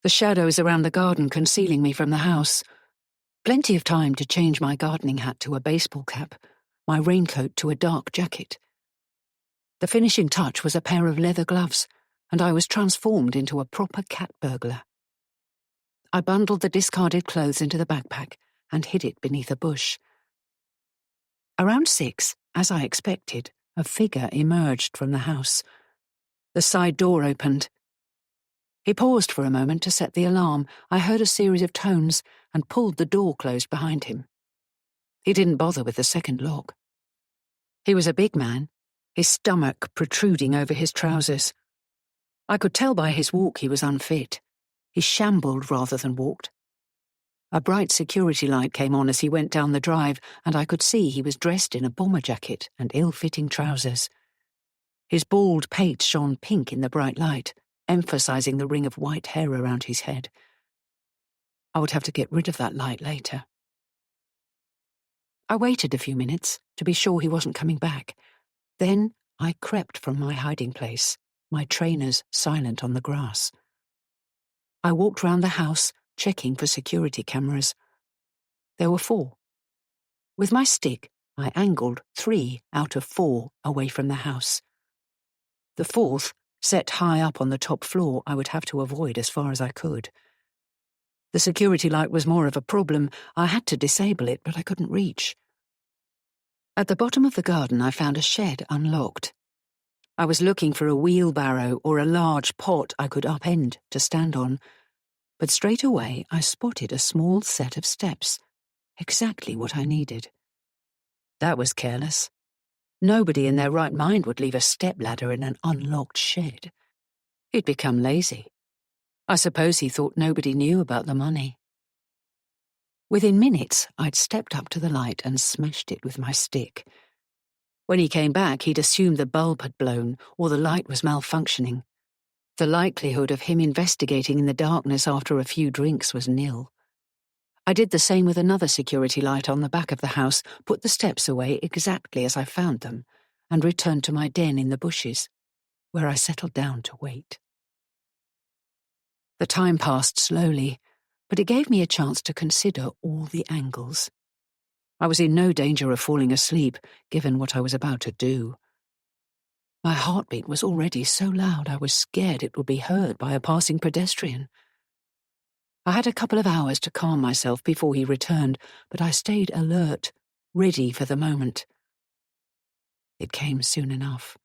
the shadows around the garden concealing me from the house. Plenty of time to change my gardening hat to a baseball cap, my raincoat to a dark jacket. The finishing touch was a pair of leather gloves, and I was transformed into a proper cat burglar. I bundled the discarded clothes into the backpack and hid it beneath a bush. Around 6, as I expected, a figure emerged from the house. The side door opened. He paused for a moment to set the alarm. I heard a series of tones and pulled the door closed behind him. He didn't bother with the second lock. He was a big man, his stomach protruding over his trousers. I could tell by his walk he was unfit. He shambled rather than walked. A bright security light came on as he went down the drive, and I could see he was dressed in a bomber jacket and ill-fitting trousers. His bald pate shone pink in the bright light, emphasizing the ring of white hair around his head. I would have to get rid of that light later. I waited a few minutes to be sure he wasn't coming back. Then I crept from my hiding place, my trainers silent on the grass. I walked round the house, checking for security cameras. There were 4. With my stick, I angled 3 out of 4 away from the house. The 4th, set high up on the top floor, I would have to avoid as far as I could. The security light was more of a problem. I had to disable it, but I couldn't reach. At the bottom of the garden, I found a shed unlocked. I was looking for a wheelbarrow or a large pot I could upend to stand on, but straight away I spotted a small set of steps, exactly what I needed. That was careless. Nobody in their right mind would leave a stepladder in an unlocked shed. He'd become lazy. I suppose he thought nobody knew about the money. Within minutes, I'd stepped up to the light and smashed it with my stick. When he came back, he'd assumed the bulb had blown or the light was malfunctioning. The likelihood of him investigating in the darkness after a few drinks was nil. I did the same with another security light on the back of the house, put the steps away exactly as I found them, and returned to my den in the bushes, where I settled down to wait. The time passed slowly, but it gave me a chance to consider all the angles. I was in no danger of falling asleep, given what I was about to do. My heartbeat was already so loud I was scared it would be heard by a passing pedestrian. I had a couple of hours to calm myself before he returned, but I stayed alert, ready for the moment. It came soon enough.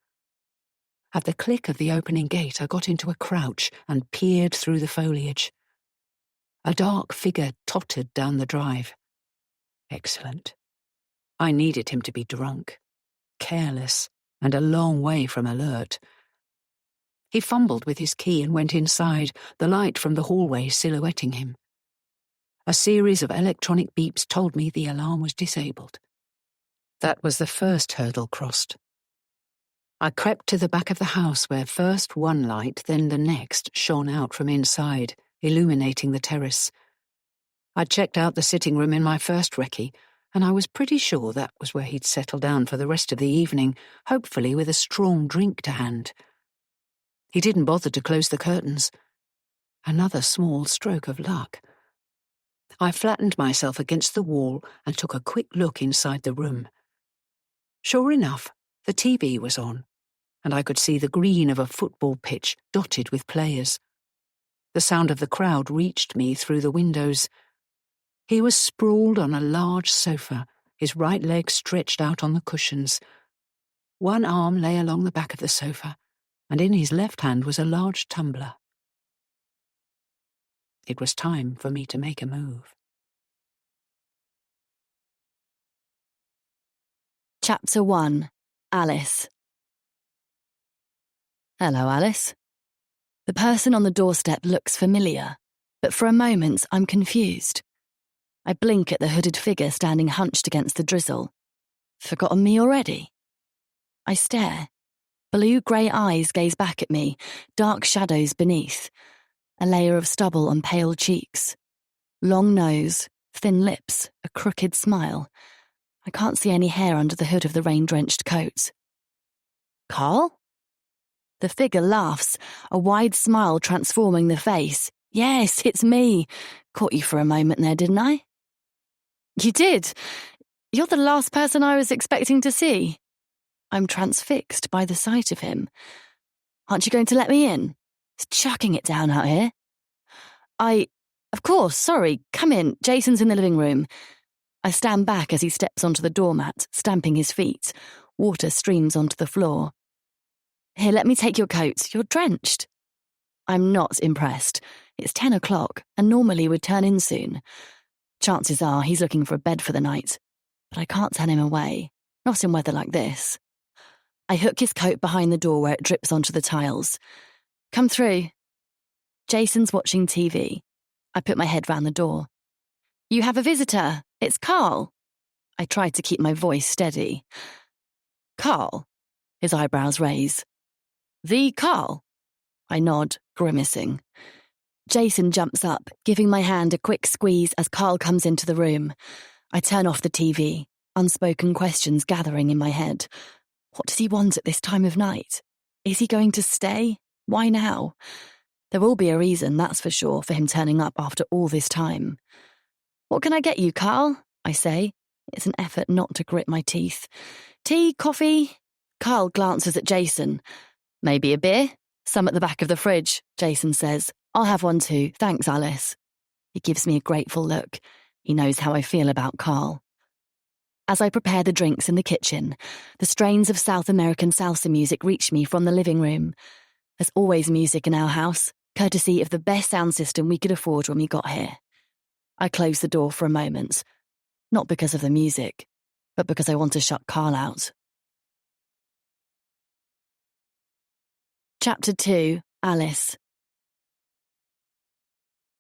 At the click of the opening gate, I got into a crouch and peered through the foliage. A dark figure tottered down the drive. Excellent. I needed him to be drunk, careless, and a long way from alert. He fumbled with his key and went inside, the light from the hallway silhouetting him. A series of electronic beeps told me the alarm was disabled. That was the first hurdle crossed. I crept to the back of the house where first one light, then the next, shone out from inside, illuminating the terrace. I'd checked out the sitting room in my first recce, and I was pretty sure that was where he'd settle down for the rest of the evening, hopefully with a strong drink to hand. He didn't bother to close the curtains. Another small stroke of luck. I flattened myself against the wall and took a quick look inside the room. Sure enough, the TV was on, and I could see the green of a football pitch dotted with players. The sound of the crowd reached me through the windows. He was sprawled on a large sofa, his right leg stretched out on the cushions. One arm lay along the back of the sofa, and in his left hand was a large tumbler. It was time for me to make a move. Chapter 1. Alice. Hello, Alice. The person on the doorstep looks familiar, but for a moment I'm confused. I blink at the hooded figure standing hunched against the drizzle. Forgotten me already? I stare. Blue-grey eyes gaze back at me, dark shadows beneath. A layer of stubble on pale cheeks. Long nose, thin lips, a crooked smile. I can't see any hair under the hood of the rain-drenched coat. Carl? The figure laughs, a wide smile transforming the face, Yes, it's me. Caught you for a moment there, didn't I? You did. You're the last person I was expecting to see. I'm transfixed by the sight of him. Aren't you going to let me in? It's chucking it down out here. Of course, sorry, come in. Jason's in the living room. I stand back as he steps onto the doormat, stamping his feet. Water streams onto the floor. Here, let me take your coat. You're drenched. I'm not impressed. It's 10 o'clock, and normally we'd turn in soon. Chances are he's looking for a bed for the night. But I can't turn him away, not in weather like this. I hook his coat behind the door where it drips onto the tiles. Come through. Jason's watching TV. I put my head round the door. You have a visitor. It's Carl. I tried to keep my voice steady. Carl? His eyebrows raise. The Carl? I nod, grimacing. Jason jumps up, giving my hand a quick squeeze as Carl comes into the room. I turn off the TV, unspoken questions gathering in my head. What does he want at this time of night? Is he going to stay? Why now? There will be a reason, that's for sure, for him turning up after all this time. What can I get you, Carl? I say. It's an effort not to grit my teeth. Tea, coffee? Carl glances at Jason. Maybe a beer? Some at the back of the fridge, Jason says. I'll have one too, thanks, Alice. He gives me a grateful look. He knows how I feel about Carl. As I prepare the drinks in the kitchen, the strains of South American salsa music reach me from the living room. There's always music in our house, courtesy of the best sound system we could afford when we got here. I close the door for a moment, not because of the music, but because I want to shut Carl out. Chapter 2, Alice.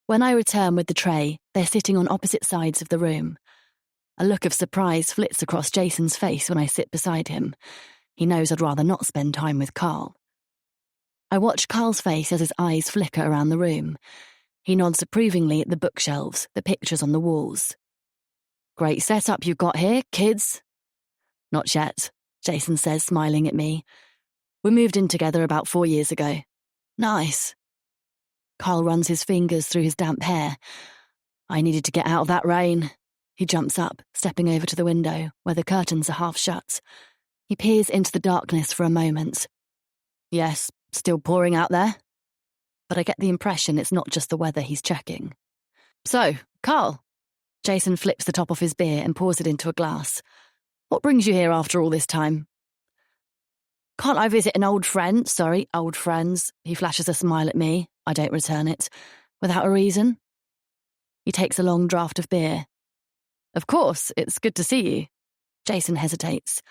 When I return with the tray, they're sitting on opposite sides of the room. A look of surprise flits across Jason's face when I sit beside him. He knows I'd rather not spend time with Carl. I watch Carl's face as his eyes flicker around the room. He nods approvingly at the bookshelves, the pictures on the walls. Great setup you've got here, kids. Not yet, Jason says, smiling at me. We moved in together about 4 years ago. Nice. Carl runs his fingers through his damp hair. I needed to get out of that rain. He jumps up, stepping over to the window, where the curtains are half shut. He peers into the darkness for a moment. Yes, still pouring out there? But I get the impression it's not just the weather he's checking. So, Carl. Jason flips the top off his beer and pours it into a glass. What brings you here after all this time? Can't I visit an old friend? Sorry, old friends. He flashes a smile at me. I don't return it. Without a reason. He takes a long draught of beer. Of course, it's good to see you. Jason hesitates.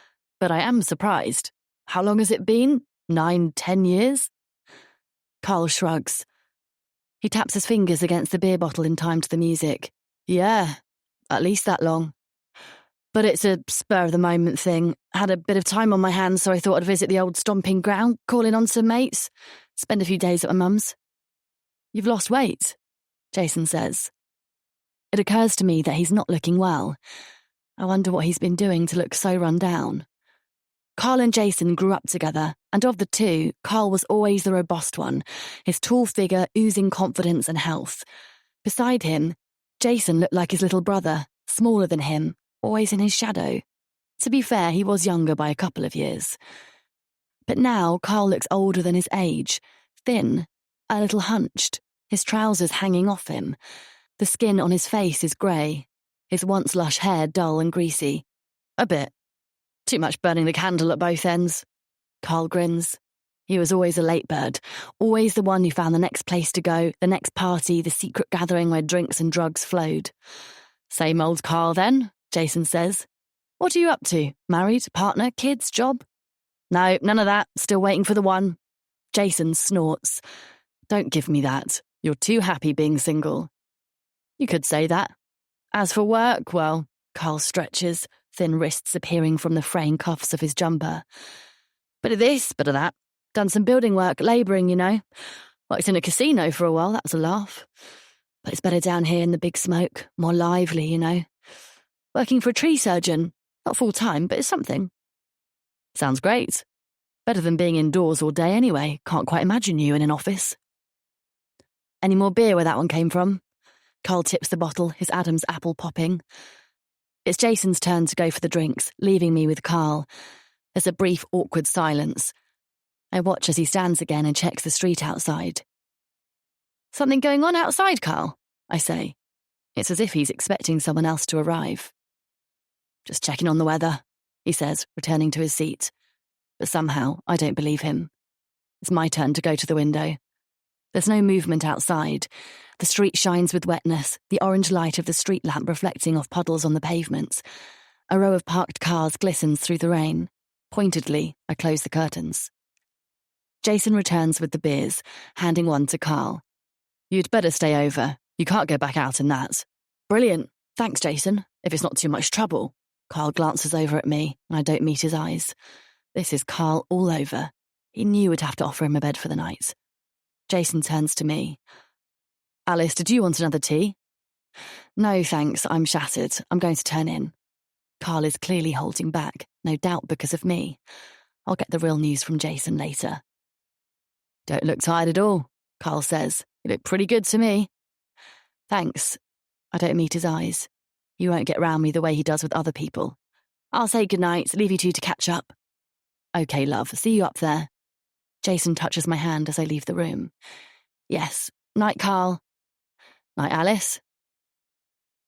But I am surprised. How long has it been? 9, 10 years? Carl shrugs. He taps his fingers against the beer bottle in time to the music. Yeah, at least that long. But it's a spur-of-the-moment thing. Had a bit of time on my hands, so I thought I'd visit the old stomping ground, call in on some mates, spend a few days at my mum's. You've lost weight, Jason says. It occurs to me that he's not looking well. I wonder what he's been doing to look so run down. Carl and Jason grew up together, and of the two, Carl was always the robust one, his tall figure oozing confidence and health. Beside him, Jason looked like his little brother, smaller than him, always in his shadow. To be fair, he was younger by a couple of years. But now Carl looks older than his age, thin, a little hunched, his trousers hanging off him. The skin on his face is grey, his once lush hair dull and greasy. A bit. Too much burning the candle at both ends. Carl grins. He was always a late bird, always the one who found the next place to go, the next party, the secret gathering where drinks and drugs flowed. Same old Carl then, Jason says. What are you up to? Married? Partner? Kids? Job? No, none of that. Still waiting for the one. Jason snorts. Don't give me that. You're too happy being single. You could say that. As for work, well, Carl stretches, thin wrists appearing from the fraying cuffs of his jumper. Bit of this, bit of that. Done some building work, labouring, you know. Worked in a casino for a while, that was a laugh. But it's better down here in the big smoke, more lively, you know. Working for a tree surgeon. Not full-time, but it's something. Sounds great. Better than being indoors all day anyway. Can't quite imagine you in an office. Any more beer where that one came from? Carl tips the bottle, his Adam's apple popping. It's Jason's turn to go for the drinks, leaving me with Carl. There's a brief, awkward silence. I watch as he stands again and checks the street outside. Something going on outside, Carl? I say. It's as if he's expecting someone else to arrive. Just checking on the weather, he says, returning to his seat. But somehow, I don't believe him. It's my turn to go to the window. There's no movement outside. The street shines with wetness, the orange light of the street lamp reflecting off puddles on the pavements. A row of parked cars glistens through the rain. Pointedly, I close the curtains. Jason returns with the beers, handing one to Carl. You'd better stay over. You can't go back out in that. Brilliant. Thanks, Jason. If it's not too much trouble. Carl glances over at me, and I don't meet his eyes. This is Carl all over. He knew we'd have to offer him a bed for the night. Jason turns to me. Alice, did you want another tea? No, thanks. I'm shattered. I'm going to turn in. Carl is clearly holding back, no doubt because of me. I'll get the real news from Jason later. Don't look tired at all, Carl says. You look pretty good to me. Thanks. I don't meet his eyes. He won't get round me the way he does with other people. I'll say goodnight, leave you two to catch up. Okay, love, see you up there. Jason touches my hand as I leave the room. Yes. Night, Carl. Night, Alice.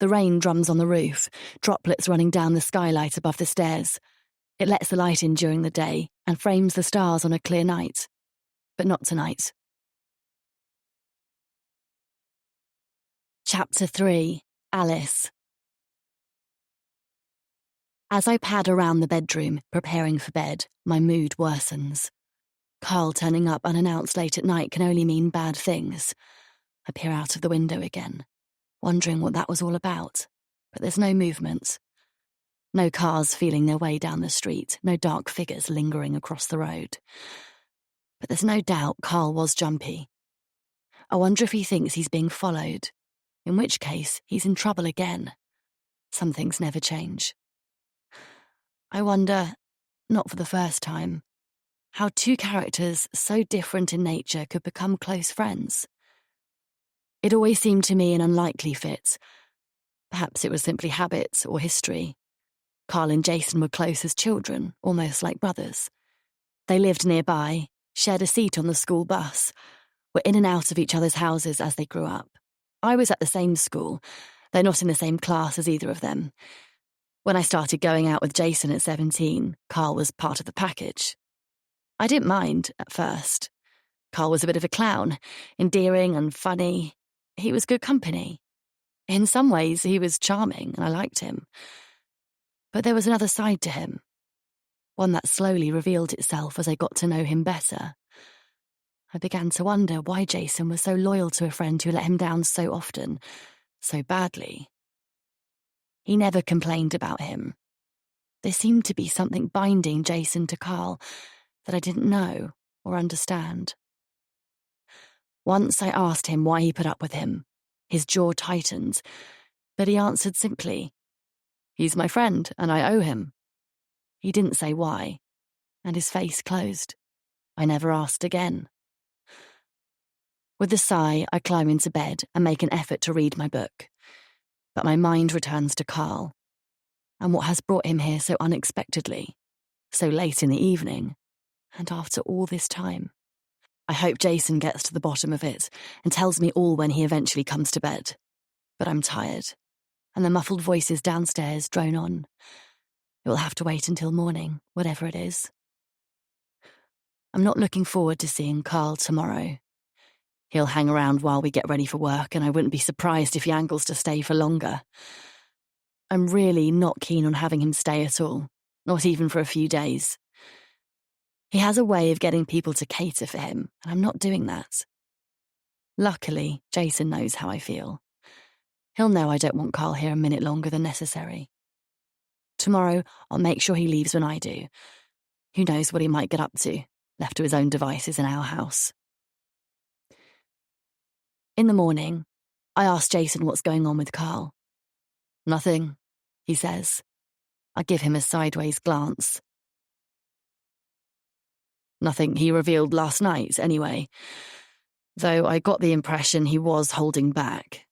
The rain drums on the roof, droplets running down the skylight above the stairs. It lets the light in during the day and frames the stars on a clear night. But not tonight. Chapter 3. Alice. As I pad around the bedroom, preparing for bed, my mood worsens. Carl turning up unannounced late at night can only mean bad things. I peer out of the window again, wondering what that was all about. But there's no movement. No cars feeling their way down the street, no dark figures lingering across the road. But there's no doubt Carl was jumpy. I wonder if he thinks he's being followed, in which case he's in trouble again. Some things never change. I wonder, not for the first time, how two characters so different in nature could become close friends. It always seemed to me an unlikely fit. Perhaps it was simply habit or history. Carl and Jason were close as children, almost like brothers. They lived nearby, shared a seat on the school bus, were in and out of each other's houses as they grew up. I was at the same school, though not in the same class as either of them. When I started going out with Jason at 17, Carl was part of the package. I didn't mind at first. Carl was a bit of a clown, endearing and funny. He was good company. In some ways, he was charming and I liked him. But there was another side to him, one that slowly revealed itself as I got to know him better. I began to wonder why Jason was so loyal to a friend who let him down so often, so badly. He never complained about him. There seemed to be something binding Jason to Carl that I didn't know or understand. Once I asked him why he put up with him. His jaw tightened, but he answered simply, "He's my friend and I owe him." He didn't say why, and his face closed. I never asked again. With a sigh, I climb into bed and make an effort to read my book. But my mind returns to Carl, and what has brought him here so unexpectedly, so late in the evening, and after all this time. I hope Jason gets to the bottom of it and tells me all when he eventually comes to bed. But I'm tired, and the muffled voices downstairs drone on. It will have to wait until morning, whatever it is. I'm not looking forward to seeing Carl tomorrow. He'll hang around while we get ready for work, and I wouldn't be surprised if he angles to stay for longer. I'm really not keen on having him stay at all, not even for a few days. He has a way of getting people to cater for him, and I'm not doing that. Luckily, Jason knows how I feel. He'll know I don't want Carl here a minute longer than necessary. Tomorrow, I'll make sure he leaves when I do. Who knows what he might get up to, left to his own devices in our house. In the morning, I ask Jason what's going on with Carl. "Nothing," he says. I give him a sideways glance. "Nothing he revealed last night, anyway. though I got the impression he was holding back.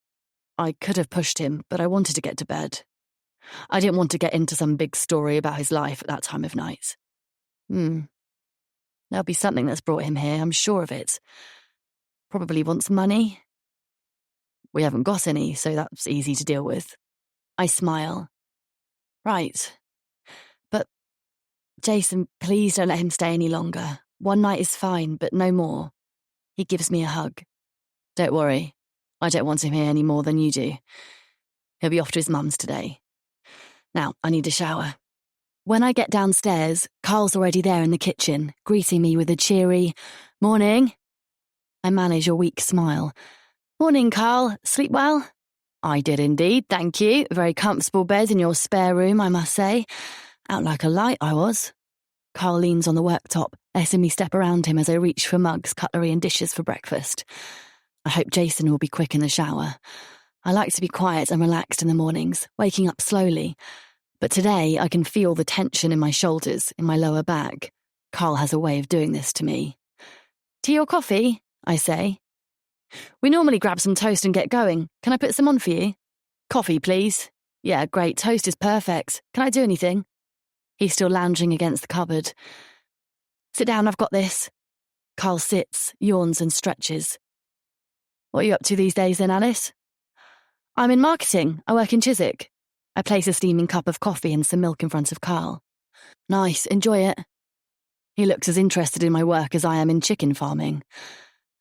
I could have pushed him, but I wanted to get to bed. I didn't want to get into some big story about his life at that time of night. There'll be something that's brought him here, I'm sure of it. Probably wants money. We haven't got any, so that's easy to deal with. I smile. Right. But, Jason, please don't let him stay any longer. One night is fine, but no more. He gives me a hug. Don't worry. I don't want him here any more than you do. He'll be off to his mum's today. Now, I need a shower. When I get downstairs, Carl's already there in the kitchen, greeting me with a cheery, "Morning." I manage a weak smile. "Morning, Carl. Sleep well?" "I did indeed, thank you. Very comfortable bed in your spare room, I must say. Out like a light, I was." Carl leans on the worktop, letting me step around him as I reach for mugs, cutlery and dishes for breakfast. I hope Jason will be quick in the shower. I like to be quiet and relaxed in the mornings, waking up slowly. But today I can feel the tension in my shoulders, in my lower back. Carl has a way of doing this to me. "Tea or coffee?" I say. "We normally grab some toast and get going. Can I put some on for you?" "Coffee, please." "Yeah, great. Toast is perfect. Can I do anything?" He's still lounging against the cupboard. "Sit down, I've got this." Carl sits, yawns and stretches. "What are you up to these days then, Alice?" "I'm in marketing. I work in Chiswick." I place a steaming cup of coffee and some milk in front of Carl. "Nice, enjoy it." He looks as interested in my work as I am in chicken farming.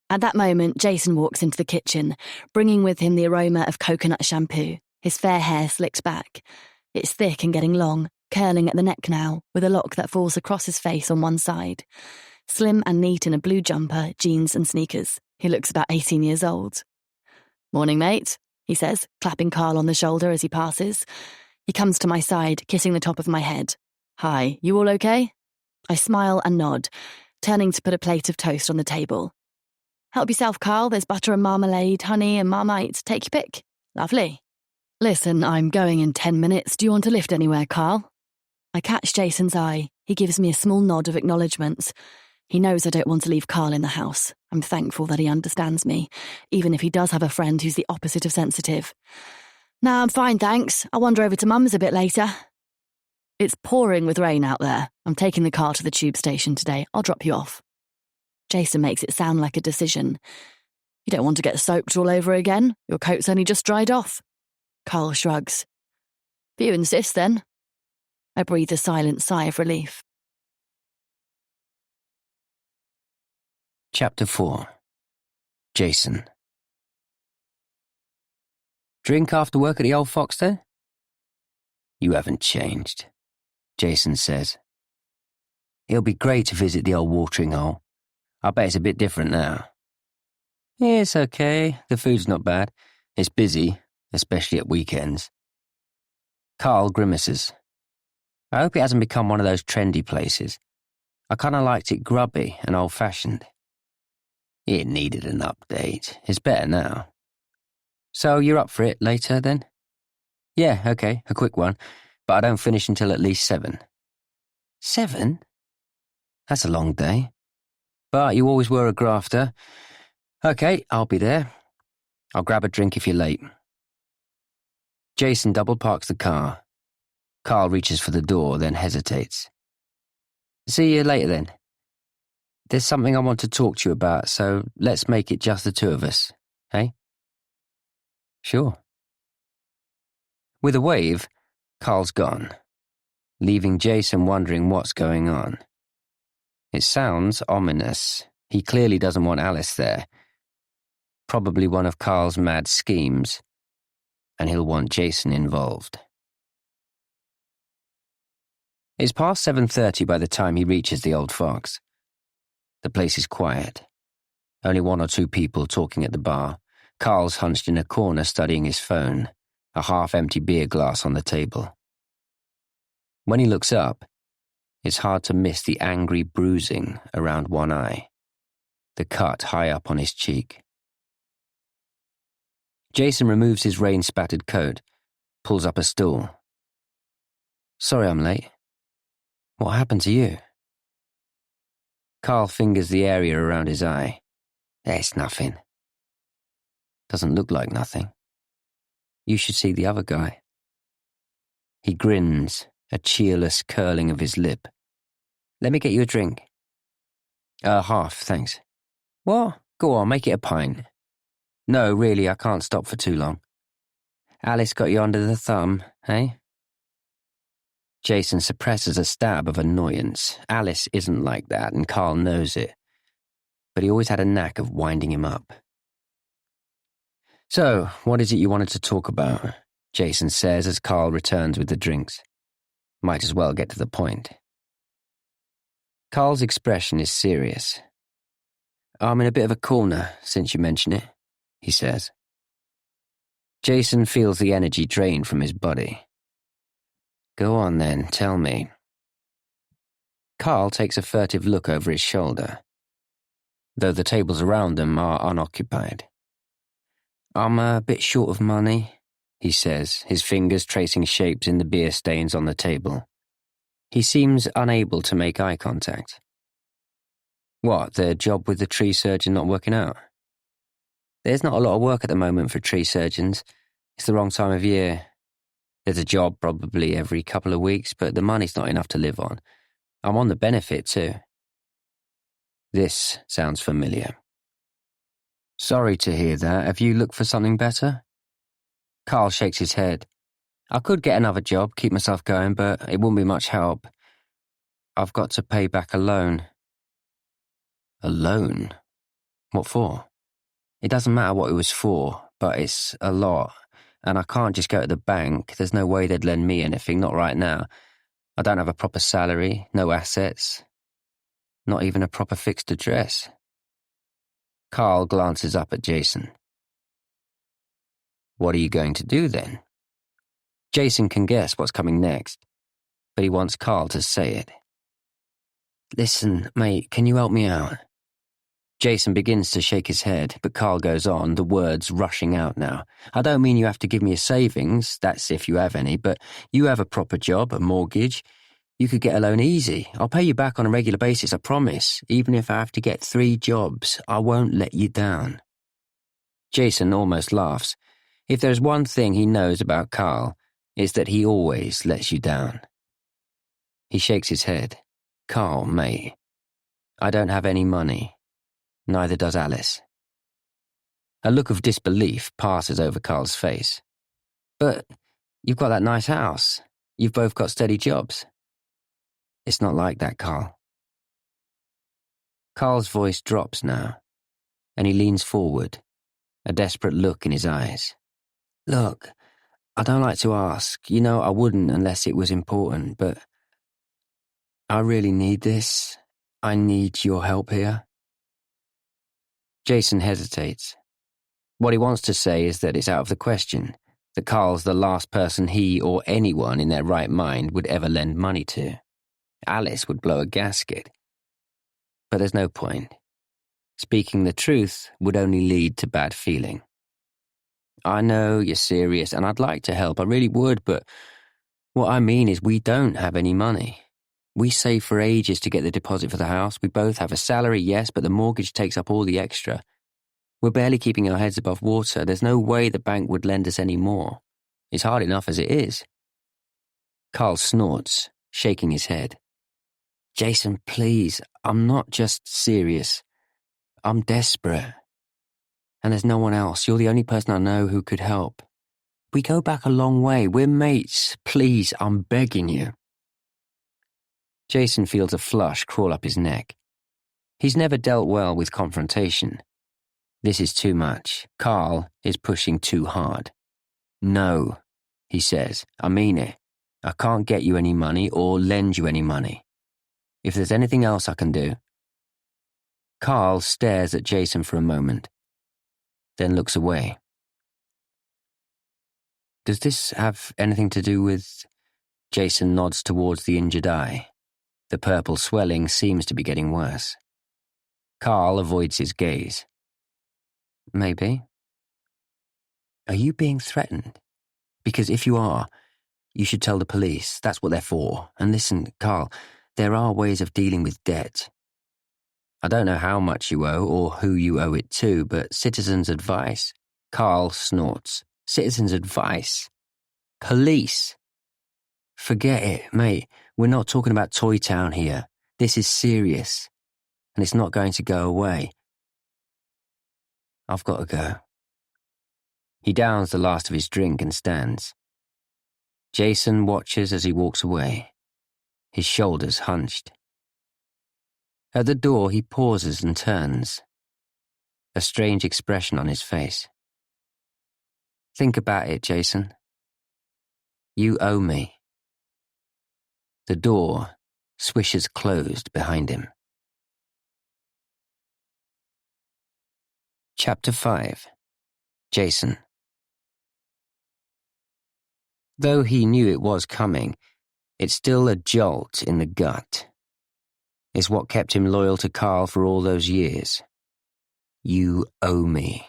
At that moment, Jason walks into the kitchen, bringing with him the aroma of coconut shampoo, his fair hair slicked back. It's thick and getting long, curling at the neck now, with a lock that falls across his face on one side. Slim and neat in a blue jumper, jeans and sneakers. He looks about 18 years old. "Morning, mate," he says, clapping Carl on the shoulder as he passes. He comes to my side, kissing the top of my head. "Hi, you all okay?" I smile and nod, turning to put a plate of toast on the table. "Help yourself, Carl. There's butter and marmalade, honey and Marmite. Take your pick." "Lovely." "Listen, I'm going in 10 minutes. Do you want to lift anywhere, Carl?" I catch Jason's eye. He gives me a small nod of acknowledgement. He knows I don't want to leave Carl in the house. I'm thankful that he understands me, even if he does have a friend who's the opposite of sensitive. "No, I'm fine, thanks. I'll wander over to Mum's a bit later." "It's pouring with rain out there. I'm taking the car to the tube station today. I'll drop you off." Jason makes it sound like a decision. "You don't want to get soaked all over again? Your coat's only just dried off." Carl shrugs. "If you insist, then." I breathe a silent sigh of relief. Chapter 4. Jason. "Drink after work at the Old Fox, then?" "You haven't changed," Jason says. "It'll be great to visit the old watering hole. I bet it's a bit different now." "Yeah, it's okay. The food's not bad. It's busy, especially at weekends." Carl grimaces. "I hope it hasn't become one of those trendy places. I kind of liked it grubby and old-fashioned." "It needed an update. It's better now." "So you're up for it later, then?" "Yeah, okay, a quick one, but I don't finish until at least 7. 7? That's a long day. But you always were a grafter. Okay, I'll be there. I'll grab a drink if you're late." Jason double parks the car. Carl reaches for the door, then hesitates. "See you later, then. There's something I want to talk to you about, so let's make it just the two of us, eh?" "Sure." With a wave, Carl's gone, leaving Jason wondering what's going on. It sounds ominous. He clearly doesn't want Alice there. Probably one of Carl's mad schemes, and he'll want Jason involved. It's past 7:30 by the time he reaches the Old Fox. The place is quiet. Only 1 or 2 people talking at the bar. Carl's hunched in a corner studying his phone, a half-empty beer glass on the table. When he looks up, it's hard to miss the angry bruising around one eye, the cut high up on his cheek. Jason removes his rain-spattered coat, pulls up a stool. "Sorry I'm late. What happened to you?" Carl fingers the area around his eye. It's nothing. Doesn't look like nothing. You should see the other guy. He grins, a cheerless curling of his lip. Let me get you a drink. Half, thanks. What? Go on, make it a pint. No, really, I can't stop for too long. Alice got you under the thumb, eh? Jason suppresses a stab of annoyance. Alice isn't like that, and Carl knows it. But he always had a knack of winding him up. So, what is it you wanted to talk about? Jason says as Carl returns with the drinks. Might as well get to the point. Carl's expression is serious. I'm in a bit of a corner, since you mention it, he says. Jason feels the energy drain from his body. Go on then, tell me. Carl takes a furtive look over his shoulder, though the tables around them are unoccupied. I'm a bit short of money, he says, his fingers tracing shapes in the beer stains on the table. He seems unable to make eye contact. What, the job with the tree surgeon not working out? There's not a lot of work at the moment for tree surgeons. It's the wrong time of year. There's a job probably every couple of weeks, but the money's not enough to live on. I'm on the benefit too. This sounds familiar. Sorry to hear that. Have you looked for something better? Carl shakes his head. I could get another job, keep myself going, but it wouldn't be much help. I've got to pay back a loan. A loan? What for? It doesn't matter what it was for, but it's a lot, and I can't just go to the bank. There's no way they'd lend me anything, not right now. I don't have a proper salary, no assets, not even a proper fixed address. Carl glances up at Jason. What are you going to do then? Jason can guess what's coming next, but he wants Carl to say it. Listen, mate, can you help me out? Jason begins to shake his head, but Carl goes on, the words rushing out now. I don't mean you have to give me a savings, that's if you have any, but you have a proper job, a mortgage. You could get a loan easy. I'll pay you back on a regular basis, I promise. Even if I have to get 3 jobs, I won't let you down. Jason almost laughs. If there's one thing he knows about Carl, it's that he always lets you down. He shakes his head. Carl, mate, I don't have any money. Neither does Alice. A look of disbelief passes over Carl's face. But you've got that nice house. You've both got steady jobs. It's not like that, Carl. Carl's voice drops now, and he leans forward, a desperate look in his eyes. Look, I don't like to ask. You know I wouldn't unless it was important, but I really need this. I need your help here. Jason hesitates. What he wants to say is that it's out of the question, that Carl's the last person he or anyone in their right mind would ever lend money to. Alice would blow a gasket. But there's no point. Speaking the truth would only lead to bad feeling. I know you're serious, and I'd like to help, I really would, but what I mean is we don't have any money. We saved for ages to get the deposit for the house. We both have a salary, yes, but the mortgage takes up all the extra. We're barely keeping our heads above water. There's no way the bank would lend us any more. It's hard enough as it is. Carl snorts, shaking his head. Jason, please, I'm not just serious. I'm desperate. And there's no one else. You're the only person I know who could help. We go back a long way. We're mates. Please, I'm begging you. Jason feels a flush crawl up his neck. He's never dealt well with confrontation. This is too much. Carl is pushing too hard. No, he says. I mean it. I can't get you any money or lend you any money. If there's anything else I can do. Carl stares at Jason for a moment, then looks away. Does this have anything to do with... Jason nods towards the injured eye. The purple swelling seems to be getting worse. Carl avoids his gaze. Maybe. Are you being threatened? Because if you are, you should tell the police. That's what they're for. And listen, Carl, there are ways of dealing with debt. I don't know how much you owe or who you owe it to, but citizens' advice. Carl snorts. Citizens' advice? Police? Forget it, mate. We're not talking about Toy Town here. This is serious. And it's not going to go away. I've got to go. He downs the last of his drink and stands. Jason watches as he walks away, his shoulders hunched. At the door, he pauses and turns, a strange expression on his face. Think about it, Jason. You owe me. The door swishes closed behind him. Chapter 5. Jason. Though he knew it was coming, it's still a jolt in the gut. It's what kept him loyal to Carl for all those years. You owe me.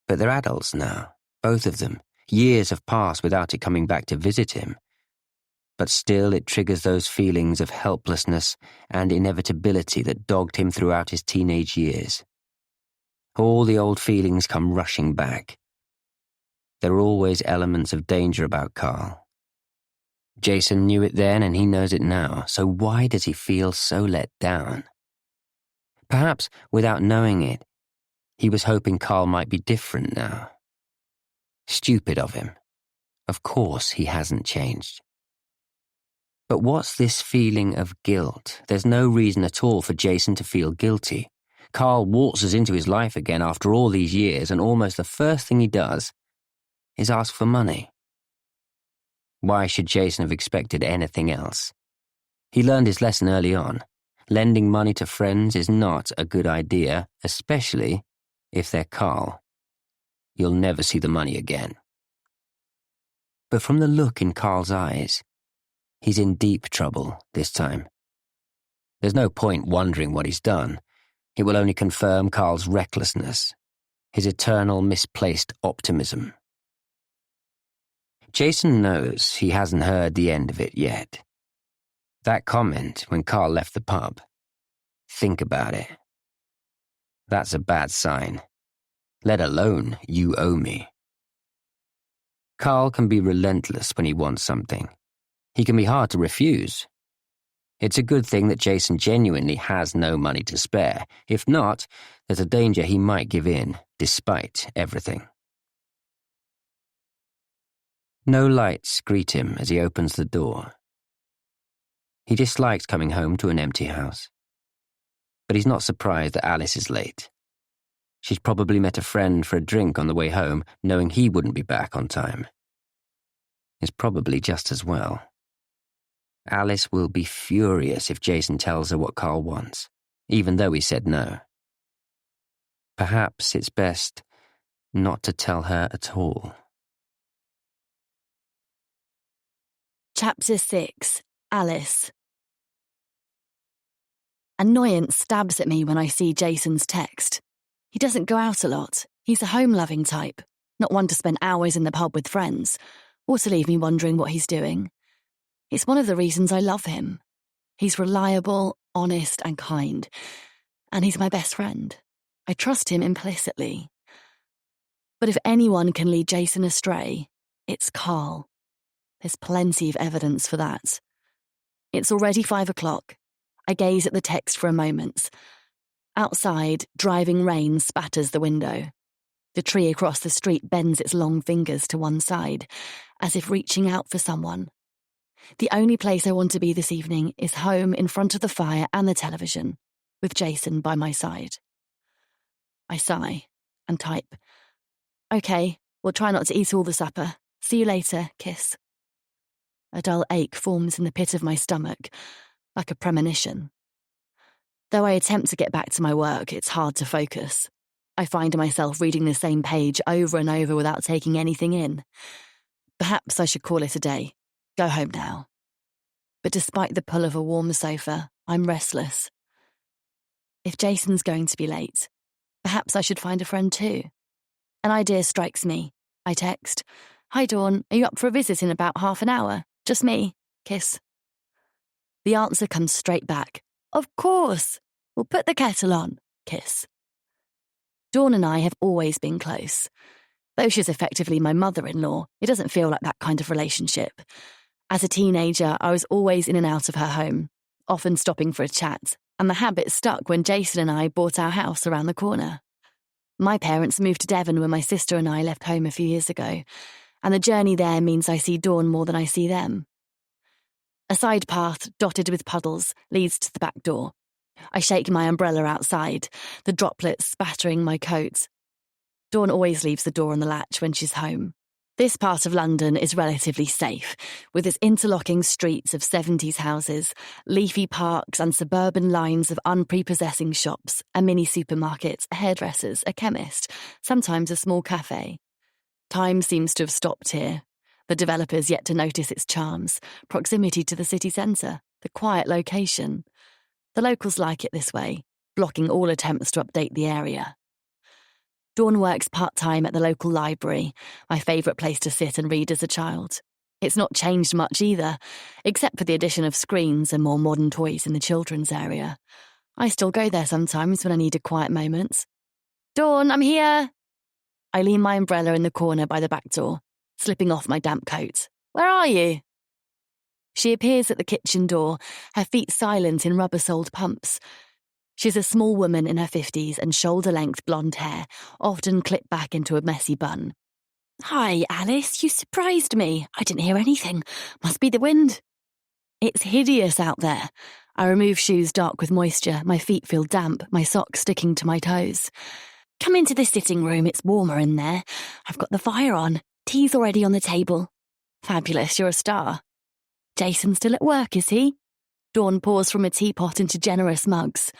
But they're adults now, both of them. Years have passed without it coming back to visit him. But still it triggers those feelings of helplessness and inevitability that dogged him throughout his teenage years. All the old feelings come rushing back. There are always elements of danger about Carl. Jason knew it then and he knows it now, so why does he feel so let down? Perhaps, without knowing it, he was hoping Carl might be different now. Stupid of him. Of course he hasn't changed. But what's this feeling of guilt? There's no reason at all for Jason to feel guilty. Carl waltzes into his life again after all these years, and almost the first thing he does is ask for money. Why should Jason have expected anything else? He learned his lesson early on. Lending money to friends is not a good idea, especially if they're Carl. You'll never see the money again. But from the look in Carl's eyes, he's in deep trouble this time. There's no point wondering what he's done. It will only confirm Carl's recklessness, his eternal misplaced optimism. Jason knows he hasn't heard the end of it yet. That comment when Carl left the pub, think about it. That's a bad sign, let alone you owe me. Carl can be relentless when he wants something. He can be hard to refuse. It's a good thing that Jason genuinely has no money to spare. If not, there's a danger he might give in, despite everything. No lights greet him as he opens the door. He dislikes coming home to an empty house. But he's not surprised that Alice is late. She's probably met a friend for a drink on the way home, knowing he wouldn't be back on time. It's probably just as well. Alice will be furious if Jason tells her what Carl wants, even though he said no. Perhaps it's best not to tell her at all. Chapter 6. Alice. Annoyance stabs at me when I see Jason's text. He doesn't go out a lot. He's a home-loving type, not one to spend hours in the pub with friends, or to leave me wondering what he's doing. It's one of the reasons I love him. He's reliable, honest, and kind. And he's my best friend. I trust him implicitly. But if anyone can lead Jason astray, it's Carl. There's plenty of evidence for that. It's already 5 o'clock. I gaze at the text for a moment. Outside, driving rain spatters the window. The tree across the street bends its long fingers to one side, as if reaching out for someone. The only place I want to be this evening is home in front of the fire and the television, with Jason by my side. I sigh and type. Okay, we'll try not to eat all the supper. See you later, kiss. A dull ache forms in the pit of my stomach, like a premonition. Though I attempt to get back to my work, it's hard to focus. I find myself reading the same page over and over without taking anything in. Perhaps I should call it a day. Go home now. But despite the pull of a warm sofa, I'm restless. If Jason's going to be late, perhaps I should find a friend too. An idea strikes me. I text, "Hi Dawn, are you up for a visit in about half an hour? Just me, kiss." The answer comes straight back. Of course. We'll put the kettle on. Kiss. Dawn and I have always been close. Though she's effectively my mother-in-law, it doesn't feel like that kind of relationship. As a teenager, I was always in and out of her home, often stopping for a chat, and the habit stuck when Jason and I bought our house around the corner. My parents moved to Devon when my sister and I left home a few years ago, and the journey there means I see Dawn more than I see them. A side path, dotted with puddles, leads to the back door. I shake my umbrella outside, the droplets spattering my coat. Dawn always leaves the door on the latch when she's home. This part of London is relatively safe, with its interlocking streets of 70s houses, leafy parks and suburban lines of unprepossessing shops, a mini supermarket, hairdressers, a chemist, sometimes a small cafe. Time seems to have stopped here. The developers yet to notice its charms, proximity to the city centre, the quiet location. The locals like it this way, blocking all attempts to update the area. Dawn works part-time at the local library, my favourite place to sit and read as a child. It's not changed much either, except for the addition of screens and more modern toys in the children's area. I still go there sometimes when I need a quiet moment. Dawn, I'm here! I lean my umbrella in the corner by the back door, slipping off my damp coat. Where are you? She appears at the kitchen door, her feet silent in rubber-soled pumps. She's a small woman in her 50s and shoulder-length blonde hair, often clipped back into a messy bun. Hi, Alice, you surprised me. I didn't hear anything. Must be the wind. It's hideous out there. I remove shoes dark with moisture, my feet feel damp, my socks sticking to my toes. Come into the sitting room, it's warmer in there. I've got the fire on. Tea's already on the table. Fabulous, you're a star. Jason's still at work, is he? Dawn pours from a teapot into generous mugs.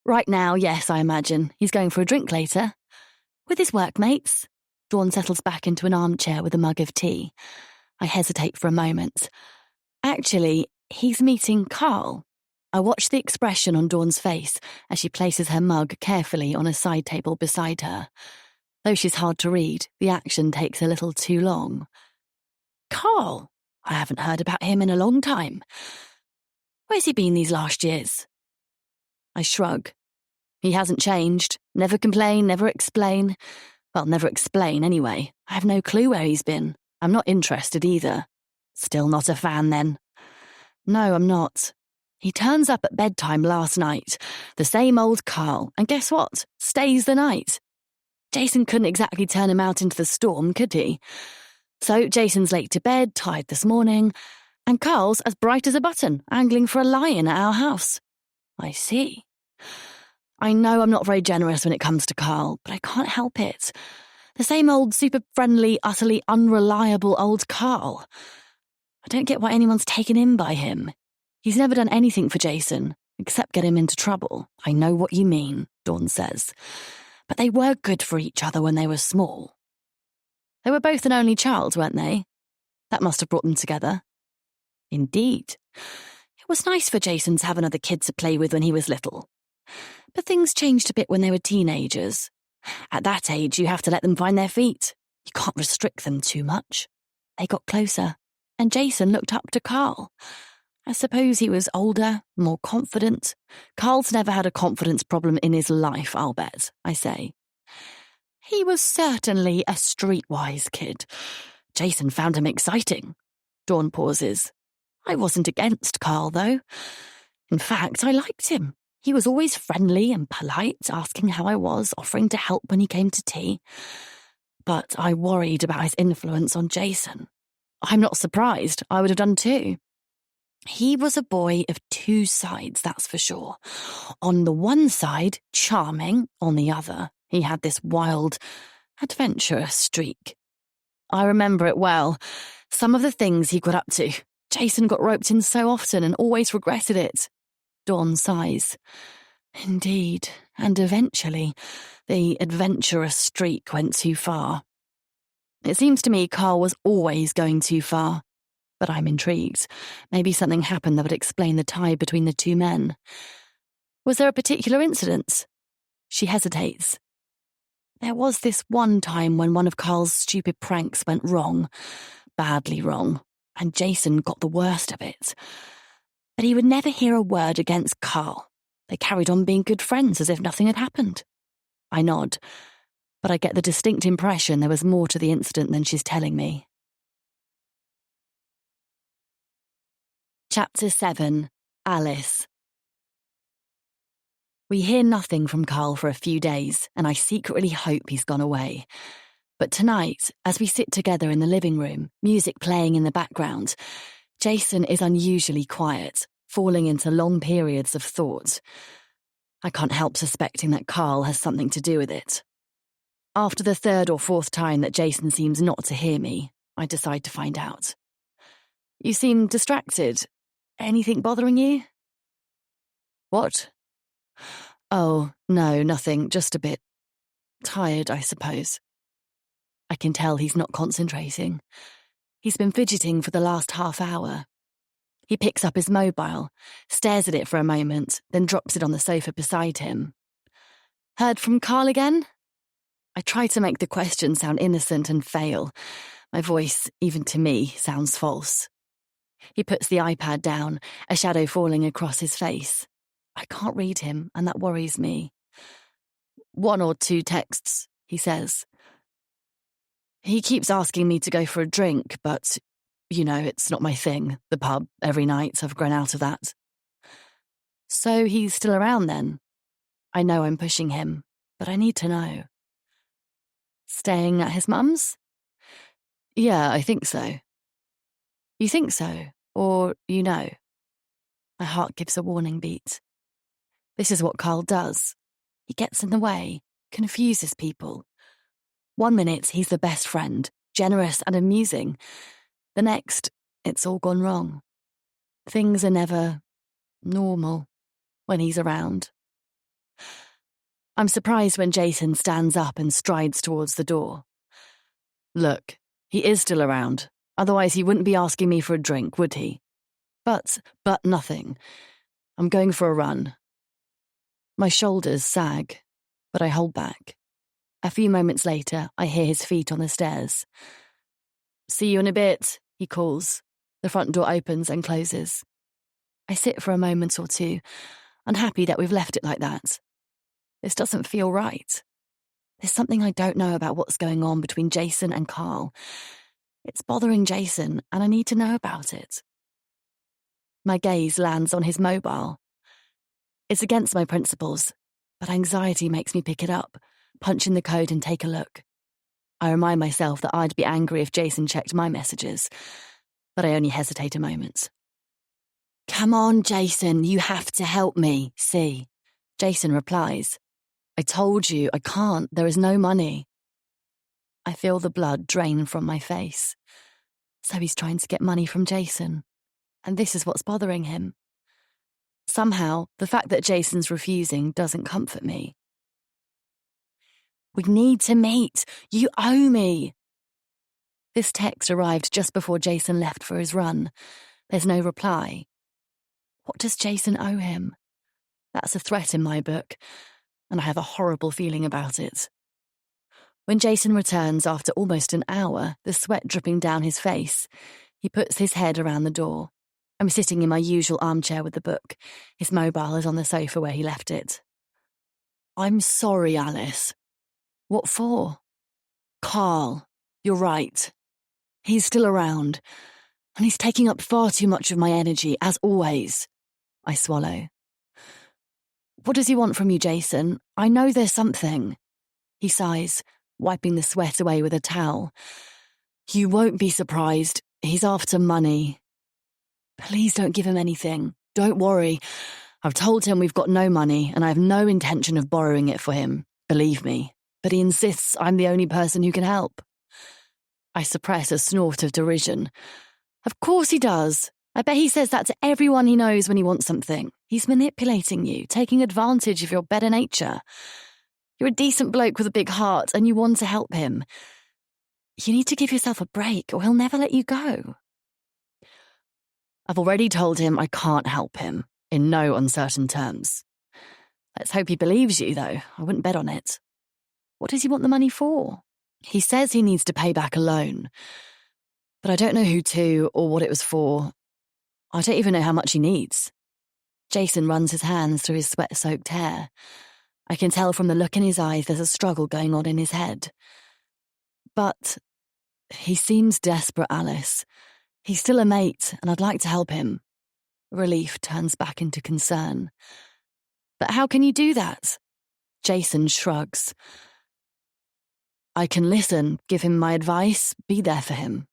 Right now, yes, I imagine. He's going for a drink later. With his workmates. Dawn settles back into an armchair with a mug of tea. I hesitate for a moment. Actually, he's meeting Carl. I watch the expression on Dawn's face as she places her mug carefully on a side table beside her. Though she's hard to read, the action takes a little too long. Carl? I haven't heard about him in a long time. Where's he been these last years? I shrug. He hasn't changed. Never complain, never explain. Well, never explain anyway. I have no clue where he's been. I'm not interested either. Still not a fan then. No, I'm not. He turns up at bedtime last night. The same old Carl. And guess what? Stays the night. Jason couldn't exactly turn him out into the storm, could he? So Jason's late to bed, tired this morning, and Carl's as bright as a button, angling for a lion at our house. I see. I know I'm not very generous when it comes to Carl, but I can't help it. The same old super friendly, utterly unreliable old Carl. I don't get why anyone's taken in by him. He's never done anything for Jason, except get him into trouble. I know what you mean, Dawn says. But they were good for each other when they were small. They were both an only child, weren't they? That must have brought them together. Indeed. It was nice for Jason to have another kid to play with when he was little. But things changed a bit when they were teenagers. At that age, you have to let them find their feet. You can't restrict them too much. They got closer, and Jason looked up to Carl. I suppose he was older, more confident. Carl's never had a confidence problem in his life, I'll bet, I say. He was certainly a streetwise kid. Jason found him exciting. Dawn pauses. I wasn't against Carl, though. In fact, I liked him. He was always friendly and polite, asking how I was, offering to help when he came to tea. But I worried about his influence on Jason. I'm not surprised. I would have done too. He was a boy of two sides, that's for sure. On the one side, charming. On the other, he had this wild, adventurous streak. I remember it well. Some of the things he got up to. Jason got roped in so often and always regretted it. Dawn sighs. Indeed, and eventually, the adventurous streak went too far. It seems to me Carl was always going too far. But I'm intrigued. Maybe something happened that would explain the tie between the two men. Was there a particular incident? She hesitates. There was this one time when one of Carl's stupid pranks went wrong. Badly wrong. And Jason got the worst of it. But he would never hear a word against Carl. They carried on being good friends as if nothing had happened. I nod, but I get the distinct impression there was more to the incident than she's telling me. Chapter 7. Alice. We hear nothing from Carl for a few days, and I secretly hope he's gone away. But tonight, as we sit together in the living room, music playing in the background, Jason is unusually quiet, falling into long periods of thought. I can't help suspecting that Carl has something to do with it. After the third or fourth time that Jason seems not to hear me, I decide to find out. You seem distracted. Anything bothering you? What? Oh, no, nothing, just a bit tired, I suppose. I can tell he's not concentrating. He's been fidgeting for the last half hour. He picks up his mobile, stares at it for a moment, then drops it on the sofa beside him. Heard from Carl again? I try to make the question sound innocent and fail. My voice, even to me, sounds false. He puts the iPad down, a shadow falling across his face. I can't read him, and that worries me. 1 or 2 texts, he says. He keeps asking me to go for a drink, but, it's not my thing, the pub, every night. I've grown out of that. So he's still around then? I know I'm pushing him, but I need to know. Staying at his mum's? Yeah, I think so. You think so? Or you know? My heart gives a warning beat. This is what Carl does. He gets in the way, confuses people. 1 minute, he's the best friend, generous and amusing. The next, it's all gone wrong. Things are never normal when he's around. I'm surprised when Jason stands up and strides towards the door. Look, he is still around. Otherwise he wouldn't be asking me for a drink, would he? But nothing. I'm going for a run. My shoulders sag, but I hold back. A few moments later, I hear his feet on the stairs. See you in a bit, he calls. The front door opens and closes. I sit for a moment or two, unhappy that we've left it like that. This doesn't feel right. There's something I don't know about what's going on between Jason and Carl. It's bothering Jason, and I need to know about it. My gaze lands on his mobile. It's against my principles, but anxiety makes me pick it up, punch in the code and take a look. I remind myself that I'd be angry if Jason checked my messages, but I only hesitate a moment. Come on, Jason, you have to help me, see. Jason replies. I told you, I can't, there is no money. I feel the blood drain from my face. So he's trying to get money from Jason, and this is what's bothering him. Somehow, the fact that Jason's refusing doesn't comfort me. We need to meet. You owe me. This text arrived just before Jason left for his run. There's no reply. What does Jason owe him? That's a threat in my book, and I have a horrible feeling about it. When Jason returns after almost an hour, the sweat dripping down his face, he puts his head around the door. I'm sitting in my usual armchair with the book. His mobile is on the sofa where he left it. I'm sorry, Alice. What for? Carl, you're right. He's still around, and he's taking up far too much of my energy, as always. I swallow. What does he want from you, Jason? I know there's something. He sighs, wiping the sweat away with a towel. You won't be surprised. He's after money. Please don't give him anything. Don't worry. I've told him we've got no money, and I have no intention of borrowing it for him. Believe me. But he insists I'm the only person who can help. I suppress a snort of derision. Of course he does. I bet he says that to everyone he knows when he wants something. He's manipulating you, taking advantage of your better nature. You're a decent bloke with a big heart, and you want to help him. You need to give yourself a break, or he'll never let you go. I've already told him I can't help him, in no uncertain terms. Let's hope he believes you, though. I wouldn't bet on it. What does he want the money for? He says he needs to pay back a loan. But I don't know who to or what it was for. I don't even know how much he needs. Jason runs his hands through his sweat-soaked hair. I can tell from the look in his eyes there's a struggle going on in his head. But he seems desperate, Alice. He's still a mate, and I'd like to help him. Relief turns back into concern. But how can you do that? Jason shrugs. I can listen, give him my advice, be there for him.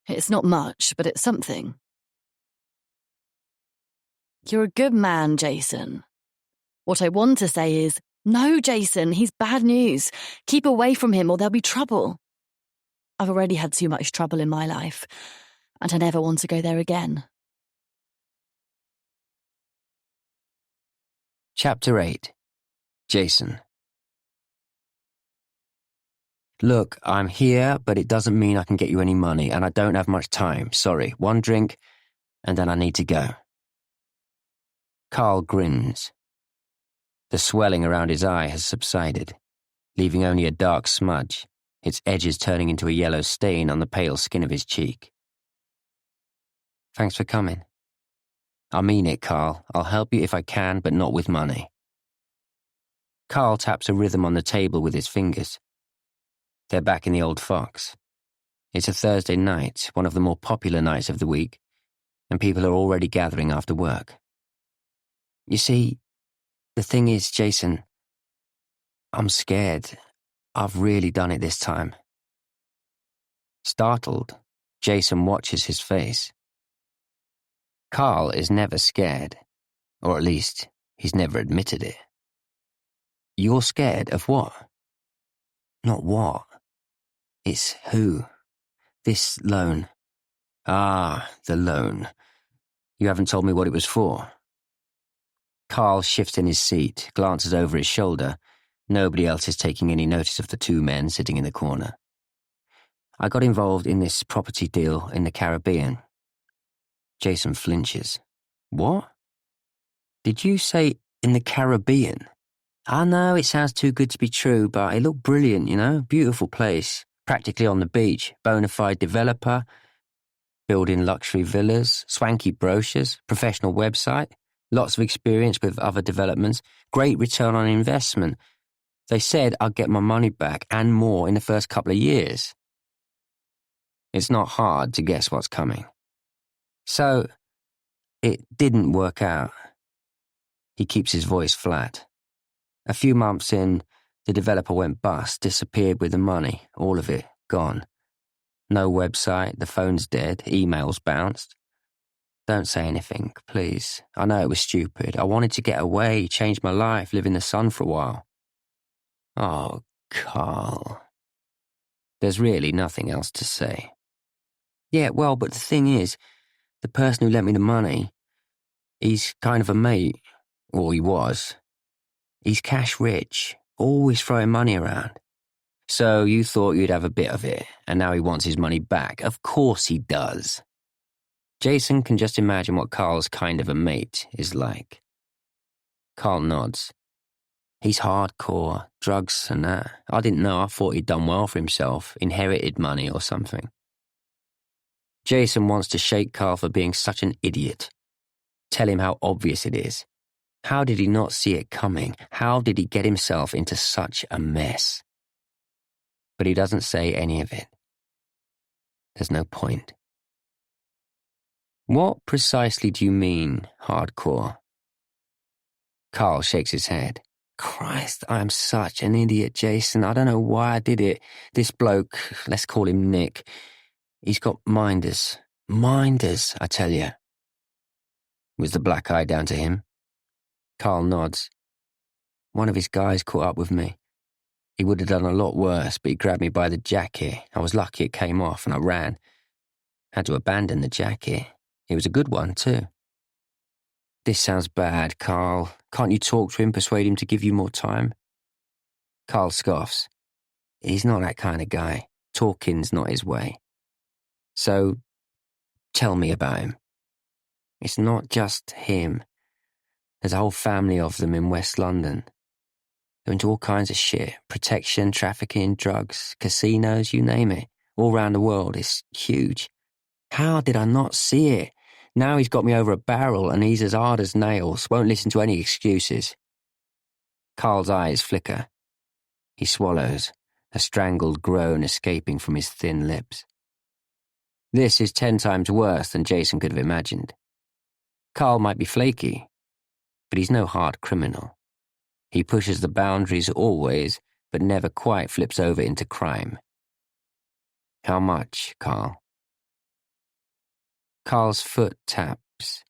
It's not much, but it's something. You're a good man, Jason. What I want to say is, no, Jason, he's bad news. Keep away from him or there'll be trouble. I've already had too much trouble in my life, and I never want to go there again. Chapter 8. Jason. Look, I'm here, but it doesn't mean I can get you any money, and I don't have much time. Sorry, one drink, and then I need to go. Carl grins. The swelling around his eye has subsided, leaving only a dark smudge, its edges turning into a yellow stain on the pale skin of his cheek. Thanks for coming. I mean it, Carl. I'll help you if I can, but not with money. Carl taps a rhythm on the table with his fingers. They're back in the old Fox. It's a Thursday night, one of the more popular nights of the week, and people are already gathering after work. You see, the thing is, Jason, I'm scared. I've really done it this time. Startled, Jason watches his face. Carl is never scared, or at least, he's never admitted it. You're scared of what? Not what. It's who. This loan. Ah, the loan. You haven't told me what it was for. Carl shifts in his seat, glances over his shoulder. Nobody else is taking any notice of the two men sitting in the corner. I got involved in this property deal in the Caribbean. Jason flinches. What? Did you say in the Caribbean? I know it sounds too good to be true, but it looked brilliant, Beautiful place. Practically on the beach. Bona fide developer. Building luxury villas. Swanky brochures. Professional website. Lots of experience with other developments. Great return on investment. They said I'd get my money back and more in the first couple of years. It's not hard to guess what's coming. So, it didn't work out. He keeps his voice flat. A few months in, the developer went bust, disappeared with the money, all of it, gone. No website, the phone's dead, emails bounced. Don't say anything, please. I know it was stupid. I wanted to get away, change my life, live in the sun for a while. Oh, Carl. There's really nothing else to say. Yeah, well, but the thing is, the person who lent me the money, he's kind of a mate, or he was. He's cash rich, always throwing money around. So you thought you'd have a bit of it, and now he wants his money back. Of course he does. Jason can just imagine what Carl's kind of a mate is like. Carl nods. He's hardcore, drugs and that. I didn't know, I thought he'd done well for himself, inherited money or something. Jason wants to shake Carl for being such an idiot. Tell him how obvious it is. How did he not see it coming? How did he get himself into such a mess? But he doesn't say any of it. There's no point. What precisely do you mean, hardcore? Carl shakes his head. Christ, I am such an idiot, Jason. I don't know why I did it. This bloke, let's call him Nick, he's got minders. Minders, I tell you. Was the black eye down to him? Carl nods. One of his guys caught up with me. He would have done a lot worse, but he grabbed me by the jacket. I was lucky it came off and I ran. Had to abandon the jacket. It was a good one, too. This sounds bad, Carl. Can't you talk to him, persuade him to give you more time? Carl scoffs. He's not that kind of guy. Talking's not his way. So, tell me about him. It's not just him. There's a whole family of them in West London. They're into all kinds of shit. Protection, trafficking, drugs, casinos, you name it. All around the world, it's huge. How did I not see it? Now he's got me over a barrel and he's as hard as nails, won't listen to any excuses. Carl's eyes flicker. He swallows, a strangled groan escaping from his thin lips. This is 10 times worse than Jason could have imagined. Carl might be flaky, but he's no hard criminal. He pushes the boundaries always, but never quite flips over into crime. How much, Carl? Carl's foot taps,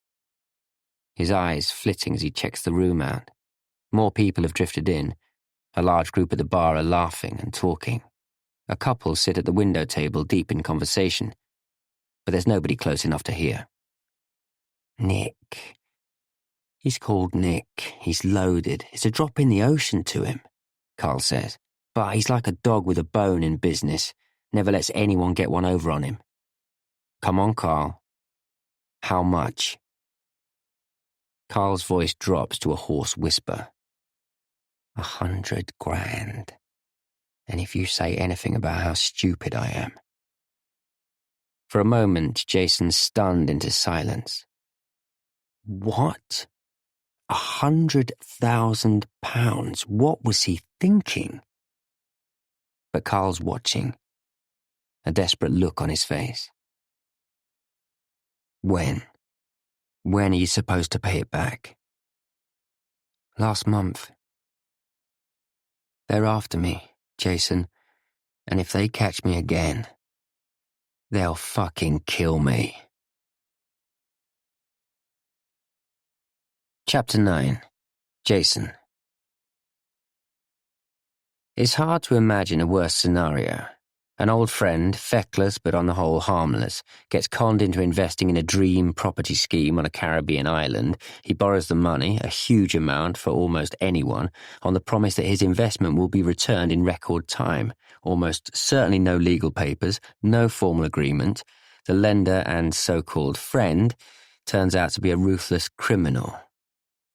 his eyes flitting as he checks the room out. More people have drifted in. A large group at the bar are laughing and talking. A couple sit at the window table deep in conversation, but there's nobody close enough to hear. Nick. He's called Nick. He's loaded. It's a drop in the ocean to him, Carl says. But he's like a dog with a bone in business. Never lets anyone get one over on him. Come on, Carl. How much? Carl's voice drops to a hoarse whisper. 100 grand. And if you say anything about how stupid I am. For a moment, Jason's stunned into silence. What? £100,000? What was he thinking? But Carl's watching, a desperate look on his face. When? When are you supposed to pay it back? Last month. They're after me, Jason, and if they catch me again, they'll fucking kill me. Chapter 9. Jason. It's hard to imagine a worse scenario. An old friend, feckless but on the whole harmless, gets conned into investing in a dream property scheme on a Caribbean island. He borrows the money, a huge amount for almost anyone, on the promise that his investment will be returned in record time. Almost certainly no legal papers, no formal agreement. The lender and so-called friend turns out to be a ruthless criminal.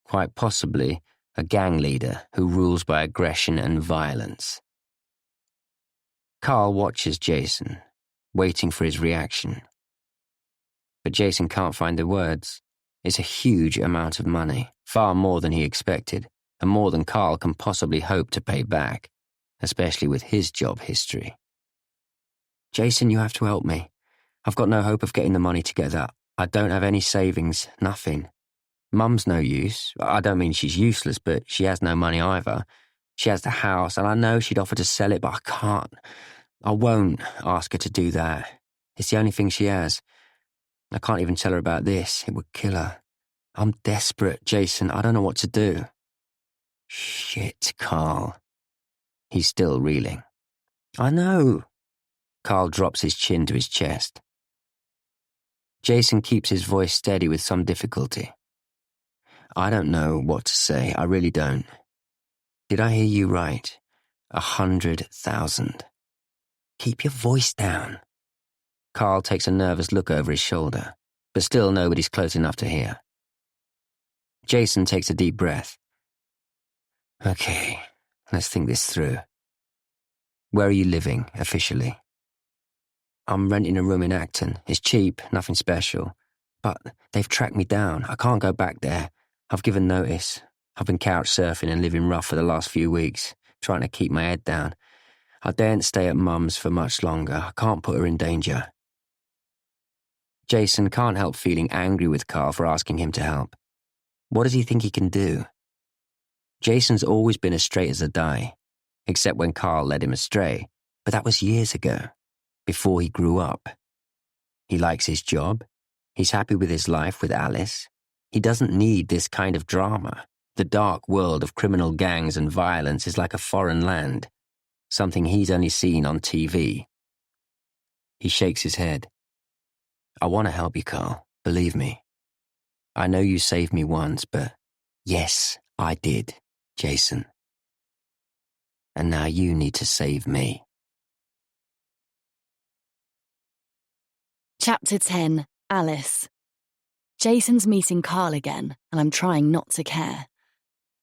Quite possibly a gang leader who rules by aggression and violence. Carl watches Jason, waiting for his reaction. But Jason can't find the words. It's a huge amount of money, far more than he expected, and more than Carl can possibly hope to pay back, especially with his job history. Jason, you have to help me. I've got no hope of getting the money together. I don't have any savings, nothing. Mum's no use. I don't mean she's useless, but she has no money either. She has the house, and I know she'd offer to sell it, but I can't. I won't ask her to do that. It's the only thing she has. I can't even tell her about this. It would kill her. I'm desperate, Jason. I don't know what to do. Shit, Carl. He's still reeling. I know. Carl drops his chin to his chest. Jason keeps his voice steady with some difficulty. I don't know what to say. I really don't. Did I hear you right? 100,000. Keep your voice down. Carl takes a nervous look over his shoulder, but still nobody's close enough to hear. Jason takes a deep breath. Okay, let's think this through. Where are you living, officially? I'm renting a room in Acton. It's cheap, nothing special. But they've tracked me down. I can't go back there. I've given notice. I've been couch surfing and living rough for the last few weeks, trying to keep my head down. I daren't stay at Mum's for much longer. I can't put her in danger. Jason can't help feeling angry with Carl for asking him to help. What does he think he can do? Jason's always been as straight as a die, except when Carl led him astray, but that was years ago, before he grew up. He likes his job. He's happy with his life with Alice. He doesn't need this kind of drama. The dark world of criminal gangs and violence is like a foreign land, something he's only seen on TV. He shakes his head. I want to help you, Carl, believe me. I know you saved me once, but yes, I did, Jason. And now you need to save me. Chapter 10. Alice. Jason's meeting Carl again, and I'm trying not to care.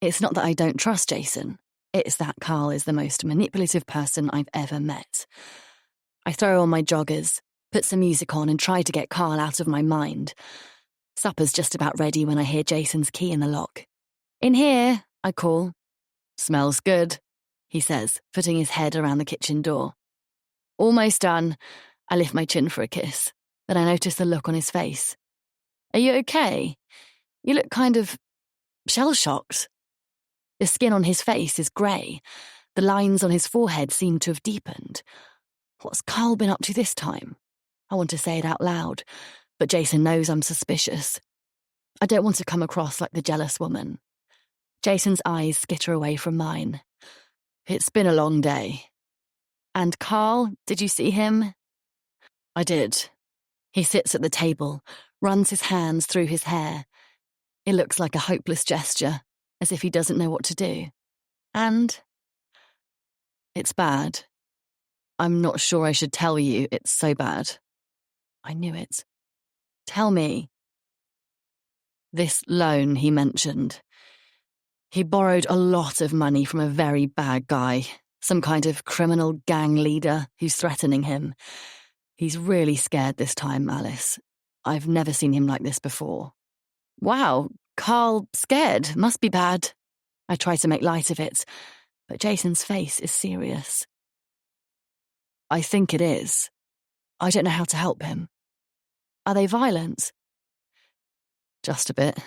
It's not that I don't trust Jason. It's that Carl is the most manipulative person I've ever met. I throw on my joggers, put some music on and try to get Carl out of my mind. Supper's just about ready when I hear Jason's key in the lock. "In here," I call. "Smells good," he says, putting his head around the kitchen door. "Almost done." I lift my chin for a kiss. Then I notice the look on his face. "Are you okay? You look kind of shell-shocked." The skin on his face is grey. The lines on his forehead seem to have deepened. What's Carl been up to this time? I want to say it out loud, but Jason knows I'm suspicious. I don't want to come across like the jealous woman. Jason's eyes skitter away from mine. "It's been a long day." "And Carl, did you see him?" "I did." He sits at the table, runs his hands through his hair. It looks like a hopeless gesture, as if he doesn't know what to do. "And?" "It's bad. I'm not sure I should tell you, it's so bad." I knew it. "Tell me." "This loan he mentioned. He borrowed a lot of money from a very bad guy, some kind of criminal gang leader who's threatening him. He's really scared this time, Alice. I've never seen him like this before." "Wow, Carl scared. Must be bad." I try to make light of it, but Jason's face is serious. "I think it is. I don't know how to help him." "Are they violent?" "Just a bit.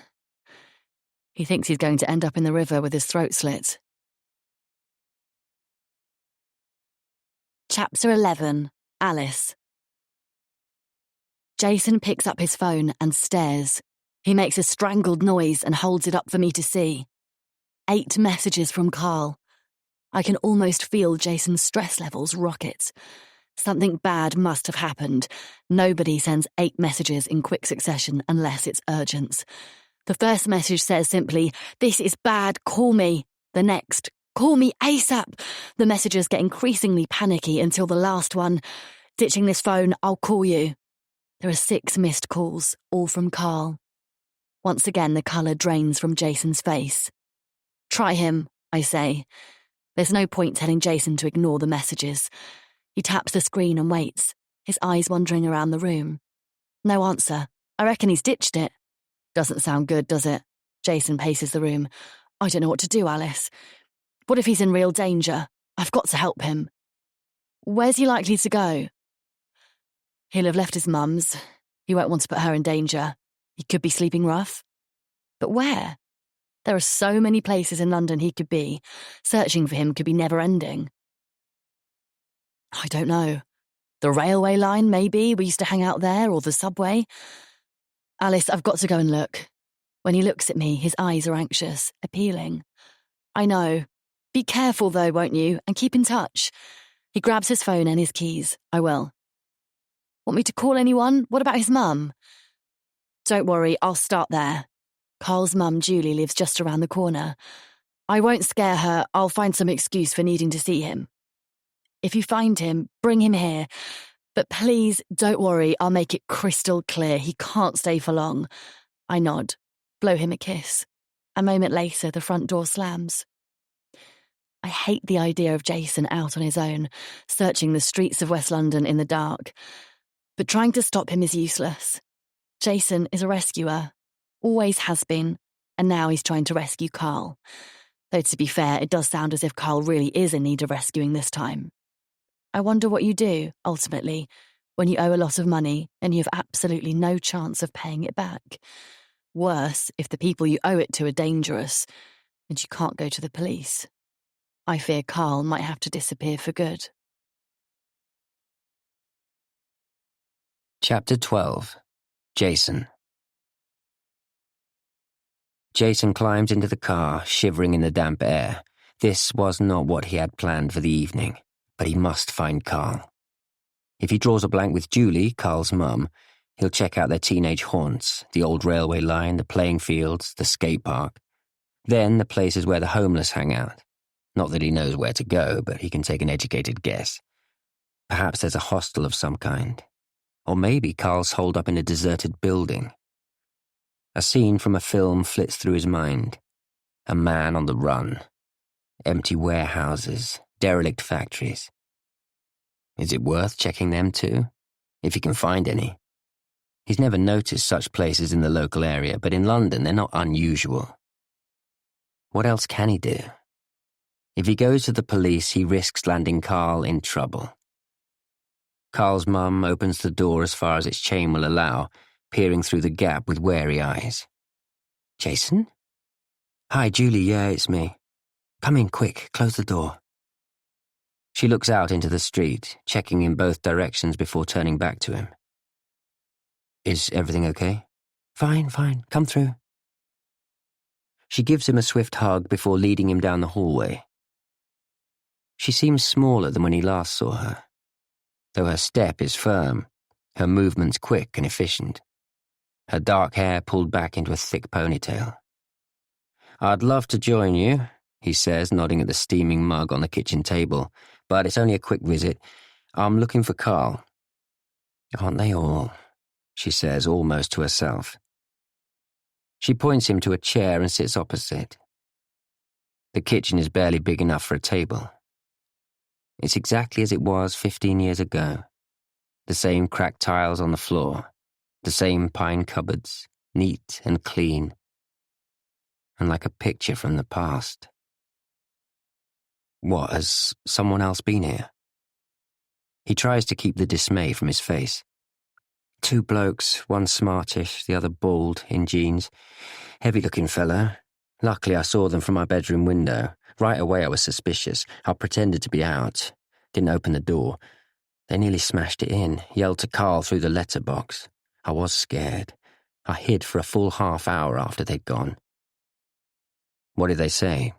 He thinks he's going to end up in the river with his throat slit." Chapter 11. Alice. Jason picks up his phone and stares. He makes a strangled noise and holds it up for me to see. 8 messages from Carl. I can almost feel Jason's stress levels rocket. Something bad must have happened. Nobody sends 8 messages in quick succession unless it's urgent. The first message says simply, "This is bad, call me." The next, "Call me ASAP." The messages get increasingly panicky until the last one, "Ditching this phone, I'll call you." There are 6 missed calls, all from Carl. Once again, the colour drains from Jason's face. "Try him," I say. There's no point telling Jason to ignore the messages. He taps the screen and waits, his eyes wandering around the room. No answer. I reckon he's ditched it. Doesn't sound good, does it? Jason paces the room. "I don't know what to do, Alice. What if he's in real danger? I've got to help him." "Where's he likely to go?" "He'll have left his mum's. He won't want to put her in danger. He could be sleeping rough." "But where? There are so many places in London he could be. Searching for him could be never-ending." "I don't know. The railway line, maybe. We used to hang out there, or the subway." "Alice, I've got to go and look." When he looks at me, his eyes are anxious, appealing. "I know. Be careful, though, won't you? And keep in touch." He grabs his phone and his keys. "I will." "Want me to call anyone? What about his mum?" "Don't worry, I'll start there. Carl's mum, Julie, lives just around the corner. I won't scare her. I'll find some excuse for needing to see him. If you find him, bring him here. But please, don't worry, I'll make it crystal clear. He can't stay for long." I nod, blow him a kiss. A moment later, the front door slams. I hate the idea of Jason out on his own, searching the streets of West London in the dark. But trying to stop him is useless. Jason is a rescuer. Always has been, and now he's trying to rescue Carl. Though to be fair, it does sound as if Carl really is in need of rescuing this time. I wonder what you do, ultimately, when you owe a lot of money and you have absolutely no chance of paying it back. Worse, if the people you owe it to are dangerous and you can't go to the police. I fear Carl might have to disappear for good. Chapter 12. Jason. Jason climbed into the car, shivering in the damp air. This was not what he had planned for the evening, but he must find Carl. If he draws a blank with Julie, Carl's mum, he'll check out their teenage haunts, the old railway line, the playing fields, the skate park. Then the places where the homeless hang out. Not that he knows where to go, but he can take an educated guess. Perhaps there's a hostel of some kind. Or maybe Carl's holed up in a deserted building. A scene from a film flits through his mind. A man on the run. Empty warehouses, derelict factories. Is it worth checking them too? If he can find any. He's never noticed such places in the local area, but in London they're not unusual. What else can he do? If he goes to the police, he risks landing Carl in trouble. Carl's mum opens the door as far as its chain will allow, peering through the gap with wary eyes. Jason? Hi, Julie, yeah, it's me. Come in quick, close the door. She looks out into the street, checking in both directions before turning back to him. Is everything okay? Fine, come through. She gives him a swift hug before leading him down the hallway. She seems smaller than when he last saw her. Though her step is firm, her movements quick and efficient. Her dark hair pulled back into a thick ponytail. I'd love to join you, he says, nodding at the steaming mug on the kitchen table, but it's only a quick visit. I'm looking for Carl. Aren't they all? She says, almost to herself. She points him to a chair and sits opposite. The kitchen is barely big enough for a table. It's exactly as it was 15 years ago. The same cracked tiles on the floor, the same pine cupboards, neat and clean, and like a picture from the past. What, has someone else been here? He tries to keep the dismay from his face. 2 blokes, one smartish, the other bald, in jeans. Heavy-looking fellow. Luckily I saw them from my bedroom window. Right away I was suspicious. I pretended to be out. Didn't open the door. They nearly smashed it in, yelled to Carl through the letterbox. I was scared. I hid for a full half-hour after they'd gone. What did they say?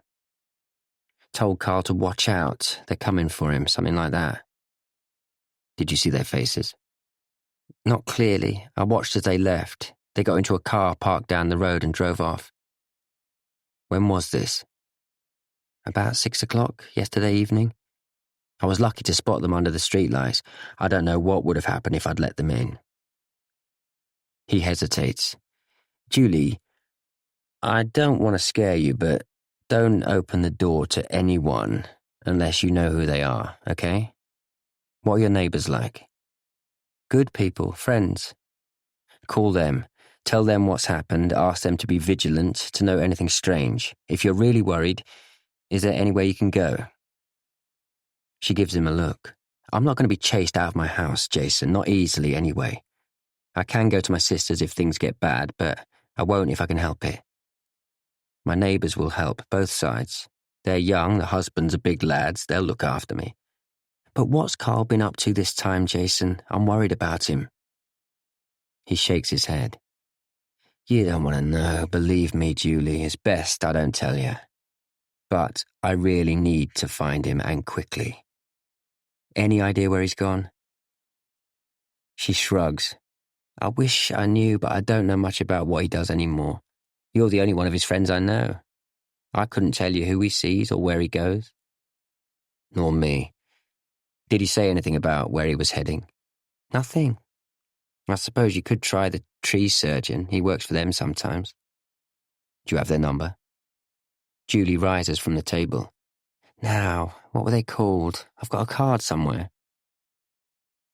Told Carl to watch out. They're coming for him, something like that. Did you see their faces? Not clearly. I watched as they left. They got into a car parked down the road and drove off. When was this? About 6 o'clock yesterday evening. I was lucky to spot them under the streetlights. I don't know what would have happened if I'd let them in. He hesitates. Julie, I don't want to scare you, but don't open the door to anyone unless you know who they are, okay? What are your neighbours like? Good people, friends. Call them. Tell them what's happened. Ask them to be vigilant, to know anything strange. If you're really worried, is there anywhere you can go? She gives him a look. I'm not going to be chased out of my house, Jason, not easily anyway. I can go to my sister's if things get bad, but I won't if I can help it. My neighbours will help, both sides. They're young, the husbands are big lads, they'll look after me. But what's Carl been up to this time, Jason? I'm worried about him. He shakes his head. You don't want to know, believe me, Julie, it's best I don't tell you. But I really need to find him, and quickly. Any idea where he's gone? She shrugs. I wish I knew, but I don't know much about what he does anymore. You're the only one of his friends I know. I couldn't tell you who he sees or where he goes. Nor me. Did he say anything about where he was heading? Nothing. I suppose you could try the tree surgeon. He works for them sometimes. Do you have their number? Julie rises from the table. Now, what were they called? I've got a card somewhere.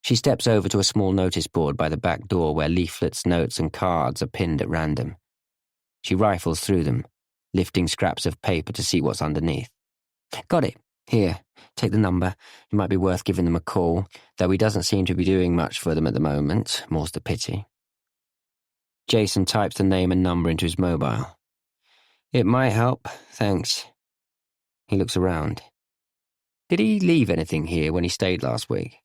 She steps over to a small notice board by the back door where leaflets, notes and cards are pinned at random. She rifles through them, lifting scraps of paper to see what's underneath. Got it. Here, take the number. It might be worth giving them a call, though he doesn't seem to be doing much for them at the moment, more's the pity. Jason types the name and number into his mobile. It might help, thanks. He looks around. Did he leave anything here when he stayed last week?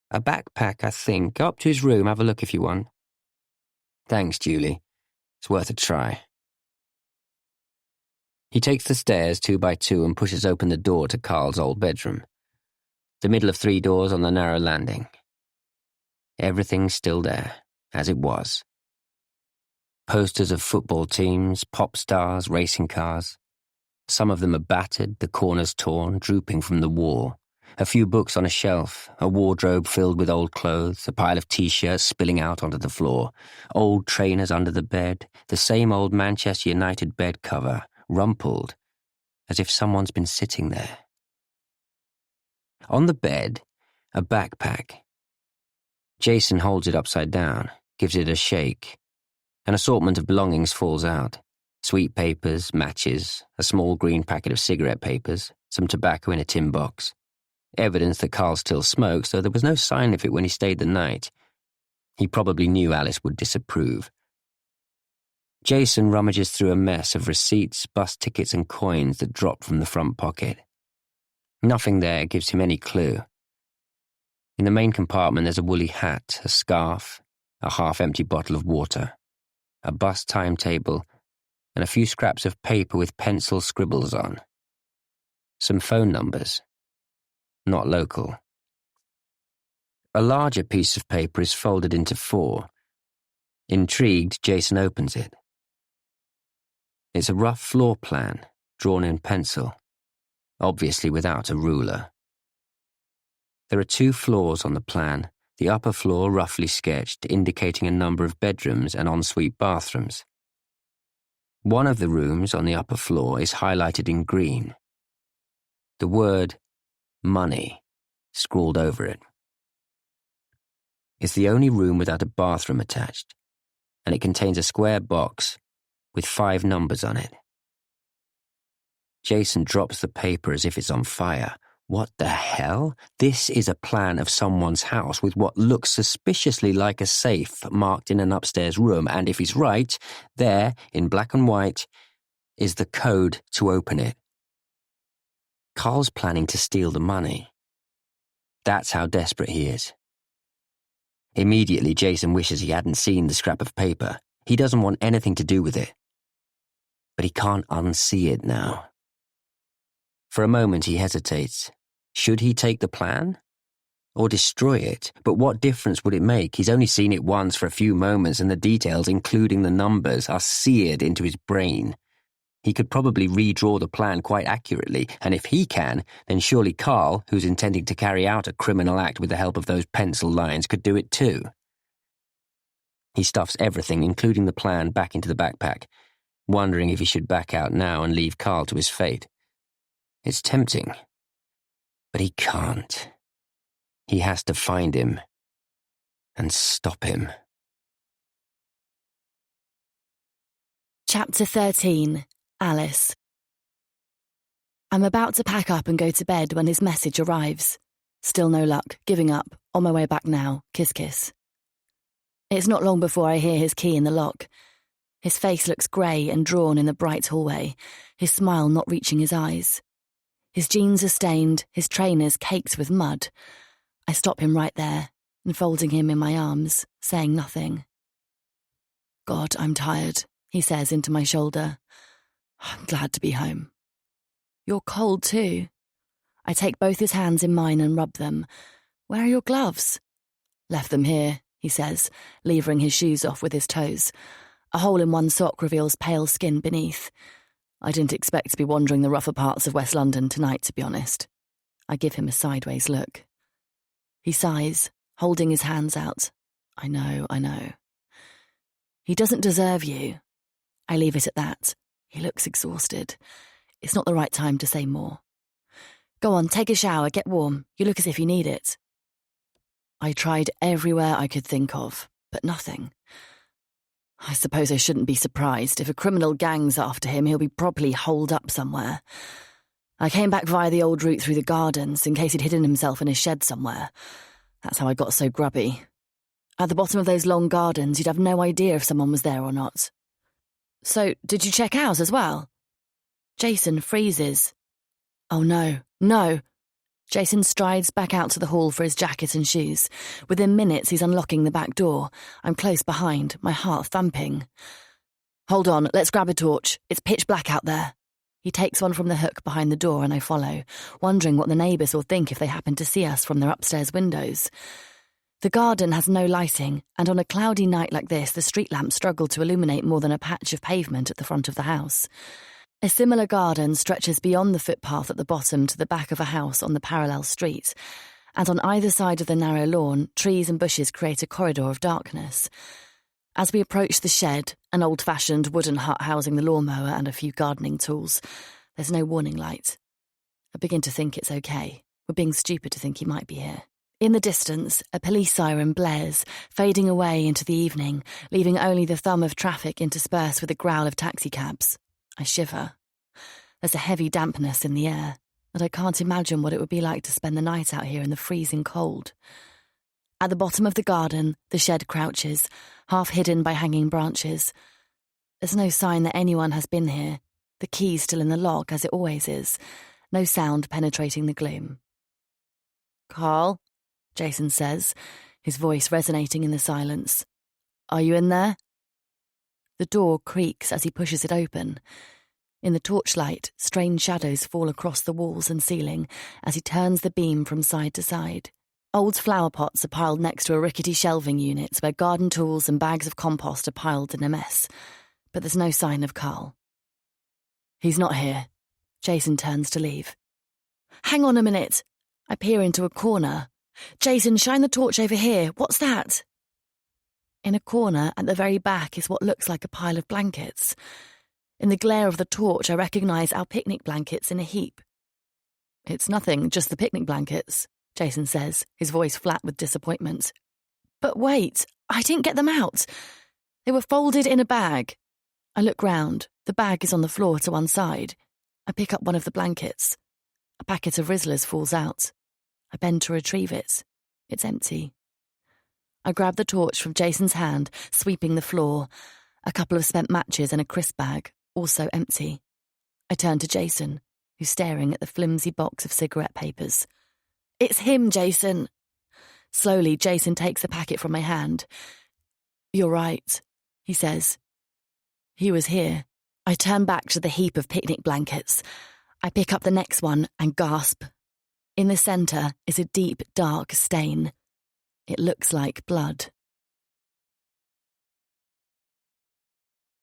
A backpack, I think. Go up to his room, have a look if you want. Thanks, Julie. It's worth a try. He takes the stairs 2 by 2 and pushes open the door to Carl's old bedroom. The middle of 3 doors on the narrow landing. Everything's still there, as it was. Posters of football teams, pop stars, racing cars. Some of them are battered, the corners torn, drooping from the wall. A few books on a shelf, a wardrobe filled with old clothes, a pile of T-shirts spilling out onto the floor, old trainers under the bed, the same old Manchester United bed cover, rumpled, as if someone's been sitting there. On the bed, a backpack. Jason holds it upside down, gives it a shake. An assortment of belongings falls out. Sweet papers, matches, a small green packet of cigarette papers, some tobacco in a tin box. Evidence that Carl still smokes, though there was no sign of it when he stayed the night. He probably knew Alice would disapprove. Jason rummages through a mess of receipts, bus tickets and coins that drop from the front pocket. Nothing there gives him any clue. In the main compartment there's a woolly hat, a scarf, a half-empty bottle of water, a bus timetable, and a few scraps of paper with pencil scribbles on. Some phone numbers. Not local. A larger piece of paper is folded into 4. Intrigued, Jason opens it. It's a rough floor plan, drawn in pencil, obviously without a ruler. There are 2 floors on the plan, the upper floor roughly sketched, indicating a number of bedrooms and ensuite bathrooms. One of the rooms on the upper floor is highlighted in green. The word money scrawled over it. It's the only room without a bathroom attached, and it contains a square box with 5 numbers on it. Jason drops the paper as if it's on fire. What the hell? This is a plan of someone's house with what looks suspiciously like a safe marked in an upstairs room, and if he's right, there, in black and white, is the code to open it. Carl's planning to steal the money. That's how desperate he is. Immediately, Jason wishes he hadn't seen the scrap of paper. He doesn't want anything to do with it. But he can't unsee it now. For a moment he hesitates. Should he take the plan? Or destroy it? But what difference would it make? He's only seen it once for a few moments, and the details, including the numbers, are seared into his brain. He could probably redraw the plan quite accurately, and if he can, then surely Carl, who's intending to carry out a criminal act with the help of those pencil lines, could do it too. He stuffs everything, including the plan, back into the backpack, wondering if he should back out now and leave Carl to his fate. It's tempting, but he can't. He has to find him and stop him. Chapter 13. Alice. I'm about to pack up and go to bed when his message arrives. Still no luck, giving up, on my way back now, kiss kiss. It's not long before I hear his key in the lock. His face looks grey and drawn in the bright hallway, his smile not reaching his eyes. His jeans are stained, his trainers caked with mud. I stop him right there, enfolding him in my arms, saying nothing. God, I'm tired, he says into my shoulder. I'm glad to be home. You're cold too. I take both his hands in mine and rub them. Where are your gloves? Left them here, he says, levering his shoes off with his toes. A hole in one sock reveals pale skin beneath. I didn't expect to be wandering the rougher parts of West London tonight, to be honest. I give him a sideways look. He sighs, holding his hands out. I know. He doesn't deserve you. I leave it at that. He looks exhausted. It's not the right time to say more. Go on, take a shower, get warm. You look as if you need it. I tried everywhere I could think of, but nothing. I suppose I shouldn't be surprised. If a criminal gang's after him, he'll be properly holed up somewhere. I came back via the old route through the gardens in case he'd hidden himself in a shed somewhere. That's how I got so grubby. At the bottom of those long gardens, you'd have no idea if someone was there or not. So, did you check out as well? Jason freezes. Oh no. Jason strides back out to the hall for his jacket and shoes. Within minutes, he's unlocking the back door. I'm close behind, my heart thumping. Hold on, let's grab a torch. It's pitch black out there. He takes one from the hook behind the door and I follow, wondering what the neighbours will think if they happen to see us from their upstairs windows. The garden has no lighting, and on a cloudy night like this, the street lamps struggle to illuminate more than a patch of pavement at the front of the house. A similar garden stretches beyond the footpath at the bottom to the back of a house on the parallel street, and on either side of the narrow lawn, trees and bushes create a corridor of darkness. As we approach the shed, an old-fashioned wooden hut housing the lawnmower and a few gardening tools, there's no warning light. I begin to think it's okay. We're being stupid to think he might be here. In the distance, a police siren blares, fading away into the evening, leaving only the thumb of traffic interspersed with a growl of taxicabs. I shiver. There's a heavy dampness in the air, and I can't imagine what it would be like to spend the night out here in the freezing cold. At the bottom of the garden, the shed crouches, half hidden by hanging branches. There's no sign that anyone has been here. The key's still in the lock, as it always is. No sound penetrating the gloom. "Carl," Jason says, his voice resonating in the silence. "Are you in there?" The door creaks as he pushes it open. In the torchlight, strange shadows fall across the walls and ceiling as he turns the beam from side to side. Old flower pots are piled next to a rickety shelving unit where garden tools and bags of compost are piled in a mess. But there's no sign of Carl. "He's not here." Jason turns to leave. "Hang on a minute." I peer into a corner. "Jason, shine the torch over here. What's that?" In a corner at the very back is what looks like a pile of blankets. In the glare of the torch, I recognise our picnic blankets in a heap. "It's nothing, just the picnic blankets," Jason says, his voice flat with disappointment. "But wait, I didn't get them out. They were folded in a bag." I look round. The bag is on the floor to one side. I pick up one of the blankets. A packet of Rizzlers falls out. I bend to retrieve it. It's empty. I grab the torch from Jason's hand, sweeping the floor. A couple of spent matches and a crisp bag, also empty. I turn to Jason, who's staring at the flimsy box of cigarette papers. "It's him, Jason." Slowly, Jason takes the packet from my hand. "You're right," he says. "He was here." I turn back to the heap of picnic blankets. I pick up the next one and gasp. In the centre is a deep, dark stain. It looks like blood.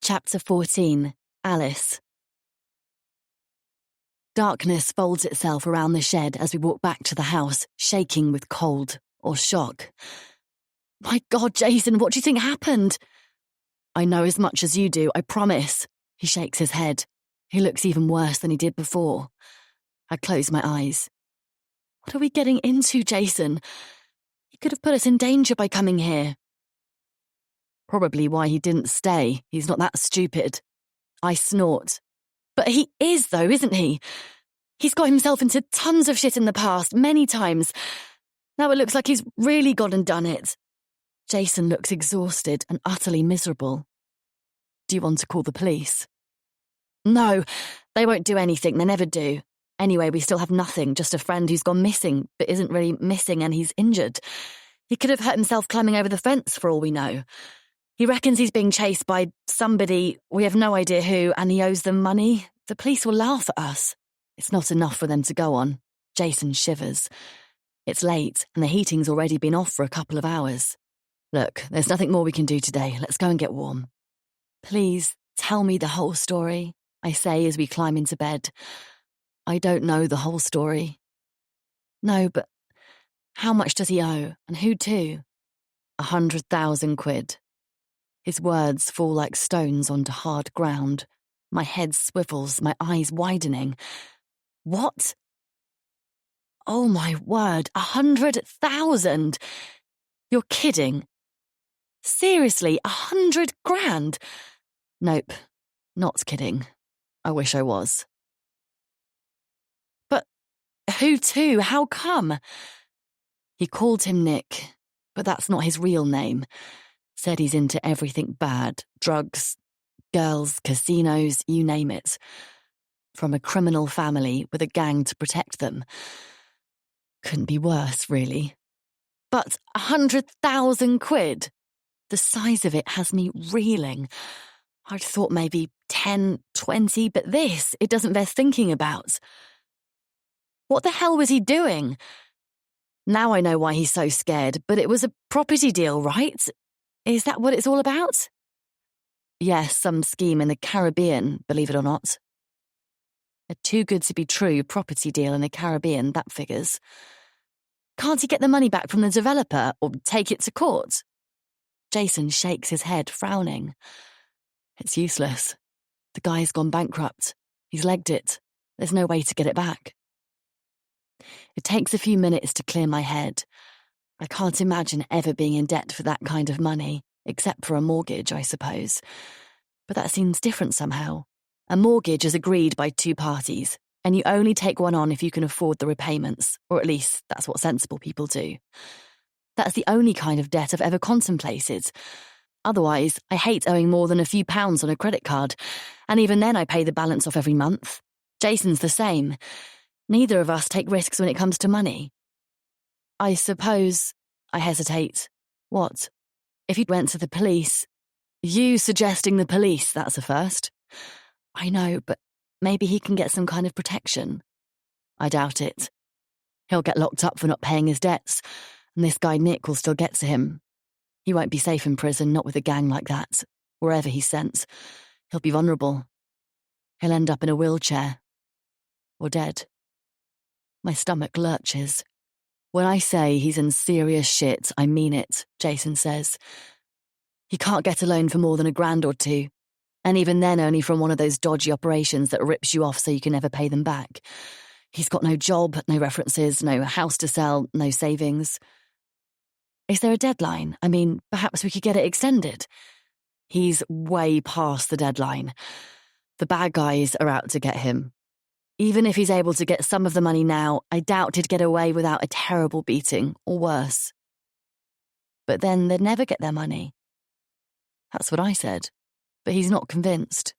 Chapter 14. Alice. Darkness folds itself around the shed as we walk back to the house, shaking with cold or shock. "My God, Jason, what do you think happened?" "I know as much as you do, I promise." He shakes his head. He looks even worse than he did before. I close my eyes. "What are we getting into, Jason? He could have put us in danger by coming here." "Probably why he didn't stay. He's not that stupid." I snort. "But he is, though, isn't he? He's got himself into tons of shit in the past, many times. Now it looks like he's really gone and done it." Jason looks exhausted and utterly miserable. "Do you want to call the police?" "No, they won't do anything, they never do. Anyway, we still have nothing, just a friend who's gone missing, but isn't really missing and he's injured. He could have hurt himself climbing over the fence for all we know. He reckons he's being chased by somebody, we have no idea who, and he owes them money. The police will laugh at us." It's not enough for them to go on. Jason shivers. It's late, and the heating's already been off for a couple of hours. "Look, there's nothing more we can do today. Let's go and get warm." "Please, tell me the whole story," I say as we climb into bed. "I don't know the whole story." "No, but how much does he owe, and who to?" 100,000 quid. His words fall like stones onto hard ground. My head swivels, my eyes widening. "What? Oh my word, 100,000! You're kidding. Seriously, 100 grand? Nope, not kidding. I wish I was." "But who to? How come?" "He called him Nick, but that's not his real name. Said he's into everything bad, drugs, girls, casinos, you name it. From a criminal family with a gang to protect them. Couldn't be worse, really. But 100,000 quid? The size of it has me reeling. I'd thought maybe 10, 20, but this, it doesn't bear thinking about. What the hell was he doing? Now I know why he's so scared, but it was a property deal, right? Is that what it's all about? Yes, some scheme in the Caribbean, believe it or not. A too good to be true property deal in the Caribbean, that figures. Can't he get the money back from the developer or take it to court? Jason shakes his head, frowning. It's useless. The guy's gone bankrupt. He's legged it. There's no way to get it back. It takes a few minutes to clear my head. I can't imagine ever being in debt for that kind of money, except for a mortgage, I suppose. But that seems different somehow. A mortgage is agreed by two parties, and you only take one on if you can afford the repayments, or at least that's what sensible people do. That's the only kind of debt I've ever contemplated. Otherwise, I hate owing more than a few pounds on a credit card, and even then I pay the balance off every month. Jason's the same. Neither of us take risks when it comes to money. I suppose, I hesitate. What? If you went to the police? You suggesting the police, that's a first. I know, but maybe he can get some kind of protection. I doubt it. He'll get locked up for not paying his debts, and this guy Nick will still get to him. He won't be safe in prison, not with a gang like that. Wherever he's sent, he'll be vulnerable. He'll end up in a wheelchair. Or dead. My stomach lurches. When I say he's in serious shit, I mean it, Jason says. He can't get a loan for more than $1,000 or $2, and even then only from one of those dodgy operations that rips you off so you can never pay them back. He's got no job, no references, no house to sell, no savings. Is there a deadline? I mean, perhaps we could get it extended. He's way past the deadline. The bad guys are out to get him. Even if he's able to get some of the money now, I doubt he'd get away without a terrible beating, or worse. But then they'd never get their money. That's what I said, but he's not convinced.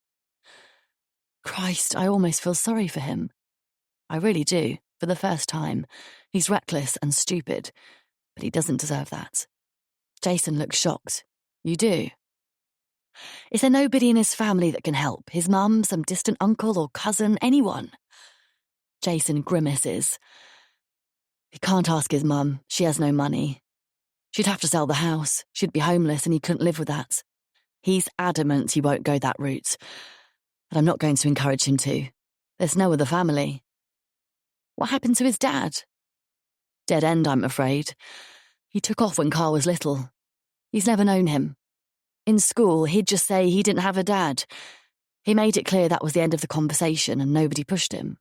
Christ, I almost feel sorry for him. I really do, for the first time. He's reckless and stupid, but he doesn't deserve that. Jason looks shocked. You do? Is there nobody in his family that can help? His mum, some distant uncle or cousin, anyone? Jason grimaces. He can't ask his mum. She has no money. She'd have to sell the house. She'd be homeless and he couldn't live with that. He's adamant he won't go that route. But I'm not going to encourage him to. There's no other family. What happened to his dad? Dead end, I'm afraid. He took off when Carl was little. He's never known him. In school, he'd just say he didn't have a dad. He made it clear that was the end of the conversation and nobody pushed him.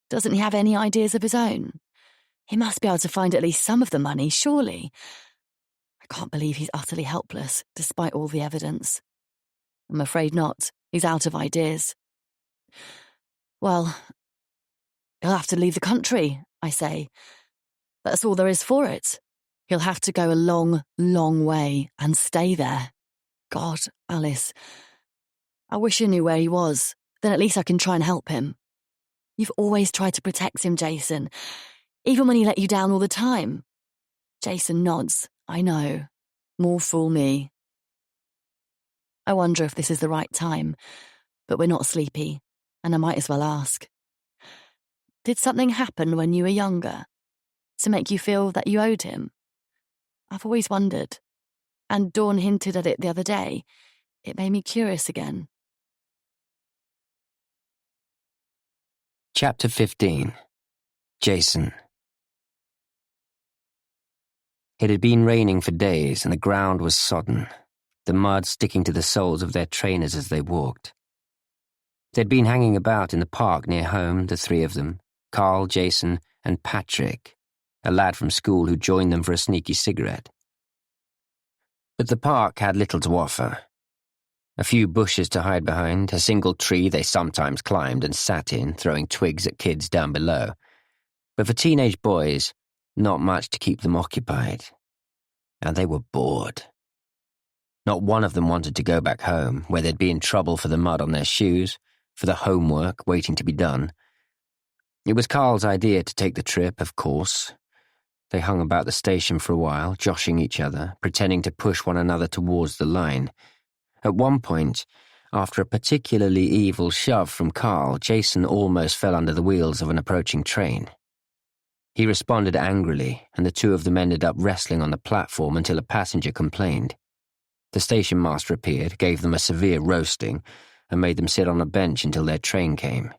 Doesn't he have any ideas of his own? He must be able to find at least some of the money, surely. I can't believe he's utterly helpless, despite all the evidence. I'm afraid not. He's out of ideas. Well, he'll have to leave the country, I say. That's all there is for it. He'll have to go a long, long way and stay there. God, Alice. I wish I knew where he was. Then at least I can try and help him. You've always tried to protect him, Jason. Even when he let you down all the time. Jason nods. I know. More fool me. I wonder if this is the right time, but we're not sleepy, and I might as well ask. Did something happen when you were younger to make you feel that you owed him? I've always wondered, and Dawn hinted at it the other day. It made me curious again. Chapter 15. Jason. It had been raining for days and the ground was sodden, the mud sticking to the soles of their trainers as they walked. They'd been hanging about in the park near home, the three of them, Carl, Jason, and Patrick, a lad from school who joined them for a sneaky cigarette. But the park had little to offer. A few bushes to hide behind, a single tree they sometimes climbed and sat in, throwing twigs at kids down below. But for teenage boys, not much to keep them occupied. And they were bored. Not one of them wanted to go back home, where they'd be in trouble for the mud on their shoes, for the homework waiting to be done. It was Carl's idea to take the trip, of course. They hung about the station for a while, joshing each other, pretending to push one another towards the line. At one point, after a particularly evil shove from Carl, Jason almost fell under the wheels of an approaching train. He responded angrily, and the two of them ended up wrestling on the platform until a passenger complained. The station master appeared, gave them a severe roasting, and made them sit on a bench until their train came.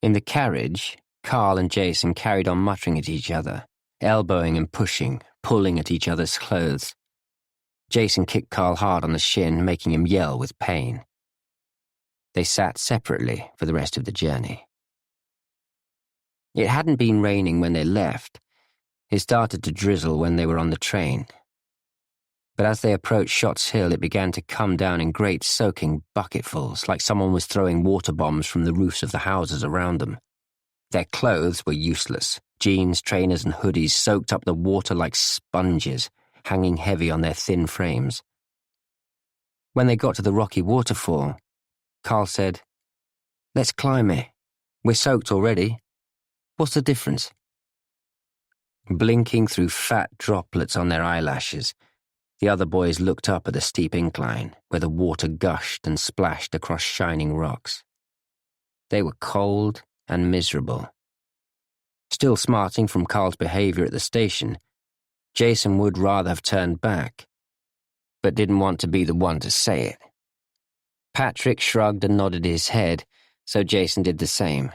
In the carriage, Carl and Jason carried on muttering at each other, elbowing and pushing, pulling at each other's clothes. Jason kicked Carl hard on the shin, making him yell with pain. They sat separately for the rest of the journey. It hadn't been raining when they left. It started to drizzle when they were on the train. But as they approached Shots Hill, it began to come down in great soaking bucketfuls, like someone was throwing water bombs from the roofs of the houses around them. Their clothes were useless. Jeans, trainers, and hoodies soaked up the water like sponges, hanging heavy on their thin frames. When they got to the rocky waterfall, Carl said, "Let's climb it. We're soaked already. What's the difference?" Blinking through fat droplets on their eyelashes, the other boys looked up at the steep incline, where the water gushed and splashed across shining rocks. They were cold and miserable. Still smarting from Carl's behaviour at the station, Jason would rather have turned back, but didn't want to be the one to say it. Patrick shrugged and nodded his head, so Jason did the same.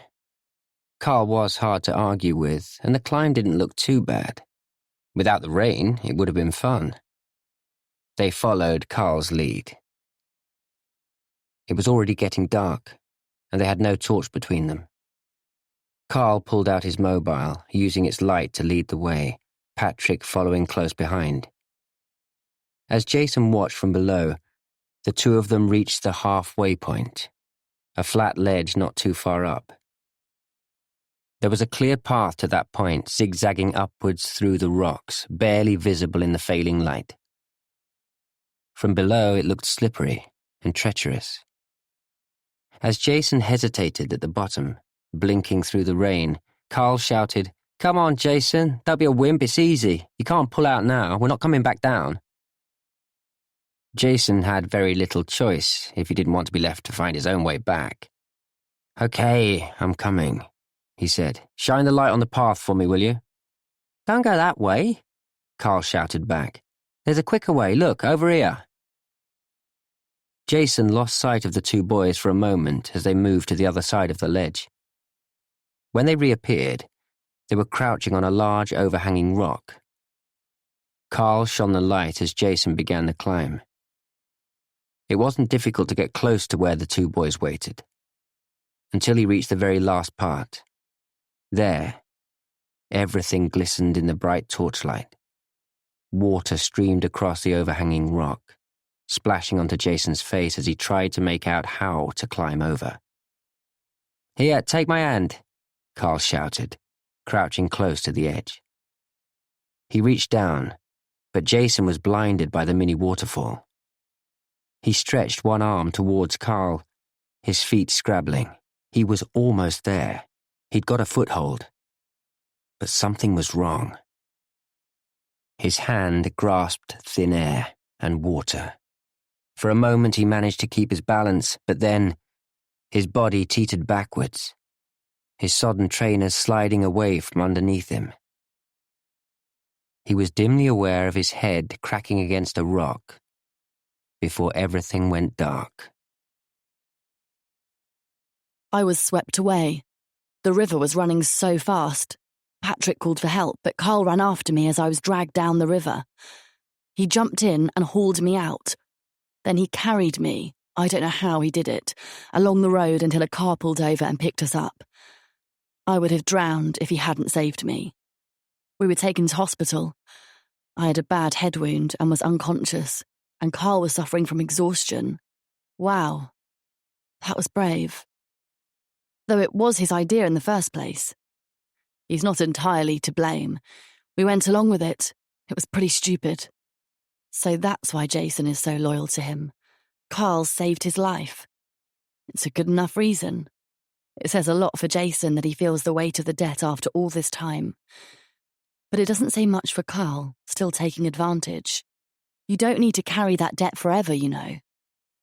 Carl was hard to argue with, and the climb didn't look too bad. Without the rain, it would have been fun. They followed Carl's lead. It was already getting dark, and they had no torch between them. Carl pulled out his mobile, using its light to lead the way, Patrick following close behind. As Jason watched from below, the two of them reached the halfway point, a flat ledge not too far up. There was a clear path to that point, zigzagging upwards through the rocks, barely visible in the failing light. From below it looked slippery and treacherous. As Jason hesitated at the bottom, blinking through the rain, Carl shouted, "Come on, Jason, don't be a wimp, it's easy. You can't pull out now, we're not coming back down." Jason had very little choice if he didn't want to be left to find his own way back. "Okay, I'm coming," he said. "Shine the light on the path for me, will you?" "Don't go that way," Carl shouted back. "There's a quicker way, look, over here." Jason lost sight of the two boys for a moment as they moved to the other side of the ledge. When they reappeared, they were crouching on a large overhanging rock. Carl shone the light as Jason began the climb. It wasn't difficult to get close to where the two boys waited, until he reached the very last part. There, everything glistened in the bright torchlight. Water streamed across the overhanging rock, splashing onto Jason's face as he tried to make out how to climb over. "Here, take my hand," Carl shouted, crouching close to the edge. He reached down, but Jason was blinded by the mini waterfall. He stretched one arm towards Carl, his feet scrabbling. He was almost there. He'd got a foothold. But something was wrong. His hand grasped thin air and water. For a moment he managed to keep his balance, but then his body teetered backwards, his sodden trainers sliding away from underneath him. He was dimly aware of his head cracking against a rock before everything went dark. I was swept away. The river was running so fast. Patrick called for help, but Carl ran after me as I was dragged down the river. He jumped in and hauled me out. Then he carried me, I don't know how he did it, along the road until a car pulled over and picked us up. I would have drowned if he hadn't saved me. We were taken to hospital. I had a bad head wound and was unconscious, and Carl was suffering from exhaustion. Wow, that was brave. Though it was his idea in the first place. He's not entirely to blame. We went along with it. It was pretty stupid. So that's why Jason is so loyal to him. Carl saved his life. It's a good enough reason. It says a lot for Jason that he feels the weight of the debt after all this time. But it doesn't say much for Carl, still taking advantage. You don't need to carry that debt forever, you know.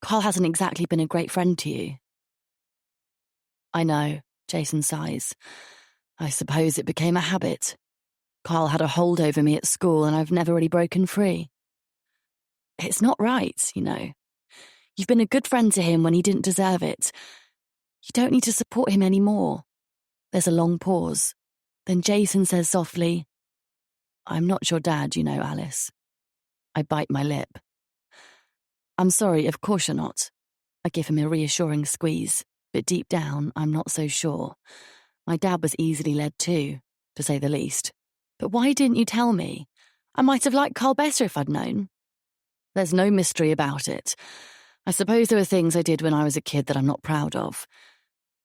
Carl hasn't exactly been a great friend to you. I know, Jason sighs. I suppose it became a habit. Carl had a hold over me at school and I've never really broken free. It's not right, you know. You've been a good friend to him when he didn't deserve it. You don't need to support him anymore. There's a long pause. Then Jason says softly, "I'm not your dad, you know, Alice." I bite my lip. "I'm sorry, of course you're not." I give him a reassuring squeeze, but deep down, I'm not so sure. My dad was easily led too, to say the least. But why didn't you tell me? I might have liked Carl better if I'd known. There's no mystery about it. I suppose there were things I did when I was a kid that I'm not proud of.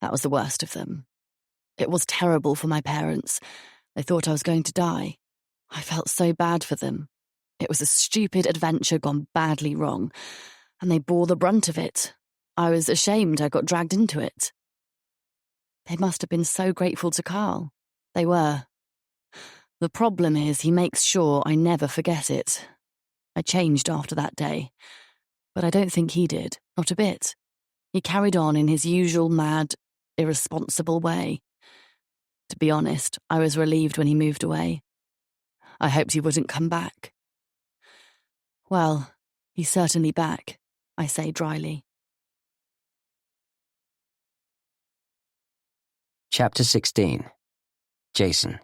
That was the worst of them. It was terrible for my parents. They thought I was going to die. I felt so bad for them. It was a stupid adventure gone badly wrong, and they bore the brunt of it. I was ashamed I got dragged into it. They must have been so grateful to Carl. They were. The problem is he makes sure I never forget it. I changed after that day, but I don't think he did, not a bit. He carried on in his usual mad, irresponsible way. To be honest, I was relieved when he moved away. I hoped he wouldn't come back. Well, he's certainly back, I say dryly. Chapter 16. Jason.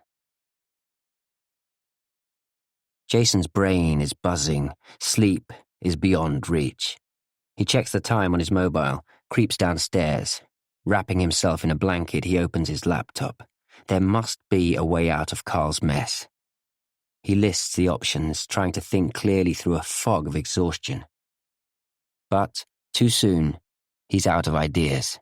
Jason's brain is buzzing. Sleep is beyond reach. He checks the time on his mobile, creeps downstairs. Wrapping himself in a blanket, he opens his laptop. There must be a way out of Carl's mess. He lists the options, trying to think clearly through a fog of exhaustion. But, too soon, he's out of ideas.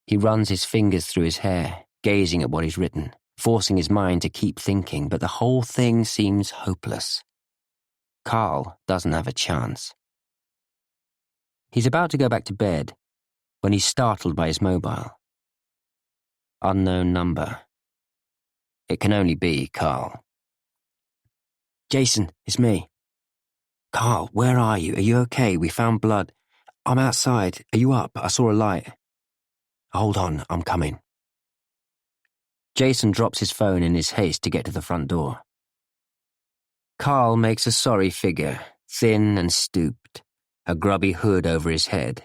He runs his fingers through his hair, gazing at what he's written, forcing his mind to keep thinking, but the whole thing seems hopeless. Carl doesn't have a chance. He's about to go back to bed when he's startled by his mobile. Unknown number. It can only be Carl. Jason, it's me. Carl, where are you? Are you okay? We found blood. I'm outside. Are you up? I saw a light. Hold on, I'm coming. Jason drops his phone in his haste to get to the front door. Carl makes a sorry figure, thin and stooped, a grubby hood over his head.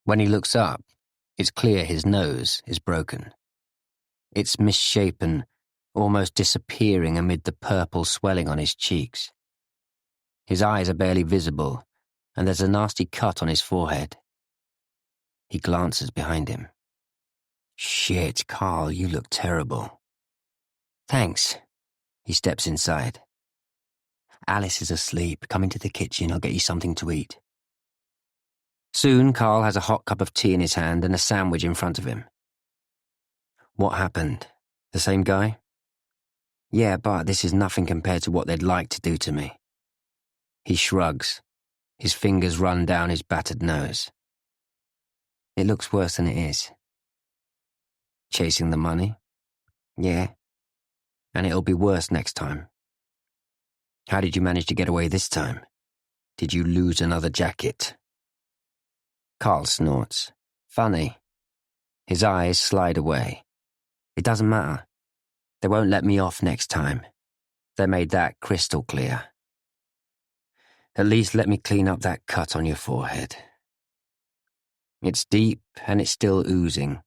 When he looks up, it's clear his nose is broken. It's misshapen, almost disappearing amid the purple swelling on his cheeks. His eyes are barely visible, and there's a nasty cut on his forehead. He glances behind him. Shit, Carl, you look terrible. Thanks. He steps inside. Alice is asleep. Come into the kitchen, I'll get you something to eat. Soon, Carl has a hot cup of tea in his hand and a sandwich in front of him. What happened? The same guy? Yeah, but this is nothing compared to what they'd like to do to me. He shrugs. His fingers run down his battered nose. It looks worse than it is. Chasing the money? Yeah. And it'll be worse next time. How did you manage to get away this time? Did you lose another jacket? Carl snorts. Funny. His eyes slide away. It doesn't matter. They won't let me off next time. They made that crystal clear. At least let me clean up that cut on your forehead. It's deep and it's still oozing.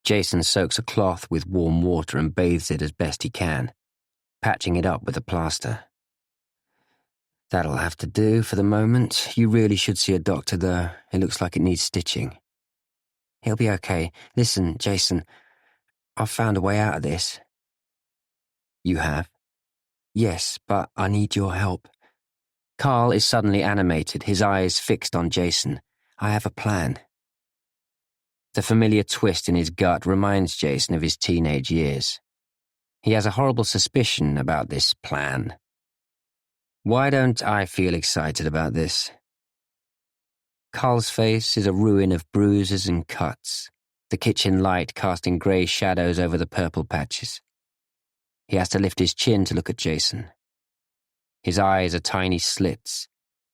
Jason soaks a cloth with warm water and bathes it as best he can, patching it up with a plaster. That'll have to do for the moment. You really should see a doctor, though. It looks like it needs stitching. He'll be okay. Listen, Jason, I've found a way out of this. You have? Yes, but I need your help. Carl is suddenly animated, his eyes fixed on Jason. I have a plan. The familiar twist in his gut reminds Jason of his teenage years. He has a horrible suspicion about this plan. Why don't I feel excited about this? Carl's face is a ruin of bruises and cuts, the kitchen light casting grey shadows over the purple patches. He has to lift his chin to look at Jason. His eyes are tiny slits,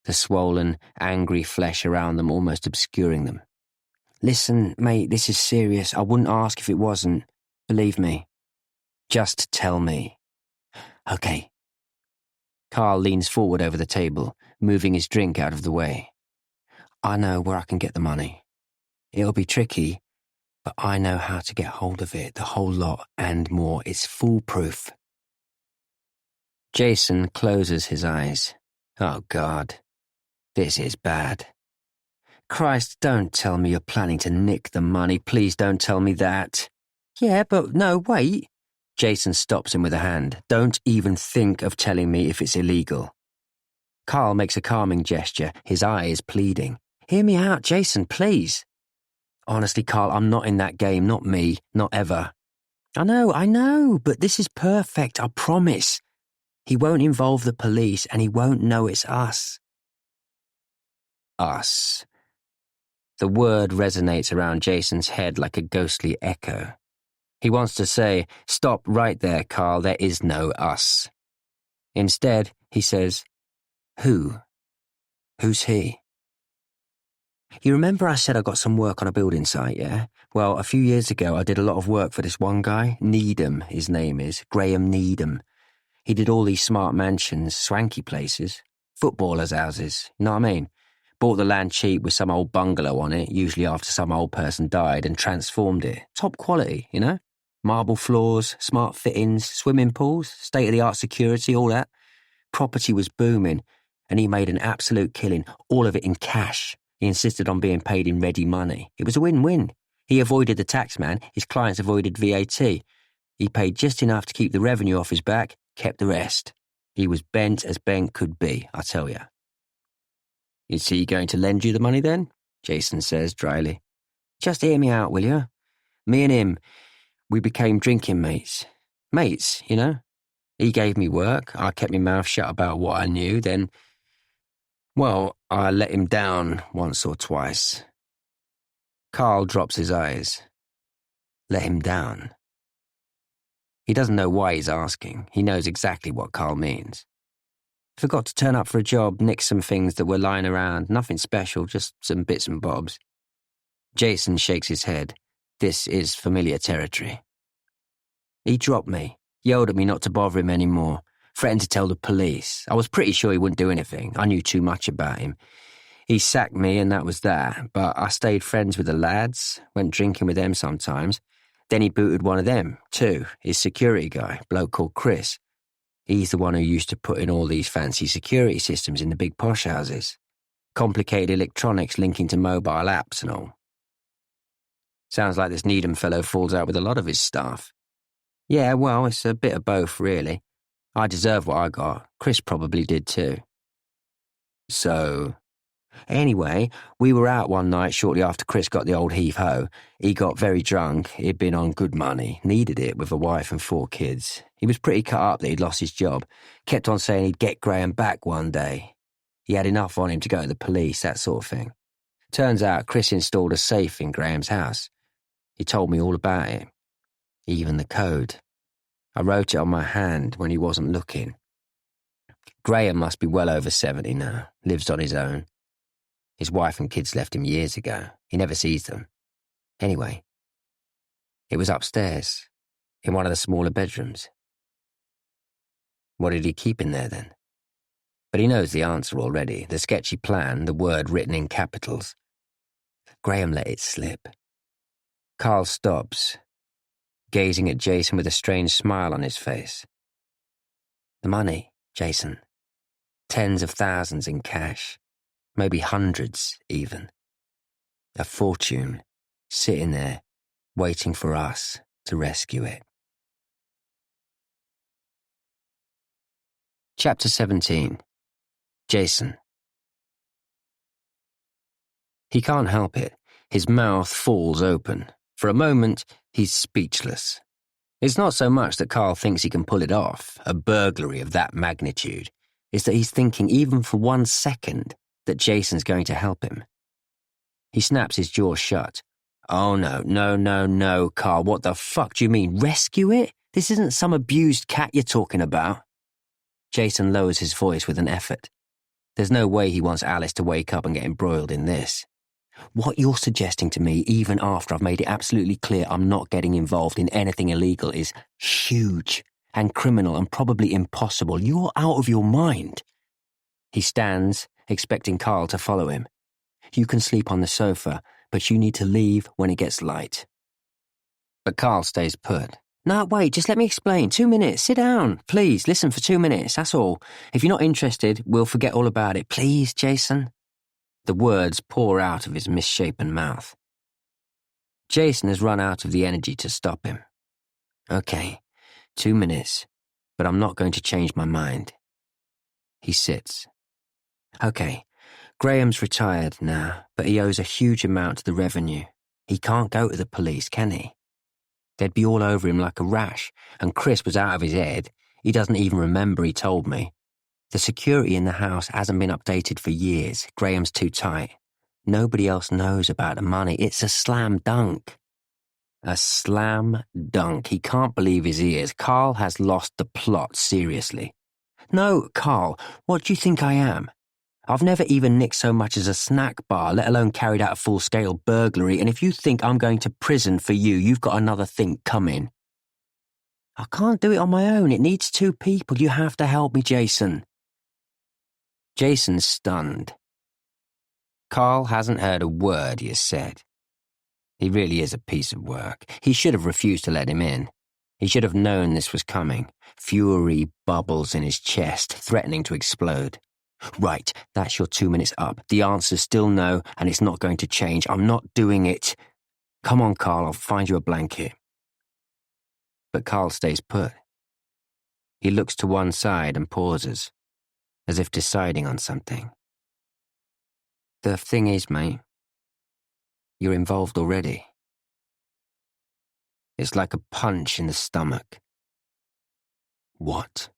the swollen, angry flesh around them almost obscuring them. Listen, mate, this is serious. I wouldn't ask if it wasn't. Believe me. Just tell me. Okay. Carl leans forward over the table, moving his drink out of the way. I know where I can get the money. It'll be tricky, but I know how to get hold of it, the whole lot and more. It's foolproof. Jason closes his eyes. Oh, God. This is bad. Christ, don't tell me you're planning to nick the money. Please don't tell me that. Yeah, but no, wait. Jason stops him with a hand. Don't even think of telling me if it's illegal. Carl makes a calming gesture, his eyes pleading. Hear me out, Jason, please. Honestly, Carl, I'm not in that game, not me, not ever. I know, but this is perfect, I promise. He won't involve the police and he won't know it's us. Us. The word resonates around Jason's head like a ghostly echo. He wants to say, stop right there, Carl, there is no us. Instead, he says, who? Who's he? You remember I said I got some work on a building site, yeah? Well, a few years ago I did a lot of work for this one guy, Needham, his name is, Graham Needham. He did all these smart mansions, swanky places, footballers' houses, you know what I mean? Bought the land cheap with some old bungalow on it, usually after some old person died, and transformed it. Top quality, you know? Marble floors, smart fittings, swimming pools, state-of-the-art security, all that. Property was booming, and he made an absolute killing, all of it in cash. He insisted on being paid in ready money. It was a win-win. He avoided the taxman, his clients avoided VAT. He paid just enough to keep the revenue off his back, kept the rest. He was bent as bent could be, I tell you. Is he going to lend you the money then? Jason says dryly. Just hear me out, will you? Me and him, we became drinking mates. Mates, you know? He gave me work, I kept my mouth shut about what I knew, then, well, I let him down once or twice. Carl drops his eyes. Let him down. He doesn't know why he's asking. He knows exactly what Carl means. Forgot to turn up for a job, nick some things that were lying around, nothing special, just some bits and bobs. Jason shakes his head. This is familiar territory. He dropped me, yelled at me not to bother him anymore, threatened to tell the police. I was pretty sure he wouldn't do anything. I knew too much about him. He sacked me and that was that, but I stayed friends with the lads, went drinking with them sometimes. Then he booted one of them, too, his security guy, bloke called Chris. He's the one who used to put in all these fancy security systems in the big posh houses. Complicated electronics linking to mobile apps and all. Sounds like this Needham fellow falls out with a lot of his staff. Yeah, well, it's a bit of both, really. I deserve what I got. Chris probably did too. So, anyway, we were out one night shortly after Chris got the old heave-ho. He got very drunk. He'd been on good money, needed it with a wife and 4 kids. He was pretty cut up that he'd lost his job. Kept on saying he'd get Graham back one day. He had enough on him to go to the police, that sort of thing. Turns out Chris installed a safe in Graham's house. He told me all about it. Even the code. I wrote it on my hand when he wasn't looking. Graham must be well over 70 now, lives on his own. His wife and kids left him years ago. He never sees them. Anyway, it was upstairs, in one of the smaller bedrooms. What did he keep in there then? But he knows the answer already, the sketchy plan, the word written in capitals. Graham let it slip. Carl stops, gazing at Jason with a strange smile on his face. The money, Jason. Tens of thousands in cash. Maybe hundreds, even. A fortune, sitting there, waiting for us to rescue it. Chapter 17. Jason. He can't help it. His mouth falls open. For a moment, he's speechless. It's not so much that Carl thinks he can pull it off, a burglary of that magnitude. It's that he's thinking, even for 1 second, that Jason's going to help him. He snaps his jaw shut. Oh no, Carl, what the fuck do you mean? Rescue it? This isn't some abused cat you're talking about. Jason lowers his voice with an effort. There's no way he wants Alice to wake up and get embroiled in this. What you're suggesting to me, even after I've made it absolutely clear I'm not getting involved in anything illegal, is huge and criminal and probably impossible. You're out of your mind. He stands, expecting Carl to follow him. You can sleep on the sofa, but you need to leave when it gets light. But Carl stays put. No, wait, just let me explain. 2 minutes. Sit down. Please, listen for 2 minutes. That's all. If you're not interested, we'll forget all about it. Please, Jason. The words pour out of his misshapen mouth. Jason has run out of the energy to stop him. Okay, 2 minutes, but I'm not going to change my mind. He sits. Okay, Graham's retired now, but he owes a huge amount to the revenue. He can't go to the police, can he? They'd be all over him like a rash, and Chris was out of his head. He doesn't even remember he told me. The security in the house hasn't been updated for years. Graham's too tight. Nobody else knows about the money. It's a slam dunk. A slam dunk. He can't believe his ears. Carl has lost the plot, seriously. No, Carl, what do you think I am? I've never even nicked so much as a snack bar, let alone carried out a full-scale burglary, and if you think I'm going to prison for you, you've got another thing coming. I can't do it on my own. It needs 2 people. You have to help me, Jason. Jason's stunned. Carl hasn't heard a word he has said. He really is a piece of work. He should have refused to let him in. He should have known this was coming. Fury bubbles in his chest, threatening to explode. Right, that's your 2 minutes up. The answer's still no, and it's not going to change. I'm not doing it. Come on, Carl, I'll find you a blanket. But Carl stays put. He looks to one side and pauses, as if deciding on something. The thing is, mate, you're involved already. It's like a punch in the stomach. What?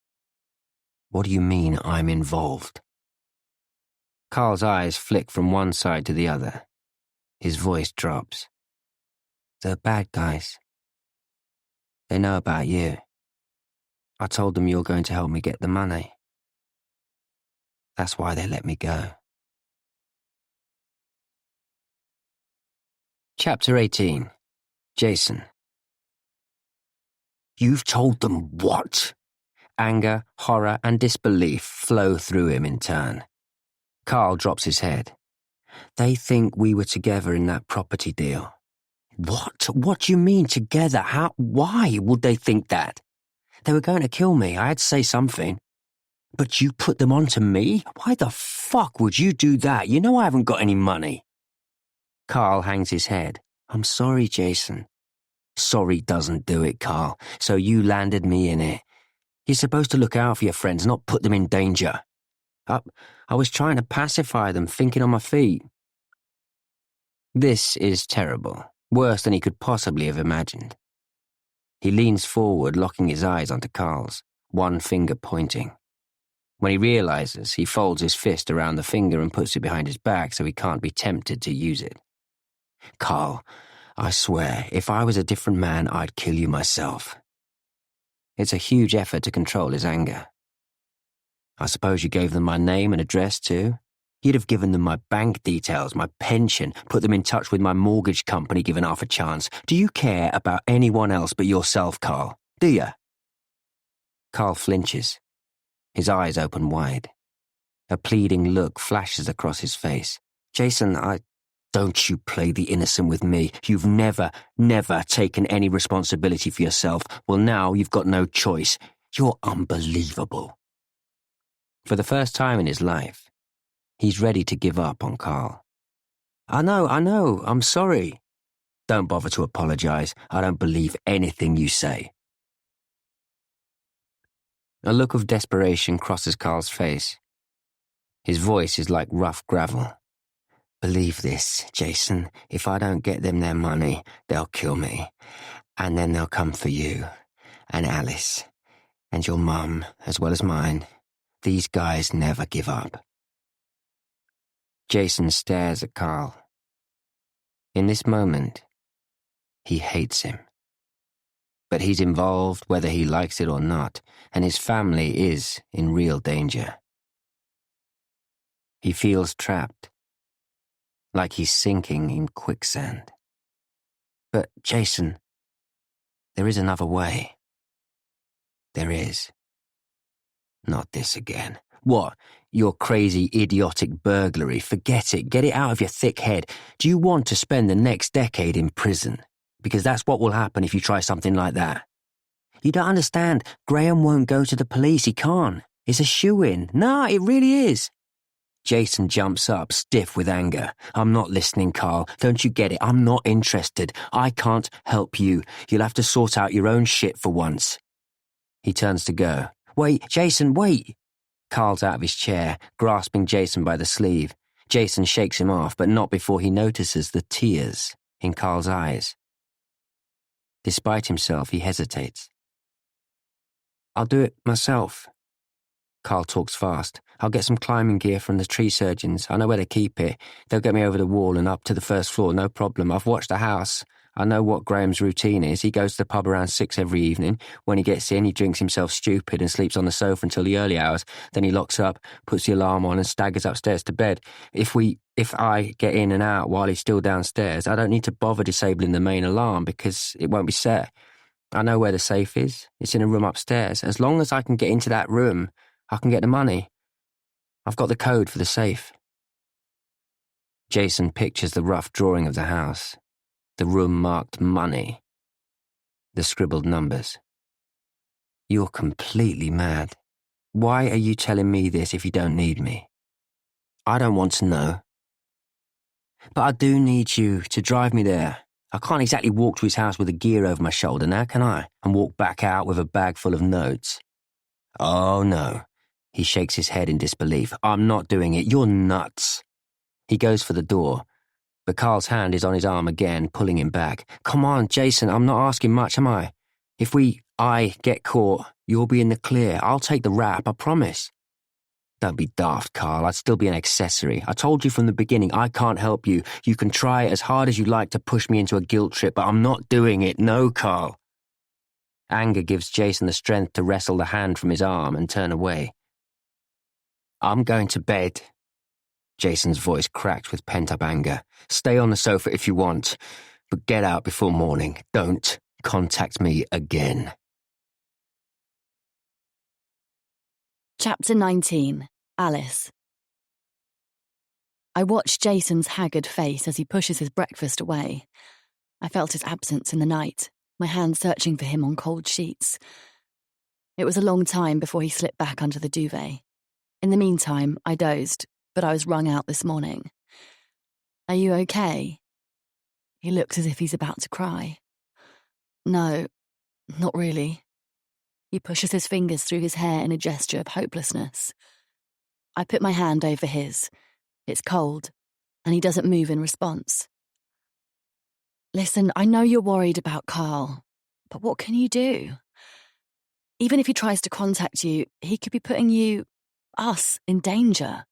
What do you mean I'm involved? Carl's eyes flick from one side to the other. His voice drops. The bad guys. They know about you. I told them you're going to help me get the money. That's why they let me go. Chapter 18. Jason. You've told them what? Anger, horror, and disbelief flow through him in turn. Carl drops his head. They think we were together in that property deal. What? What do you mean together? How? Why would they think that? They were going to kill me. I had to say something. But you put them onto me? Why the fuck would you do that? You know I haven't got any money. Carl hangs his head. I'm sorry, Jason. Sorry doesn't do it, Carl. So you landed me in it. You're supposed to look out for your friends, not put them in danger. I was trying to pacify them, thinking on my feet. This is terrible, worse than he could possibly have imagined. He leans forward, locking his eyes onto Carl's, one finger pointing. When he realizes, he folds his fist around the finger and puts it behind his back so he can't be tempted to use it. Carl, I swear, if I was a different man, I'd kill you myself. It's a huge effort to control his anger. I suppose you gave them my name and address too? You'd have given them my bank details, my pension, put them in touch with my mortgage company given half a chance. Do you care about anyone else but yourself, Carl? Do you? Carl flinches. His eyes open wide. A pleading look flashes across his face. Jason, Don't you play the innocent with me. You've never taken any responsibility for yourself. Well, now you've got no choice. You're unbelievable. For the first time in his life, he's ready to give up on Carl. I know, I'm sorry. Don't bother to apologize. I don't believe anything you say. A look of desperation crosses Carl's face. His voice is like rough gravel. Believe this, Jason. If I don't get them their money, they'll kill me. And then they'll come for you, and Alice, and your mum, as well as mine. These guys never give up. Jason stares at Carl. In this moment, he hates him. But he's involved whether he likes it or not, and his family is in real danger. He feels trapped, like he's sinking in quicksand. But, Jason, there is another way. There is. Not this again. What? Your crazy, idiotic burglary. Forget it. Get it out of your thick head. Do you want to spend the next decade in prison? Because that's what will happen if you try something like that. You don't understand. Graham won't go to the police. He can't. It's a shoo-in. Nah, it really is. Jason jumps up, stiff with anger. I'm not listening, Carl. Don't you get it? I'm not interested. I can't help you. You'll have to sort out your own shit for once. He turns to go. Wait, Jason, wait! Carl's out of his chair, grasping Jason by the sleeve. Jason shakes him off, but not before he notices the tears in Carl's eyes. Despite himself, he hesitates. I'll do it myself. Carl talks fast. I'll get some climbing gear from the tree surgeons. I know where to keep it. They'll get me over the wall and up to the first floor, no problem. I've watched the house. I know what Graham's routine is. He goes to the pub around 6 every evening. When he gets in, he drinks himself stupid and sleeps on the sofa until the early hours. Then he locks up, puts the alarm on and staggers upstairs to bed. If I get in and out while he's still downstairs, I don't need to bother disabling the main alarm because it won't be set. I know where the safe is. It's in a room upstairs. As long as I can get into that room, I can get the money. I've got the code for the safe. Jason pictures the rough drawing of the house. The room marked money. The scribbled numbers. You're completely mad. Why are you telling me this if you don't need me? I don't want to know. But I do need you to drive me there. I can't exactly walk to his house with a gear over my shoulder now, can I? And walk back out with a bag full of notes. Oh, no. He shakes his head in disbelief. I'm not doing it. You're nuts. He goes for the door, but Carl's hand is on his arm again, pulling him back. Come on, Jason, I'm not asking much, am I? If I get caught, you'll be in the clear. I'll take the rap, I promise. Don't be daft, Carl. I'd still be an accessory. I told you from the beginning, I can't help you. You can try as hard as you like to push me into a guilt trip, but I'm not doing it. No, Carl. Anger gives Jason the strength to wrestle the hand from his arm and turn away. I'm going to bed. Jason's voice cracked with pent-up anger. Stay on the sofa if you want, but get out before morning. Don't contact me again. Chapter 19. Alice. I watched Jason's haggard face as he pushes his breakfast away. I felt his absence in the night, my hand searching for him on cold sheets. It was a long time before he slipped back under the duvet. In the meantime, I dozed, but I was wrung out this morning. Are you okay? He looks as if he's about to cry. No, not really. He pushes his fingers through his hair in a gesture of hopelessness. I put my hand over his. It's cold, and he doesn't move in response. Listen, I know you're worried about Carl, but what can you do? Even if he tries to contact you, he could be putting us, in danger.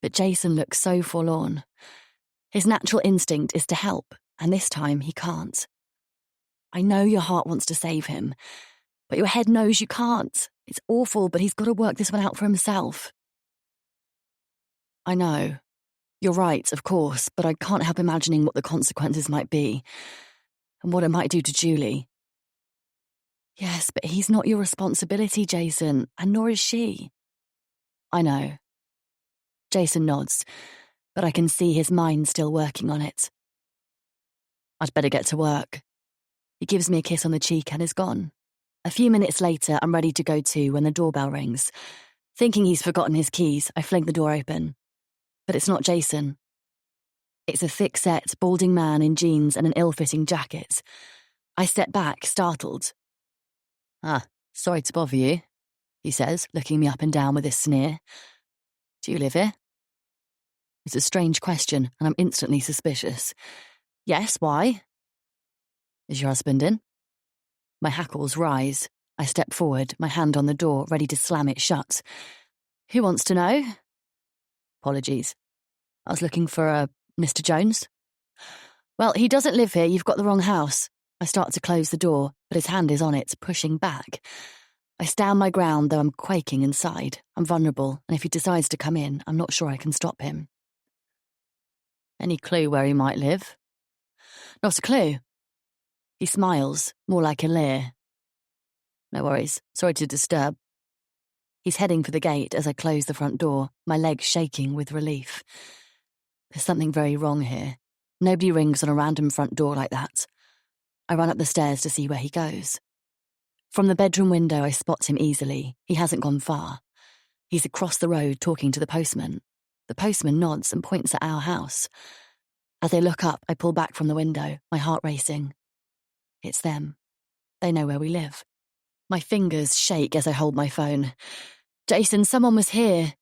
But Jason looks so forlorn. His natural instinct is to help, and this time he can't. I know your heart wants to save him, but your head knows you can't. It's awful, but he's got to work this one out for himself. I know. You're right, of course, but I can't help imagining what the consequences might be, and what it might do to Julie. Yes, but he's not your responsibility, Jason, and nor is she. I know. Jason nods, but I can see his mind still working on it. I'd better get to work. He gives me a kiss on the cheek and is gone. A few minutes later, I'm ready to go too when the doorbell rings. Thinking he's forgotten his keys, I fling the door open. But it's not Jason. It's a thick-set, balding man in jeans and an ill-fitting jacket. I step back, startled. Sorry to bother you, he says, looking me up and down with a sneer. Do you live here? It's a strange question, and I'm instantly suspicious. Yes, why? Is your husband in? My hackles rise. I step forward, my hand on the door, ready to slam it shut. Who wants to know? Apologies. I was looking for Mr. Jones. Well, he doesn't live here. You've got the wrong house. I start to close the door, but his hand is on it, pushing back. I stand my ground, though I'm quaking inside. I'm vulnerable, and if he decides to come in, I'm not sure I can stop him. Any clue where he might live? Not a clue. He smiles, more like a leer. No worries. Sorry to disturb. He's heading for the gate as I close the front door, my legs shaking with relief. There's something very wrong here. Nobody rings on a random front door like that. I run up the stairs to see where he goes. From the bedroom window, I spot him easily. He hasn't gone far. He's across the road talking to the postman. The postman nods and points at our house. As they look up, I pull back from the window, my heart racing. It's them. They know where we live. My fingers shake as I hold my phone. Jason, someone was here.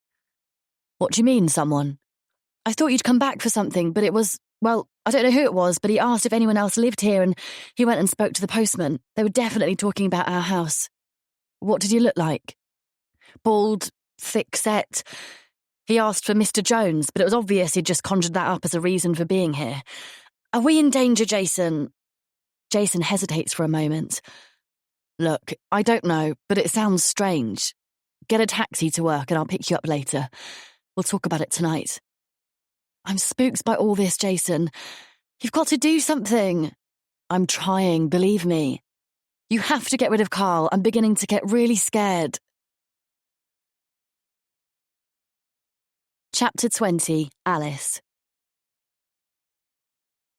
What do you mean, someone? I thought you'd come back for something, but it was, well, I don't know who it was, but he asked if anyone else lived here and he went and spoke to the postman. They were definitely talking about our house. What did you look like? Bald, thick-set. He asked for Mr. Jones, but it was obvious he'd just conjured that up as a reason for being here. Are we in danger, Jason? Jason hesitates for a moment. Look, I don't know, but it sounds strange. Get a taxi to work and I'll pick you up later. We'll talk about it tonight. I'm spooked by all this, Jason. You've got to do something. I'm trying, believe me. You have to get rid of Carl. I'm beginning to get really scared. Chapter 20, Alice.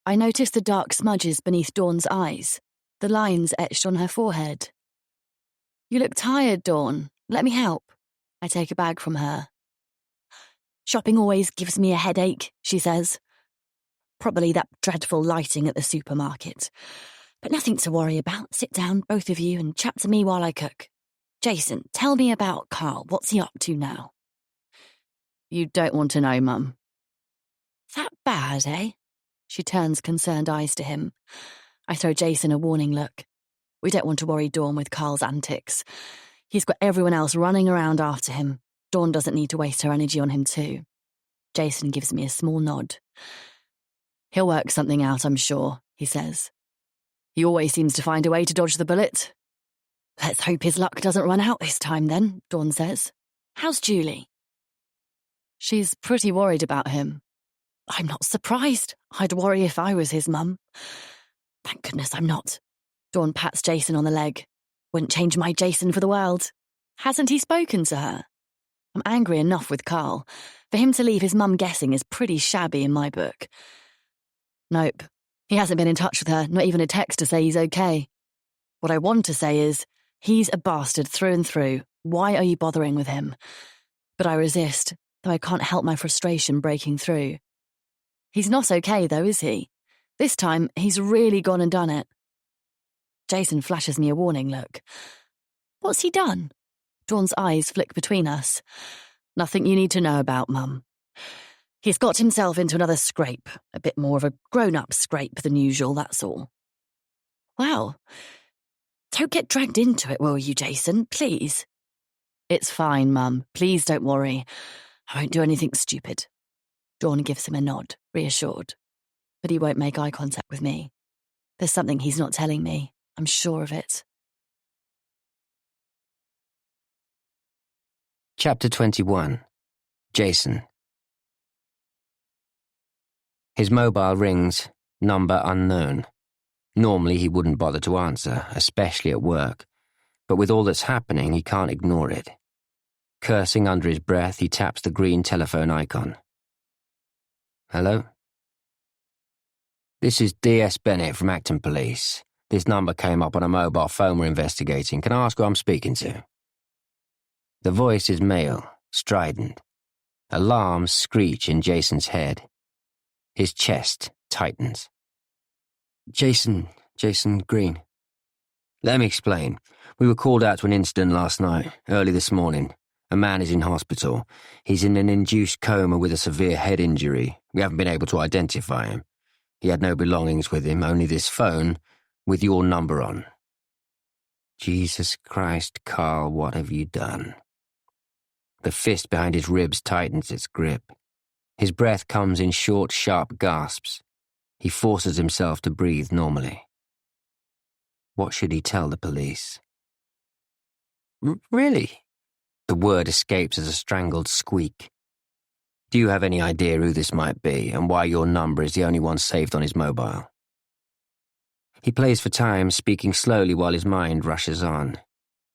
I notice the dark smudges beneath Dawn's eyes, the lines etched on her forehead. You look tired, Dawn. Let me help. I take a bag from her. Shopping always gives me a headache, she says. Probably that dreadful lighting at the supermarket. But nothing to worry about. Sit down, both of you, and chat to me while I cook. Jason, tell me about Carl. What's he up to now? You don't want to know, Mum. That bad, eh? She turns concerned eyes to him. I throw Jason a warning look. We don't want to worry Dawn with Carl's antics. He's got everyone else running around after him. Dawn doesn't need to waste her energy on him too. Jason gives me a small nod. He'll work something out, I'm sure, he says. He always seems to find a way to dodge the bullet. Let's hope his luck doesn't run out this time then, Dawn says. How's Julie? She's pretty worried about him. I'm not surprised. I'd worry if I was his mum. Thank goodness I'm not. Dawn pats Jason on the leg. Wouldn't change my Jason for the world. Hasn't he spoken to her? I'm angry enough with Carl. For him to leave his mum guessing is pretty shabby in my book. Nope. He hasn't been in touch with her, not even a text to say he's okay. What I want to say is, he's a bastard through and through. Why are you bothering with him? But I resist, though I can't help my frustration breaking through. He's not okay, though, is he? This time, he's really gone and done it. Jason flashes me a warning look. What's he done? Dawn's eyes flick between us. Nothing you need to know about, Mum. He's got himself into another scrape, a bit more of a grown-up scrape than usual, that's all. Well, don't get dragged into it, will you, Jason, please? It's fine, Mum. Please don't worry. I won't do anything stupid. Dawn gives him a nod, reassured. But he won't make eye contact with me. There's something he's not telling me. I'm sure of it. Chapter 21. Jason. His mobile rings, number unknown. Normally he wouldn't bother to answer, especially at work. But with all that's happening, he can't ignore it. Cursing under his breath, he taps the green telephone icon. Hello? This is D.S. Bennett from Acton Police. This number came up on a mobile phone we're investigating. Can I ask who I'm speaking to? The voice is male, strident. Alarms screech in Jason's head. His chest tightens. Jason Green. Let me explain. We were called out to an incident last night, early this morning. A man is in hospital. He's in an induced coma with a severe head injury. We haven't been able to identify him. He had no belongings with him, only this phone with your number on. Jesus Christ, Carl, what have you done? The fist behind his ribs tightens its grip. His breath comes in short, sharp gasps. He forces himself to breathe normally. What should he tell the police? Really? The word escapes as a strangled squeak. Do you have any idea who this might be and why your number is the only one saved on his mobile? He plays for time, speaking slowly while his mind rushes on.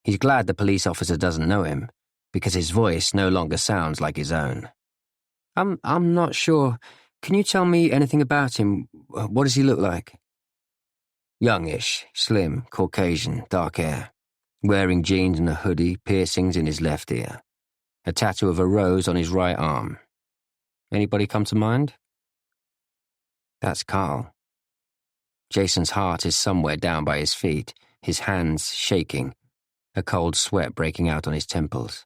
He's glad the police officer doesn't know him, because his voice no longer sounds like his own. I'm not sure. Can you tell me anything about him? What does he look like? Youngish, slim, Caucasian, dark hair. Wearing jeans and a hoodie, piercings in his left ear. a tattoo of a rose on his right arm. Anybody come to mind? That's Carl. Jason's heart is somewhere down by his feet, his hands shaking, a cold sweat breaking out on his temples.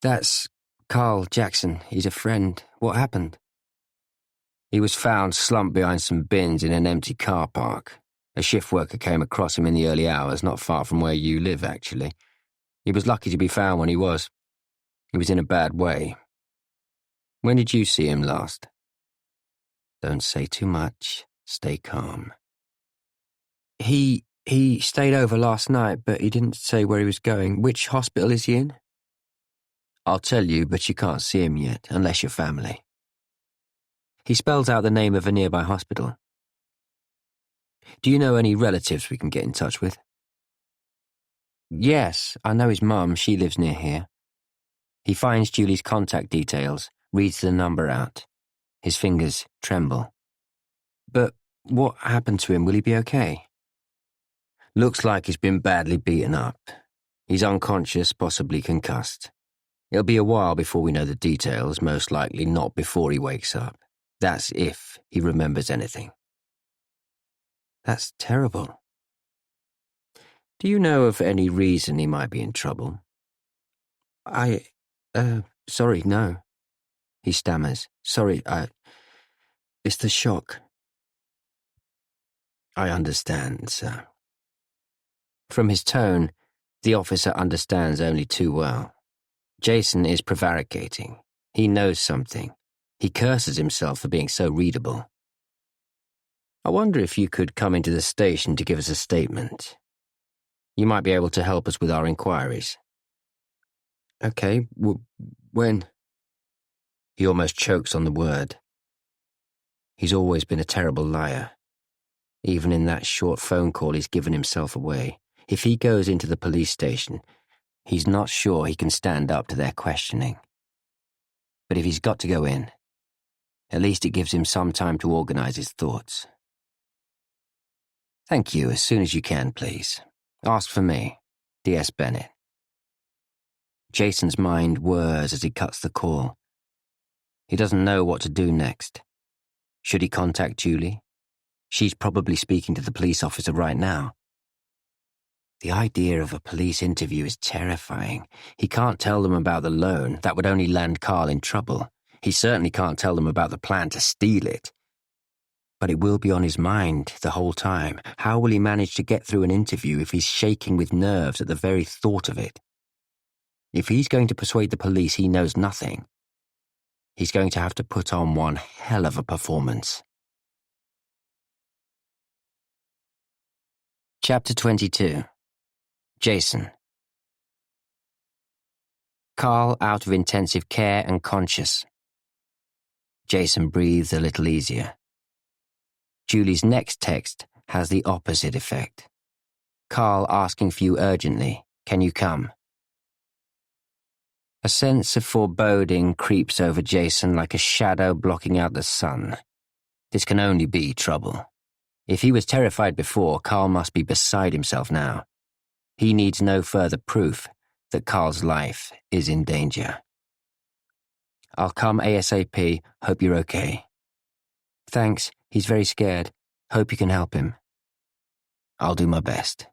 That's Carl Jackson. He's a friend. What happened? He was found slumped behind some bins in an empty car park. A shift worker came across him in the early hours, not far from where you live, actually. He was lucky to be found when he was. He was in a bad way. When did you see him last? Don't say too much. Stay calm. He stayed over last night, but he didn't say where he was going. Which hospital is he in? I'll tell you, but you can't see him yet, unless you're family. He spells out the name of a nearby hospital. Do you know any relatives we can get in touch with? Yes, I know his mum. She lives near here. He finds Julie's contact details, reads the number out. His fingers tremble. But what happened to him? Will he be okay? Looks like he's been badly beaten up. He's unconscious, possibly concussed. It'll be a while before we know the details, most likely not before he wakes up. That's if he remembers anything. That's terrible. Do you know of any reason he might be in trouble? Sorry, no. He stammers. Sorry, it's the shock. I understand, sir. From his tone, the officer understands only too well. Jason is prevaricating. He knows something. He curses himself for being so readable. I wonder if you could come into the station to give us a statement. You might be able to help us with our inquiries. Okay, when? He almost chokes on the word. He's always been a terrible liar. Even in that short phone call, he's given himself away. If he goes into the police station, he's not sure he can stand up to their questioning. But if he's got to go in, at least it gives him some time to organize his thoughts. Thank you, as soon as you can, please. Ask for me, D.S. Bennett. Jason's mind whirs as he cuts the call. He doesn't know what to do next. Should he contact Julie? She's probably speaking to the police officer right now. The idea of a police interview is terrifying. He can't tell them about the loan. That would only land Carl in trouble. He certainly can't tell them about the plan to steal it. But it will be on his mind the whole time. How will he manage to get through an interview if he's shaking with nerves at the very thought of it? If he's going to persuade the police he knows nothing, he's going to have to put on one hell of a performance. Chapter 22. Jason. Carl out of intensive care and conscious. Jason breathes a little easier. Julie's next text has the opposite effect. Carl asking for you urgently, can you come? A sense of foreboding creeps over Jason like a shadow blocking out the sun. This can only be trouble. If he was terrified before, Carl must be beside himself now. He needs no further proof that Carl's life is in danger. I'll come ASAP. Hope you're okay. Thanks. He's very scared. Hope you can help him. I'll do my best.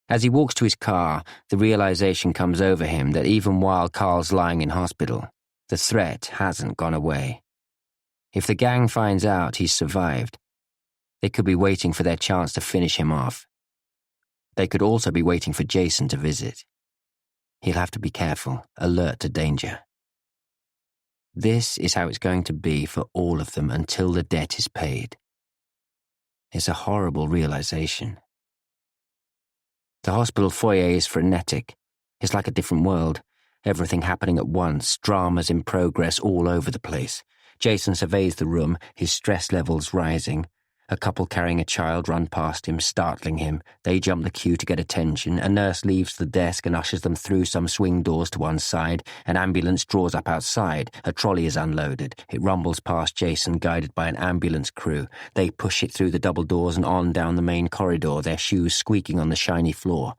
As he walks to his car, the realization comes over him that even while Carl's lying in hospital, the threat hasn't gone away. If the gang finds out he's survived, they could be waiting for their chance to finish him off. They could also be waiting for Jason to visit. He'll have to be careful, alert to danger. This is how it's going to be for all of them until the debt is paid. It's a horrible realization. The hospital foyer is frenetic. It's like a different world. Everything happening at once, dramas in progress all over the place. Jason surveys the room, his stress levels rising. A couple carrying a child run past him, startling him. They jump the queue to get attention. A nurse leaves the desk and ushers them through some swing doors to one side. An ambulance draws up outside. A trolley is unloaded. It rumbles past Jason, guided by an ambulance crew. They push it through the double doors and on down the main corridor, their shoes squeaking on the shiny floor.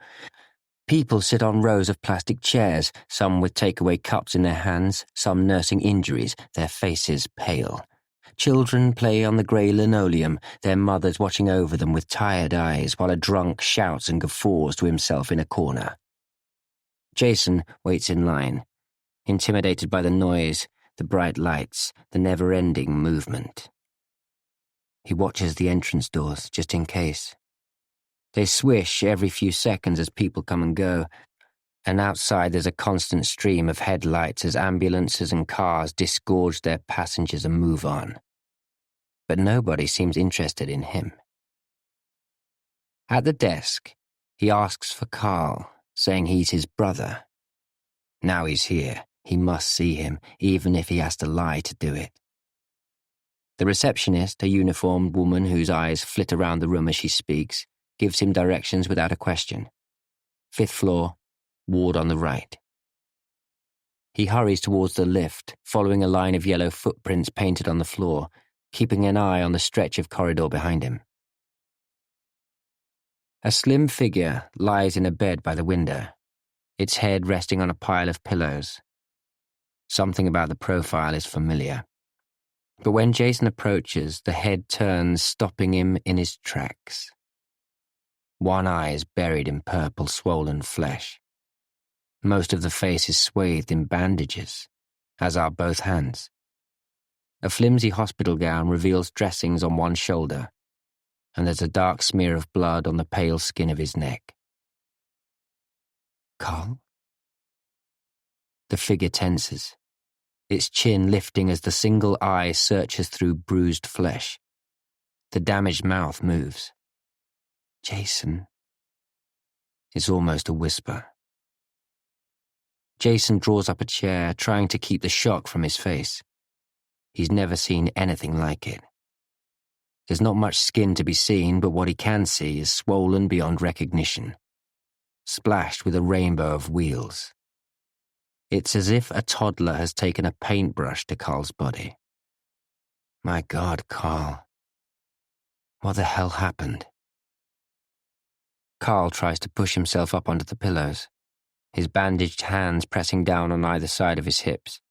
People sit on rows of plastic chairs, some with takeaway cups in their hands, some nursing injuries, their faces pale. Children play on the grey linoleum, their mothers watching over them with tired eyes, while a drunk shouts and guffaws to himself in a corner. Jason waits in line, intimidated by the noise, the bright lights, the never-ending movement. He watches the entrance doors, just in case. They swish every few seconds as people come and go, and outside there's a constant stream of headlights as ambulances and cars disgorge their passengers and move on. But nobody seems interested in him. At the desk, he asks for Carl, saying he's his brother. Now he's here. He must see him, even if he has to lie to do it. The receptionist, a uniformed woman whose eyes flit around the room as she speaks, gives him directions without a question. 5th floor, ward on the right. He hurries towards the lift, following a line of yellow footprints painted on the floor, keeping an eye on the stretch of corridor behind him. A slim figure lies in a bed by the window, its head resting on a pile of pillows. Something about the profile is familiar. But when Jason approaches, the head turns, stopping him in his tracks. One eye is buried in purple, swollen flesh. Most of the face is swathed in bandages, as are both hands. A flimsy hospital gown reveals dressings on one shoulder, and there's a dark smear of blood on the pale skin of his neck. Carl? The figure tenses, its chin lifting as the single eye searches through bruised flesh. The damaged mouth moves. Jason. It's almost a whisper. Jason draws up a chair, trying to keep the shock from his face. He's never seen anything like it. There's not much skin to be seen, but what he can see is swollen beyond recognition, splashed with a rainbow of wheals. It's as if a toddler has taken a paintbrush to Carl's body. My God, Carl. What the hell happened? Carl tries to push himself up onto the pillows, his bandaged hands pressing down on either side of his hips.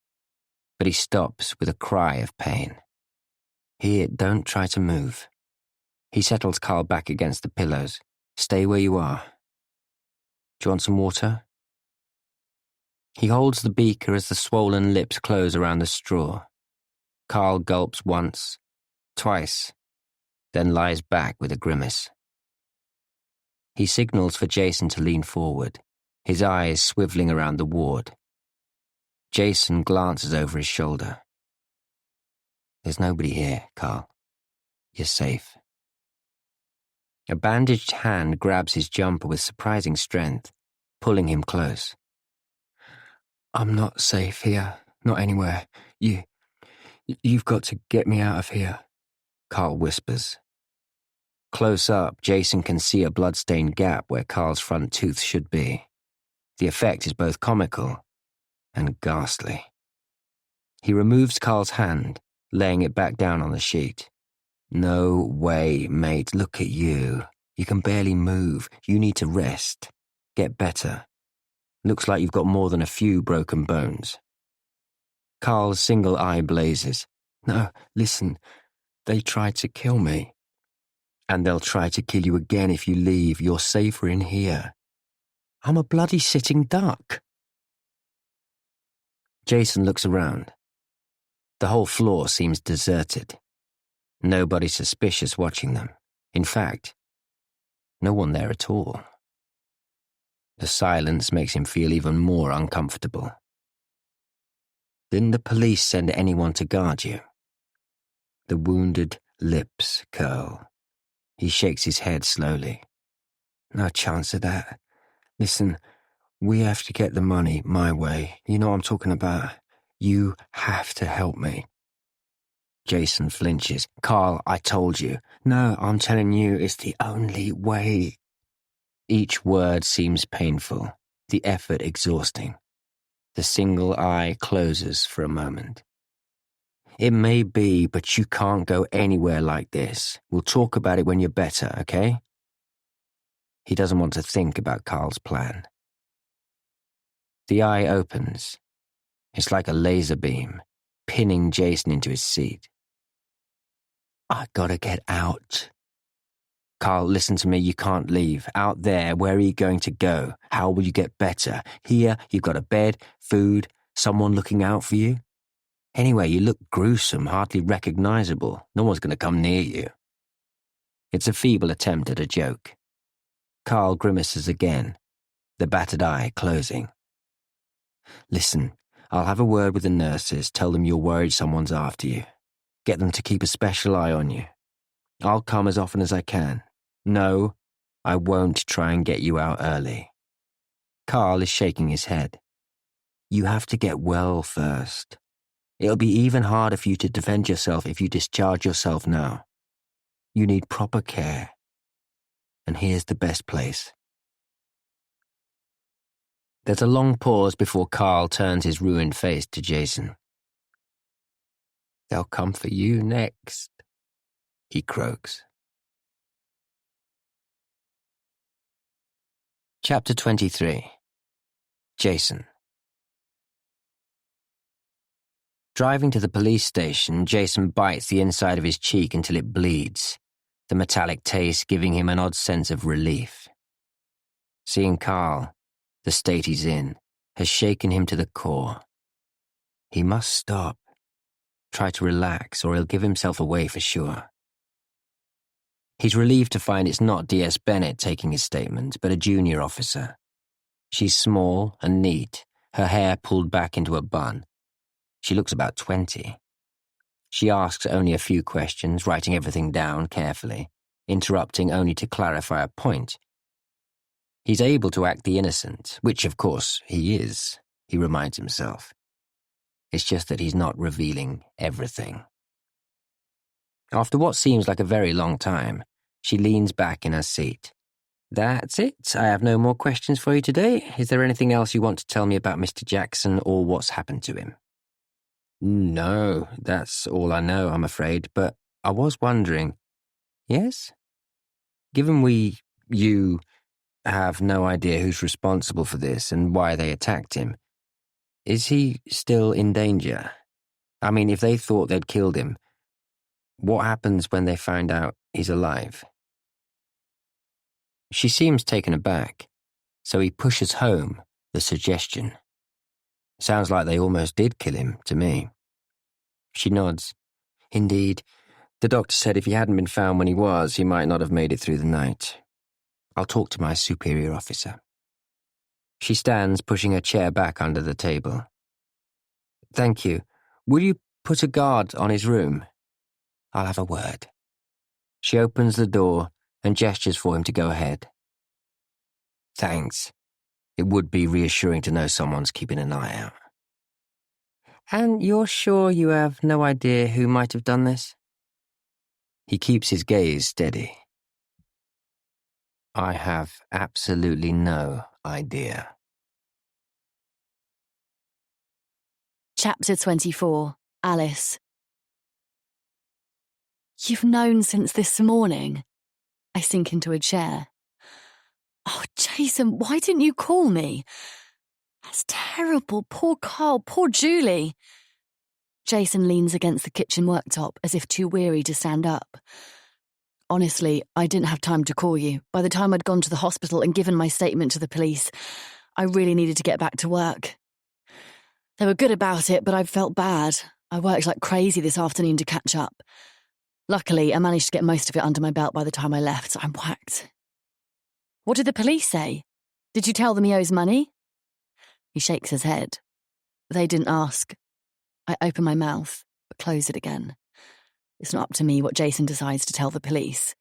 But he stops with a cry of pain. Here, don't try to move. He settles Carl back against the pillows. Stay where you are. Do you want some water? He holds the beaker as the swollen lips close around the straw. Carl gulps once, twice, then lies back with a grimace. He signals for Jason to lean forward, his eyes swiveling around the ward. Jason glances over his shoulder. There's nobody here, Carl. You're safe. A bandaged hand grabs his jumper with surprising strength, pulling him close. I'm not safe here, not anywhere. You've got to get me out of here, Carl whispers. Close up, Jason can see a blood-stained gap where Carl's front tooth should be. The effect is both comical and ghastly. He removes Carl's hand, laying it back down on the sheet. No way, mate, look at you. You can barely move. You need to rest. Get better. Looks like you've got more than a few broken bones. Carl's single eye blazes. No, listen, they tried to kill me. And they'll try to kill you again if you leave. You're safer in here. I'm a bloody sitting duck. Jason looks around. The whole floor seems deserted. Nobody suspicious watching them. In fact, no one there at all. The silence makes him feel even more uncomfortable. Didn't the police send anyone to guard you? The wounded lips curl. He shakes his head slowly. No chance of that. Listen, we have to get the money my way. You know what I'm talking about. You have to help me. Jason flinches. Carl, I told you. No, I'm telling you, it's the only way. Each word seems painful, the effort exhausting. The single eye closes for a moment. It may be, but you can't go anywhere like this. We'll talk about it when you're better, okay? He doesn't want to think about Carl's plan. The eye opens. It's like a laser beam, pinning Jason into his seat. I gotta get out. Carl, listen to me, you can't leave. Out there, where are you going to go? How will you get better? Here, you've got a bed, food, someone looking out for you. Anyway, you look gruesome, hardly recognizable. No one's gonna come near you. It's a feeble attempt at a joke. Carl grimaces again, the battered eye closing. Listen, I'll have a word with the nurses, tell them you're worried someone's after you. Get them to keep a special eye on you. I'll come as often as I can. No, I won't try and get you out early. Carl is shaking his head. You have to get well first. It'll be even harder for you to defend yourself if you discharge yourself now. You need proper care. And here's the best place. There's a long pause before Carl turns his ruined face to Jason. They'll come for you next, he croaks. Chapter 23. Jason. Driving to the police station, Jason bites the inside of his cheek until it bleeds, the metallic taste giving him an odd sense of relief. Seeing Carl, the state he's in, has shaken him to the core. He must stop. Try to relax, or he'll give himself away for sure. He's relieved to find it's not DS Bennett taking his statement, but a junior officer. She's small and neat, her hair pulled back into a bun. She looks about 20. She asks only a few questions, writing everything down carefully, interrupting only to clarify a point. He's able to act the innocent, which of course he is, he reminds himself. It's just that he's not revealing everything. After what seems like a very long time, she leans back in her seat. That's it. I have no more questions for you today. Is there anything else you want to tell me about Mr. Jackson or what's happened to him? No, that's all I know, I'm afraid, but I was wondering. Yes? Given you have no idea who's responsible for this and why they attacked him, is he still in danger? I mean, if they thought they'd killed him, what happens when they find out he's alive? She seems taken aback, so he pushes home the suggestion. Sounds like they almost did kill him, to me. She nods. Indeed, the doctor said if he hadn't been found when he was, he might not have made it through the night. I'll talk to my superior officer. She stands, pushing her chair back under the table. Thank you. Will you put a guard on his room? I'll have a word. She opens the door and gestures for him to go ahead. Thanks. It would be reassuring to know someone's keeping an eye out. And you're sure you have no idea who might have done this? He keeps his gaze steady. I have absolutely no idea. Chapter 24. Alice. You've known since this morning. I sink into a chair. Oh, Jason, why didn't you call me? That's terrible. Poor Carl, poor Julie. Jason leans against the kitchen worktop as if too weary to stand up. Honestly, I didn't have time to call you. By the time I'd gone to the hospital and given my statement to the police, I really needed to get back to work. They were good about it, but I felt bad. I worked like crazy this afternoon to catch up. Luckily, I managed to get most of it under my belt by the time I left. I'm whacked. What did the police say? Did you tell them he owes money? He shakes his head. They didn't ask. I open my mouth, but close it again. It's not up to me what Jason decides to tell the police.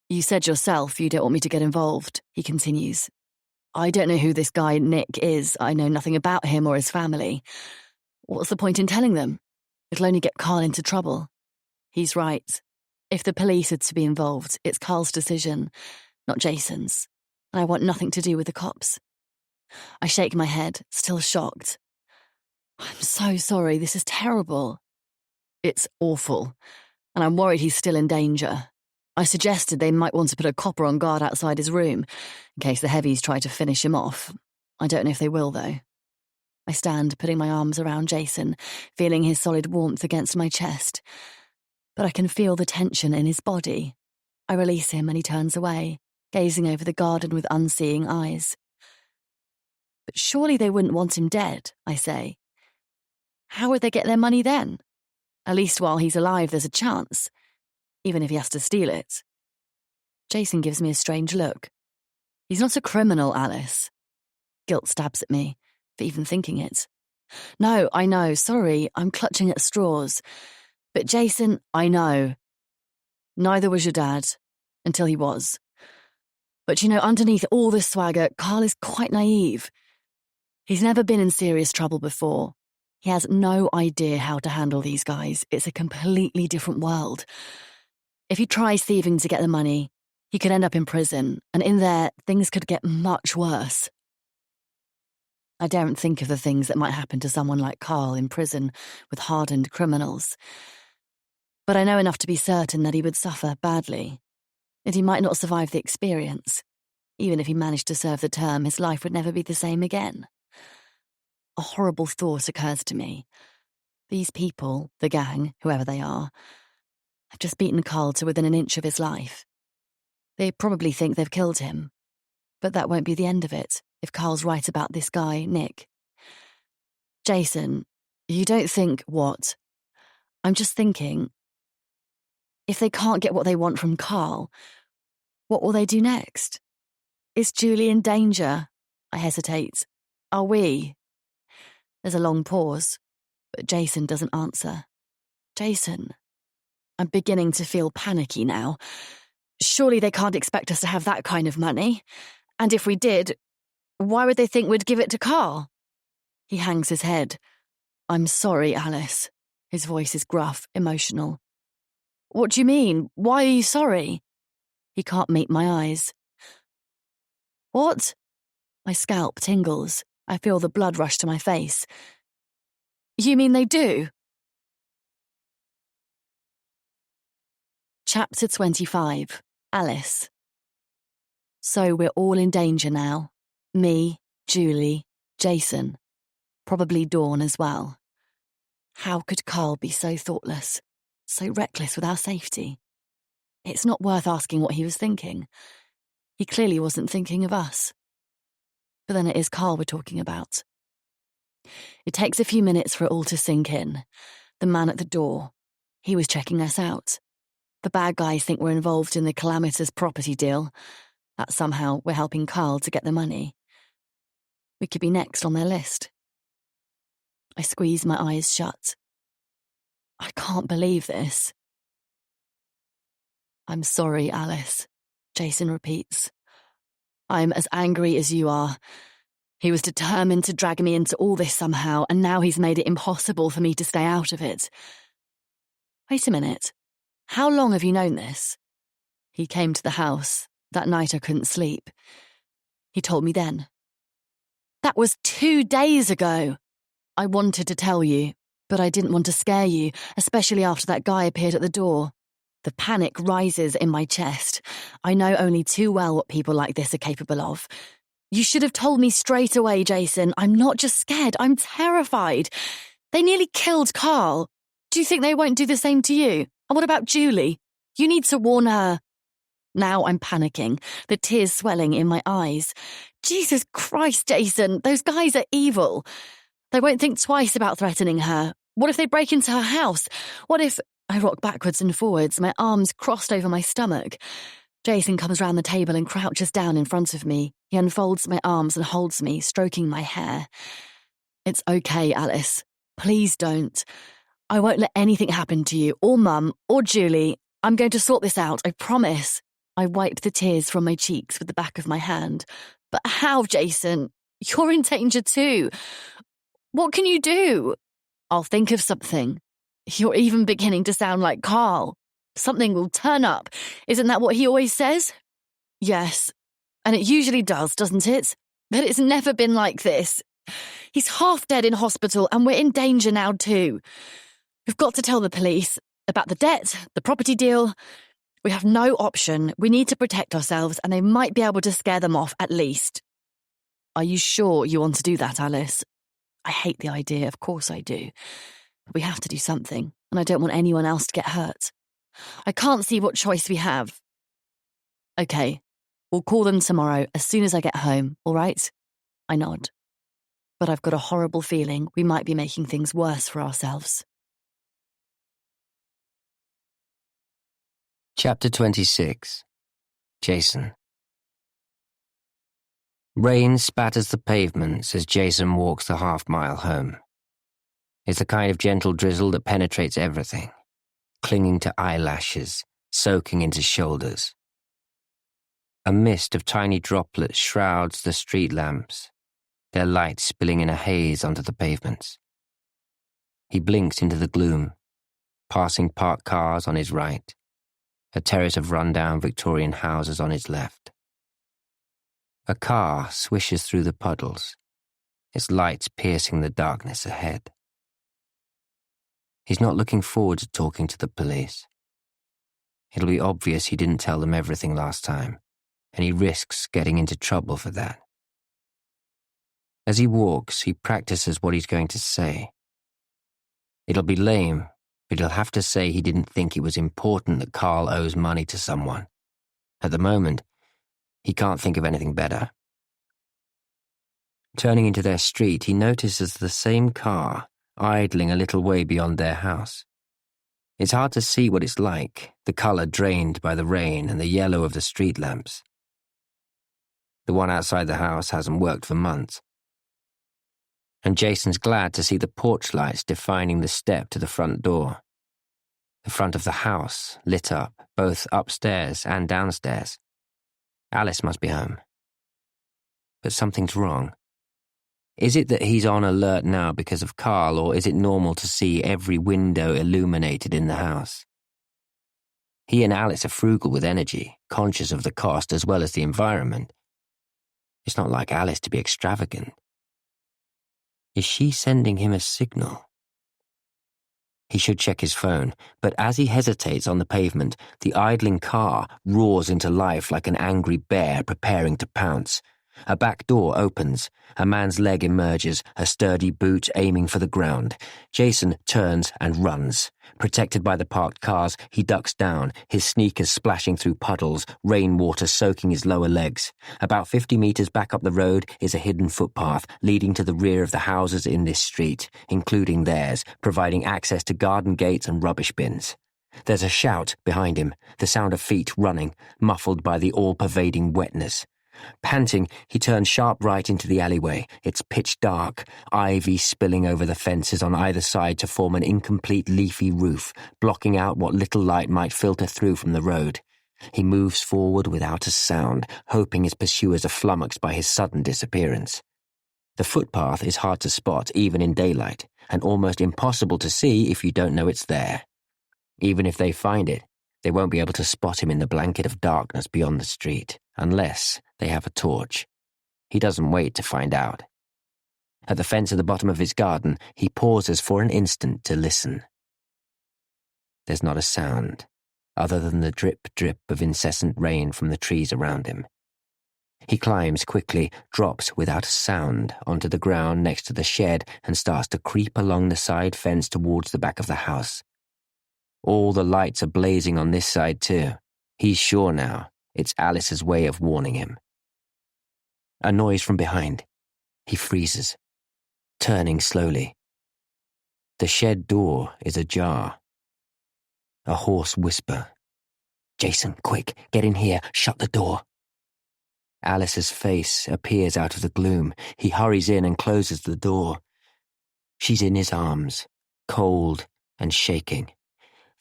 You said yourself you don't want me to get involved, he continues. I don't know who this guy Nick is. I know nothing about him or his family. What's the point in telling them? It'll only get Carl into trouble. He's right. If the police are to be involved, it's Carl's decision, not Jason's. And I want nothing to do with the cops. I shake my head, still shocked. I'm so sorry. This is terrible. It's awful. And I'm worried he's still in danger. I suggested they might want to put a copper on guard outside his room, in case the heavies try to finish him off. I don't know if they will, though. I stand, putting my arms around Jason, feeling his solid warmth against my chest. But I can feel the tension in his body. I release him and he turns away, gazing over the garden with unseeing eyes. But surely they wouldn't want him dead, I say. How would they get their money then? At least while he's alive, there's a chance, even if he has to steal it. Jason gives me a strange look. He's not a criminal, Alice. Guilt stabs at me for even thinking it. No, I know, sorry, I'm clutching at straws. But Jason, I know. Neither was your dad, until he was. But you know, underneath all this swagger, Carl is quite naive. He's never been in serious trouble before. He has no idea how to handle these guys. It's a completely different world. If he tries thieving to get the money, he could end up in prison, and in there, things could get much worse. I daren't think of the things that might happen to someone like Carl in prison with hardened criminals. But I know enough to be certain that he would suffer badly, and he might not survive the experience. Even if he managed to serve the term, his life would never be the same again. A horrible thought occurs to me. These people, the gang, whoever they are, have just beaten Carl to within an inch of his life. They probably think they've killed him, but that won't be the end of it if Carl's right about this guy, Nick. Jason, you don't think what? I'm just thinking, if they can't get what they want from Carl, what will they do next? Is Julie in danger? I hesitate. Are we? There's a long pause, but Jason doesn't answer. Jason, I'm beginning to feel panicky now. Surely they can't expect us to have that kind of money. And if we did, why would they think we'd give it to Carl? He hangs his head. I'm sorry, Alice. His voice is gruff, emotional. What do you mean? Why are you sorry? He can't meet my eyes. What? My scalp tingles. I feel the blood rush to my face. You mean they do? Chapter 25. Alice. So we're all in danger now. Me, Julie, Jason. Probably Dawn as well. How could Carl be so thoughtless, so reckless with our safety? It's not worth asking what he was thinking. He clearly wasn't thinking of us. But then it is Carl we're talking about. It takes a few minutes for it all to sink in. The man at the door, he was checking us out. The bad guys think we're involved in the calamitous property deal, that somehow we're helping Carl to get the money. We could be next on their list. I squeeze my eyes shut. I can't believe this. I'm sorry, Alice, Jason repeats. I'm as angry as you are. He was determined to drag me into all this somehow, and now he's made it impossible for me to stay out of it. Wait a minute. How long have you known this? He came to the house. That night I couldn't sleep. He told me then. That was 2 days ago. I wanted to tell you, but I didn't want to scare you, especially after that guy appeared at the door. The panic rises in my chest. I know only too well what people like this are capable of. You should have told me straight away, Jason. I'm not just scared, I'm terrified. They nearly killed Carl. Do you think they won't do the same to you? And what about Julie? You need to warn her. Now I'm panicking, the tears swelling in my eyes. Jesus Christ, Jason, those guys are evil. They won't think twice about threatening her. What if they break into her house? What if... I rock backwards and forwards, my arms crossed over my stomach. Jason comes round the table and crouches down in front of me. He unfolds my arms and holds me, stroking my hair. It's okay, Alice. Please don't. I won't let anything happen to you, or Mum, or Julie. I'm going to sort this out, I promise. I wipe the tears from my cheeks with the back of my hand. But how, Jason? You're in danger too. What can you do? I'll think of something. You're even beginning to sound like Carl. Something will turn up. Isn't that what he always says? Yes. And it usually does, doesn't it? But it's never been like this. He's half dead in hospital and we're in danger now too. We've got to tell the police about the debt, the property deal. We have no option. We need to protect ourselves and they might be able to scare them off at least. Are you sure you want to do that, Alice? I hate the idea, of course I do. But we have to do something, and I don't want anyone else to get hurt. I can't see what choice we have. Okay, we'll call them tomorrow as soon as I get home, all right? I nod. But I've got a horrible feeling we might be making things worse for ourselves. Chapter 26. Jason. Rain spatters the pavements as Jason walks the half-mile home. It's the kind of gentle drizzle that penetrates everything, clinging to eyelashes, soaking into shoulders. A mist of tiny droplets shrouds the street lamps, their light spilling in a haze onto the pavements. He blinks into the gloom, passing parked cars on his right, a terrace of run-down Victorian houses on his left. A car swishes through the puddles, its lights piercing the darkness ahead. He's not looking forward to talking to the police. It'll be obvious he didn't tell them everything last time, and he risks getting into trouble for that. As he walks, he practices what he's going to say. It'll be lame, but he'll have to say he didn't think it was important that Carl owes money to someone. At the moment, he can't think of anything better. Turning into their street, he notices the same car idling a little way beyond their house. It's hard to see what it's like, the colour drained by the rain and the yellow of the street lamps. The one outside the house hasn't worked for months. And Jason's glad to see the porch lights defining the step to the front door. The front of the house lit up, both upstairs and downstairs. Alice must be home. But something's wrong. Is it that he's on alert now because of Carl, or is it normal to see every window illuminated in the house? He and Alice are frugal with energy, conscious of the cost as well as the environment. It's not like Alice to be extravagant. Is she sending him a signal? He should check his phone, but as he hesitates on the pavement, the idling car roars into life like an angry bear preparing to pounce. A back door opens. A man's leg emerges, a sturdy boot aiming for the ground. Jason turns and runs. Protected by the parked cars, he ducks down, his sneakers splashing through puddles, rainwater soaking his lower legs. About 50 meters back up the road is a hidden footpath leading to the rear of the houses in this street, including theirs, providing access to garden gates and rubbish bins. There's a shout behind him, the sound of feet running, muffled by the all-pervading wetness. Panting, he turns sharp right into the alleyway. It's pitch dark, ivy spilling over the fences on either side to form an incomplete leafy roof, blocking out what little light might filter through from the road. He moves forward without a sound, hoping his pursuers are flummoxed by his sudden disappearance. The footpath is hard to spot even in daylight, and almost impossible to see if you don't know it's there. Even if they find it, they won't be able to spot him in the blanket of darkness beyond the street, unless they have a torch. He doesn't wait to find out. At the fence at the bottom of his garden, he pauses for an instant to listen. There's not a sound, other than the drip-drip of incessant rain from the trees around him. He climbs quickly, drops without a sound onto the ground next to the shed and starts to creep along the side fence towards the back of the house. All the lights are blazing on this side too. He's sure now it's Alice's way of warning him. A noise from behind. He freezes, turning slowly. The shed door is ajar. A hoarse whisper. "Jason, quick, get in here, shut the door." Alice's face appears out of the gloom. He hurries in and closes the door. She's in his arms, cold and shaking.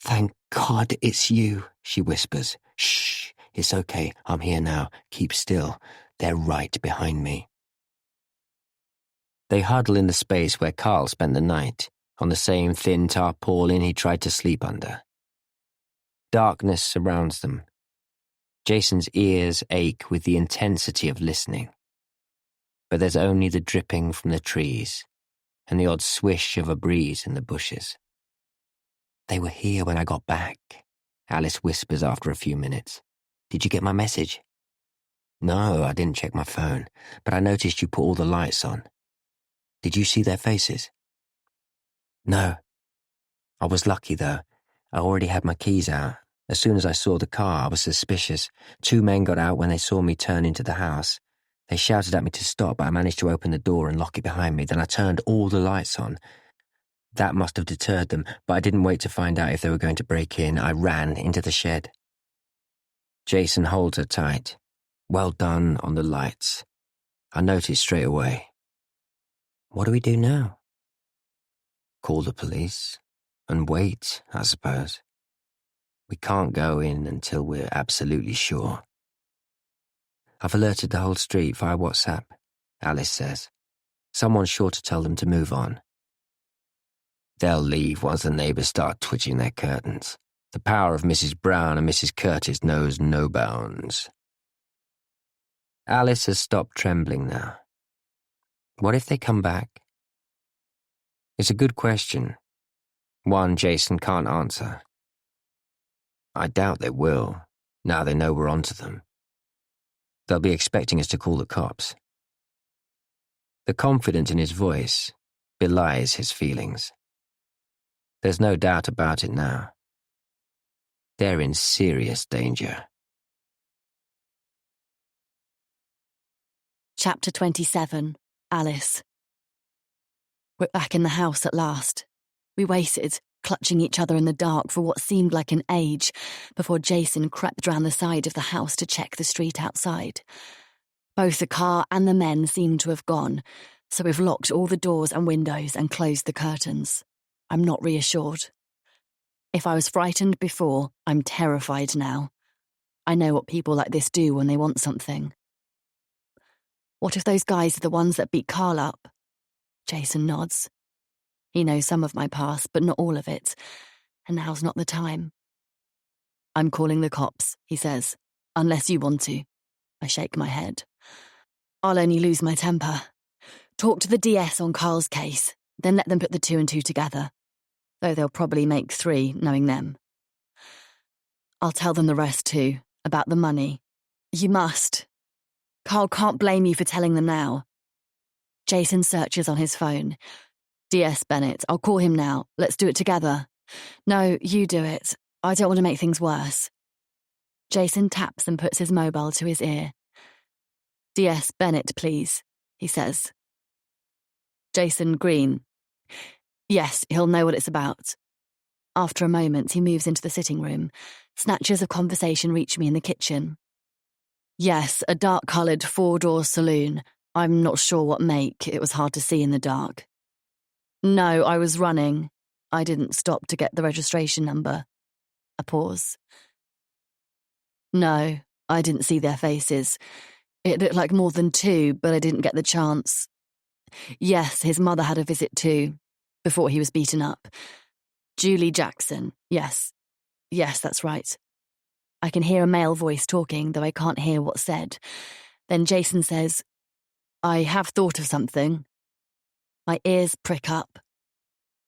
"Thank God it's you," she whispers. "Shh, it's okay, I'm here now. Keep still. They're right behind me." They huddle in the space where Carl spent the night, on the same thin tarpaulin he tried to sleep under. Darkness surrounds them. Jason's ears ache with the intensity of listening. But there's only the dripping from the trees, and the odd swish of a breeze in the bushes. "They were here when I got back," Alice whispers after a few minutes. "Did you get my message?" No, I didn't check my phone, but I noticed you put all the lights on. Did you see their faces? No. I was lucky, though. I already had my keys out. As soon as I saw the car, I was suspicious. 2 men got out when they saw me turn into the house. They shouted at me to stop, but I managed to open the door and lock it behind me. Then I turned all the lights on. That must have deterred them, but I didn't wait to find out if they were going to break in. I ran into the shed. Jason holds her tight. Well done on the lights. I noticed straight away. What do we do now? Call the police and wait, I suppose. We can't go in until we're absolutely sure. I've alerted the whole street via WhatsApp, Alice says. Someone's sure to tell them to move on. They'll leave once the neighbours start twitching their curtains. The power of Mrs. Brown and Mrs. Curtis knows no bounds. Alice has stopped trembling now. What if they come back? It's a good question. One Jason can't answer. I doubt they will, now they know we're onto them. They'll be expecting us to call the cops. The confidence in his voice belies his feelings. There's no doubt about it now. They're in serious danger. Chapter 27, Alice. We're back in the house at last. We waited, clutching each other in the dark for what seemed like an age, before Jason crept round the side of the house to check the street outside. Both the car and the men seemed to have gone, so we've locked all the doors and windows and closed the curtains. I'm not reassured. If I was frightened before, I'm terrified now. I know what people like this do when they want something. What if those guys are the ones that beat Carl up? Jason nods. He knows some of my past, but not all of it, and now's not the time. I'm calling the cops, he says, unless you want to. I shake my head. I'll only lose my temper. Talk to the DS on Carl's case, then let them put the 2 and 2 together. Though they'll probably make 3, knowing them. I'll tell them the rest too, about the money. You must. Carl can't blame you for telling them now. Jason searches on his phone. DS Bennett, I'll call him now. Let's do it together. No, you do it. I don't want to make things worse. Jason taps and puts his mobile to his ear. DS Bennett, please, he says. Jason Green. Yes, he'll know what it's about. After a moment, he moves into the sitting room. Snatches of conversation reach me in the kitchen. Yes, a dark-coloured 4-door saloon. I'm not sure what make. It was hard to see in the dark. No, I was running. I didn't stop to get the registration number. A pause. No, I didn't see their faces. It looked like more than 2, but I didn't get the chance. Yes, his mother had a visit too, before he was beaten up. Julie Jackson, yes. Yes, that's right. I can hear a male voice talking, though I can't hear what's said. Then Jason says, I have thought of something. My ears prick up.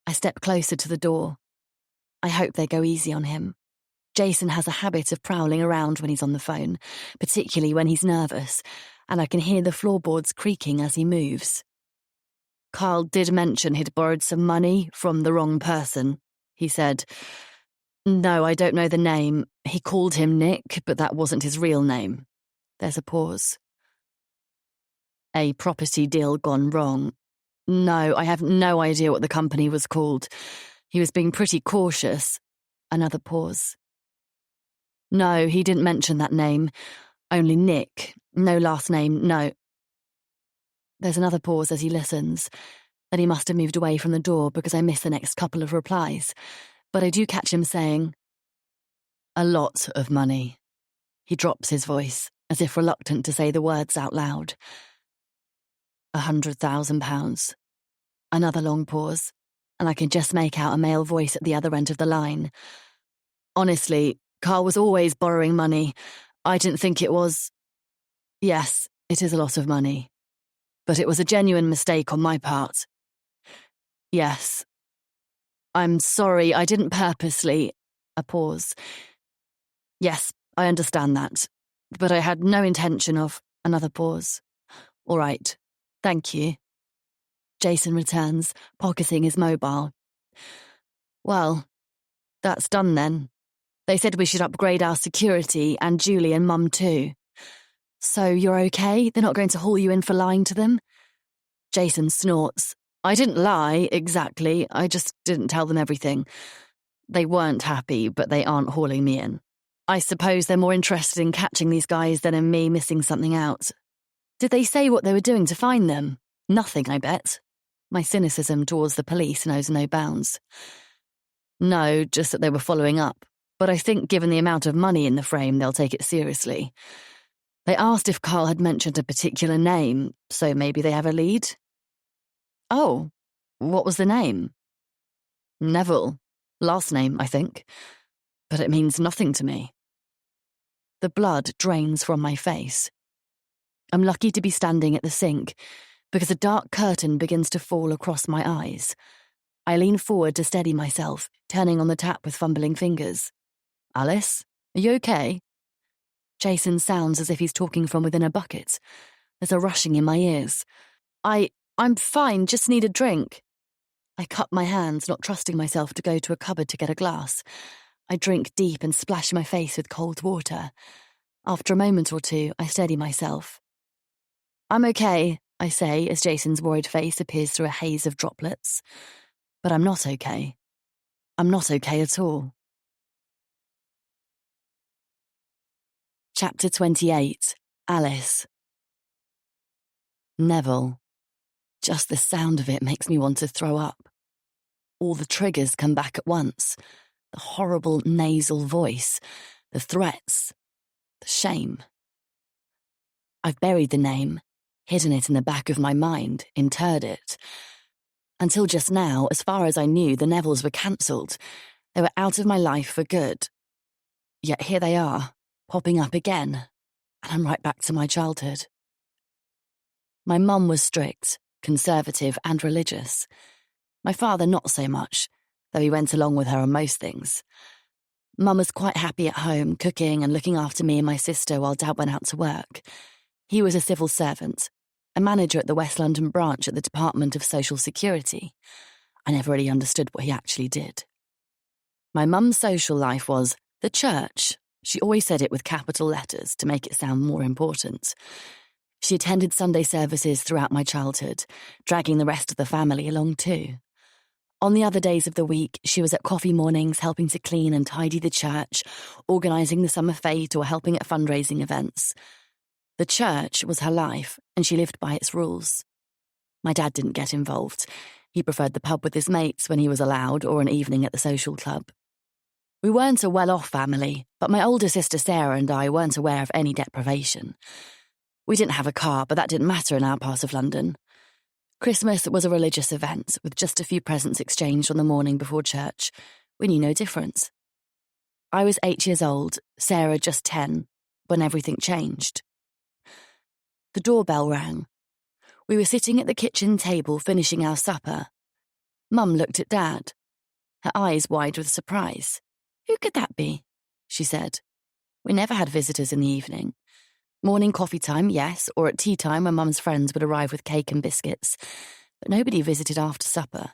I step closer to the door. I hope they go easy on him. Jason has a habit of prowling around when he's on the phone, particularly when he's nervous, and I can hear the floorboards creaking as he moves. Carl did mention he'd borrowed some money from the wrong person, he said. No, I don't know the name. He called him Nick, but that wasn't his real name. There's a pause. A property deal gone wrong. No, I have no idea what the company was called. He was being pretty cautious. Another pause. No, he didn't mention that name. Only Nick. No last name, no. There's another pause as he listens. Then he must have moved away from the door because I miss the next couple of replies. But I do catch him saying, a lot of money. He drops his voice, as if reluctant to say the words out loud. £100,000. Another long pause, and I can just make out a male voice at the other end of the line. Honestly, Carl was always borrowing money. I didn't think it was... Yes, it is a lot of money. But it was a genuine mistake on my part. Yes. I'm sorry, I didn't purposely... A pause. Yes, I understand that. but I had no intention of another pause. All right, thank you. Jason returns, pocketing his mobile. Well, that's done then. They said we should upgrade our security, and Julie and Mum too. So you're okay? They're not going to haul you in for lying to them? Jason snorts. I didn't lie, exactly. I just didn't tell them everything. They weren't happy, but they aren't hauling me in. I suppose they're more interested in catching these guys than in me missing something out. Did they say what they were doing to find them? Nothing, I bet. My cynicism towards the police knows no bounds. No, just that they were following up. But I think given the amount of money in the frame, they'll take it seriously. They asked if Carl had mentioned a particular name, so maybe they have a lead. Oh, what was the name? Neville. Last name, I think. But it means nothing to me. The blood drains from my face. I'm lucky to be standing at the sink, because a dark curtain begins to fall across my eyes. I lean forward to steady myself, turning on the tap with fumbling fingers. Alice, are you okay? Jason sounds as if he's talking from within a bucket. There's a rushing in my ears. I'm fine, just need a drink. I cup my hands, not trusting myself to go to a cupboard to get a glass. I drink deep and splash my face with cold water. After a moment or two, I steady myself. I'm okay, I say as Jason's worried face appears through a haze of droplets. But I'm not okay. I'm not okay at all. Chapter 28. Alice. Neville. Just the sound of it makes me want to throw up. All the triggers come back at once. The horrible nasal voice, the threats, the shame. I've buried the name, hidden it in the back of my mind, interred it. Until just now, as far as I knew, the Nevilles were cancelled. They were out of my life for good. Yet here they are, popping up again, and I'm right back to my childhood. My mum was strict, conservative and religious. My father not so much, though he went along with her on most things. Mum was quite happy at home, cooking and looking after me and my sister while Dad went out to work. He was a civil servant, a manager at the West London branch at the Department of Social Security. I never really understood what he actually did. My mum's social life was the church. She always said it with capital letters to make it sound more important. She attended Sunday services throughout my childhood, dragging the rest of the family along too. On the other days of the week, she was at coffee mornings helping to clean and tidy the church, organising the summer fete or helping at fundraising events. The church was her life, and she lived by its rules. My dad didn't get involved. He preferred the pub with his mates when he was allowed, or an evening at the social club. We weren't a well-off family, but my older sister Sarah and I weren't aware of any deprivation. We didn't have a car, but that didn't matter in our part of London. Christmas was a religious event, with just a few presents exchanged on the morning before church. We knew no difference. I was 8 years old, Sarah just 10, when everything changed. The doorbell rang. We were sitting at the kitchen table finishing our supper. Mum looked at Dad, her eyes wide with surprise. "Who could that be?" she said. We never had visitors in the evening. Morning coffee time, yes, or at tea time when Mum's friends would arrive with cake and biscuits, but nobody visited after supper.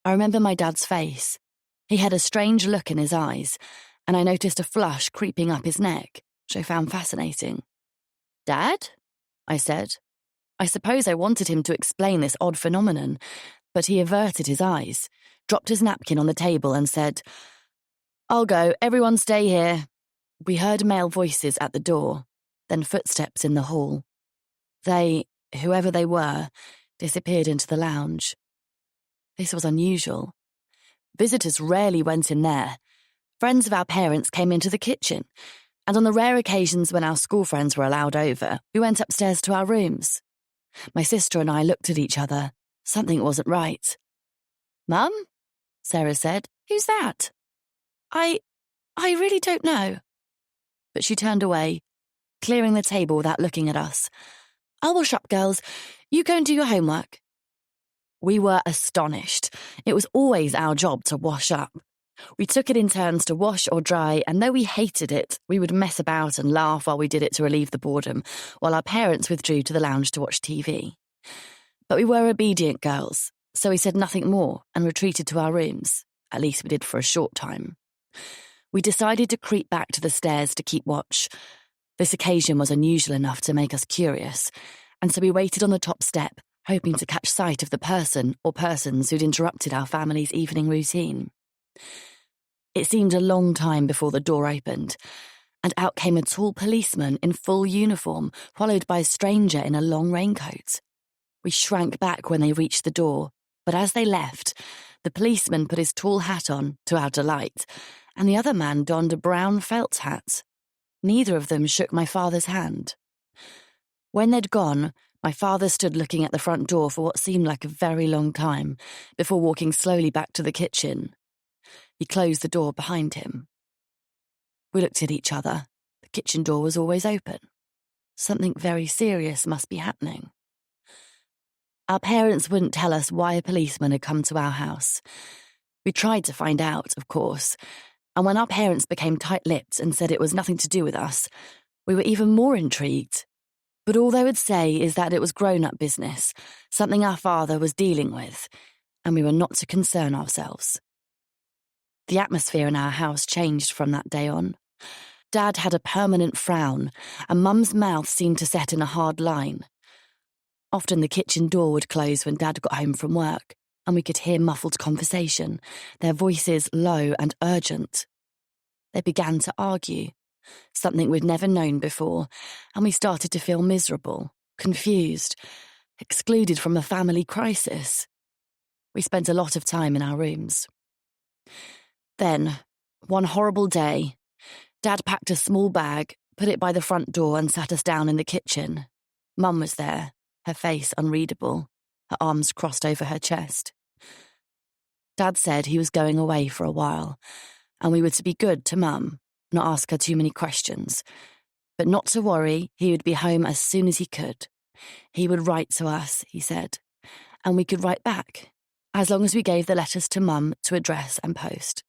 I remember my dad's face. He had a strange look in his eyes, and I noticed a flush creeping up his neck, which I found fascinating. "Dad?" I said. I suppose I wanted him to explain this odd phenomenon, but he averted his eyes, dropped his napkin on the table and said, "I'll go, everyone stay here." We heard male voices at the door, then footsteps in the hall. They, whoever they were, disappeared into the lounge. This was unusual. Visitors rarely went in there. Friends of our parents came into the kitchen, and on the rare occasions when our school friends were allowed over, we went upstairs to our rooms. My sister and I looked at each other. Something wasn't right. "Mum?" Sarah said. "Who's that?" I really don't know." But she turned away, clearing the table without looking at us. "I'll wash up, girls. You go and do your homework." We were astonished. It was always our job to wash up. We took it in turns to wash or dry, and though we hated it, we would mess about and laugh while we did it to relieve the boredom, while our parents withdrew to the lounge to watch TV. But we were obedient girls, so we said nothing more and retreated to our rooms. At least we did for a short time. We decided to creep back to the stairs to keep watch. This occasion was unusual enough to make us curious, and so we waited on the top step, hoping to catch sight of the person or persons who'd interrupted our family's evening routine. It seemed a long time before the door opened, and out came a tall policeman in full uniform, followed by a stranger in a long raincoat. We shrank back when they reached the door, but as they left, the policeman put his tall hat on, to our delight, and the other man donned a brown felt hat. Neither of them shook my father's hand. When they'd gone, my father stood looking at the front door for what seemed like a very long time, before walking slowly back to the kitchen. He closed the door behind him. We looked at each other. The kitchen door was always open. Something very serious must be happening. Our parents wouldn't tell us why a policeman had come to our house. We tried to find out, of course, and when our parents became tight-lipped and said it was nothing to do with us, we were even more intrigued. But all they would say is that it was grown-up business, something our father was dealing with, and we were not to concern ourselves. The atmosphere in our house changed from that day on. Dad had a permanent frown, and Mum's mouth seemed to set in a hard line. Often the kitchen door would close when Dad got home from work, and we could hear muffled conversation, their voices low and urgent. They began to argue, something we'd never known before, and we started to feel miserable, confused, excluded from a family crisis. We spent a lot of time in our rooms. Then, one horrible day, Dad packed a small bag, put it by the front door and sat us down in the kitchen. Mum was there, her face unreadable, her arms crossed over her chest. Dad said he was going away for a while, and we were to be good to Mum, not ask her too many questions, but not to worry, he would be home as soon as he could. He would write to us, he said, and we could write back, as long as we gave the letters to Mum to address and post.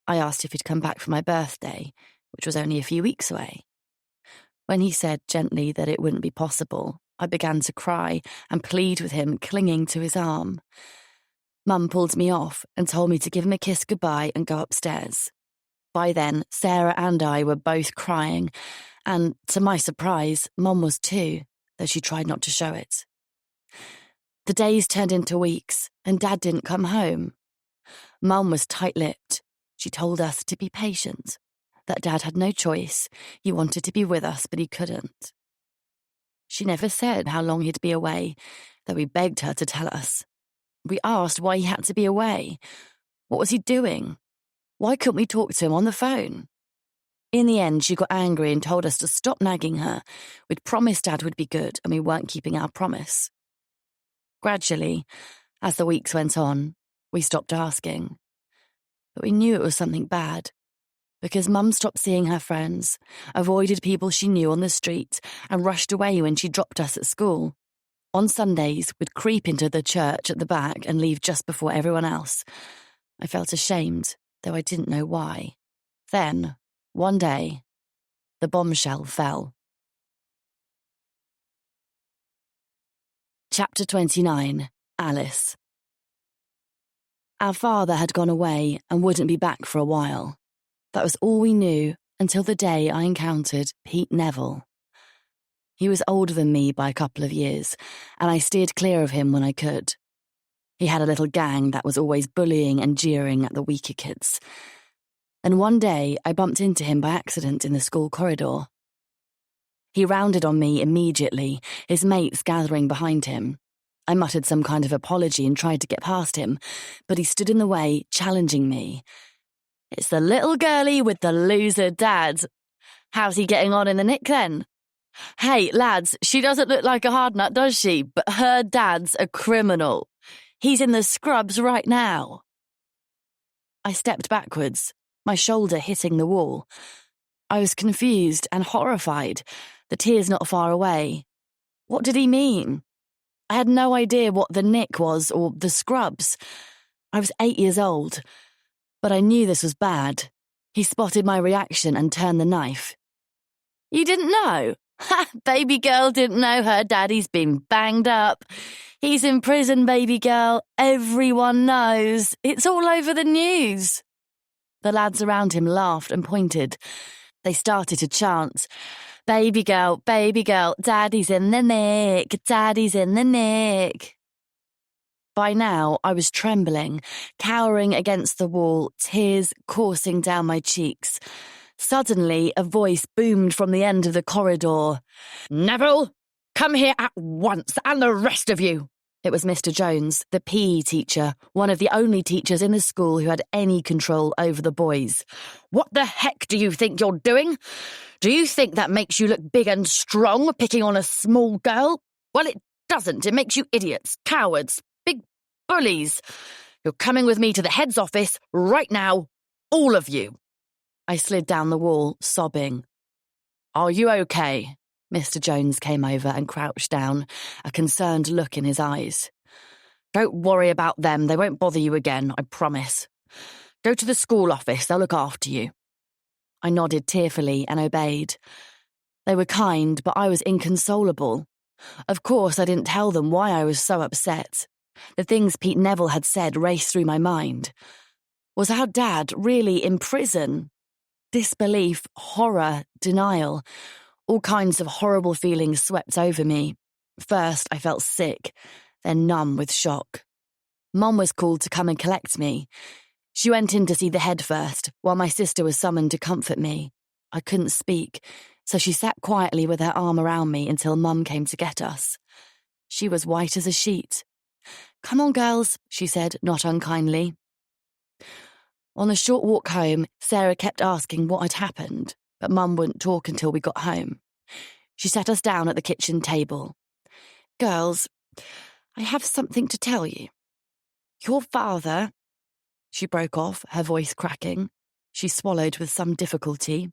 I asked if he'd come back for my birthday, which was only a few weeks away. When he said gently that it wouldn't be possible, I began to cry and plead with him, clinging to his arm. Mum pulled me off and told me to give him a kiss goodbye and go upstairs. By then, Sarah and I were both crying, and to my surprise, Mum was too, though she tried not to show it. The days turned into weeks, and Dad didn't come home. Mum was tight-lipped. She told us to be patient, that Dad had no choice. He wanted to be with us, but he couldn't. She never said how long he'd be away, though we begged her to tell us. We asked why he had to be away. What was he doing? Why couldn't we talk to him on the phone? In the end, she got angry and told us to stop nagging her. We'd promised Dad would be good, and we weren't keeping our promise. Gradually, as the weeks went on, we stopped asking. But we knew it was something bad, because Mum stopped seeing her friends, avoided people she knew on the street, and rushed away when she dropped us at school. On Sundays, we'd creep into the church at the back and leave just before everyone else. I felt ashamed, though I didn't know why. Then, one day, the bombshell fell. Chapter 29. Alice. Our father had gone away and wouldn't be back for a while. That was all we knew until the day I encountered Pete Neville. He was older than me by a couple of years, and I steered clear of him when I could. He had a little gang that was always bullying and jeering at the weaker kids. And one day I bumped into him by accident in the school corridor. He rounded on me immediately, his mates gathering behind him. I muttered some kind of apology and tried to get past him, but he stood in the way, challenging me. "It's the little girlie with the loser dad. How's he getting on in the nick then? Hey, lads, she doesn't look like a hard nut, does she? But her dad's a criminal. He's in the scrubs right now." I stepped backwards, my shoulder hitting the wall. I was confused and horrified, the tears not far away. What did he mean? I had no idea what the nick was or the scrubs. I was 8 years old. But I knew this was bad. He spotted my reaction and turned the knife. You didn't know? Ha! Baby girl didn't know her daddy's been banged up. He's in prison, baby girl. Everyone knows. It's all over the news. The lads around him laughed and pointed. They started to chant, baby girl, daddy's in the nick, daddy's in the nick. By now, I was trembling, cowering against the wall, tears coursing down my cheeks. Suddenly, a voice boomed from the end of the corridor. Neville, come here at once, and the rest of you. It was Mr. Jones, the PE teacher, one of the only teachers in the school who had any control over the boys. What the heck do you think you're doing? Do you think that makes you look big and strong, picking on a small girl? Well, it doesn't. It makes you idiots, cowards, big bullies. You're coming with me to the head's office right now, all of you. I slid down the wall, sobbing. Are you okay? Mr. Jones came over and crouched down, a concerned look in his eyes. Don't worry about them. They won't bother you again, I promise. Go to the school office. They'll look after you. I nodded tearfully and obeyed. They were kind, but I was inconsolable. Of course, I didn't tell them why I was so upset. The things Pete Neville had said raced through my mind. Was our dad really in prison? Disbelief, horror, denial. All kinds of horrible feelings swept over me. First, I felt sick, then numb with shock. Mum was called to come and collect me. She went in to see the head first, while my sister was summoned to comfort me. I couldn't speak, so she sat quietly with her arm around me until Mum came to get us. She was white as a sheet. Come on, girls, she said, not unkindly. On the short walk home, Sarah kept asking what had happened, but Mum wouldn't talk until we got home. She sat us down at the kitchen table. Girls, I have something to tell you. Your father... She broke off, her voice cracking. She swallowed with some difficulty.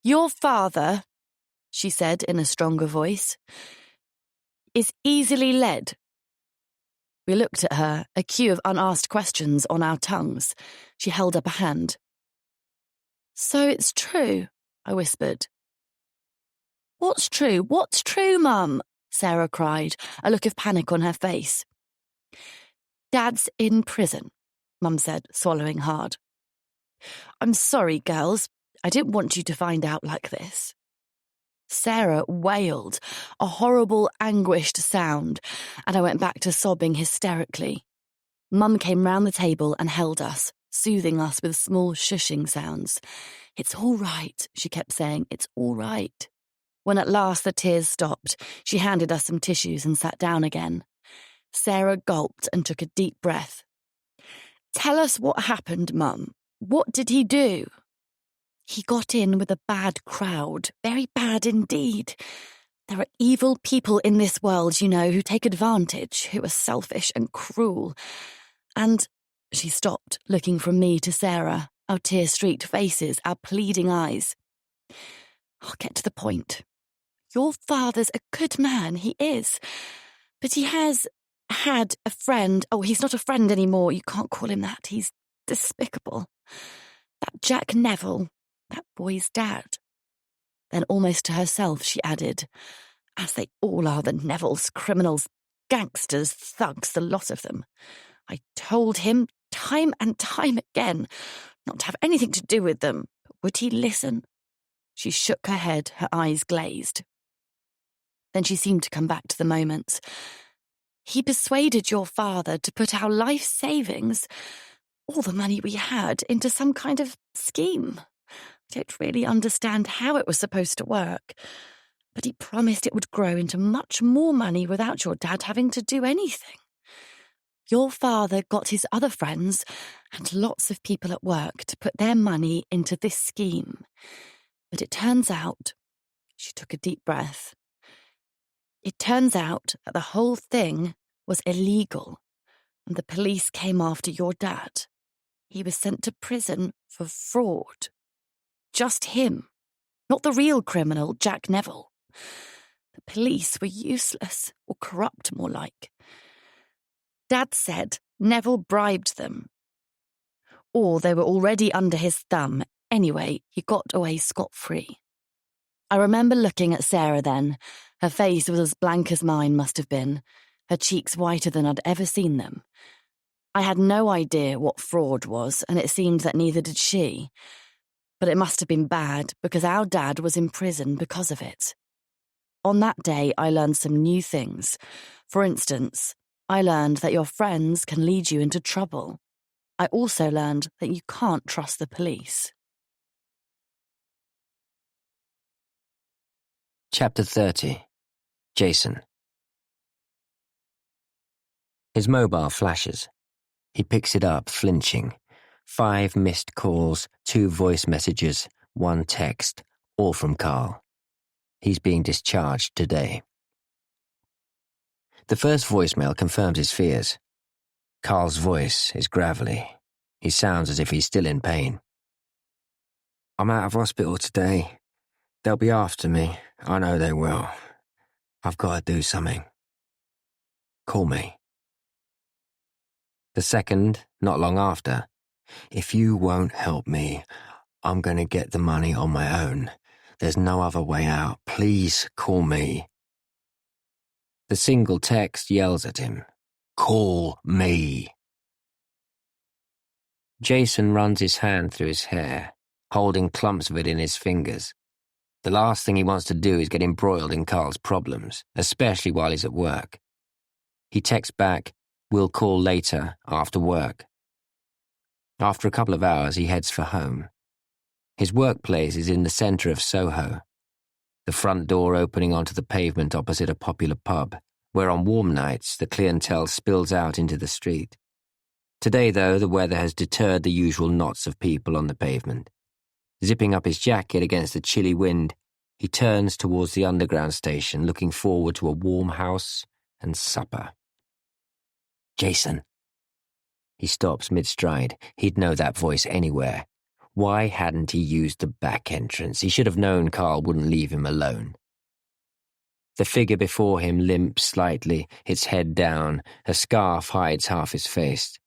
Your father, she said in a stronger voice, is easily led. We looked at her, a queue of unasked questions on our tongues. She held up a hand. So it's true, I whispered. What's true? What's true, Mum? Sarah cried, a look of panic on her face. Dad's in prison, Mum said, swallowing hard. I'm sorry, girls. I didn't want you to find out like this. Sarah wailed, a horrible, anguished sound, and I went back to sobbing hysterically. Mum came round the table and held us, soothing us with small shushing sounds. It's all right, she kept saying, it's all right. When at last the tears stopped, she handed us some tissues and sat down again. Sarah gulped and took a deep breath. Tell us what happened, Mum. What did he do? He got in with a bad crowd, very bad indeed. There are evil people in this world, you know, who take advantage, who are selfish and cruel. And she stopped, looking from me to Sarah, our tear-streaked faces, our pleading eyes. I'll get to the point. Your father's a good man, he is. But he has had a friend. Oh, he's not a friend anymore. You can't call him that. He's despicable. That Jack Neville, that boy's dad. Then almost to herself, she added, as they all are, the Nevilles, criminals, gangsters, thugs, the lot of them. I told him time and time again not to have anything to do with them. But would he listen? She shook her head, her eyes glazed. Then she seemed to come back to the moment. He persuaded your father to put our life savings, all the money we had, into some kind of scheme. I don't really understand how it was supposed to work, but he promised it would grow into much more money without your dad having to do anything. Your father got his other friends and lots of people at work to put their money into this scheme. But it turns out, she took a deep breath, it turns out that the whole thing was illegal, and the police came after your dad. He was sent to prison for fraud. Just him, not the real criminal, Jack Neville. The police were useless, or corrupt more like. Dad said Neville bribed them. or they were already under his thumb. Anyway, he got away scot-free. I remember looking at Sarah then. Her face was as blank as mine must have been, her cheeks whiter than I'd ever seen them. I had no idea what fraud was, and it seemed that neither did she. But it must have been bad, because our dad was in prison because of it. On that day, I learned some new things. For instance, I learned that your friends can lead you into trouble. I also learned that you can't trust the police. Chapter 30. Jason. His mobile flashes. He picks it up, flinching. 5 missed calls, 2 voice messages, 1 text, all from Carl. He's being discharged today. The first voicemail confirms his fears. Carl's voice is gravelly. He sounds as if he's still in pain. I'm out of hospital today. They'll be after me. I know they will. I've got to do something. Call me. The second, not long after. If you won't help me, I'm going to get the money on my own. There's no other way out. Please call me. The single text yells at him. Call me. Jason runs his hand through his hair, holding clumps of it in his fingers. The last thing he wants to do is get embroiled in Carl's problems, especially while he's at work. He texts back, "We'll call later, after work." After a couple of hours, he heads for home. His workplace is in the centre of Soho, the front door opening onto the pavement opposite a popular pub, where on warm nights the clientele spills out into the street. Today, though, the weather has deterred the usual knots of people on the pavement. Zipping up his jacket against the chilly wind, he turns towards the underground station, looking forward to a warm house and supper. Jason. He stops mid-stride. He'd know that voice anywhere. Why hadn't he used the back entrance? He should have known Carl wouldn't leave him alone. The figure before him limps slightly, its head down. A scarf hides half his face.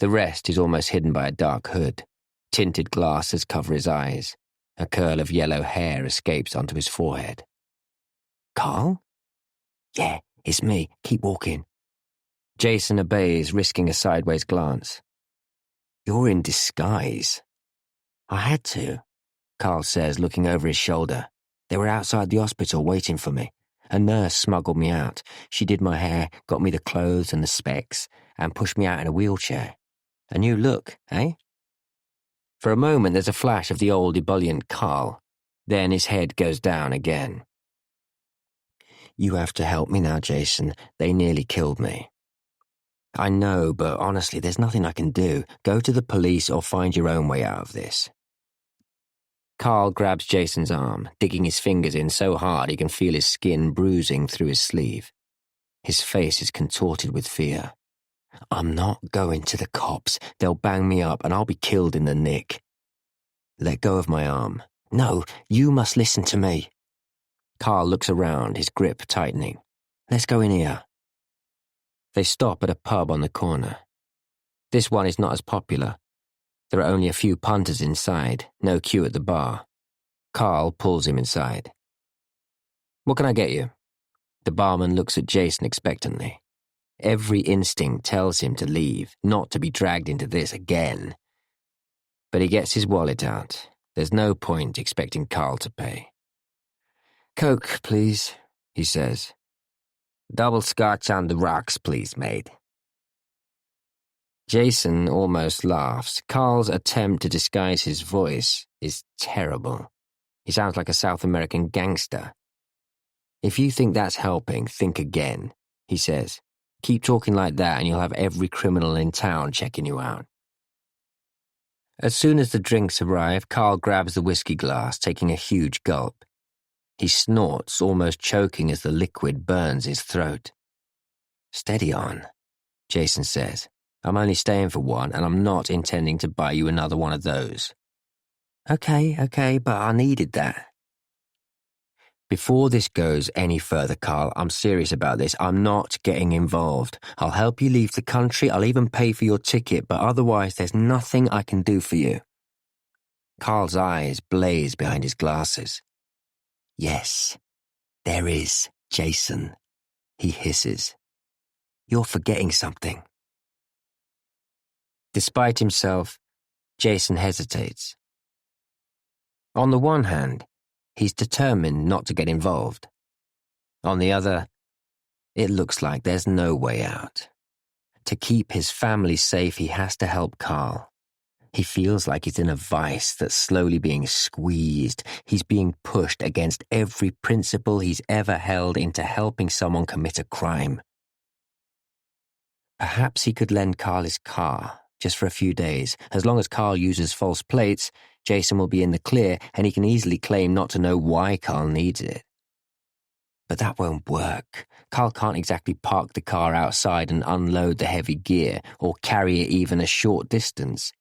The rest is almost hidden by a dark hood. Tinted glasses cover his eyes. A curl of yellow hair escapes onto his forehead. Carl? Yeah, it's me. Keep walking. Jason obeys, risking a sideways glance. You're in disguise. I had to, Carl says, looking over his shoulder. They were outside the hospital waiting for me. A nurse smuggled me out. She did my hair, got me the clothes and the specs, and pushed me out in a wheelchair. A new look, eh? For a moment there's a flash of the old ebullient Carl. Then his head goes down again. You have to help me now, Jason. They nearly killed me. I know, but honestly, there's nothing I can do. Go to the police or find your own way out of this. Carl grabs Jason's arm, digging his fingers in so hard he can feel his skin bruising through his sleeve. His face is contorted with fear. I'm not going to the cops. They'll bang me up and I'll be killed in the nick. Let go of my arm. No, you must listen to me. Carl looks around, his grip tightening. Let's go in here. They stop at a pub on the corner. This one is not as popular. There are only a few punters inside, no queue at the bar. Carl pulls him inside. What can I get you? The barman looks at Jason expectantly. Every instinct tells him to leave, not to be dragged into this again. But he gets his wallet out. There's no point expecting Carl to pay. Coke, please, he says. Double scotch on the rocks, please, mate. Jason almost laughs. Carl's attempt to disguise his voice is terrible. He sounds like a South American gangster. If you think that's helping, think again, he says. Keep talking like that and you'll have every criminal in town checking you out. As soon as the drinks arrive, Carl grabs the whiskey glass, taking a huge gulp. He snorts, almost choking as the liquid burns his throat. Steady on, Jason says. I'm only staying for one, and I'm not intending to buy you another one of those. Okay, but I needed that. Before this goes any further, Carl, I'm serious about this. I'm not getting involved. I'll help you leave the country. I'll even pay for your ticket, but otherwise there's nothing I can do for you. Carl's eyes blaze behind his glasses. Yes, there is, Jason, he hisses. You're forgetting something. Despite himself, Jason hesitates. On the one hand, he's determined not to get involved. On the other, it looks like there's no way out. To keep his family safe, he has to help Carl. He feels like he's in a vice that's slowly being squeezed. He's being pushed against every principle he's ever held into helping someone commit a crime. Perhaps he could lend Carl his car, just for a few days. As long as Carl uses false plates, Jason will be in the clear, and he can easily claim not to know why Carl needs it. But that won't work. Carl can't exactly park the car outside and unload the heavy gear, or carry it even a short distance.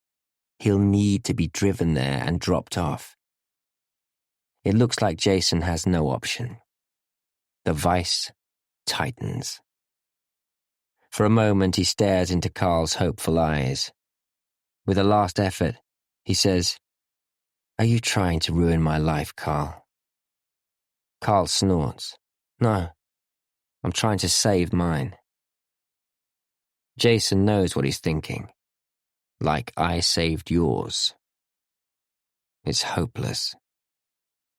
He'll need to be driven there and dropped off. It looks like Jason has no option. The vice tightens. For a moment he stares into Carl's hopeful eyes. With a last effort, he says, "Are you trying to ruin my life, Carl?" Carl snorts. "No, I'm trying to save mine." Jason knows what he's thinking. Like I saved yours. It's hopeless.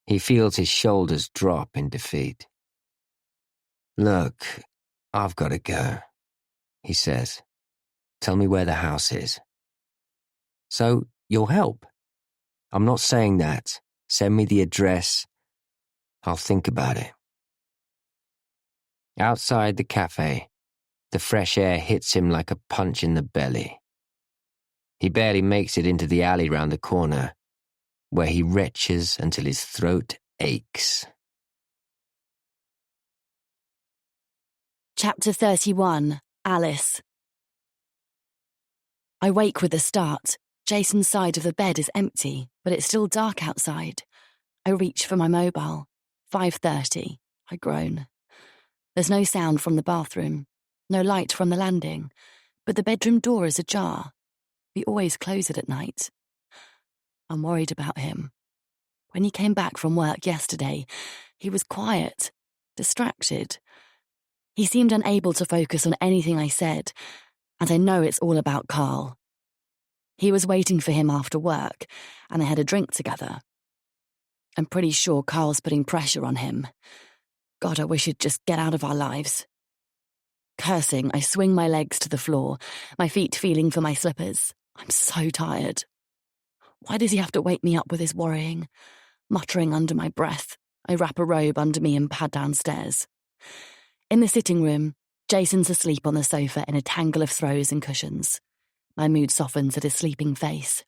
He feels his shoulders drop in defeat. "Look, I've got to go," he says. "Tell me where the house is." "So, you'll help?" "I'm not saying that. Send me the address. I'll think about it." Outside the cafe, the fresh air hits him like a punch in the belly. He barely makes it into the alley round the corner, where he retches until his throat aches. Chapter 31, Alice. I wake with a start. Jason's side of the bed is empty, but it's still dark outside. I reach for my mobile. 5:30. I groan. There's no sound from the bathroom, no light from the landing, but the bedroom door is ajar. We always close it at night. I'm worried about him. When he came back from work yesterday, he was quiet, distracted. He seemed unable to focus on anything I said, and I know it's all about Carl. He was waiting for him after work, and they had a drink together. I'm pretty sure Carl's putting pressure on him. God, I wish he'd just get out of our lives. Cursing, I swing my legs to the floor, my feet feeling for my slippers. I'm so tired. Why does he have to wake me up with his worrying? Muttering under my breath, I wrap a robe under me and pad downstairs. In the sitting room, Jason's asleep on the sofa in a tangle of throws and cushions. My mood softens at his sleeping face.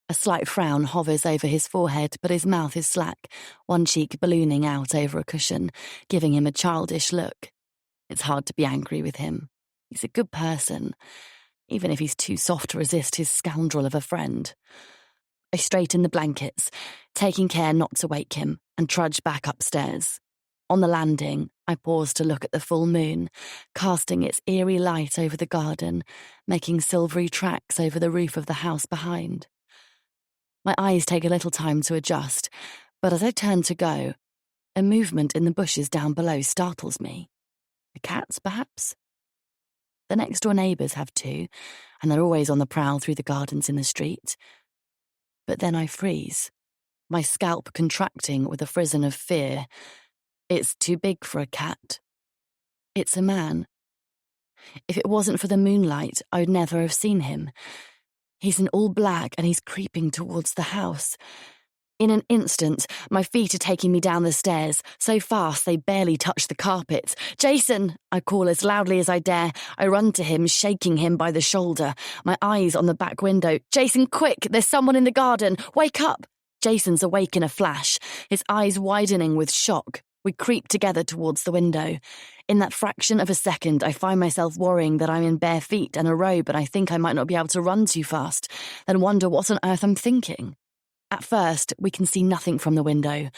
A slight frown hovers over his forehead, but his mouth is slack, one cheek ballooning out over a cushion, giving him a childish look. It's hard to be angry with him. He's a good person, even if he's too soft to resist his scoundrel of a friend. I straighten the blankets, taking care not to wake him, and trudge back upstairs. On the landing, I pause to look at the full moon, casting its eerie light over the garden, making silvery tracks over the roof of the house behind. My eyes take a little time to adjust, but as I turn to go, a movement in the bushes down below startles me. The cats, perhaps? The next-door neighbours have two, and they're always on the prowl through the gardens in the street. But then I freeze, my scalp contracting with a frisson of fear. It's too big for a cat. It's a man. If it wasn't for the moonlight, I would never have seen him. He's in all black and he's creeping towards the house. In an instant, my feet are taking me down the stairs, so fast they barely touch the carpet. "Jason!" I call as loudly as I dare. I run to him, shaking him by the shoulder, my eyes on the back window. "Jason, quick! There's someone in the garden! Wake up!" Jason's awake in a flash, his eyes widening with shock. We creep together towards the window. In that fraction of a second, I find myself worrying that I'm in bare feet and a robe and I think I might not be able to run too fast, then wonder what on earth I'm thinking. At first, we can see nothing from the window,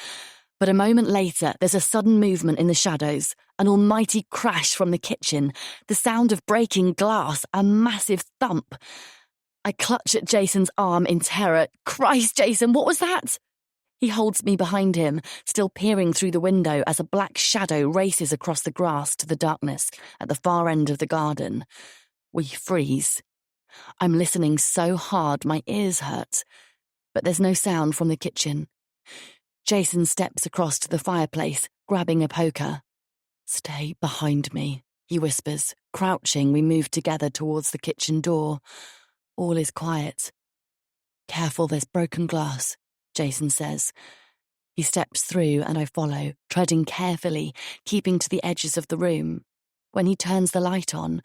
But a moment later, there's a sudden movement in the shadows, an almighty crash from the kitchen, the sound of breaking glass, a massive thump. I clutch at Jason's arm in terror. Christ, Jason, what was that? He holds me behind him, still peering through the window as a black shadow races across the grass to the darkness at the far end of the garden. We freeze. I'm listening so hard my ears hurt, but there's no sound from the kitchen. Jason steps across to the fireplace, grabbing a poker. "Stay behind me," he whispers. Crouching, we move together towards the kitchen door. All is quiet. "Careful, there's broken glass," Jason says. He steps through and I follow, treading carefully, keeping to the edges of the room. When he turns the light on,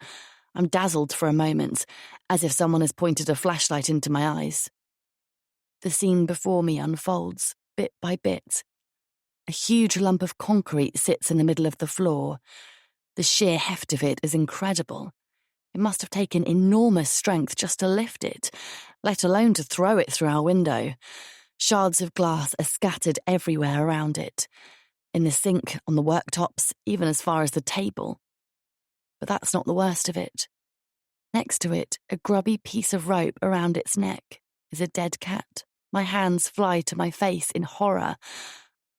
I'm dazzled for a moment, as if someone has pointed a flashlight into my eyes. The scene before me unfolds, bit by bit. A huge lump of concrete sits in the middle of the floor. The sheer heft of it is incredible. It must have taken enormous strength just to lift it, let alone to throw it through our window. Shards of glass are scattered everywhere around it. In the sink, on the worktops, even as far as the table. But that's not the worst of it. Next to it, a grubby piece of rope around its neck, is a dead cat. My hands fly to my face in horror.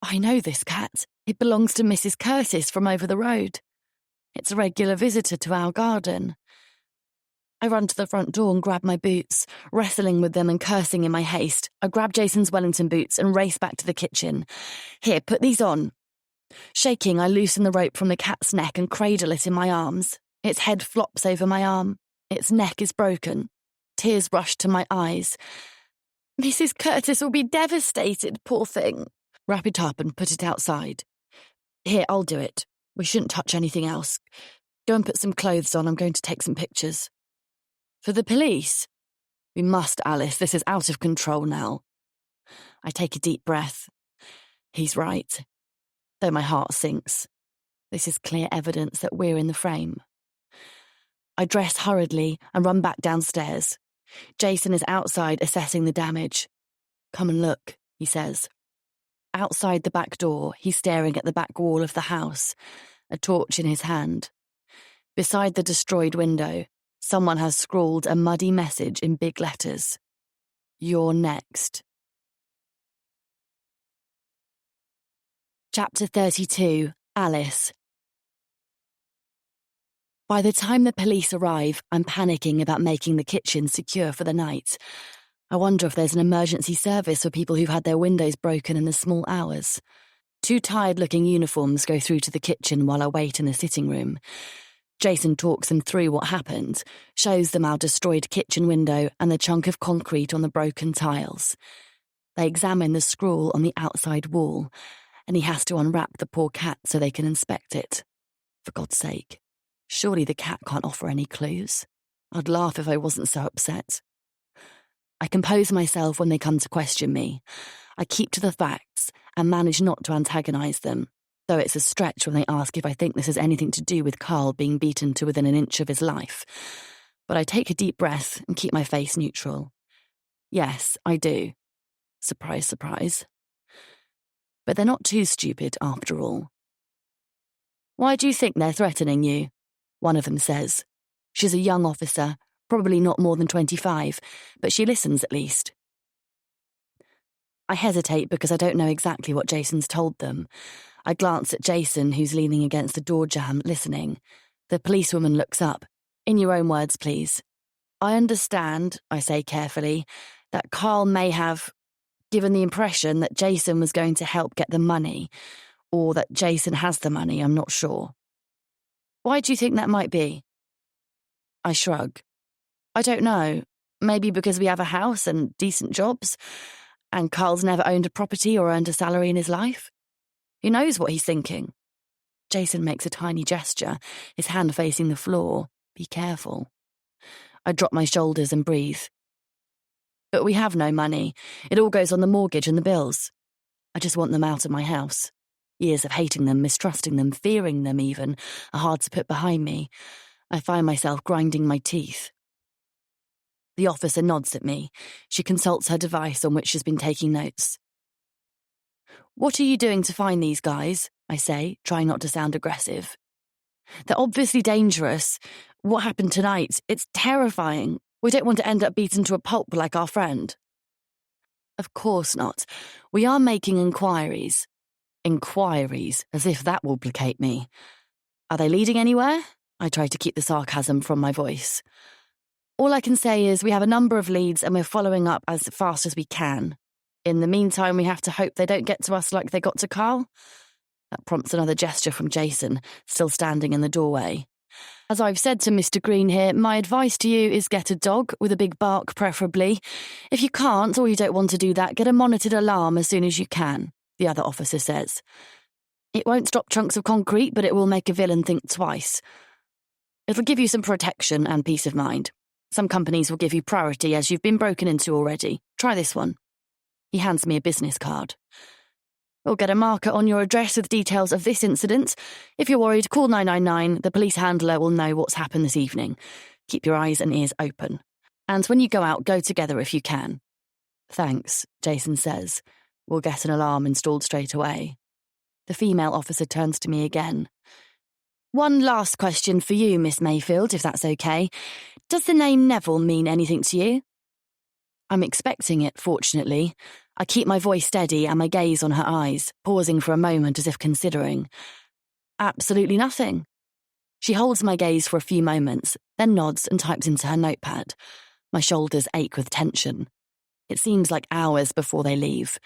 I know this cat. It belongs to Mrs. Curtis from over the road. It's a regular visitor to our garden. I run to the front door and grab my boots, wrestling with them and cursing in my haste. I grab Jason's Wellington boots and race back to the kitchen. "Here, put these on." Shaking, I loosen the rope from the cat's neck and cradle it in my arms. Its head flops over my arm. Its neck is broken. Tears rush to my eyes. "Mrs. Curtis will be devastated, poor thing." "Wrap it up and put it outside." "Here, I'll do it. We shouldn't touch anything else. Go and put some clothes on. I'm going to take some pictures." "For the police?" "We must, Alice. This is out of control now." I take a deep breath. He's right. Though my heart sinks. This is clear evidence that we're in the frame. I dress hurriedly and run back downstairs. Jason is outside assessing the damage. "Come and look," he says. Outside the back door, he's staring at the back wall of the house, a torch in his hand. Beside the destroyed window, someone has scrawled a muddy message in big letters. "You're next." Chapter 32, Alice. By the time the police arrive, I'm panicking about making the kitchen secure for the night. I wonder if there's an emergency service for people who've had their windows broken in the small hours. Two tired-looking uniforms go through to the kitchen while I wait in the sitting room. Jason talks them through what happened, shows them our destroyed kitchen window and the chunk of concrete on the broken tiles. They examine the scrawl on the outside wall, and he has to unwrap the poor cat so they can inspect it. For God's sake, surely the cat can't offer any clues. I'd laugh if I wasn't so upset. I compose myself when they come to question me. I keep to the facts and manage not to antagonise them, though it's a stretch when they ask if I think this has anything to do with Carl being beaten to within an inch of his life. But I take a deep breath and keep my face neutral. Yes, I do. Surprise, surprise. But they're not too stupid after all. "Why do you think they're threatening you?" one of them says. She's a young officer, probably not more than 25, but she listens at least. I hesitate because I don't know exactly what Jason's told them. I glance at Jason, who's leaning against the door jamb, listening. The policewoman looks up. "In your own words, please." "I understand," I say carefully, "that Carl may have given the impression that Jason was going to help get the money, or that Jason has the money, I'm not sure." "Why do you think that might be?" I shrug. "I don't know. Maybe because we have a house and decent jobs, and Carl's never owned a property or earned a salary in his life. Who knows what he's thinking?" Jason makes a tiny gesture, his hand facing the floor. "Be careful." I drop my shoulders and breathe. "But we have no money. It all goes on the mortgage and the bills. I just want them out of my house. Years of hating them, mistrusting them, fearing them even, are hard to put behind me. I find myself grinding my teeth." The officer nods at me. She consults her device on which she's been taking notes. What are you doing to find these guys? I say, trying not to sound aggressive. They're obviously dangerous. What happened tonight? It's terrifying. We don't want to end up beaten to a pulp like our friend. Of course not. We are making inquiries. Inquiries, as if that will placate me. Are they leading anywhere? I try to keep the sarcasm from my voice. All I can say is we have a number of leads and we're following up as fast as we can. In the meantime, we have to hope they don't get to us like they got to Carl. That prompts another gesture from Jason, still standing in the doorway. As I've said to Mr. Green here, my advice to you is get a dog, with a big bark preferably. If you can't, or you don't want to do that, get a monitored alarm as soon as you can, the other officer says. It won't stop chunks of concrete, but it will make a villain think twice. It'll give you some protection and peace of mind. Some companies will give you priority as you've been broken into already. Try this one. He hands me a business card. We'll get a marker on your address with details of this incident. If you're worried, call 999. The police handler will know what's happened this evening. Keep your eyes and ears open. And when you go out, go together if you can. Thanks, Jason says. We'll get an alarm installed straight away. The female officer turns to me again. One last question for you, Miss Mayfield, if that's okay. Does the name Neville mean anything to you? I'm expecting it, fortunately. I keep my voice steady and my gaze on her eyes, pausing for a moment as if considering. Absolutely nothing. She holds my gaze for a few moments, then nods and types into her notepad. My shoulders ache with tension. It seems like hours before they leave.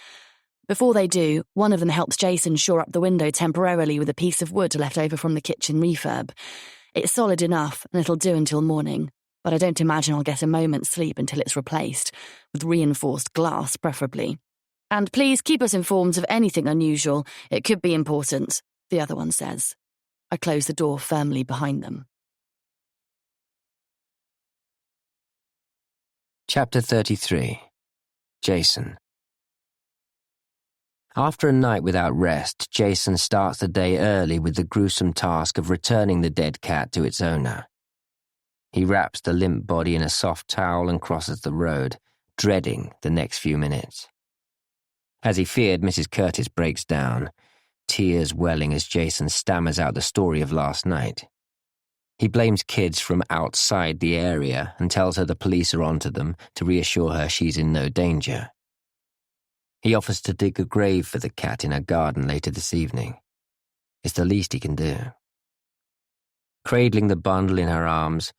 Before they do, one of them helps Jason shore up the window temporarily with a piece of wood left over from the kitchen refurb. It's solid enough, and it'll do until morning, but I don't imagine I'll get a moment's sleep until it's replaced, with reinforced glass preferably. And please keep us informed of anything unusual. It could be important, the other one says. I close the door firmly behind them. Chapter 33. Jason. After a night without rest, Jason starts the day early with the gruesome task of returning the dead cat to its owner. He wraps the limp body in a soft towel and crosses the road, dreading the next few minutes. As he feared, Mrs. Curtis breaks down, tears welling as Jason stammers out the story of last night. He blames kids from outside the area and tells her the police are onto them to reassure her she's in no danger. He offers to dig a grave for the cat in her garden later this evening. It's the least he can do. Cradling the bundle in her arms,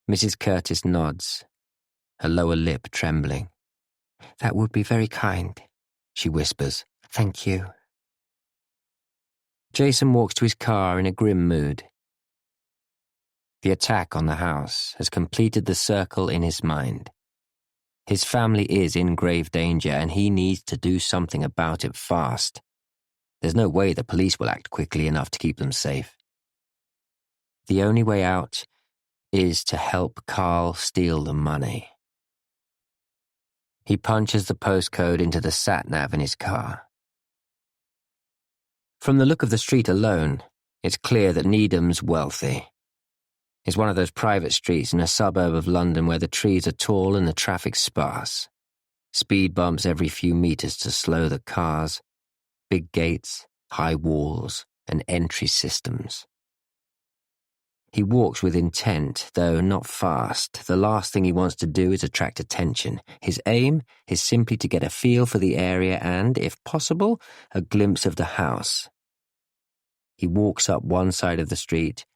Mrs. Curtis nods, her lower lip trembling. "That would be very kind," she whispers. "Thank you." Jason walks to his car in a grim mood. The attack on the house has completed the circle in his mind. His family is in grave danger and he needs to do something about it fast. There's no way the police will act quickly enough to keep them safe. The only way out is to help Carl steal the money. He punches the postcode into the sat-nav in his car. From the look of the street alone, it's clear that Needham's wealthy. It's one of those private streets in a suburb of London where the trees are tall and the traffic sparse. Speed bumps every few meters to slow the cars. Big gates, high walls, and entry systems. He walks with intent, though not fast. The last thing he wants to do is attract attention. His aim is simply to get a feel for the area and, if possible, a glimpse of the house. He walks up one side of the street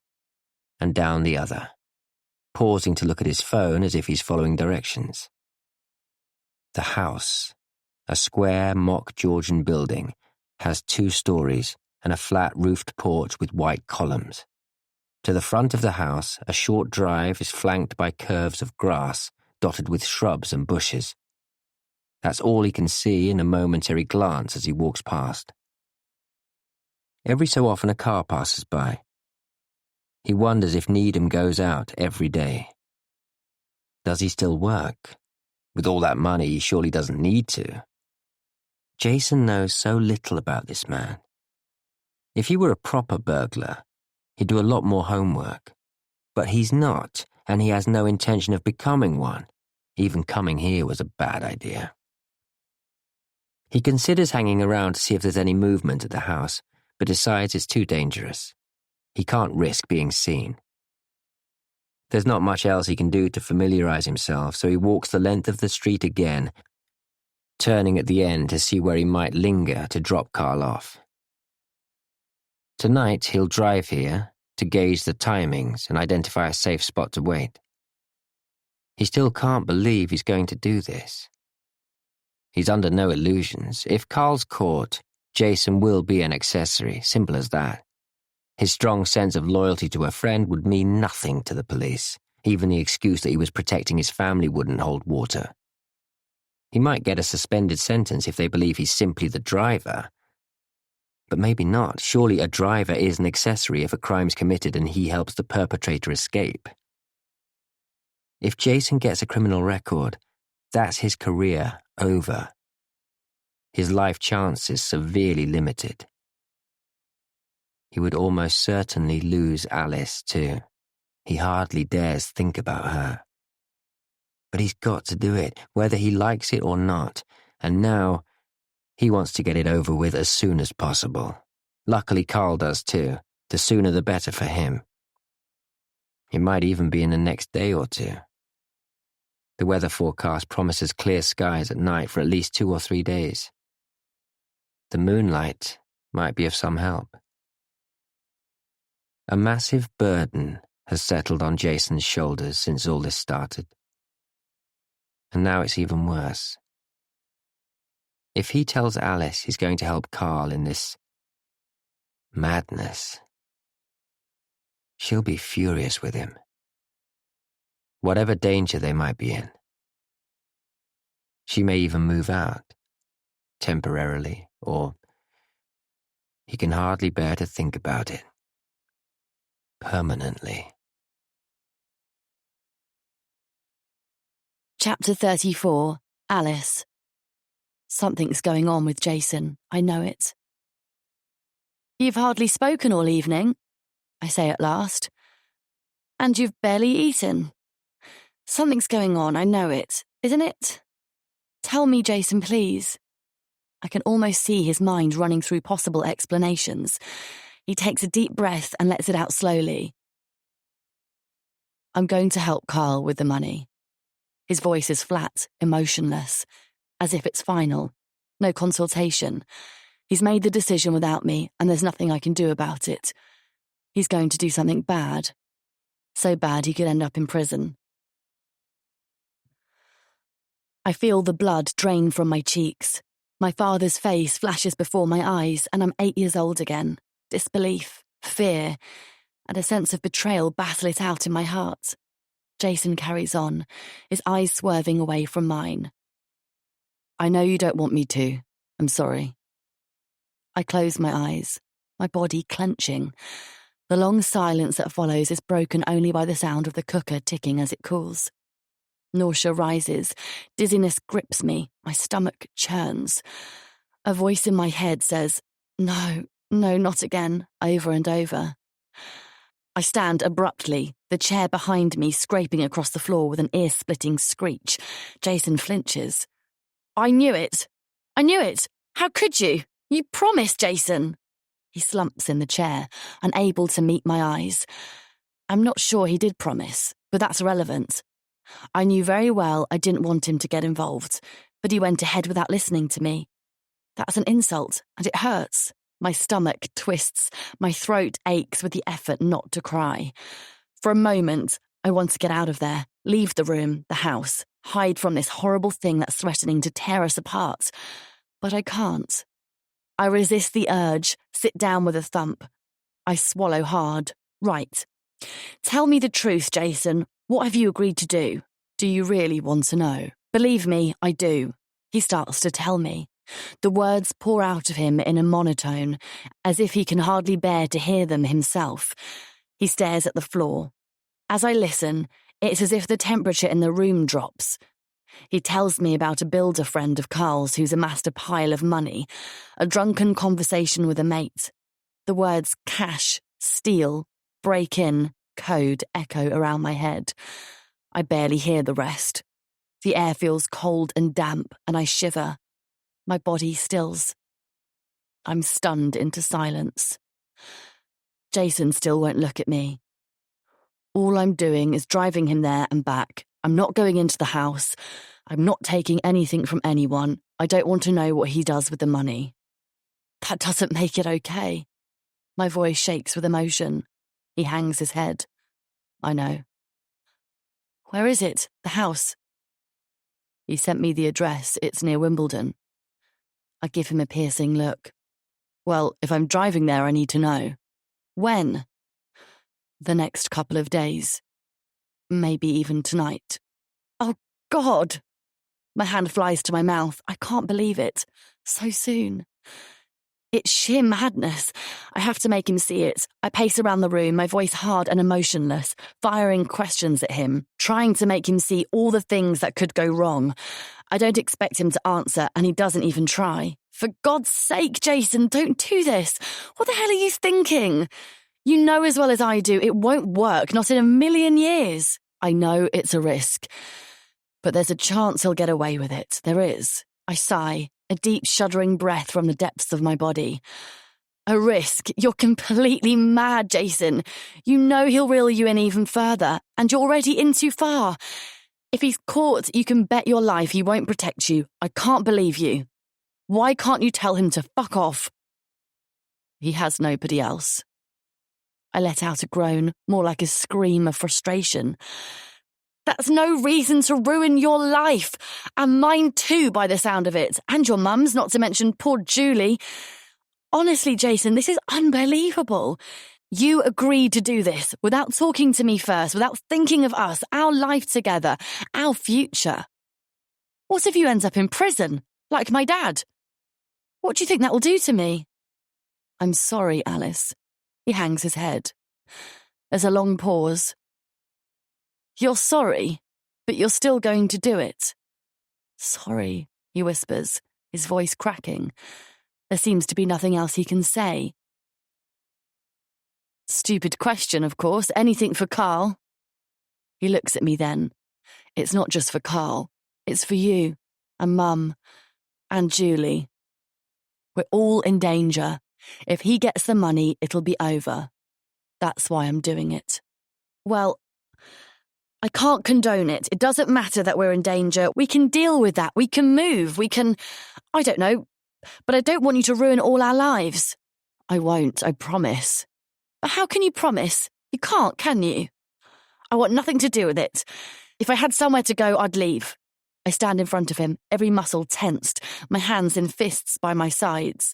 and down the other, pausing to look at his phone as if he's following directions. The house, a square mock Georgian building, has 2 stories and a flat-roofed porch with white columns. To the front of the house, a short drive is flanked by curves of grass, dotted with shrubs and bushes. That's all he can see in a momentary glance as he walks past. Every so often a car passes by. He wonders if Needham goes out every day. Does he still work? With all that money, he surely doesn't need to. Jason knows so little about this man. If he were a proper burglar, he'd do a lot more homework. But he's not, and he has no intention of becoming one. Even coming here was a bad idea. He considers hanging around to see if there's any movement at the house, but decides it's too dangerous. He can't risk being seen. There's not much else he can do to familiarize himself, so he walks the length of the street again, turning at the end to see where he might linger to drop Carl off. Tonight he'll drive here to gauge the timings and identify a safe spot to wait. He still can't believe he's going to do this. He's under no illusions. If Carl's caught, Jason will be an accessory, simple as that. His strong sense of loyalty to a friend would mean nothing to the police. Even the excuse that he was protecting his family wouldn't hold water. He might get a suspended sentence if they believe he's simply the driver. But maybe not. Surely a driver is an accessory if a crime's committed and he helps the perpetrator escape. If Jason gets a criminal record, that's his career over. His life chances severely limited. He would almost certainly lose Alice too. He hardly dares think about her. But he's got to do it, whether he likes it or not, and now he wants to get it over with as soon as possible. Luckily Carl does too. The sooner the better for him. It might even be in the next day or two. The weather forecast promises clear skies at night for at least 2 or 3 days. The moonlight might be of some help. A massive burden has settled on Jason's shoulders since all this started. And now it's even worse. If he tells Alice he's going to help Carl in this madness, she'll be furious with him. Whatever danger they might be in. She may even move out, temporarily, or he can hardly bear to think about it. Permanently. Chapter 34, Alice. Something's going on with Jason, I know it. You've hardly spoken all evening, I say at last. And you've barely eaten. Something's going on, I know it, isn't it? Tell me, Jason, please. I can almost see his mind running through possible explanations. He takes a deep breath and lets it out slowly. I'm going to help Carl with the money. His voice is flat, emotionless, as if it's final. No consultation. He's made the decision without me, and there's nothing I can do about it. He's going to do something bad. So bad he could end up in prison. I feel the blood drain from my cheeks. My father's face flashes before my eyes, and I'm 8 years old again. Disbelief, fear, and a sense of betrayal battle it out in my heart. Jason carries on, his eyes swerving away from mine. I know you don't want me to. I'm sorry. I close my eyes, my body clenching. The long silence that follows is broken only by the sound of the cooker ticking as it cools. Nausea rises, dizziness grips me, my stomach churns. A voice in my head says, "No, no, not again," over and over. I stand abruptly, the chair behind me scraping across the floor with an ear-splitting screech. Jason flinches. I knew it. I knew it. How could you? You promised, Jason. He slumps in the chair, unable to meet my eyes. I'm not sure he did promise, but that's irrelevant. I knew very well I didn't want him to get involved, but he went ahead without listening to me. That's an insult, and it hurts. My stomach twists, my throat aches with the effort not to cry. For a moment, I want to get out of there, leave the room, the house, hide from this horrible thing that's threatening to tear us apart. But I can't. I resist the urge, sit down with a thump. I swallow hard. Right. Tell me the truth, Jason. What have you agreed to do? Do you really want to know? Believe me, I do. He starts to tell me. The words pour out of him in a monotone, as if he can hardly bear to hear them himself. He stares at the floor. As I listen, it's as if the temperature in the room drops. He tells me about a builder friend of Carl's who's amassed a pile of money, a drunken conversation with a mate. The words cash, steal, break in, code echo around my head. I barely hear the rest. The air feels cold and damp, and I shiver. My body stills. I'm stunned into silence. Jason still won't look at me. All I'm doing is driving him there and back. I'm not going into the house. I'm not taking anything from anyone. I don't want to know what he does with the money. That doesn't make it okay. My voice shakes with emotion. He hangs his head. I know. Where is it? The house? He sent me the address. It's near Wimbledon. I give him a piercing look. Well, if I'm driving there, I need to know. When? The next couple of days. Maybe even tonight. Oh, God! My hand flies to my mouth. I can't believe it. So soon. It's sheer madness. I have to make him see it. I pace around the room, my voice hard and emotionless, firing questions at him, trying to make him see all the things that could go wrong. I don't expect him to answer, and he doesn't even try. For God's sake, Jason, don't do this. What the hell are you thinking? You know as well as I do, it won't work, not in a million years. I know it's a risk. But there's a chance he'll get away with it. There is. I sigh, a deep shuddering breath from the depths of my body. A risk? You're completely mad, Jason. You know he'll reel you in even further, and you're already in too far. If he's caught, you can bet your life he won't protect you. I can't believe you. Why can't you tell him to fuck off? He has nobody else. I let out a groan, more like a scream of frustration. That's no reason to ruin your life, and mine too, by the sound of it, and your mum's, not to mention poor Julie. Honestly, Jason, this is unbelievable. You agreed to do this without talking to me first, without thinking of us, our life together, our future. What if you end up in prison, like my dad? What do you think that will do to me? I'm sorry, Alice. He hangs his head. There's a long pause. You're sorry, but you're still going to do it. Sorry, he whispers, his voice cracking. There seems to be nothing else he can say. Stupid question, of course. Anything for Carl. He looks at me then. It's not just for Carl. It's for you, and Mum, and Julie. We're all in danger. If he gets the money, it'll be over. That's why I'm doing it. Well, I can't condone it. It doesn't matter that we're in danger. We can deal with that. We can move. We can... I don't know. But I don't want you to ruin all our lives. I won't, I promise. But how can you promise? You can't, can you? I want nothing to do with it. If I had somewhere to go, I'd leave. I stand in front of him, every muscle tensed, my hands in fists by my sides.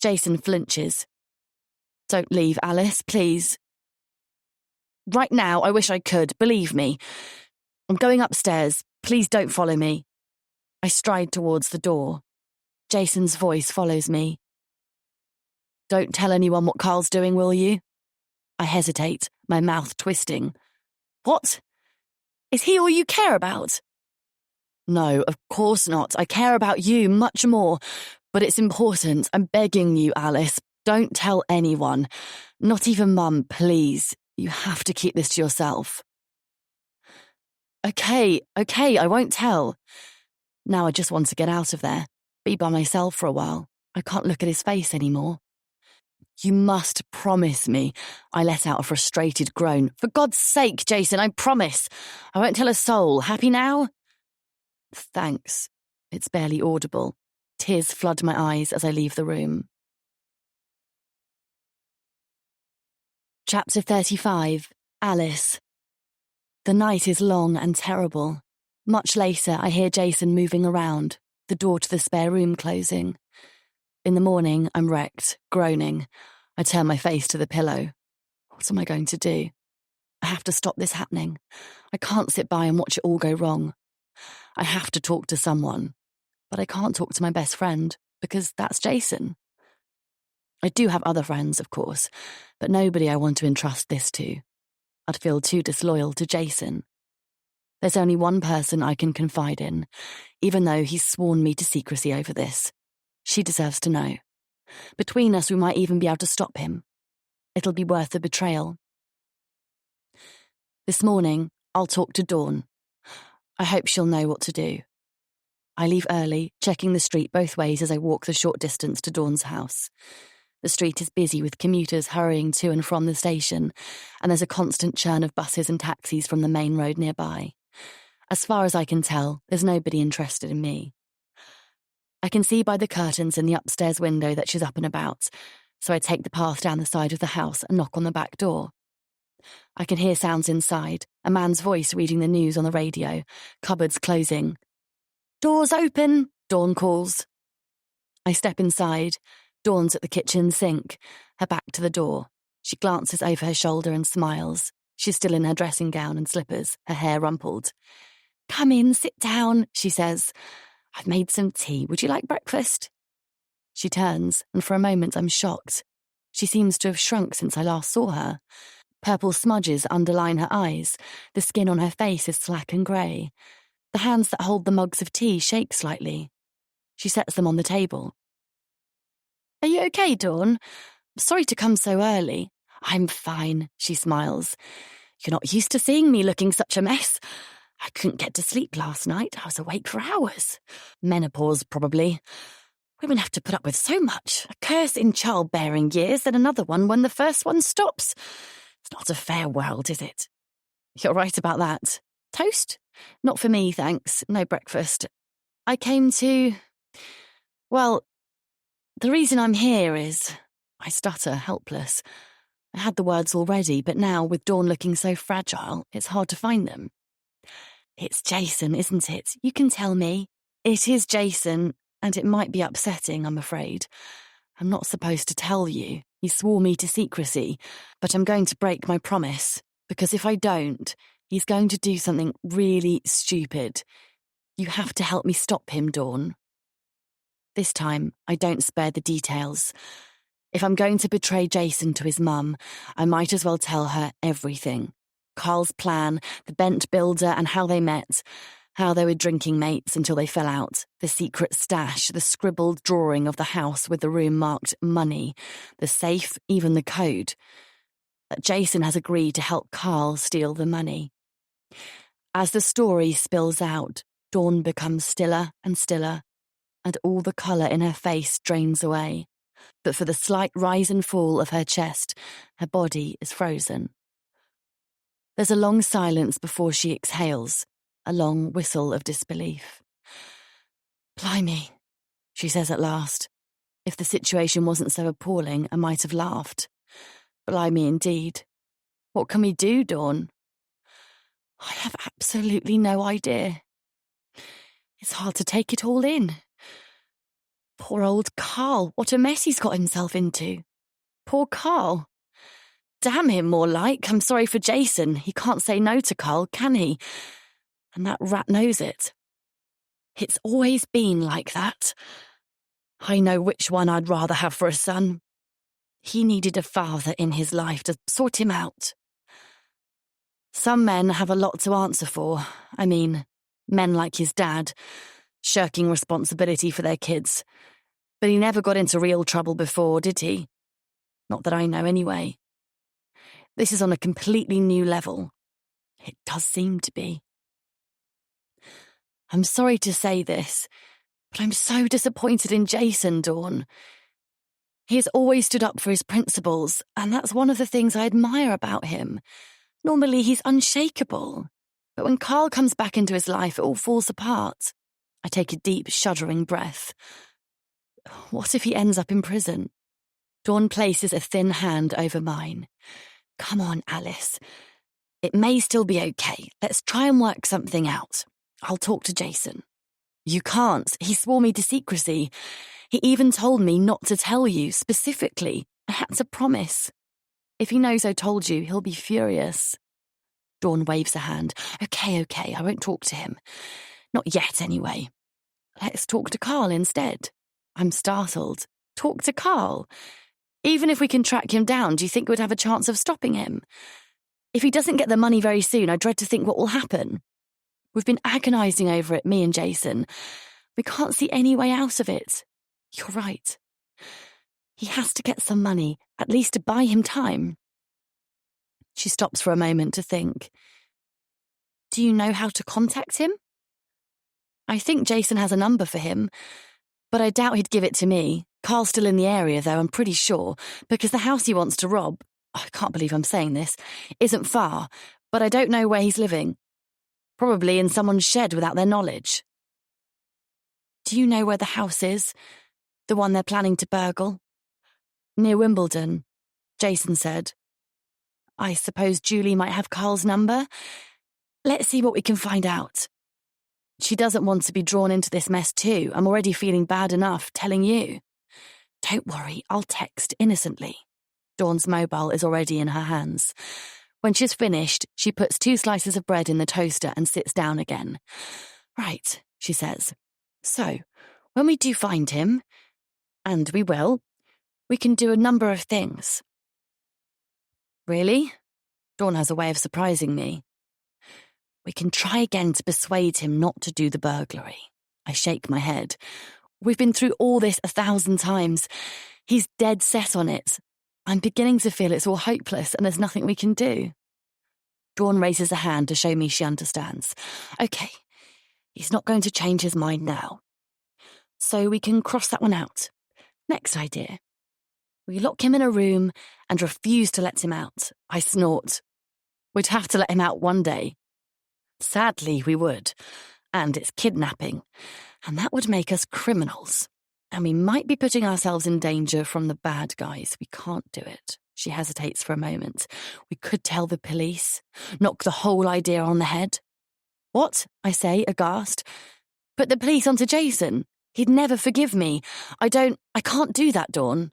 Jason flinches. Don't leave, Alice, please. Right now, I wish I could, believe me. I'm going upstairs. Please don't follow me. I stride towards the door. Jason's voice follows me. Don't tell anyone what Carl's doing, will you? I hesitate, my mouth twisting. What? Is he all you care about? No, of course not. I care about you much more. But it's important. I'm begging you, Alice. Don't tell anyone. Not even Mum, please. You have to keep this to yourself. Okay, I won't tell. Now I just want to get out of there. Be by myself for a while. I can't look at his face anymore. You must promise me. I let out a frustrated groan. For God's sake, Jason, I promise. I won't tell a soul. Happy now? Thanks. It's barely audible. Tears flood my eyes as I leave the room. Chapter 35. Alice. The night is long and terrible. Much later, I hear Jason moving around, the door to the spare room closing. In the morning, I'm wrecked, groaning. I turn my face to the pillow. What am I going to do? I have to stop this happening. I can't sit by and watch it all go wrong. I have to talk to someone. But I can't talk to my best friend, because that's Jason. I do have other friends, of course, but nobody I want to entrust this to. I'd feel too disloyal to Jason. There's only one person I can confide in, even though he's sworn me to secrecy over this. She deserves to know. Between us, we might even be able to stop him. It'll be worth the betrayal. This morning, I'll talk to Dawn. I hope she'll know what to do. I leave early, checking the street both ways as I walk the short distance to Dawn's house. The street is busy with commuters hurrying to and from the station, and there's a constant churn of buses and taxis from the main road nearby. As far as I can tell, there's nobody interested in me. I can see by the curtains in the upstairs window that she's up and about, so I take the path down the side of the house and knock on the back door. I can hear sounds inside, a man's voice reading the news on the radio, cupboards closing. "Door's open," Dawn calls. I step inside. Dawn's at the kitchen sink, her back to the door. She glances over her shoulder and smiles. She's still in her dressing gown and slippers, her hair rumpled. "Come in, sit down," she says. "I've made some tea. Would you like breakfast?" She turns, and for a moment I'm shocked. She seems to have shrunk since I last saw her. Purple smudges underline her eyes. The skin on her face is slack and grey. The hands that hold the mugs of tea shake slightly. She sets them on the table. "Are you okay, Dawn? Sorry to come so early." "I'm fine," she smiles. "You're not used to seeing me looking such a mess. I couldn't get to sleep last night. I was awake for hours. Menopause, probably. Women have to put up with so much. A curse in childbearing years and another one when the first one stops. It's not a fair world, is it?" "You're right about that. Toast?" "Not for me, thanks. No breakfast. I came to... Well, the reason I'm here is..." I stutter, helpless. I had the words already, but now, with Dawn looking so fragile, it's hard to find them. "It's Jason, isn't it? You can tell me." "It is Jason, and it might be upsetting, I'm afraid. I'm not supposed to tell you. He swore me to secrecy, but I'm going to break my promise, because if I don't, he's going to do something really stupid. You have to help me stop him, Dawn." This time, I don't spare the details. If I'm going to betray Jason to his mum, I might as well tell her everything. Carl's plan, the bent builder and how they met, how they were drinking mates until they fell out, the secret stash, the scribbled drawing of the house with the room marked money, the safe, even the code. That Jason has agreed to help Carl steal the money. As the story spills out, Dawn becomes stiller and stiller, and all the colour in her face drains away. But for the slight rise and fall of her chest, her body is frozen. There's a long silence before she exhales, a long whistle of disbelief. "Blimey," she says at last. If the situation wasn't so appalling, I might have laughed. Blimey indeed. "What can we do, Dawn?" "I have absolutely no idea. It's hard to take it all in. Poor old Carl, what a mess he's got himself into. Poor Carl. Damn him, more like. I'm sorry for Jason. He can't say no to Carl, can he? And that rat knows it. It's always been like that. I know which one I'd rather have for a son. He needed a father in his life to sort him out. Some men have a lot to answer for. I mean, men like his dad, shirking responsibility for their kids. But he never got into real trouble before, did he? Not that I know anyway. This is on a completely new level. It does seem to be. I'm sorry to say this, but I'm so disappointed in Jason, Dawn. He has always stood up for his principles, and that's one of the things I admire about him. Normally he's unshakable, but when Carl comes back into his life, it all falls apart. I take a deep, shuddering breath. What if he ends up in prison? Dawn places a thin hand over mine. Come on, Alice. It may still be okay. Let's try and work something out. I'll talk to Jason. You can't. He swore me to secrecy. He even told me not to tell you, specifically. I had to promise. If he knows I told you, he'll be furious. Dawn waves a hand. Okay, I won't talk to him. Not yet, anyway. Let's talk to Carl instead. I'm startled. Talk to Carl? Even if we can track him down, do you think we'd have a chance of stopping him? If he doesn't get the money very soon, I dread to think what will happen. We've been agonising over it, me and Jason. We can't see any way out of it. You're right. He has to get some money, at least to buy him time. She stops for a moment to think. Do you know how to contact him? I think Jason has a number for him, but I doubt he'd give it to me. Carl's still in the area, though, I'm pretty sure, because the house he wants to rob, I can't believe I'm saying this, isn't far, but I don't know where he's living. Probably in someone's shed without their knowledge. Do you know where the house is? The one they're planning to burgle? Near Wimbledon, Jason said. I suppose Julie might have Carl's number? Let's see what we can find out. She doesn't want to be drawn into this mess too. I'm already feeling bad enough telling you. Don't worry, I'll text innocently. Dawn's mobile is already in her hands. When she's finished, she puts 2 slices of bread in the toaster and sits down again. Right, she says. So, when we do find him, and we will, we can do a number of things. Really? Dawn has a way of surprising me. We can try again to persuade him not to do the burglary. I shake my head. We've been through all this 1,000 times. He's dead set on it. I'm beginning to feel it's all hopeless and there's nothing we can do. Dawn raises a hand to show me she understands. Okay, he's not going to change his mind now. So we can cross that one out. Next idea. We lock him in a room and refuse to let him out. I snort. We'd have to let him out one day. Sadly, we would. And it's kidnapping. And that would make us criminals. And we might be putting ourselves in danger from the bad guys. We can't do it. She hesitates for a moment. We could tell the police. Knock the whole idea on the head. What? I say, aghast. Put the police onto Jason. He'd never forgive me. I can't do that, Dawn.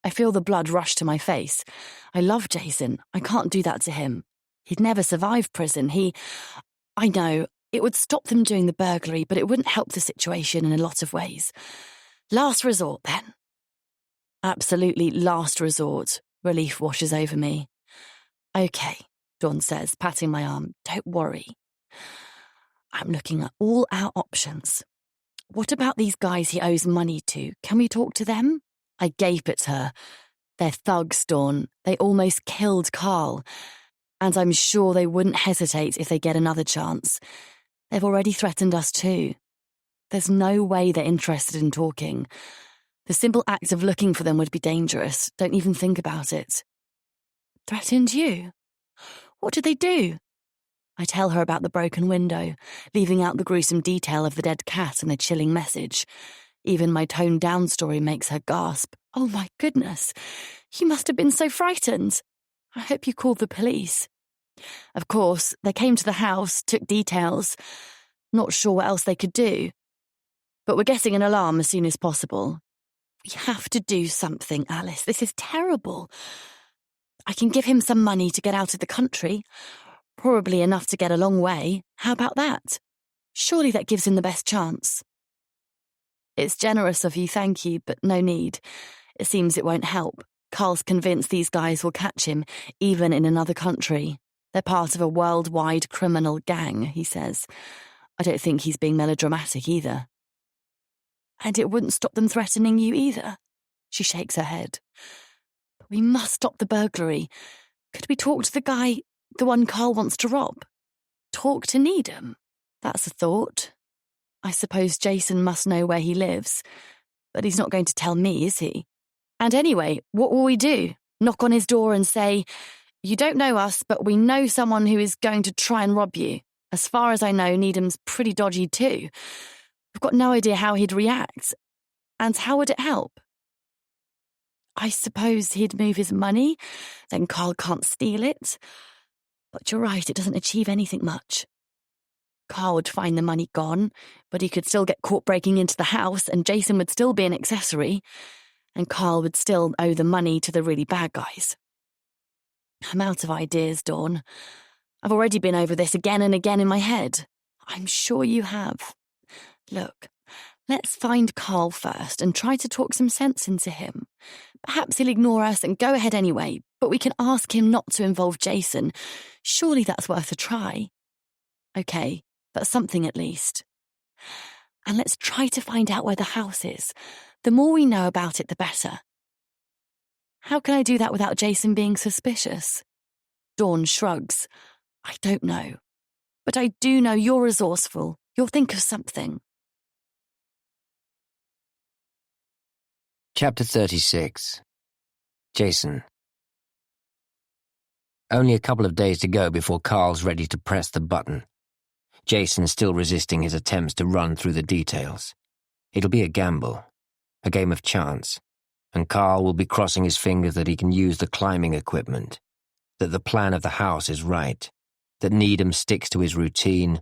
I feel the blood rush to my face. I love Jason. I can't do that to him. He'd never survive prison. I know, it would stop them doing the burglary, but it wouldn't help the situation in a lot of ways. Last resort, then. Absolutely last resort. Relief washes over me. Okay, Dawn says, patting my arm. Don't worry. I'm looking at all our options. What about these guys he owes money to? Can we talk to them? I gape at her. They're thugs, Dawn. They almost killed Carl. And I'm sure they wouldn't hesitate if they get another chance. They've already threatened us too. There's no way they're interested in talking. The simple act of looking for them would be dangerous. Don't even think about it. Threatened you? What did they do? I tell her about the broken window, leaving out the gruesome detail of the dead cat and the chilling message. Even my toned-down story makes her gasp. Oh my goodness, you must have been so frightened. I hope you called the police. Of course, they came to the house, took details. Not sure what else they could do. But we're getting an alarm as soon as possible. We have to do something, Alice. This is terrible. I can give him some money to get out of the country. Probably enough to get a long way. How about that? Surely that gives him the best chance. It's generous of you, thank you, but no need. It seems it won't help. Carl's convinced these guys will catch him, even in another country. They're part of a worldwide criminal gang, he says. I don't think he's being melodramatic either. And it wouldn't stop them threatening you either. She shakes her head. But we must stop the burglary. Could we talk to the guy, the one Carl wants to rob? Talk to Needham? That's a thought. I suppose Jason must know where he lives. But he's not going to tell me, is he? And anyway, what will we do? Knock on his door and say, you don't know us, but we know someone who is going to try and rob you. As far as I know, Needham's pretty dodgy too. We've got no idea how he'd react. And how would it help? I suppose he'd move his money, then Carl can't steal it. But you're right, it doesn't achieve anything much. Carl would find the money gone, but he could still get caught breaking into the house and Jason would still be an accessory. And Carl would still owe the money to the really bad guys. I'm out of ideas, Dawn. I've already been over this again and again in my head. I'm sure you have. Look, let's find Carl first and try to talk some sense into him. Perhaps he'll ignore us and go ahead anyway, but we can ask him not to involve Jason. Surely that's worth a try. Okay, that's something at least. And let's try to find out where the house is. The more we know about it, the better. How can I do that without Jason being suspicious? Dawn shrugs. I don't know. But I do know you're resourceful. You'll think of something. Chapter 36. Jason. Only a couple of days to go before Carl's ready to press the button. Jason's still resisting his attempts to run through the details. It'll be a gamble, a game of chance, and Carl will be crossing his fingers that he can use the climbing equipment, that the plan of the house is right, that Needham sticks to his routine,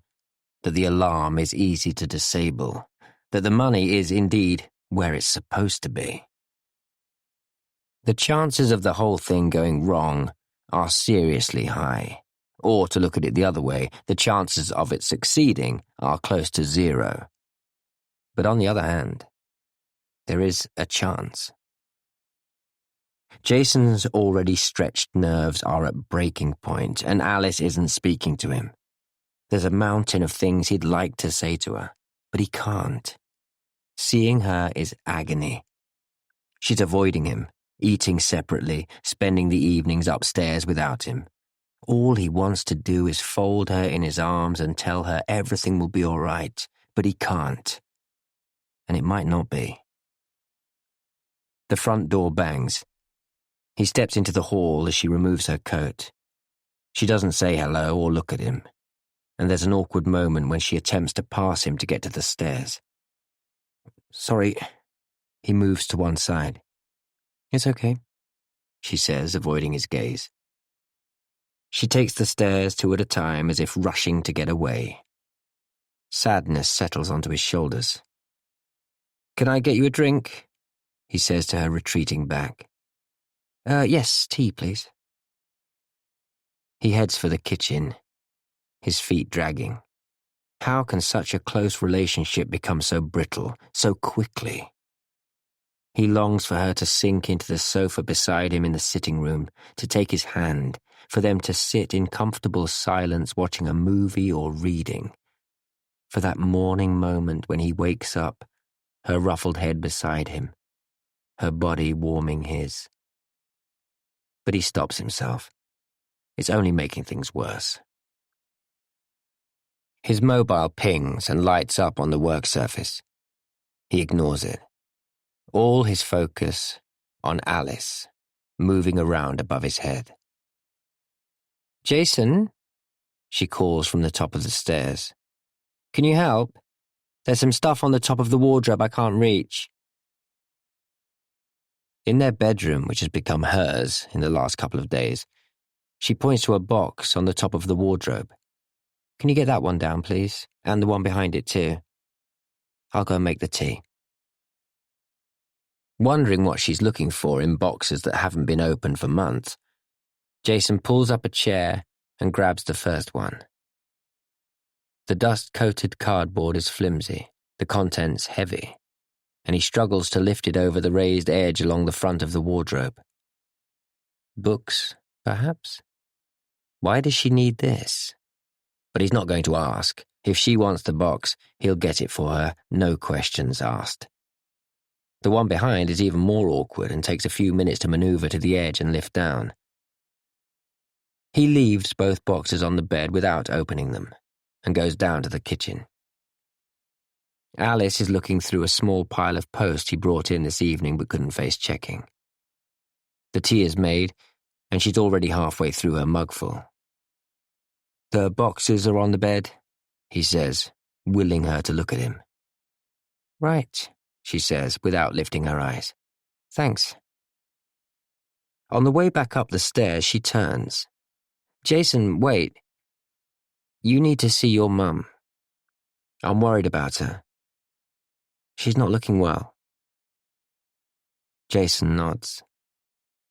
that the alarm is easy to disable, that the money is indeed where it's supposed to be. The chances of the whole thing going wrong are seriously high. Or, to look at it the other way, the chances of it succeeding are close to zero. But on the other hand, there is a chance. Jason's already stretched nerves are at breaking point, and Alice isn't speaking to him. There's a mountain of things he'd like to say to her, but he can't. Seeing her is agony. She's avoiding him, eating separately, spending the evenings upstairs without him. All he wants to do is fold her in his arms and tell her everything will be all right, but he can't. And it might not be. The front door bangs. He steps into the hall as she removes her coat. She doesn't say hello or look at him, and there's an awkward moment when she attempts to pass him to get to the stairs. Sorry. He moves to one side. It's okay, she says, avoiding his gaze. She takes the stairs 2 at a time as if rushing to get away. Sadness settles onto his shoulders. Can I get you a drink? He says to her, retreating back. Yes, tea, please. He heads for the kitchen, his feet dragging. How can such a close relationship become so brittle, so quickly? He longs for her to sink into the sofa beside him in the sitting room, to take his hand, for them to sit in comfortable silence watching a movie or reading. For that morning moment when he wakes up, her ruffled head beside him, her body warming his. But he stops himself. It's only making things worse. His mobile pings and lights up on the work surface. He ignores it. All his focus on Alice, moving around above his head. Jason, she calls from the top of the stairs. Can you help? There's some stuff on the top of the wardrobe I can't reach. In their bedroom, which has become hers in the last couple of days, she points to a box on the top of the wardrobe. Can you get that one down, please? And the one behind it, too. I'll go and make the tea. Wondering what she's looking for in boxes that haven't been opened for months, Jason pulls up a chair and grabs the first one. The dust-coated cardboard is flimsy, the contents heavy, and he struggles to lift it over the raised edge along the front of the wardrobe. Books, perhaps? Why does she need this? But he's not going to ask. If she wants the box, he'll get it for her, no questions asked. The one behind is even more awkward and takes a few minutes to maneuver to the edge and lift down. He leaves both boxes on the bed without opening them and goes down to the kitchen. Alice is looking through a small pile of post he brought in this evening but couldn't face checking. The tea is made, and she's already halfway through her mugful. The boxes are on the bed, he says, willing her to look at him. Right, she says, without lifting her eyes. Thanks. On the way back up the stairs, she turns. Jason, wait. You need to see your mum. I'm worried about her. She's not looking well. Jason nods.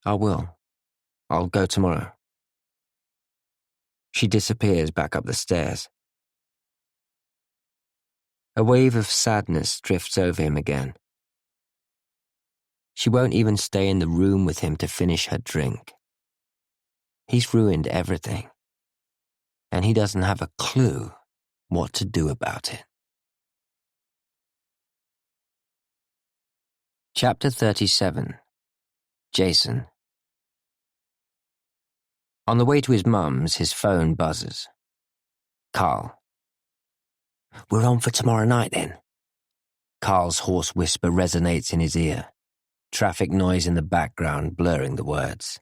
I will. I'll go tomorrow. She disappears back up the stairs. A wave of sadness drifts over him again. She won't even stay in the room with him to finish her drink. He's ruined everything, and he doesn't have a clue what to do about it. Chapter 37. Jason. On the way to his mum's, his phone buzzes. Carl. We're on for tomorrow night, then? Carl's hoarse whisper resonates in his ear. traffic noise in the background blurring the words.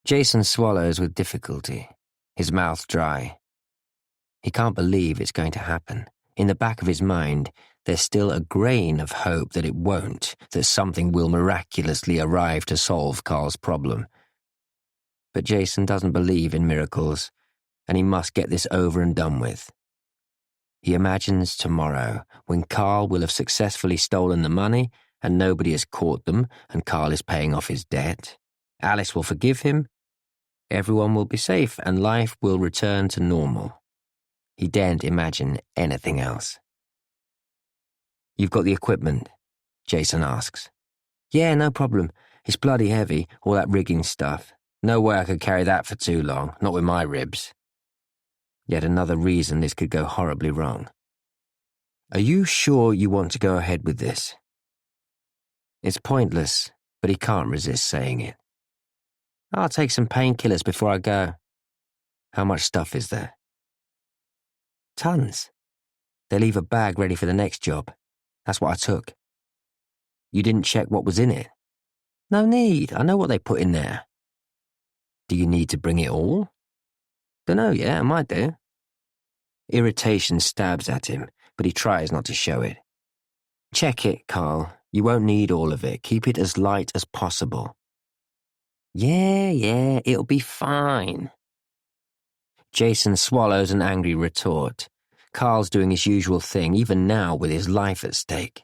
Jason swallows with difficulty, his mouth dry. He can't believe it's going to happen. In the back of his mind, there's still a grain of hope that it won't, that something will miraculously arrive to solve Carl's problem. But Jason doesn't believe in miracles, and he must get this over and done with. He imagines tomorrow, when Carl will have successfully stolen the money and nobody has caught them and Carl is paying off his debt. Alice will forgive him, everyone will be safe, and life will return to normal. He daren't imagine anything else. "You've got the equipment?" Jason asks. "Yeah, no problem. It's bloody heavy, all that rigging stuff. No way I could carry that for too long, not with my ribs." Yet another reason this could go horribly wrong. "Are you sure you want to go ahead with this?" It's pointless, but he can't resist saying it. "I'll take some painkillers before I go." "How much stuff is there?" "Tons. They leave a bag ready for the next job. That's what I took." "You didn't check what was in it?" "No need. I know what they put in there." "Do you need to bring it all?" "Dunno yet. I might do." Irritation stabs at him, but he tries not to show it. "Check it, Carl. You won't need all of it. Keep it as light as possible." Yeah, it'll be fine." Jason swallows an angry retort. Carl's doing his usual thing, even now with his life at stake.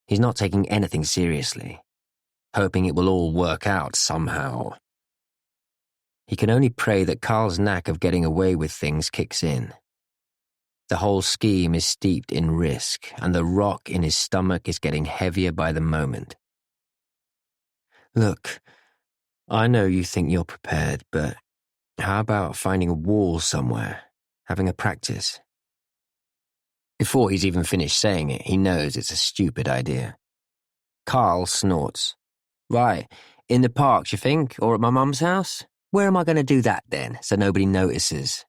He's not taking anything seriously, hoping it will all work out somehow. He can only pray that Carl's knack of getting away with things kicks in. The whole scheme is steeped in risk, and the rock in his stomach is getting heavier by the moment. "Look, I know you think you're prepared, but how about finding a wall somewhere, having a practice?" Before he's even finished saying it, he knows it's a stupid idea. Carl snorts. "Right, in the park, you think, or at my mum's house? Where am I going to do that then, so nobody notices?"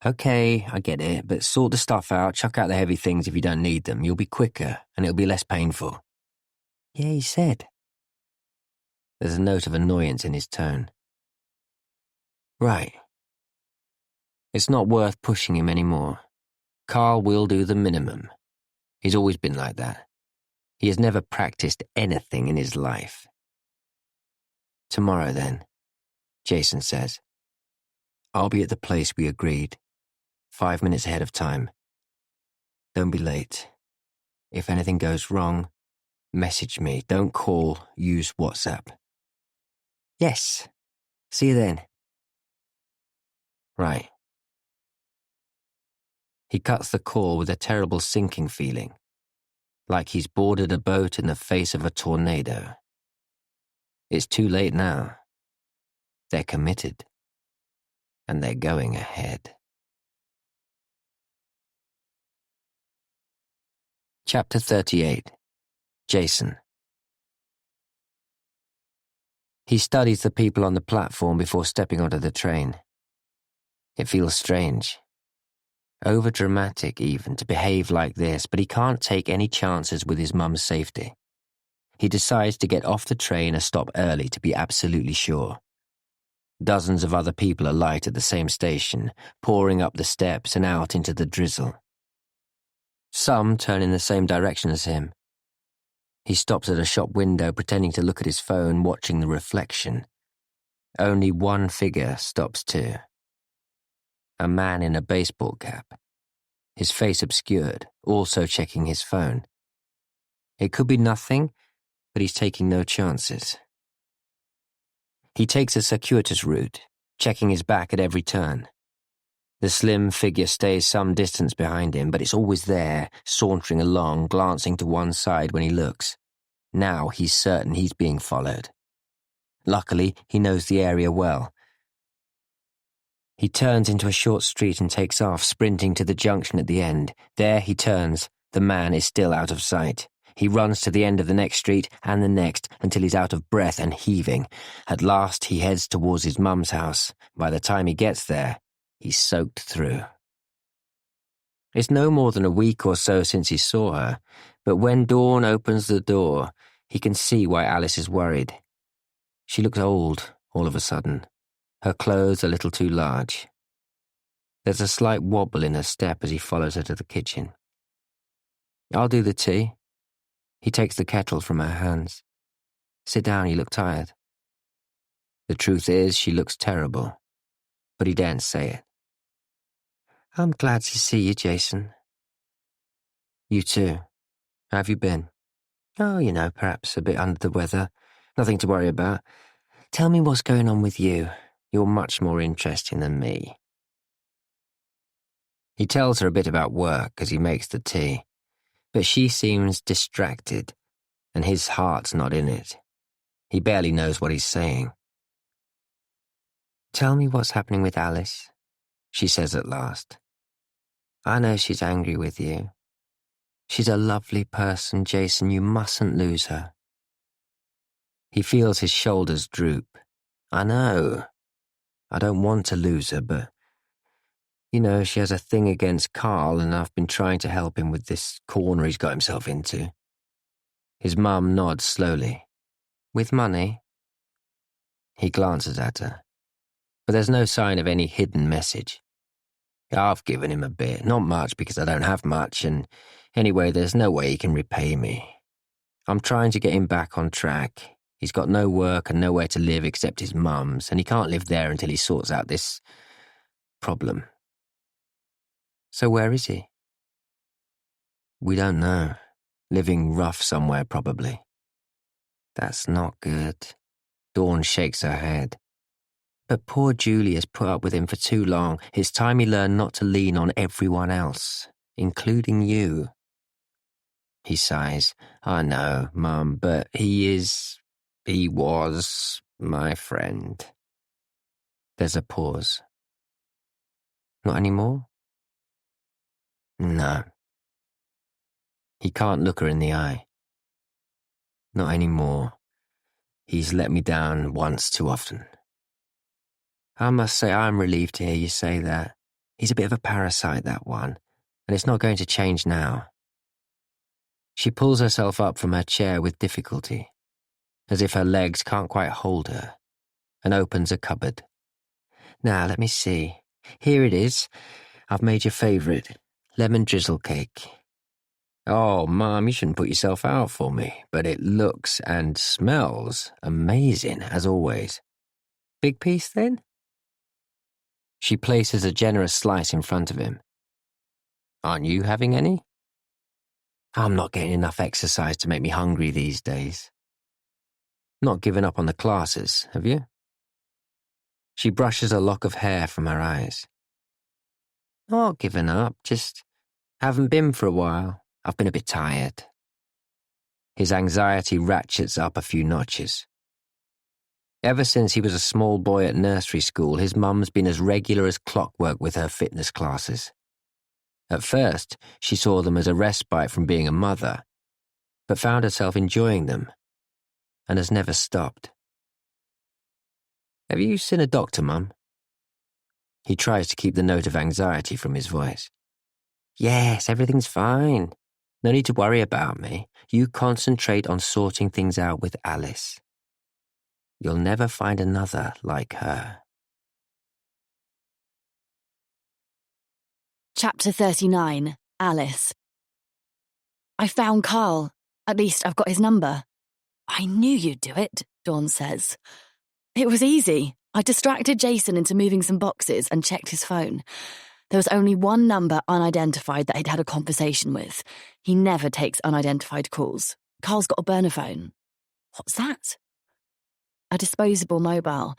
"Okay, I get it, but sort the stuff out, chuck out the heavy things if you don't need them. You'll be quicker, and it'll be less painful." "Yeah, he said." There's a note of annoyance in his tone. "Right. It's not worth pushing him anymore. Carl will do the minimum. He's always been like that. He has never practiced anything in his life." "Tomorrow, then," Jason says. "I'll be at the place we agreed, 5 minutes ahead of time. Don't be late. If anything goes wrong, message me. Don't call, use WhatsApp." "Yes. See you then." "Right." He cuts the call with a terrible sinking feeling, like he's boarded a boat in the face of a tornado. It's too late now. They're committed, and they're going ahead. Chapter 38. Jason. He studies the people on the platform before stepping onto the train. It feels strange. Overdramatic even to behave like this, but he can't take any chances with his mum's safety. He decides to get off the train a stop early to be absolutely sure. Dozens of other people alight at the same station, pouring up the steps and out into the drizzle. Some turn in the same direction as him. He stops at a shop window, pretending to look at his phone, watching the reflection. Only one figure stops too. A man in a baseball cap, his face obscured, also checking his phone. It could be nothing, but he's taking no chances. He takes a circuitous route, checking his back at every turn. The slim figure stays some distance behind him, but it's always there, sauntering along, glancing to one side when he looks. Now he's certain he's being followed. Luckily, he knows the area well. He turns into a short street and takes off, sprinting to the junction at the end. There he turns. The man is still out of sight. He runs to the end of the next street and the next until he's out of breath and heaving. At last he heads towards his mum's house. By the time he gets there, he's soaked through. It's no more than a week or so since he saw her, but when dawn opens the door, He can see why Alice is worried. She looks old, all of a sudden. Her clothes a little too large. There's a slight wobble in her step as he follows her to the kitchen. I'll do the tea. He takes the kettle from her hands. Sit down, you look tired. The truth is, she looks terrible, but he daren't say it. I'm glad to see you, Jason. You too. How have you been? Oh, perhaps a bit under the weather. Nothing to worry about. Tell me what's going on with you. You're much more interesting than me. He tells her a bit about work as he makes the tea, but she seems distracted, and his heart's not in it. He barely knows what he's saying. Tell me what's happening with Alice, she says at last. I know she's angry with you. She's a lovely person, Jason. You mustn't lose her. He feels his shoulders droop. I know. I don't want to lose her, but, she has a thing against Carl, and I've been trying to help him with this corner he's got himself into. His mum nods slowly. With money? He glances at her, but there's no sign of any hidden message. I've given him a bit, not much because I don't have much, and anyway, there's no way he can repay me. I'm trying to get him back on track. He's got no work and nowhere to live except his mum's, and he can't live there until he sorts out this problem. So where is he? We don't know. Living rough somewhere, probably. That's not good. Dawn shakes her head. But poor Julie has put up with him for too long. It's time he learned not to lean on everyone else, including you. He sighs. I know, Mum, but he was my friend. There's a pause. Not anymore? No. He can't look her in the eye. Not anymore. He's let me down once too often. I must say I'm relieved to hear you say that. He's a bit of a parasite, that one, and it's not going to change now. She pulls herself up from her chair with difficulty, as if her legs can't quite hold her, and opens a cupboard. Now, let me see. Here it is. I've made your favourite, lemon drizzle cake. Oh, Mum, you shouldn't put yourself out for me, but it looks and smells amazing, as always. Big piece, then? She places a generous slice in front of him. Aren't you having any? I'm not getting enough exercise to make me hungry these days. Not given up on the classes, have you? She brushes a lock of hair from her eyes. Not given up, just haven't been for a while. I've been a bit tired. His anxiety ratchets up a few notches. Ever since he was a small boy at nursery school, his mum's been as regular as clockwork with her fitness classes. At first, she saw them as a respite from being a mother, but found herself enjoying them, and has never stopped. Have you seen a doctor, Mum? He tries to keep the note of anxiety from his voice. Yes, everything's fine. No need to worry about me. You concentrate on sorting things out with Alice. You'll never find another like her. Chapter 39, Alice. I found Carl. At least I've got his number. I knew you'd do it, Dawn says. It was easy. I distracted Jason into moving some boxes and checked his phone. There was only one number unidentified that he'd had a conversation with. He never takes unidentified calls. Carl's got a burner phone. What's that? A disposable mobile.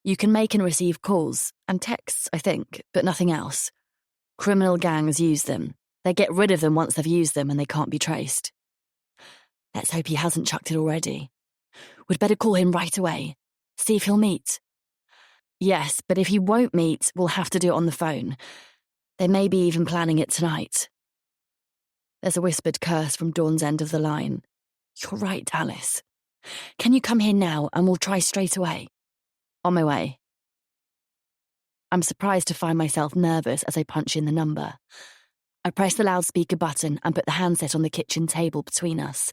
You can make and receive calls, and texts, I think, but nothing else. Criminal gangs use them. They get rid of them once they've used them and they can't be traced. Let's hope he hasn't chucked it already. We'd better call him right away. See if he'll meet. Yes, but if he won't meet, we'll have to do it on the phone. They may be even planning it tonight. There's a whispered curse from Dawn's end of the line. You're right, Alice. Can you come here now and we'll try straight away? On my way. I'm surprised to find myself nervous as I punch in the number. I press the loudspeaker button and put the handset on the kitchen table between us.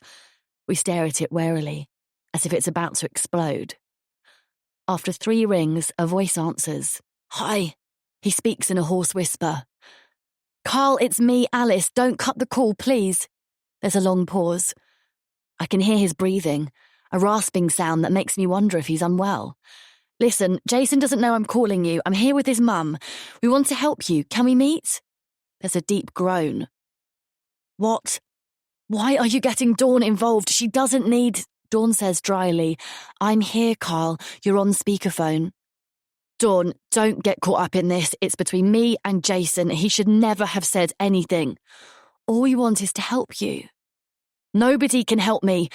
We stare at it warily, as if it's about to explode. After 3 rings, a voice answers. "Hi," he speaks in a hoarse whisper. "Carl, it's me, Alice. Don't cut the call, please." There's a long pause. I can hear his breathing, a rasping sound that makes me wonder if he's unwell. "Listen, Jason doesn't know I'm calling you. I'm here with his mum. We want to help you. Can we meet?" There's a deep groan. "What? Why are you getting Dawn involved? She doesn't need..." Dawn says dryly, "I'm here, Carl. You're on speakerphone." "Dawn, don't get caught up in this. It's between me and Jason. He should never have said anything. All we want is to help you." "Nobody can help me.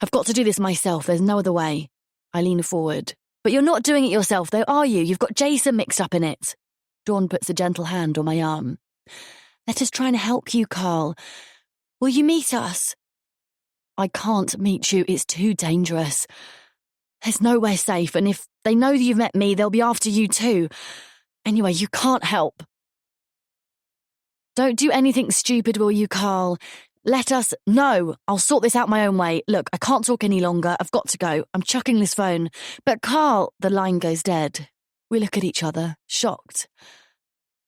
I've got to do this myself. There's no other way." I lean forward. "But you're not doing it yourself, though, are you? You've got Jason mixed up in it." Dawn puts a gentle hand on my arm. "Let us try and help you, Carl. Will you meet us?" "I can't meet you. It's too dangerous. There's nowhere safe, and if they know that you've met me, they'll be after you too. Anyway, you can't help." "Don't do anything stupid, will you, Carl? Let us..." "No, I'll sort this out my own way. Look, I can't talk any longer. I've got to go. I'm chucking this phone." "But Carl..." The line goes dead. We look at each other, shocked.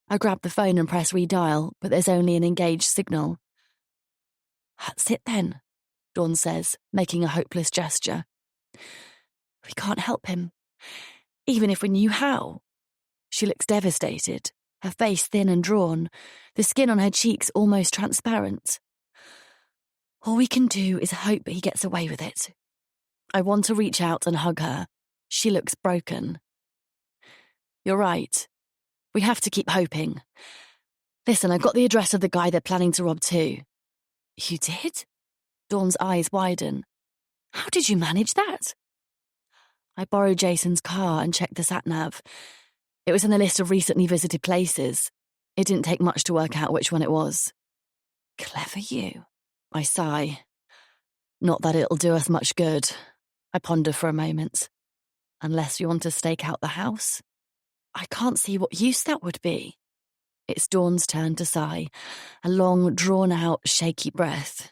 I grab the phone and press redial, but there's only an engaged signal. "That's it then," Dawn says, making a hopeless gesture. "We can't help him, even if we knew how." She looks devastated, her face thin and drawn, the skin on her cheeks almost transparent. "All we can do is hope he gets away with it." I want to reach out and hug her. She looks broken. "You're right. We have to keep hoping. Listen, I got the address of the guy they're planning to rob too." "You did?" Dawn's eyes widen. "How did you manage that?" I borrowed Jason's car and checked the sat-nav. It was in the list of recently visited places. It didn't take much to work out which one it was. "Clever you." I sigh. "Not that it'll do us much good." I ponder for a moment. "Unless we want to stake out the house?" "I can't see what use that would be." It's Dawn's turn to sigh, a long, drawn-out, shaky breath.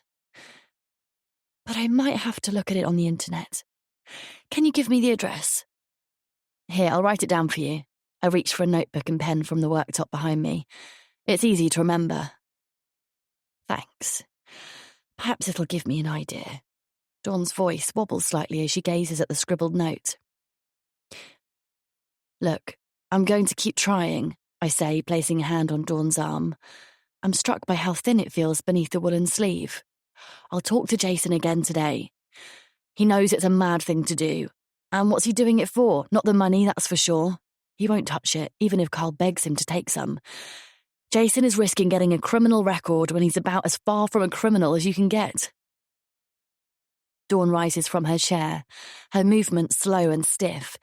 "But I might have to look at it on the internet. Can you give me the address?" "Here, I'll write it down for you." I reach for a notebook and pen from the worktop behind me. It's easy to remember. "Thanks. Perhaps it'll give me an idea." Dawn's voice wobbles slightly as she gazes at the scribbled note. "Look, I'm going to keep trying," I say, placing a hand on Dawn's arm. I'm struck by how thin it feels beneath the woolen sleeve. "I'll talk to Jason again today. He knows it's a mad thing to do. And what's he doing it for? Not the money, that's for sure. He won't touch it, even if Carl begs him to take some. Jason is risking getting a criminal record when he's about as far from a criminal as you can get." Dawn rises from her chair, her movements slow and stiff.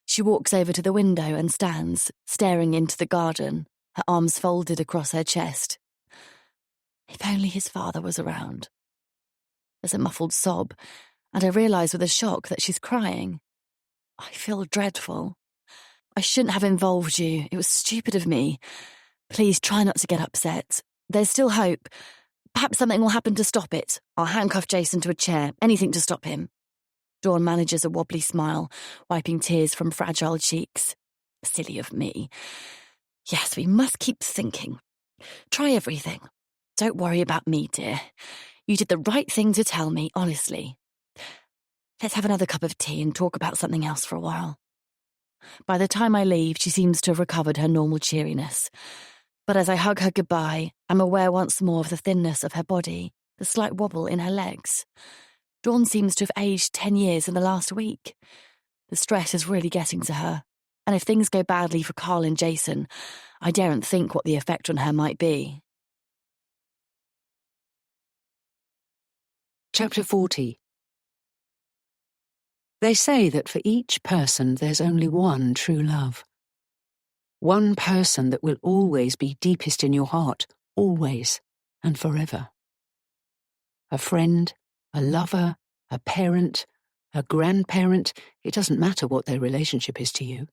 She walks over to the window and stands, staring into the garden, her arms folded across her chest. "If only his father was around." There's a muffled sob, and I realise with a shock that she's crying. I feel dreadful. "I shouldn't have involved you. It was stupid of me. Please try not to get upset. There's still hope. Perhaps something will happen to stop it. I'll handcuff Jason to a chair, anything to stop him." Dawn manages a wobbly smile, wiping tears from fragile cheeks. "Silly of me. Yes, we must keep thinking. Try everything. Don't worry about me, dear. You did the right thing to tell me, honestly. Let's have another cup of tea and talk about something else for a while." By the time I leave, she seems to have recovered her normal cheeriness. But as I hug her goodbye, I'm aware once more of the thinness of her body, the slight wobble in her legs. Dawn seems to have aged 10 years in the last week. The stress is really getting to her, and if things go badly for Carl and Jason, I daren't think what the effect on her might be. Chapter 40. They say that for each person there's only one true love. One person that will always be deepest in your heart, always and forever. A friend, a lover, a parent, a grandparent, it doesn't matter what their relationship is to you.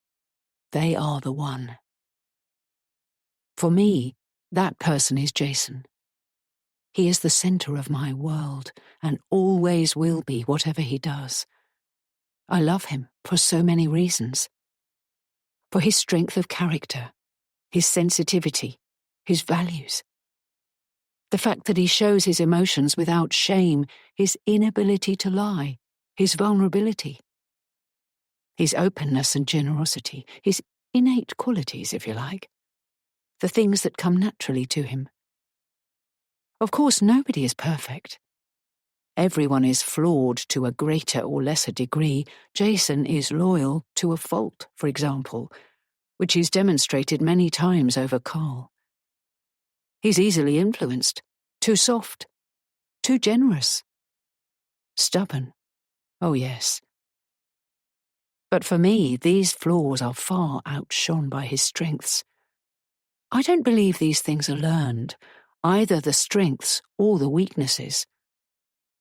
They are the one. For me, that person is Jason. He is the centre of my world, and always will be, whatever he does. I love him for so many reasons. For his strength of character, his sensitivity, his values. The fact that he shows his emotions without shame, his inability to lie, his vulnerability. His openness and generosity, his innate qualities, if you like. The things that come naturally to him. Of course, nobody is perfect. Everyone is flawed to a greater or lesser degree. Jason is loyal to a fault, for example, which he's demonstrated many times over Carl. He's easily influenced, too soft, too generous. Stubborn, oh yes. But for me, these flaws are far outshone by his strengths. I don't believe these things are learned, either the strengths or the weaknesses.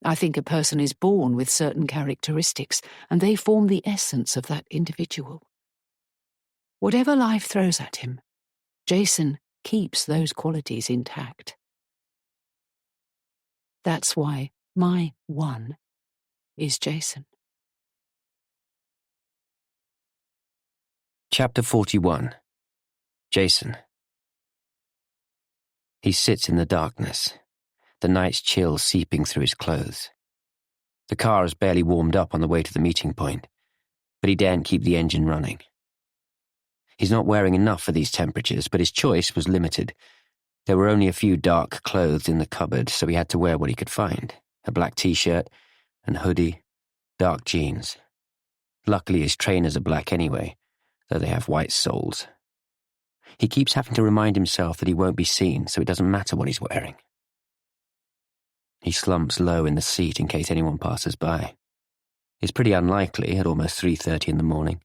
I think a person is born with certain characteristics, and they form the essence of that individual. Whatever life throws at him, Jason keeps those qualities intact. That's why my one is Jason. Chapter 41. Jason. He sits in the darkness, the night's chill seeping through his clothes. The car has barely warmed up on the way to the meeting point, but he daren't keep the engine running. He's not wearing enough for these temperatures, but his choice was limited. There were only a few dark clothes in the cupboard, so he had to wear what he could find: a black t-shirt, and hoodie, dark jeans. Luckily his trainers are black anyway, though they have white soles. He keeps having to remind himself that he won't be seen, so it doesn't matter what he's wearing. He slumps low in the seat in case anyone passes by. It's pretty unlikely at almost 3:30 in the morning.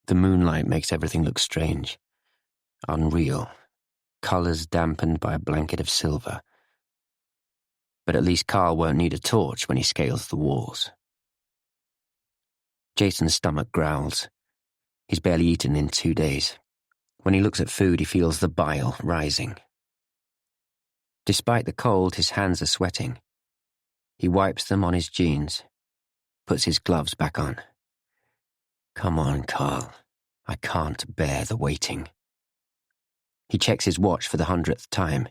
The moonlight makes everything look strange, unreal, colours dampened by a blanket of silver. But at least Carl won't need a torch when he scales the walls. Jason's stomach growls. He's barely eaten in 2 days. When he looks at food, he feels the bile rising. Despite the cold, his hands are sweating. He wipes them on his jeans, puts his gloves back on. Come on, Carl. I can't bear the waiting. He checks his watch for the 100th time.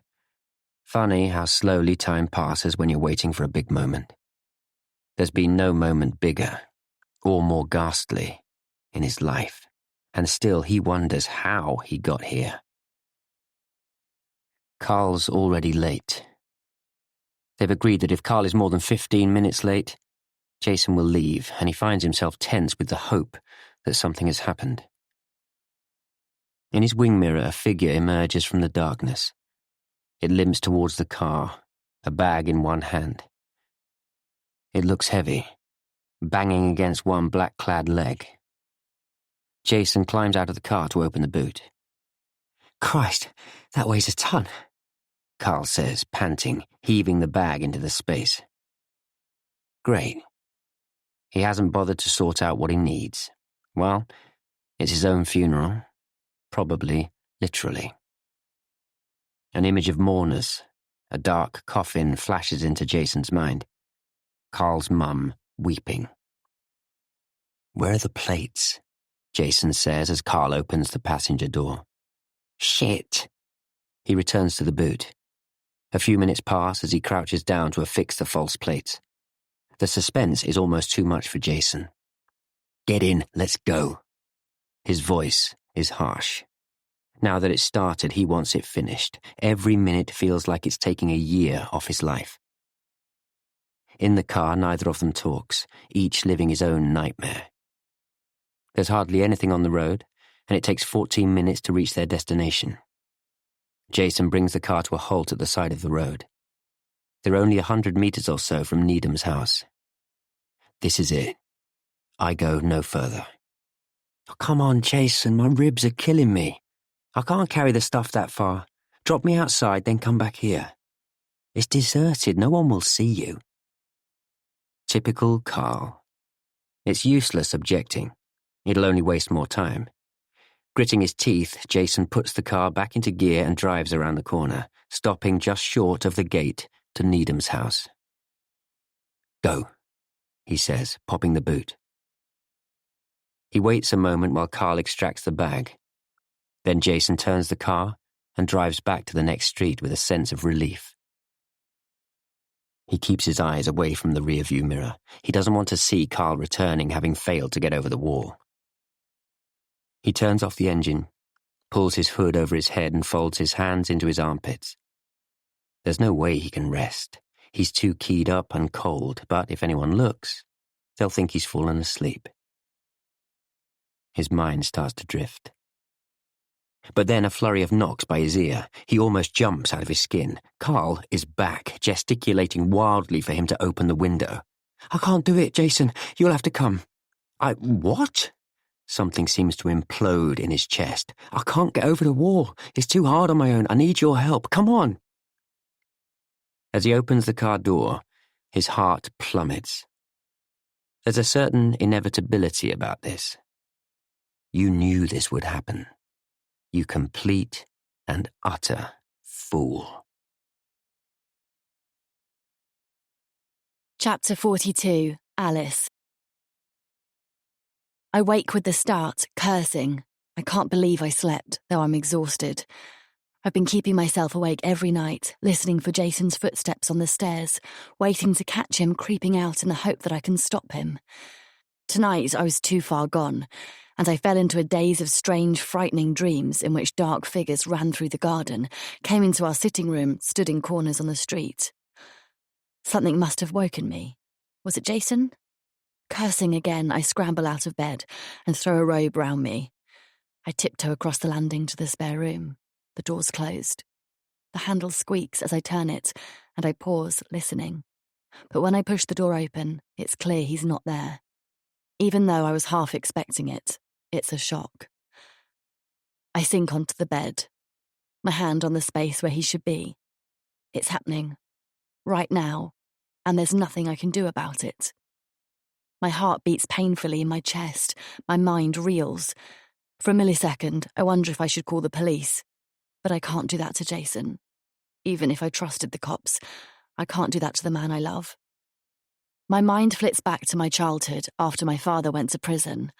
Funny how slowly time passes when you're waiting for a big moment. There's been no moment bigger or more ghastly in his life, and still he wonders how he got here. Carl's already late. They've agreed that if Carl is more than 15 minutes late, Jason will leave, and he finds himself tense with the hope that something has happened. In his wing mirror, a figure emerges from the darkness. It limps towards the car, a bag in one hand. It looks heavy, banging against one black-clad leg. Jason climbs out of the car to open the boot. Christ, that weighs a ton, Carl says, panting, heaving the bag into the space. Great. He hasn't bothered to sort out what he needs. Well, it's his own funeral. Probably, literally. An image of mourners, a dark coffin flashes into Jason's mind. Carl's mum, weeping. Where are the plates? Jason says as Carl opens the passenger door. Shit. He returns to the boot. A few minutes pass as he crouches down to affix the false plates. The suspense is almost too much for Jason. Get in, let's go. His voice is harsh. Now that it's started, he wants it finished. Every minute feels like it's taking a year off his life. In the car, neither of them talks, each living his own nightmare. There's hardly anything on the road, and it takes 14 minutes to reach their destination. Jason brings the car to a halt at the side of the road. They're only 100 meters or so from Needham's house. This is it. I go no further. Oh, come on, Jason, my ribs are killing me. I can't carry the stuff that far. Drop me outside, then come back here. It's deserted, no one will see you. Typical Carl. It's useless objecting. It'll only waste more time. Gritting his teeth, Jason puts the car back into gear and drives around the corner, stopping just short of the gate to Needham's house. "Go," he says, popping the boot. He waits a moment while Carl extracts the bag. Then Jason turns the car and drives back to the next street with a sense of relief. He keeps his eyes away from the rearview mirror. He doesn't want to see Carl returning, having failed to get over the wall. He turns off the engine, pulls his hood over his head and folds his hands into his armpits. There's no way he can rest. He's too keyed up and cold, but if anyone looks, they'll think he's fallen asleep. His mind starts to drift. But then a flurry of knocks by his ear. He almost jumps out of his skin. Carl is back, gesticulating wildly for him to open the window. "I can't do it, Jason. You'll have to come." What? Something seems to implode in his chest. "I can't get over the wall. It's too hard on my own. I need your help. Come on." As he opens the car door, his heart plummets. There's a certain inevitability about this. You knew this would happen. You complete and utter fool. Chapter 42, Alice. I wake with the start, cursing. I can't believe I slept, though I'm exhausted. I've been keeping myself awake every night, listening for Jason's footsteps on the stairs, waiting to catch him creeping out in the hope that I can stop him. Tonight I was too far gone, and I fell into a daze of strange, frightening dreams in which dark figures ran through the garden, came into our sitting room, stood in corners on the street. Something must have woken me. Was it Jason? Cursing again, I scramble out of bed and throw a robe round me. I tiptoe across the landing to the spare room. The door's closed. The handle squeaks as I turn it, and I pause, listening. But when I push the door open, it's clear he's not there. Even though I was half expecting it, it's a shock. I sink onto the bed, my hand on the space where he should be. It's happening. Right now. And there's nothing I can do about it. My heart beats painfully in my chest. My mind reels. For a millisecond, I wonder if I should call the police. But I can't do that to Jason. Even if I trusted the cops, I can't do that to the man I love. My mind flits back to my childhood after my father went to prison.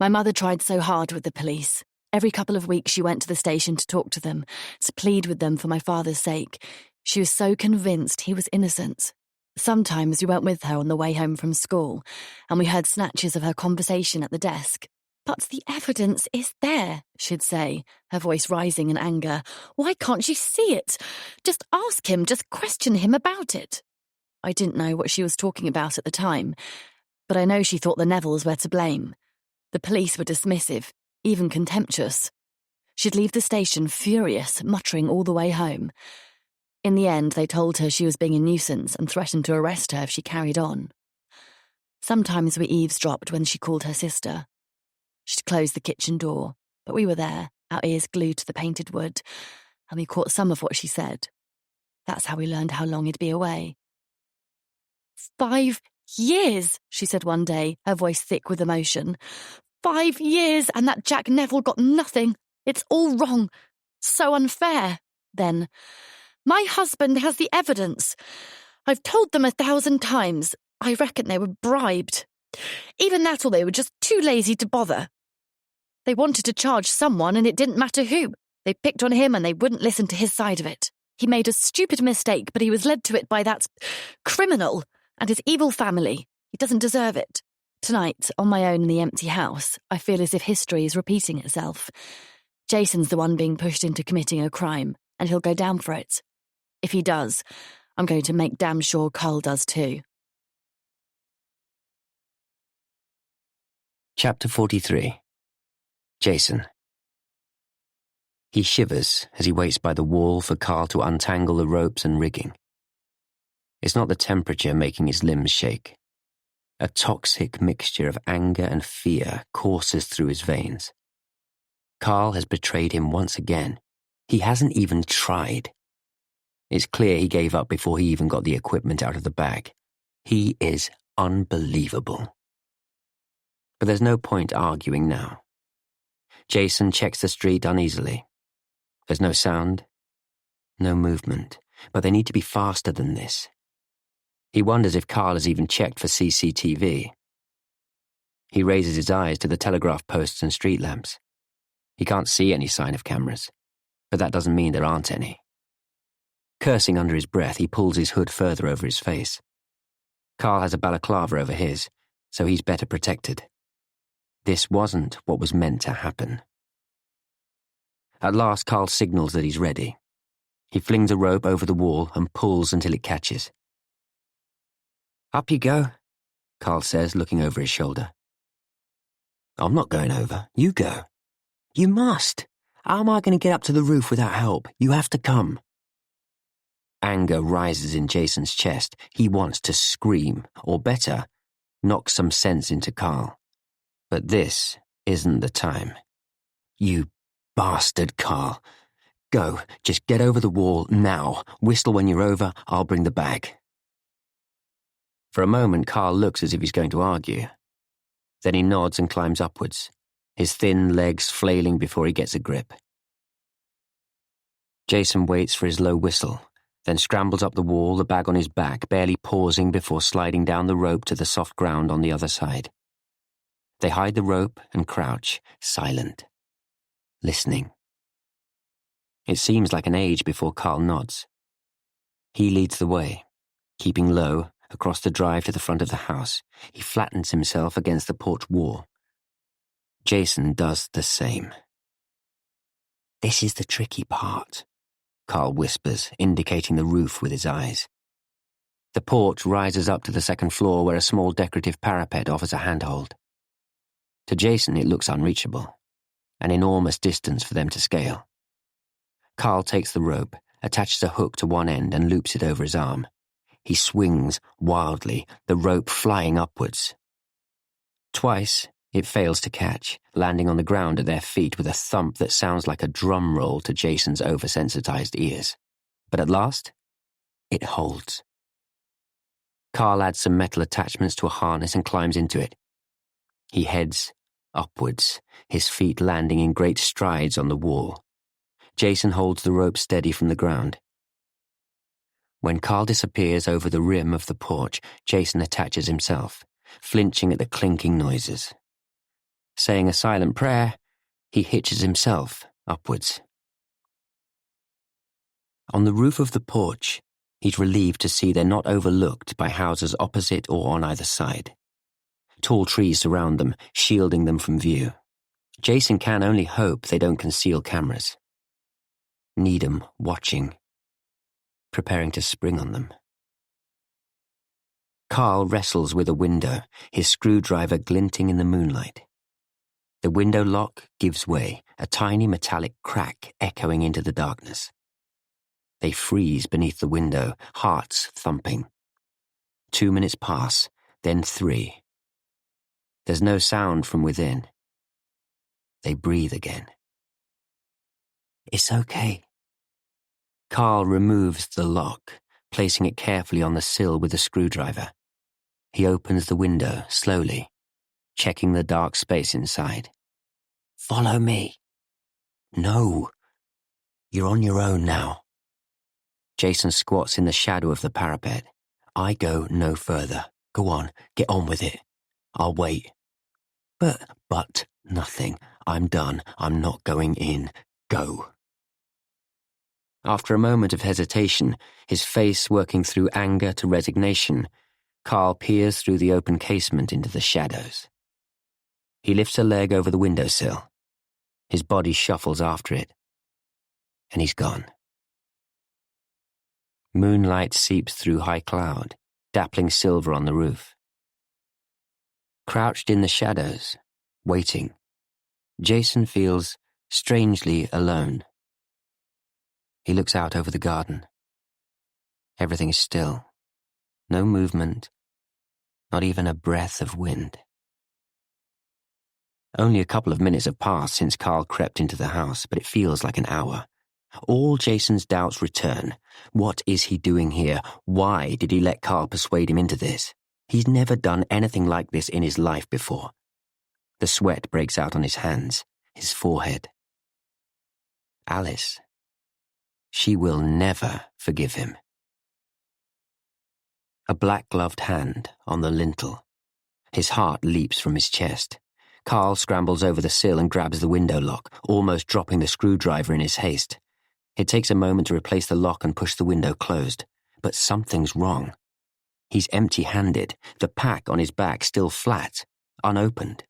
My mother tried so hard with the police. Every couple of weeks she went to the station to talk to them, to plead with them for my father's sake. She was so convinced he was innocent. Sometimes we went with her on the way home from school, and we heard snatches of her conversation at the desk. "But the evidence is there," she'd say, her voice rising in anger. "Why can't you see it? Just ask him, just question him about it." I didn't know what she was talking about at the time, but I know she thought the Nevilles were to blame. The police were dismissive, even contemptuous. She'd leave the station furious, muttering all the way home. In the end, they told her she was being a nuisance and threatened to arrest her if she carried on. Sometimes we eavesdropped when she called her sister. She'd closed the kitchen door, but we were there, our ears glued to the painted wood, and we caught some of what she said. That's how we learned how long he'd be away. 5 years, she said one day, her voice thick with emotion. 5 years, and that Jack Neville got nothing. It's all wrong. So unfair. Then, "My husband has the evidence. I've told them 1,000 times. I reckon they were bribed. Even that, or they were just too lazy to bother. They wanted to charge someone, and it didn't matter who. They picked on him, and they wouldn't listen to his side of it. He made a stupid mistake, but he was led to it by that criminal and his evil family. He doesn't deserve it." Tonight, on my own in the empty house, I feel as if history is repeating itself. Jason's the one being pushed into committing a crime, and he'll go down for it. If he does, I'm going to make damn sure Carl does too. Chapter 43. Jason. He shivers as he waits by the wall for Carl to untangle the ropes and rigging. It's not the temperature making his limbs shake. A toxic mixture of anger and fear courses through his veins. Carl has betrayed him once again. He hasn't even tried. It's clear he gave up before he even got the equipment out of the bag. He is unbelievable. But there's no point arguing now. Jason checks the street uneasily. There's no sound, No movement, but they need to be faster than this. He wonders if Carl has even checked for CCTV. He raises his eyes to the telegraph posts and street lamps. He can't see any sign of cameras, but that doesn't mean there aren't any. Cursing under his breath, he pulls his hood further over his face. Carl has a balaclava over his, so he's better protected. This wasn't what was meant to happen. At last, Carl signals that he's ready. He flings a rope over the wall and pulls until it catches. "Up you go," Carl says, looking over his shoulder. "I'm not going over. You go." "You must. How am I going to get up to the roof without help? You have to come." Anger rises in Jason's chest. He wants to scream, or better, knock some sense into Carl. But this isn't the time. "You bastard, Carl. Go, just get over the wall now. Whistle when you're over, I'll bring the bag." For a moment, Carl looks as if he's going to argue. Then he nods and climbs upwards, his thin legs flailing before he gets a grip. Jason waits for his low whistle, then scrambles up the wall, the bag on his back, barely pausing before sliding down the rope to the soft ground on the other side. They hide the rope and crouch, silent, listening. It seems like an age before Carl nods. He leads the way, keeping low, across the drive to the front of the house. He flattens himself against the porch wall. Jason does the same. "This is the tricky part," Carl whispers, indicating the roof with his eyes. The porch rises up to the second floor where a small decorative parapet offers a handhold. To Jason it looks unreachable, an enormous distance for them to scale. Carl takes the rope, attaches a hook to one end and loops it over his arm. He swings wildly, the rope flying upwards. Twice, it fails to catch, landing on the ground at their feet with a thump that sounds like a drum roll to Jason's oversensitized ears. But at last, it holds. Carl adds some metal attachments to a harness and climbs into it. He heads upwards, his feet landing in great strides on the wall. Jason holds the rope steady from the ground. When Carl disappears over the rim of the porch, Jason attaches himself, flinching at the clinking noises. Saying a silent prayer, he hitches himself upwards. On the roof of the porch, he's relieved to see they're not overlooked by houses opposite or on either side. Tall trees surround them, shielding them from view. Jason can only hope they don't conceal cameras. Needham watching, preparing to spring on them. Carl wrestles with a window, his screwdriver glinting in the moonlight. The window lock gives way, a tiny metallic crack echoing into the darkness. They freeze beneath the window, hearts thumping. 2 minutes pass, then 3. There's no sound from within. They breathe again. "It's okay." Carl removes the lock, placing it carefully on the sill with a screwdriver. He opens the window slowly, checking the dark space inside. "Follow me." "No. You're on your own now." Jason squats in the shadow of the parapet. "I go no further. Go on, get on with it. I'll wait." But nothing. "I'm done. I'm not going in. Go." After a moment of hesitation, his face working through anger to resignation, Carl peers through the open casement into the shadows. He lifts a leg over the windowsill. His body shuffles after it. And he's gone. Moonlight seeps through high cloud, dappling silver on the roof. Crouched in the shadows, waiting, Jason feels strangely alone. He looks out over the garden. Everything is still. No movement, not even a breath of wind. Only a couple of minutes have passed since Carl crept into the house, but it feels like an hour. All Jason's doubts return. What is he doing here? Why did he let Carl persuade him into this? He's never done anything like this in his life before. The sweat breaks out on his hands, his forehead. Alice. She will never forgive him. A black-gloved hand on the lintel. His heart leaps from his chest. Carl scrambles over the sill and grabs the window lock, almost dropping the screwdriver in his haste. It takes a moment to replace the lock and push the window closed. But something's wrong. He's empty-handed, the pack on his back still flat, unopened.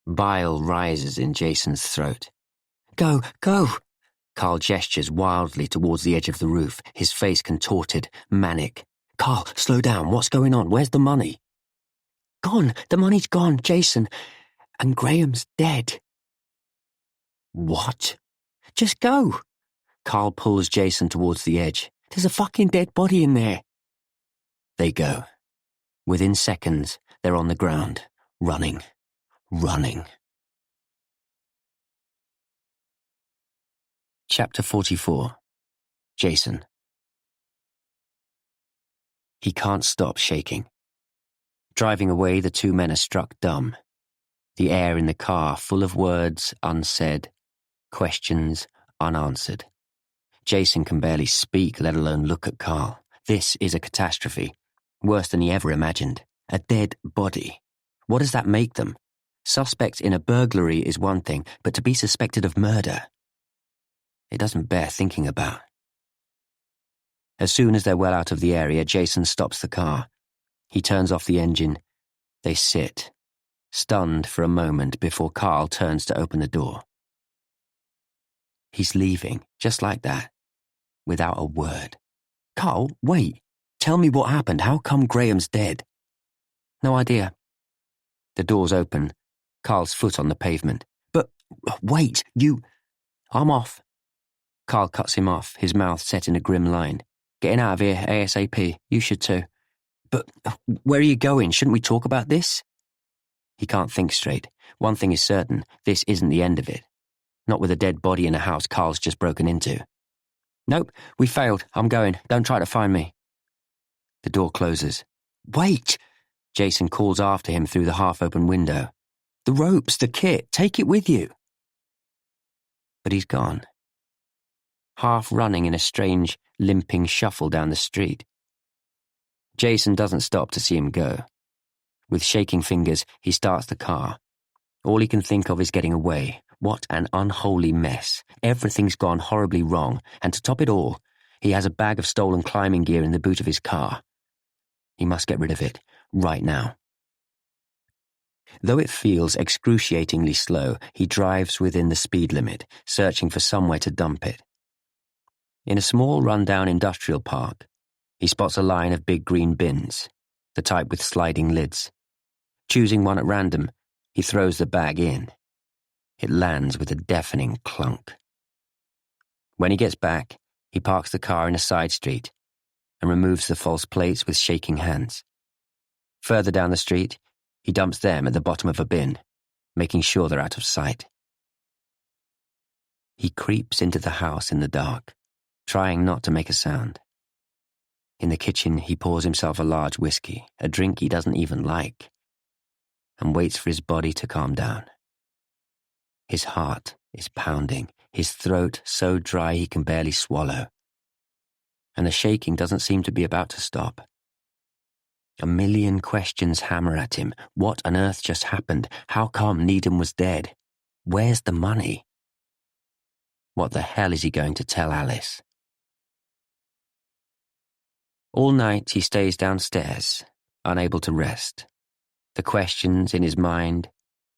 Bile rises in Jason's throat. Go, go! Carl gestures wildly towards the edge of the roof, his face contorted, manic. Carl, slow down. What's going on? Where's the money? Gone. The money's gone, Jason. And Graham's dead. What? Just go. Carl pulls Jason towards the edge. There's a fucking dead body in there. They go. Within seconds, they're on the ground, running. Chapter 44. Jason. He can't stop shaking. Driving away, the two men are struck dumb. The air in the car full of words unsaid, questions unanswered. Jason can barely speak, let alone look at Carl. This is a catastrophe, worse than he ever imagined. A dead body. What does that make them? Suspects in a burglary is one thing, but to be suspected of murder, it doesn't bear thinking about. As soon as they're well out of the area, Jason stops the car. He turns off the engine. They sit, stunned for a moment before Carl turns to open the door. He's leaving, just like that, without a word. Carl, wait. Tell me what happened. How come Graham's dead? No idea. The door's open, Carl's foot on the pavement. But wait, I'm off. Carl cuts him off, his mouth set in a grim line. Getting out of here ASAP. You should too. But where are you going? Shouldn't we talk about this? He can't think straight. One thing is certain, this isn't the end of it. Not with a dead body in a house Carl's just broken into. Nope, we failed. I'm going. Don't try to find me. The door closes. Wait! Jason calls after him through the half-open window. The ropes, the kit, take it with you. But he's gone. Half running in a strange, limping shuffle down the street. Jason doesn't stop to see him go. With shaking fingers, he starts the car. All he can think of is getting away. What an unholy mess. Everything's gone horribly wrong, and to top it all, he has a bag of stolen climbing gear in the boot of his car. He must get rid of it, right now. Though it feels excruciatingly slow, he drives within the speed limit, searching for somewhere to dump it. In a small run-down industrial park, he spots a line of big green bins, the type with sliding lids. Choosing one at random, he throws the bag in. It lands with a deafening clunk. When he gets back, he parks the car in a side street and removes the false plates with shaking hands. Further down the street, he dumps them at the bottom of a bin, making sure they're out of sight. He creeps into the house in the dark, trying not to make a sound. In the kitchen, he pours himself a large whiskey, a drink he doesn't even like, and waits for his body to calm down. His heart is pounding, his throat so dry he can barely swallow. And the shaking doesn't seem to be about to stop. A million questions hammer at him. What on earth just happened? How come Needham was dead? Where's the money? What the hell is he going to tell Alice? All night he stays downstairs, unable to rest. The questions in his mind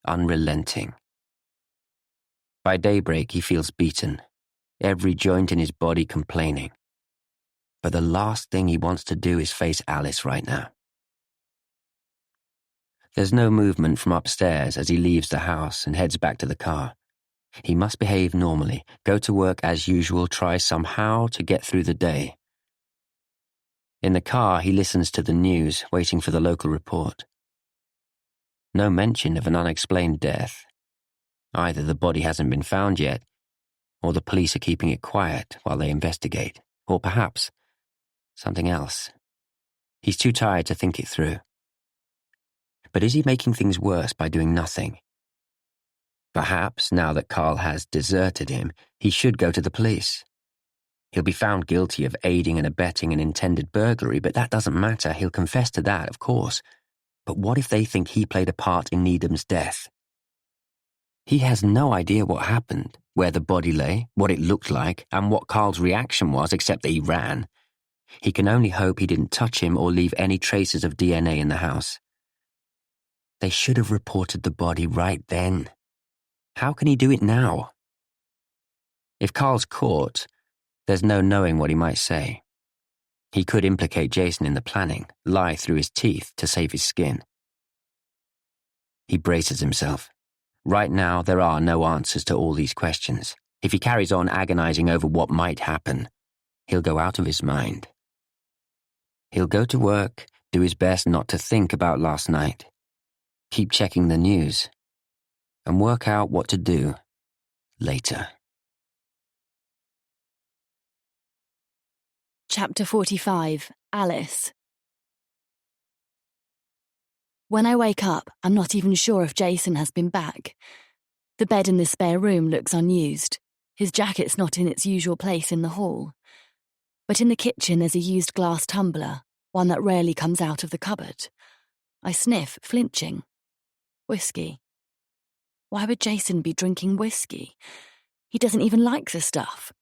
unrelenting. By daybreak he feels beaten, every joint in his body complaining. But the last thing he wants to do is face Alice right now. There's no movement from upstairs as he leaves the house and heads back to the car. He must behave normally, go to work as usual, try somehow to get through the day. In the car, he listens to the news, waiting for the local report. No mention of an unexplained death. Either the body hasn't been found yet, or the police are keeping it quiet while they investigate, or perhaps something else. He's too tired to think it through. But is he making things worse by doing nothing? Perhaps, now that Carl has deserted him, he should go to the police. He'll be found guilty of aiding and abetting an intended burglary, but that doesn't matter. He'll confess to that, of course. But what if they think he played a part in Needham's death? He has no idea what happened, where the body lay, what it looked like, and what Carl's reaction was, except that he ran. He can only hope he didn't touch him or leave any traces of DNA in the house. They should have reported the body right then. How can he do it now? If Carl's caught, there's no knowing what he might say. He could implicate Jason in the planning, lie through his teeth to save his skin. He braces himself. Right now, there are no answers to all these questions. If he carries on agonizing over what might happen, he'll go out of his mind. He'll go to work, do his best not to think about last night, keep checking the news, and work out what to do later. Chapter 45, Alice. When I wake up, I'm not even sure if Jason has been back. The bed in the spare room looks unused. His jacket's not in its usual place in the hall. But in the kitchen there's a used glass tumbler, one that rarely comes out of the cupboard. I sniff, flinching. Whiskey. Why would Jason be drinking whiskey? He doesn't even like the stuff.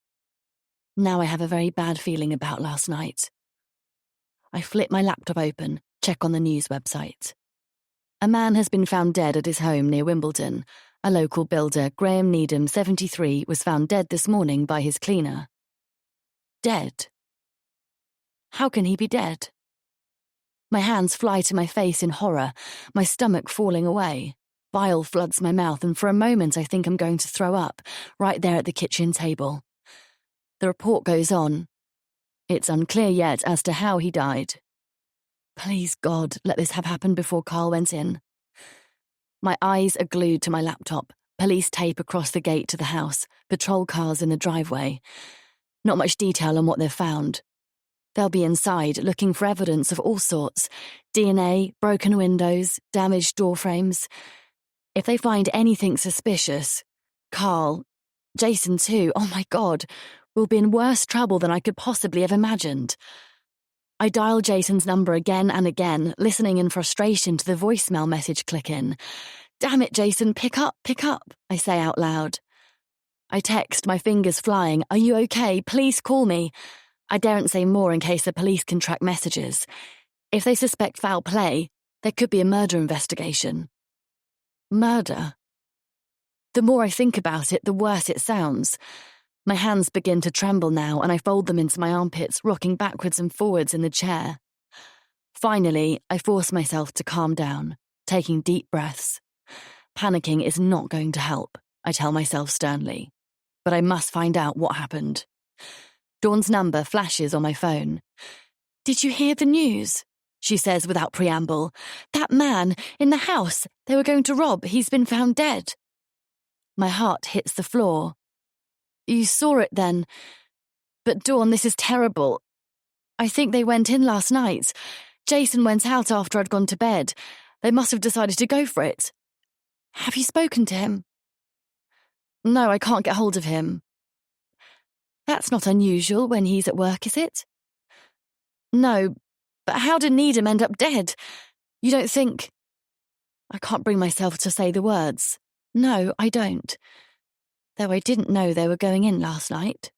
Now I have a very bad feeling about last night. I flip my laptop open, check on the news website. A man has been found dead at his home near Wimbledon. A local builder, Graham Needham, 73, was found dead this morning by his cleaner. Dead? How can he be dead? My hands fly to my face in horror, my stomach falling away. Bile floods my mouth, and for a moment I think I'm going to throw up, right there at the kitchen table. The report goes on. It's unclear yet as to how he died. Please, God, let this have happened before Carl went in. My eyes are glued to my laptop, police tape across the gate to the house, patrol cars in the driveway. Not much detail on what they've found. They'll be inside, looking for evidence of all sorts. DNA, broken windows, damaged door frames. If they find anything suspicious, Carl, Jason too, oh my God, will be in worse trouble than I could possibly have imagined. I dial Jason's number again and again, listening in frustration to the voicemail message click in. Damn it, Jason, pick up, I say out loud. I text, my fingers flying. Are you okay? Please call me. I daren't say more in case the police can track messages. If they suspect foul play, there could be a murder investigation. Murder? The more I think about it, the worse it sounds. My hands begin to tremble now, and I fold them into my armpits, rocking backwards and forwards in the chair. Finally, I force myself to calm down, taking deep breaths. Panicking is not going to help, I tell myself sternly. But I must find out what happened. Dawn's number flashes on my phone. Did you hear the news? She says without preamble. That man, in the house they were going to rob, he's been found dead. My heart hits the floor. You saw it then. But Dawn, this is terrible. I think they went in last night. Jason went out after I'd gone to bed. They must have decided to go for it. Have you spoken to him? No, I can't get hold of him. That's not unusual when he's at work, is it? No, but how did Needham end up dead? You don't think... I can't bring myself to say the words. No, I don't. Though I didn't know they were going in last night.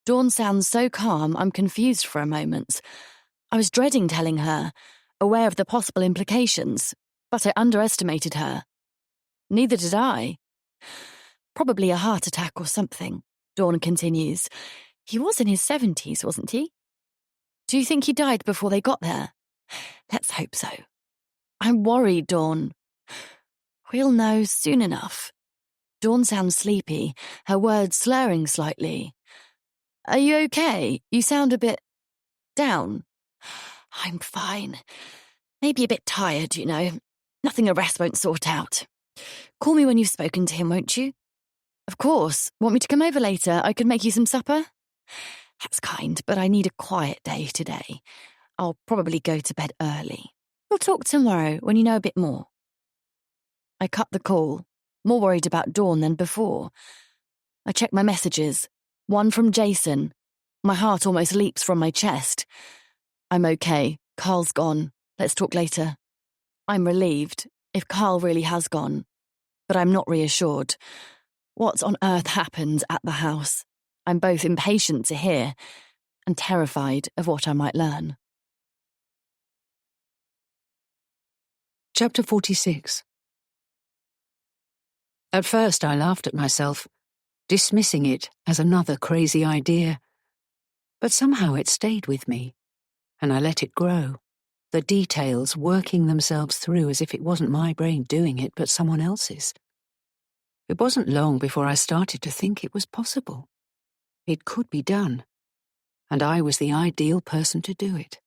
Dawn sounds so calm, I'm confused for a moment. I was dreading telling her, aware of the possible implications, but I underestimated her. Neither did I. Probably a heart attack or something, Dawn continues. He was in his 70s, wasn't he? Do you think he died before they got there? Let's hope so. I'm worried, Dawn. We'll know soon enough. Dawn sounds sleepy, her words slurring slightly. Are you okay? You sound a bit... down. I'm fine. Maybe a bit tired, you know. Nothing a rest won't sort out. Call me when you've spoken to him, won't you? Of course. Want me to come over later? I could make you some supper? That's kind, but I need a quiet day today. I'll probably go to bed early. We'll talk tomorrow when you know a bit more. I cut the call, more worried about Dawn than before. I check my messages. One from Jason. My heart almost leaps from my chest. I'm okay. Carl's gone. Let's talk later. I'm relieved, if Carl really has gone. But I'm not reassured. What on earth happened at the house? I'm both impatient to hear and terrified of what I might learn. Chapter 46. At first I laughed at myself, dismissing it as another crazy idea. But somehow it stayed with me, and I let it grow, the details working themselves through as if it wasn't my brain doing it but someone else's. It wasn't long before I started to think it was possible. It could be done, and I was the ideal person to do it.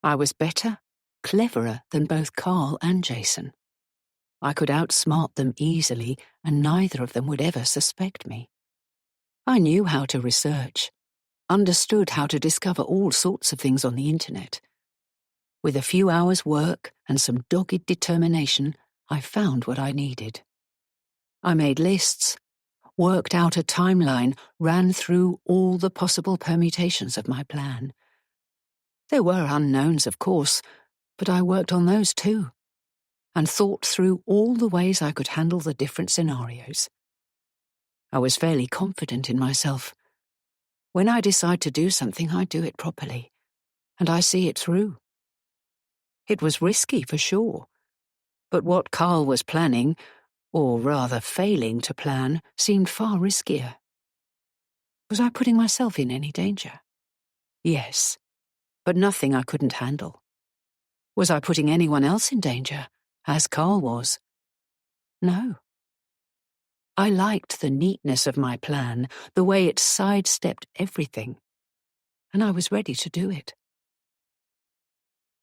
I was better, cleverer than both Carl and Jason. I could outsmart them easily, and neither of them would ever suspect me. I knew how to research, understood how to discover all sorts of things on the internet. With a few hours' work and some dogged determination, I found what I needed. I made lists, worked out a timeline, ran through all the possible permutations of my plan. There were unknowns, of course, but I worked on those too, and thought through all the ways I could handle the different scenarios. I was fairly confident in myself. When I decide to do something, I do it properly, and I see it through. It was risky for sure, but what Carl was planning, or rather failing to plan, seemed far riskier. Was I putting myself in any danger? Yes, but nothing I couldn't handle. Was I putting anyone else in danger, as Carl was? No. I liked the neatness of my plan, the way it sidestepped everything, and I was ready to do it.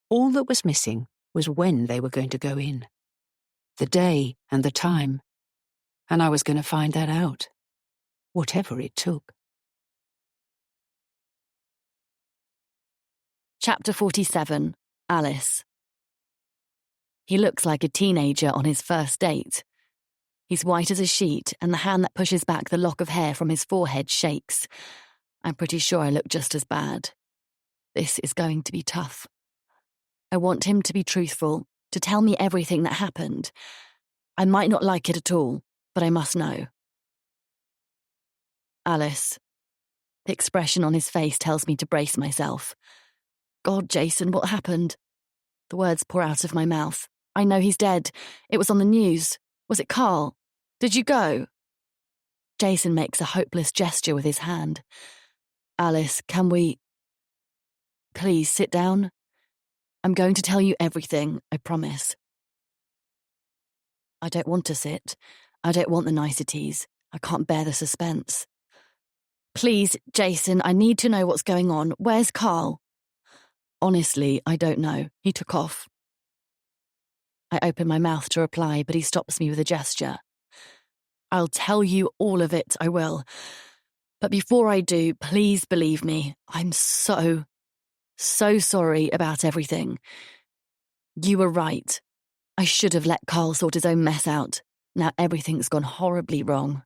All that was missing was when they were going to go in, the day and the time, and I was going to find that out, whatever it took. Chapter 47. Alice. He looks like a teenager on his first date. He's white as a sheet, and the hand that pushes back the lock of hair from his forehead shakes. I'm pretty sure I look just as bad. This is going to be tough. I want him to be truthful, to tell me everything that happened. I might not like it at all, but I must know. Alice. The expression on his face tells me to brace myself. God, Jason, what happened? The words pour out of my mouth. I know he's dead. It was on the news. Was it Carl? Did you go? Jason makes a hopeless gesture with his hand. Alice, can we... Please sit down. I'm going to tell you everything, I promise. I don't want to sit. I don't want the niceties. I can't bear the suspense. Please, Jason, I need to know what's going on. Where's Carl? Honestly, I don't know. He took off. I open my mouth to reply, but he stops me with a gesture. I'll tell you all of it, I will. But before I do, please believe me. I'm so sorry about everything. You were right. I should have let Carl sort his own mess out. Now everything's gone horribly wrong.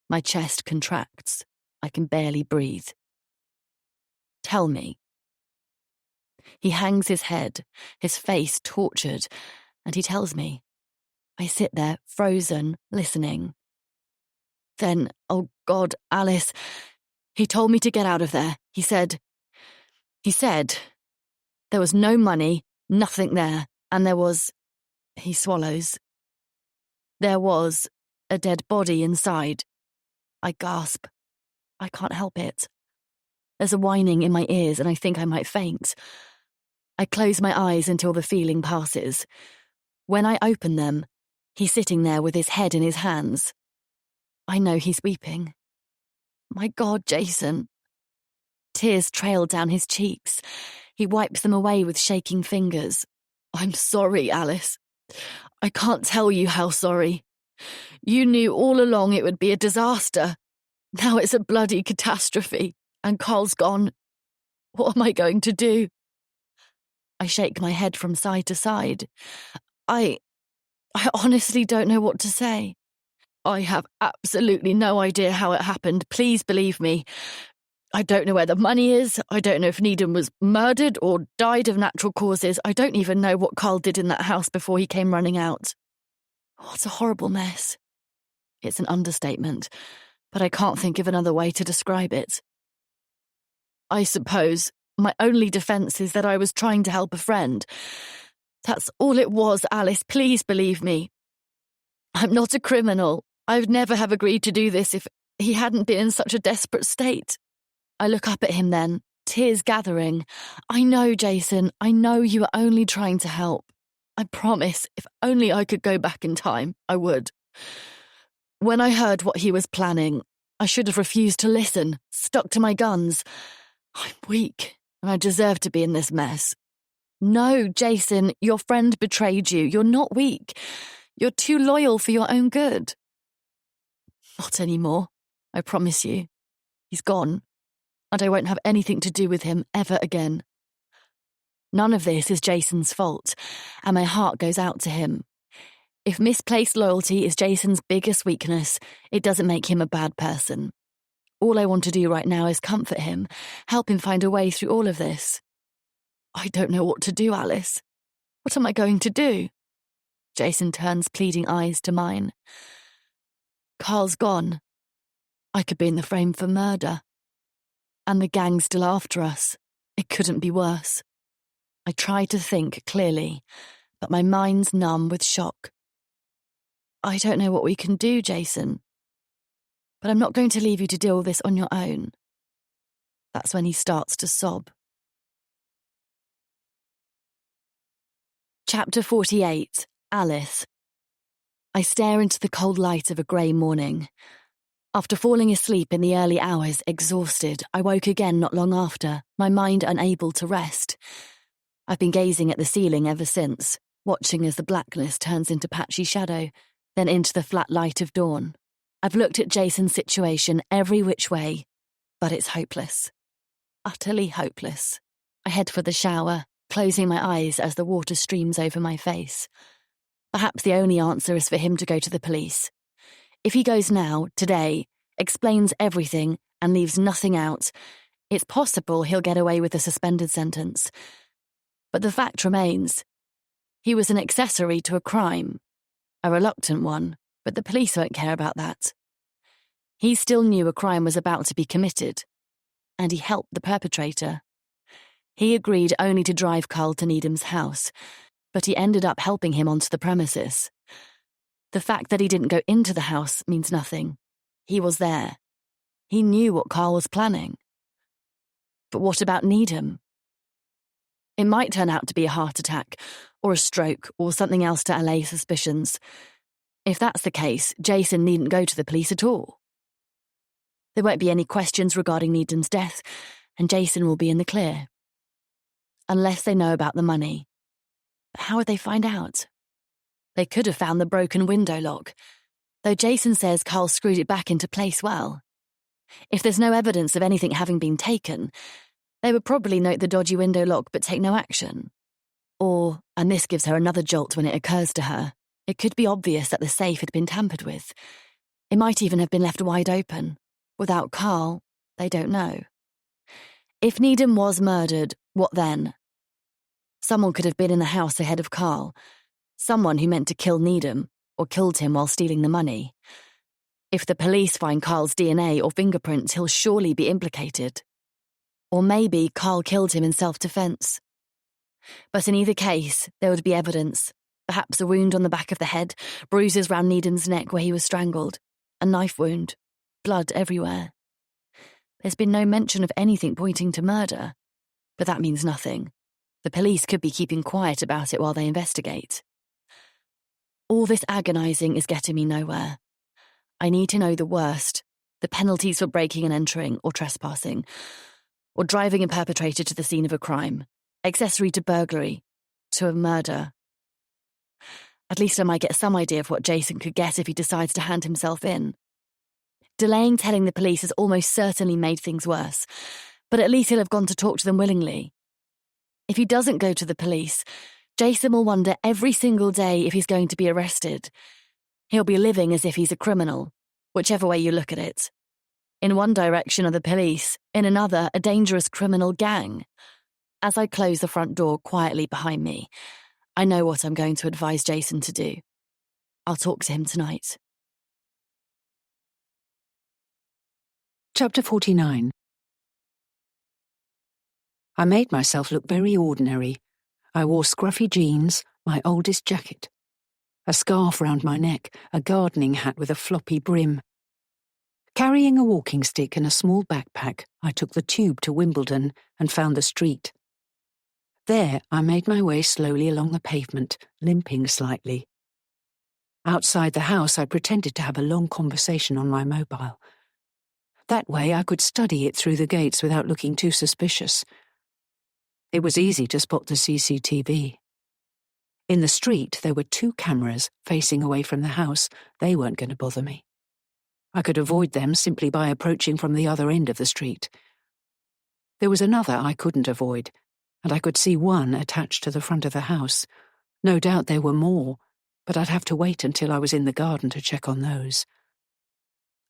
My chest contracts. I can barely breathe. Tell me. He hangs his head, his face tortured, and he tells me. I sit there, frozen, listening. Then, oh God, Alice, he told me to get out of there. He said, there was no money, nothing there, and there was, he swallows. There was a dead body inside. I gasp. I can't help it. There's a whining in my ears and I think I might faint. I close my eyes until the feeling passes. When I open them, he's sitting there with his head in his hands. I know he's weeping. My God, Jason. Tears trail down his cheeks. He wipes them away with shaking fingers. I'm sorry, Alice. I can't tell you how sorry. You knew all along it would be a disaster. Now it's a bloody catastrophe, and Carl's gone. What am I going to do? I shake my head from side to side. I honestly don't know what to say. I have absolutely no idea how it happened. Please believe me. I don't know where the money is. I don't know if Needham was murdered or died of natural causes. I don't even know what Carl did in that house before he came running out. What a horrible mess. It's an understatement, but I can't think of another way to describe it. I suppose my only defence is that I was trying to help a friend. That's all it was, Alice. Please believe me. I'm not a criminal. I would never have agreed to do this if he hadn't been in such a desperate state. I look up at him then, tears gathering. I know, Jason, I know you were only trying to help. I promise, if only I could go back in time, I would. When I heard what he was planning, I should have refused to listen, stuck to my guns. I'm weak, and I deserve to be in this mess. No, Jason, your friend betrayed you. You're not weak. You're too loyal for your own good. Not anymore, I promise you. He's gone, and I won't have anything to do with him ever again. None of this is Jason's fault, and my heart goes out to him. If misplaced loyalty is Jason's biggest weakness, it doesn't make him a bad person. All I want to do right now is comfort him, help him find a way through all of this. I don't know what to do, Alice. What am I going to do? Jason turns pleading eyes to mine. Carl's gone. I could be in the frame for murder. And the gang's still after us. It couldn't be worse. I try to think clearly, but my mind's numb with shock. I don't know what we can do, Jason. But I'm not going to leave you to deal with this on your own. That's when he starts to sob. Chapter 48, Alice. I stare into the cold light of a grey morning. After falling asleep in the early hours, exhausted, I woke again not long after, my mind unable to rest. I've been gazing at the ceiling ever since, watching as the blackness turns into patchy shadow, then into the flat light of dawn. I've looked at Jason's situation every which way, but it's hopeless. Utterly hopeless. I head for the shower, closing my eyes as the water streams over my face. Perhaps the only answer is for him to go to the police. If he goes now, today, explains everything and leaves nothing out, it's possible he'll get away with a suspended sentence. But the fact remains, he was an accessory to a crime. A reluctant one, but the police won't care about that. He still knew a crime was about to be committed, and he helped the perpetrator. He agreed only to drive Carl to Needham's house, but he ended up helping him onto the premises. The fact that he didn't go into the house means nothing. He was there. He knew what Carl was planning. But what about Needham? It might turn out to be a heart attack, or a stroke, or something else to allay suspicions. If that's the case, Jason needn't go to the police at all. There won't be any questions regarding Needham's death, and Jason will be in the clear. Unless they know about the money. But how would they find out? They could have found the broken window lock, though Jason says Carl screwed it back into place well. If there's no evidence of anything having been taken, they would probably note the dodgy window lock but take no action. Or, and this gives her another jolt when it occurs to her, it could be obvious that the safe had been tampered with. It might even have been left wide open. Without Carl, they don't know. If Needham was murdered, what then? Someone could have been in the house ahead of Carl. Someone who meant to kill Needham, or killed him while stealing the money. If the police find Carl's DNA or fingerprints, he'll surely be implicated. Or maybe Carl killed him in self-defense. But in either case, there would be evidence. Perhaps a wound on the back of the head, bruises round Needham's neck where he was strangled, a knife wound, blood everywhere. There's been no mention of anything pointing to murder, but that means nothing. The police could be keeping quiet about it while they investigate. All this agonising is getting me nowhere. I need to know the worst, the penalties for breaking and entering or trespassing, or driving a perpetrator to the scene of a crime, accessory to burglary, to a murder. At least I might get some idea of what Jason could get if he decides to hand himself in. Delaying telling the police has almost certainly made things worse, but at least he'll have gone to talk to them willingly. If he doesn't go to the police, Jason will wonder every single day if he's going to be arrested. He'll be living as if he's a criminal, whichever way you look at it. In one direction are the police, in another, a dangerous criminal gang. As I close the front door quietly behind me, I know what I'm going to advise Jason to do. I'll talk to him tonight. Chapter 49. I made myself look very ordinary. I wore scruffy jeans, my oldest jacket, a scarf round my neck, a gardening hat with a floppy brim. Carrying a walking stick and a small backpack, I took the tube to Wimbledon and found the street. There, I made my way slowly along the pavement, limping slightly. Outside the house, I pretended to have a long conversation on my mobile. That way, I could study it through the gates without looking too suspicious. It was easy to spot the CCTV. In the street, there were 2 cameras facing away from the house. They weren't going to bother me. I could avoid them simply by approaching from the other end of the street. There was another I couldn't avoid, and I could see one attached to the front of the house. No doubt there were more, but I'd have to wait until I was in the garden to check on those.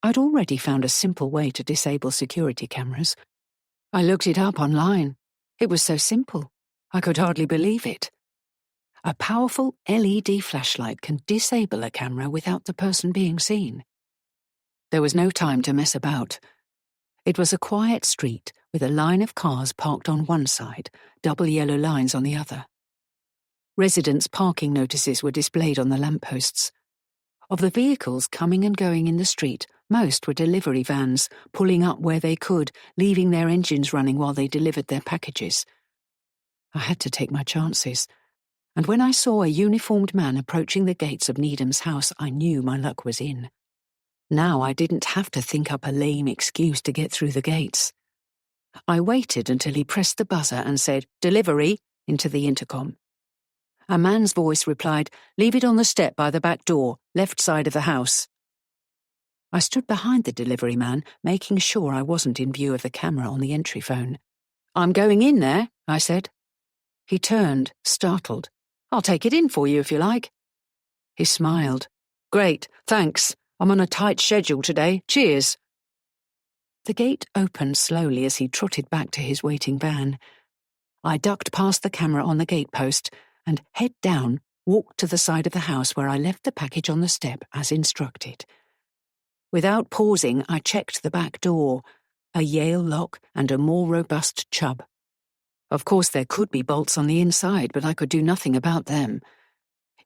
I'd already found a simple way to disable security cameras. I looked it up online. It was so simple, I could hardly believe it. A powerful LED flashlight can disable a camera without the person being seen. There was no time to mess about. It was a quiet street with a line of cars parked on one side, double yellow lines on the other. Residents' parking notices were displayed on the lampposts. Of the vehicles coming and going in the street, most were delivery vans, pulling up where they could, leaving their engines running while they delivered their packages. I had to take my chances, and when I saw a uniformed man approaching the gates of Needham's house, I knew my luck was in. Now I didn't have to think up a lame excuse to get through the gates. I waited until he pressed the buzzer and said, "Delivery," into the intercom. A man's voice replied, "Leave it on the step by the back door, left side of the house." I stood behind the delivery man, making sure I wasn't in view of the camera on the entry phone. "I'm going in there," I said. He turned, startled. "I'll take it in for you if you like." He smiled. "Great, thanks. I'm on a tight schedule today. Cheers." The gate opened slowly as he trotted back to his waiting van. I ducked past the camera on the gatepost and, head down, walked to the side of the house where I left the package on the step as instructed. Without pausing, I checked the back door, a Yale lock and a more robust Chubb. Of course, there could be bolts on the inside, but I could do nothing about them.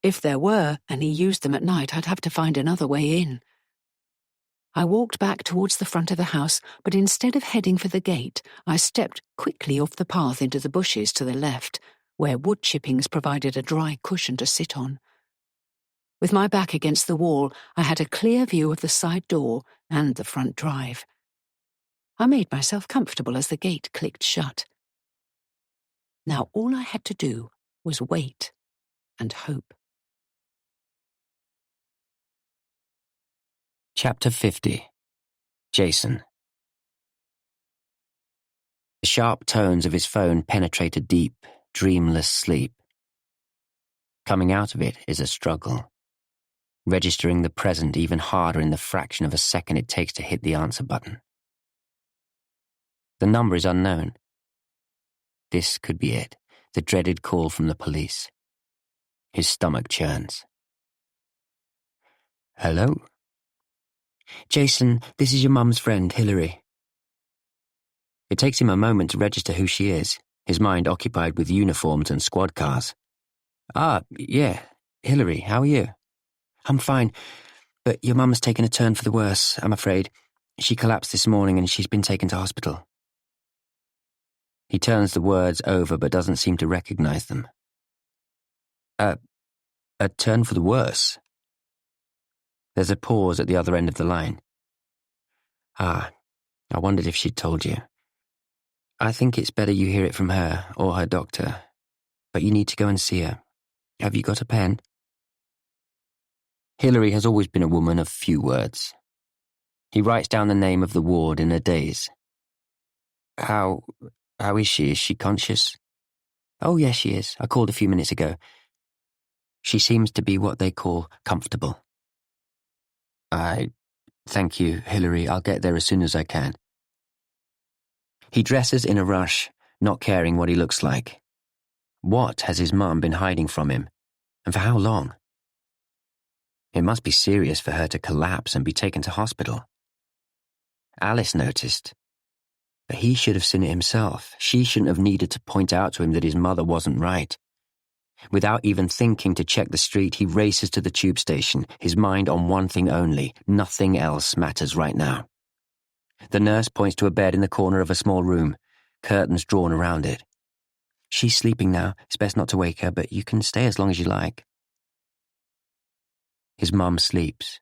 If there were, and he used them at night, I'd have to find another way in. I walked back towards the front of the house, but instead of heading for the gate, I stepped quickly off the path into the bushes to the left, where wood chippings provided a dry cushion to sit on. With my back against the wall, I had a clear view of the side door and the front drive. I made myself comfortable as the gate clicked shut. Now all I had to do was wait and hope. Chapter 50. Jason. The sharp tones of his phone penetrate a deep, dreamless sleep. Coming out of it is a struggle. Registering the present even harder in the fraction of a second it takes to hit the answer button. The number is unknown. This could be it, the dreaded call from the police. His stomach churns. Hello? Jason, this is your mum's friend, Hillary. It takes him a moment to register who she is, his mind occupied with uniforms and squad cars. Ah, yeah, Hillary, how are you? I'm fine, but your mum's taken a turn for the worse, I'm afraid. She collapsed this morning and she's been taken to hospital. He turns the words over but doesn't seem to recognize them. A turn for the worse? There's a pause at the other end of the line. Ah, I wondered if she'd told you. I think it's better you hear it from her or her doctor, but you need to go and see her. Have you got a pen? Hillary has always been a woman of few words. He writes down the name of the ward in a daze. How is she? Is she conscious? Oh, yes, she is. I called a few minutes ago. She seems to be what they call comfortable. I Thank you, Hilary. I'll get there as soon as I can. He dresses in a rush, not caring what he looks like. What has his mum been hiding from him? And for how long? It must be serious for her to collapse and be taken to hospital. Alice noticed. But he should have seen it himself. She shouldn't have needed to point out to him that his mother wasn't right. Without even thinking to check the street, he races to the tube station, his mind on one thing only. Nothing else matters right now. The nurse points to a bed in the corner of a small room, curtains drawn around it. She's sleeping now. It's best not to wake her, but you can stay as long as you like. His mum sleeps,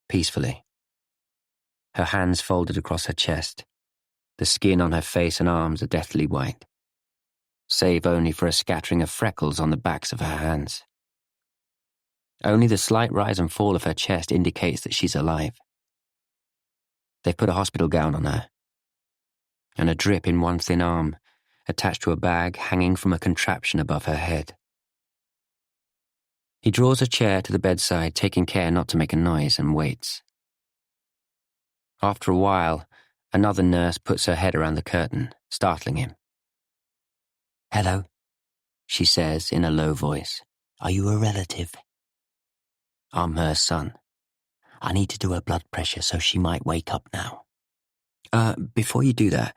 peacefully. Her hands folded across her chest. The skin on her face and arms are deathly white, save only for a scattering of freckles on the backs of her hands. Only the slight rise and fall of her chest indicates that she's alive. They've put a hospital gown on her, and a drip in one thin arm, attached to a bag hanging from a contraption above her head. He draws a chair to the bedside, taking care not to make a noise, and waits. After a while, another nurse puts her head around the curtain, startling him. "Hello," she says in a low voice. "Are you a relative?" "I'm her son. I need to do her blood pressure, so she might wake up now." Before you do that,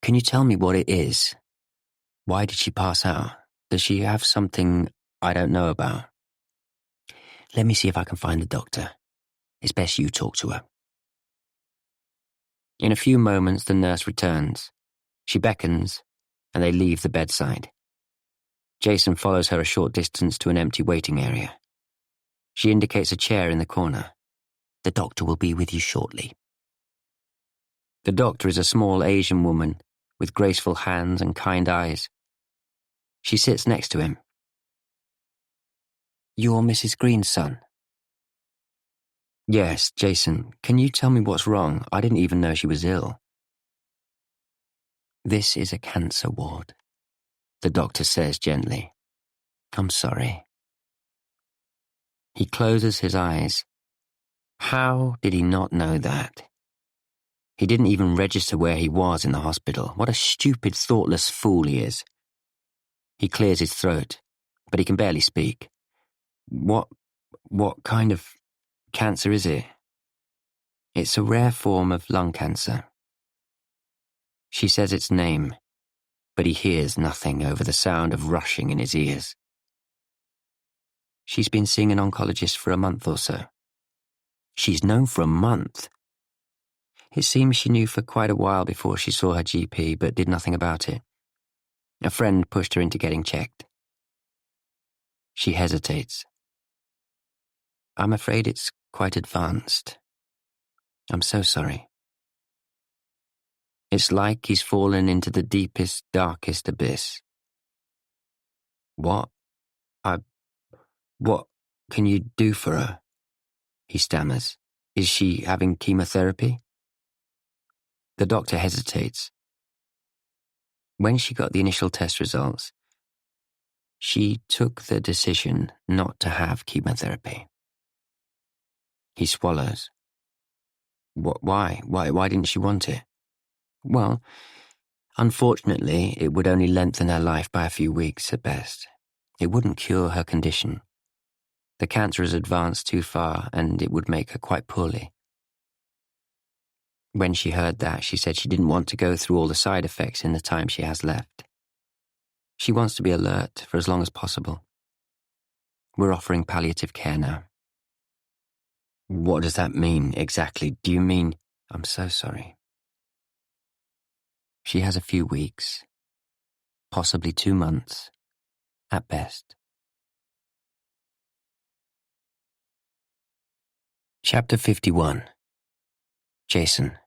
can you tell me what it is? Why did she pass out? Does she have something I don't know about?" "Let me see if I can find the doctor. It's best you talk to her." In a few moments, the nurse returns. She beckons, and they leave the bedside. Jason follows her a short distance to an empty waiting area. She indicates a chair in the corner. "The doctor will be with you shortly." The doctor is a small Asian woman with graceful hands and kind eyes. She sits next to him. "You're Mrs. Green's son?" "Yes, Jason. Can you tell me what's wrong? I didn't even know she was ill." "This is a cancer ward," the doctor says gently. "I'm sorry." He closes his eyes. How did he not know that? He didn't even register where he was in the hospital. What a stupid, thoughtless fool he is. He clears his throat, but he can barely speak. What kind of cancer is it?" "It's a rare form of lung cancer." She says its name, but he hears nothing over the sound of rushing in his ears. "She's been seeing an oncologist for a month or so." "She's known for a month?" "It seems she knew for quite a while before she saw her GP, but did nothing about it. A friend pushed her into getting checked." She hesitates. "I'm afraid it's quite advanced. I'm so sorry." It's like he's fallen into the deepest, darkest abyss. What can you do for her?" he stammers. "Is she having chemotherapy?" The doctor hesitates. When she got the initial test results, she took the decision not to have chemotherapy. He swallows. Why? Why didn't she want it?" "Well, unfortunately, it would only lengthen her life by a few weeks at best. It wouldn't cure her condition. The cancer has advanced too far, and it would make her quite poorly." When she heard that, she said she didn't want to go through all the side effects in the time she has left. She wants to be alert for as long as possible. We're offering palliative care now. "What does that mean exactly? Do you mean—" "I'm so sorry. She has a few weeks, possibly 2 months, at best." Chapter 51. Jason.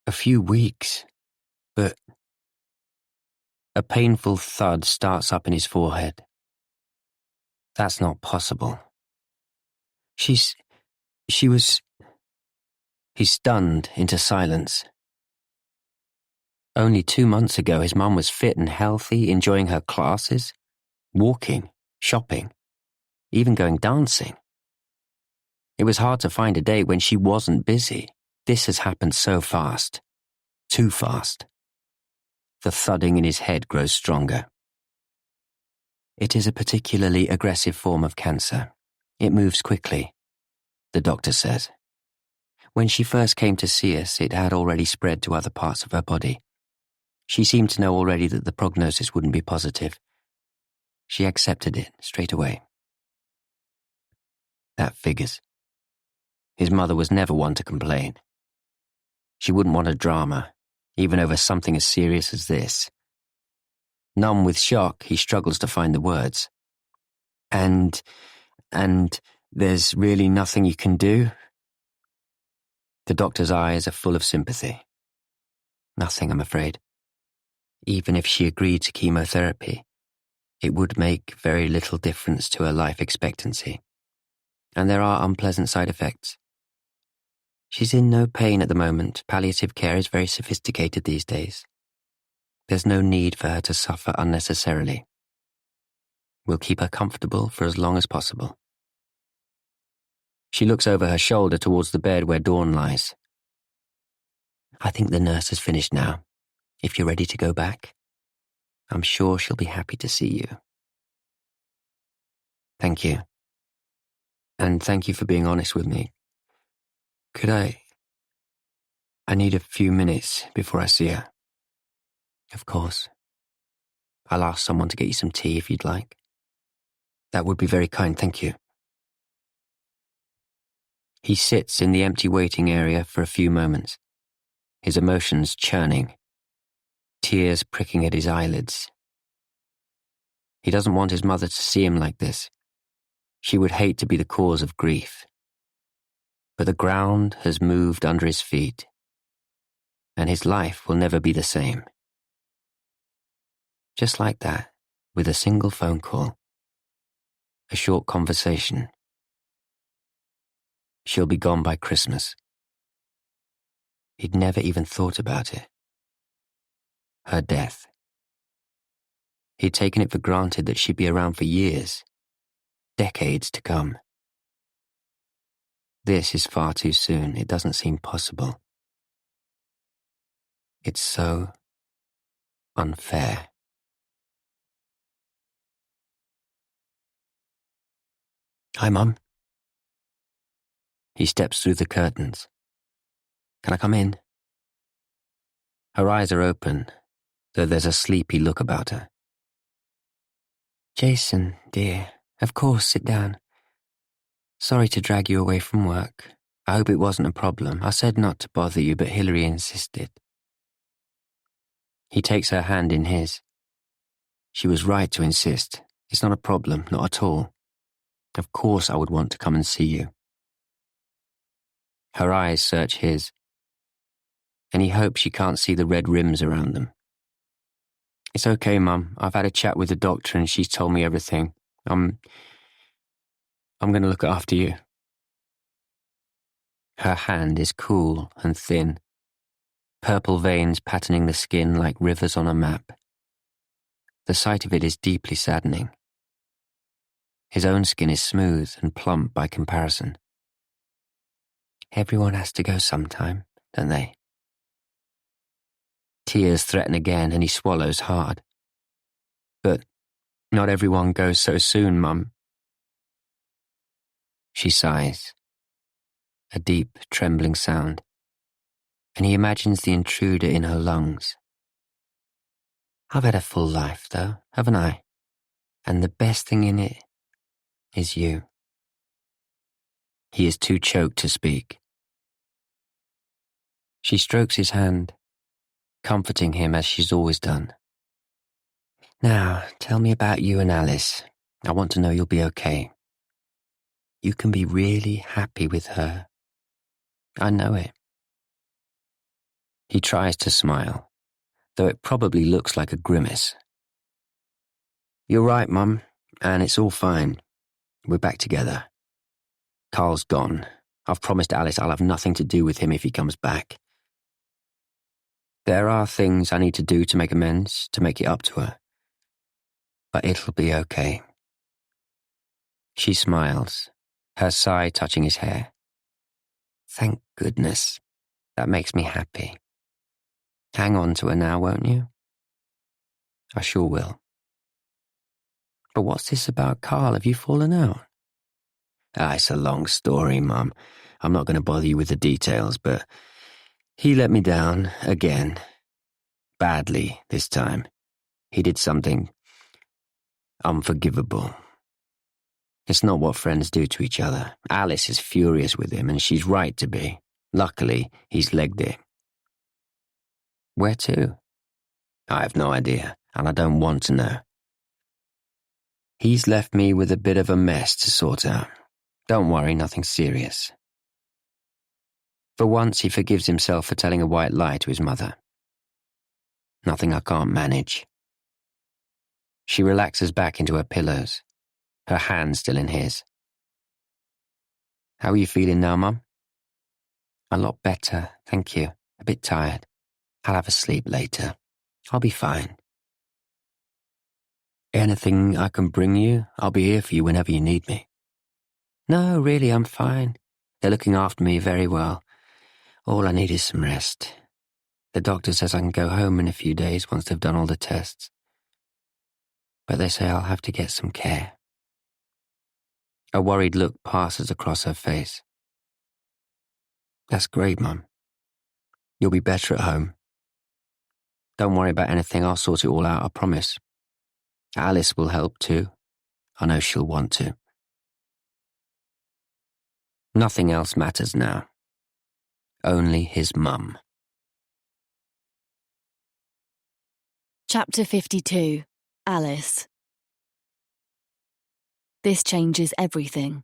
"A few weeks? But—" A painful thud starts up in his forehead. That's not possible. She was... He's stunned into silence. Only 2 months ago, his mum was fit and healthy, enjoying her classes, walking, shopping, even going dancing. It was hard to find a day when she wasn't busy. This has happened so fast. Too fast. The thudding in his head grows stronger. It is a particularly aggressive form of cancer. It moves quickly, the doctor says. When she first came to see us, it had already spread to other parts of her body. She seemed to know already that the prognosis wouldn't be positive. She accepted it straight away. That figures. His mother was never one to complain. She wouldn't want a drama, even over something as serious as this. Numb with shock, he struggles to find the words. And there's really nothing you can do? The doctor's eyes are full of sympathy. Nothing, I'm afraid. Even if she agreed to chemotherapy, it would make very little difference to her life expectancy. And there are unpleasant side effects. She's in no pain at the moment. Palliative care is very sophisticated these days. There's no need for her to suffer unnecessarily. We'll keep her comfortable for as long as possible. She looks over her shoulder towards the bed where Dawn lies. I think the nurse has finished now. If you're ready to go back, I'm sure she'll be happy to see you. Thank you. And thank you for being honest with me. Could I need a few minutes before I see her. Of course. I'll ask someone to get you some tea if you'd like. That would be very kind, thank you. He sits in the empty waiting area for a few moments, his emotions churning, tears pricking at his eyelids. He doesn't want his mother to see him like this. She would hate to be the cause of grief. But the ground has moved under his feet, and his life will never be the same. Just like that, with a single phone call, a short conversation. She'll be gone by Christmas. He'd never even thought about it. Her death. He'd taken it for granted that she'd be around for years, decades to come. This is far too soon. It doesn't seem possible. It's so unfair. Hi, Mum. He steps through the curtains. Can I come in? Her eyes are open, though there's a sleepy look about her. Jason, dear, of course, sit down. Sorry to drag you away from work. I hope it wasn't a problem. I said not to bother you, but Hilary insisted. He takes her hand in his. She was right to insist. It's not a problem, not at all. Of course I would want to come and see you. Her eyes search his, and he hopes she can't see the red rims around them. It's okay, Mum. I've had a chat with the doctor and she's told me everything. I'm going to look after you. Her hand is cool and thin, purple veins patterning the skin like rivers on a map. The sight of it is deeply saddening. His own skin is smooth and plump by comparison. Everyone has to go sometime, don't they? Tears threaten again and he swallows hard. But not everyone goes so soon, Mum. She sighs, a deep, trembling sound, and he imagines the intruder in her lungs. I've had a full life, though, haven't I? And the best thing in it is you. He is too choked to speak. She strokes his hand, comforting him as she's always done. Now, tell me about you and Alice. I want to know you'll be okay. You can be really happy with her. I know it. He tries to smile, though it probably looks like a grimace. You're right, Mum, and it's all fine. We're back together. Carl's gone. I've promised Alice I'll have nothing to do with him if he comes back. There are things I need to do to make amends, to make it up to her. But it'll be okay. She smiles, her sigh touching his hair. Thank goodness. That makes me happy. Hang on to her now, won't you? I sure will. But what's this about Carl? Have you fallen out? It's a long story, Mum. I'm not going to bother you with the details, but he let me down again. Badly this time. He did something unforgivable. It's not what friends do to each other. Alice is furious with him, and she's right to be. Luckily, he's legged it. Where to? I have no idea, and I don't want to know. He's left me with a bit of a mess to sort out. Don't worry, nothing serious. For once, he forgives himself for telling a white lie to his mother. Nothing I can't manage. She relaxes back into her pillows, her hand still in his. How are you feeling now, Mum? A lot better, thank you. A bit tired. I'll have a sleep later. I'll be fine. Anything I can bring you? I'll be here for you whenever you need me. No, really, I'm fine. They're looking after me very well. All I need is some rest. The doctor says I can go home in a few days once they've done all the tests. But they say I'll have to get some care. A worried look passes across her face. That's great, Mum. You'll be better at home. Don't worry about anything, I'll sort it all out, I promise. Alice will help too. I know she'll want to. Nothing else matters now. Only his mum. Chapter 52. Alice. This changes everything.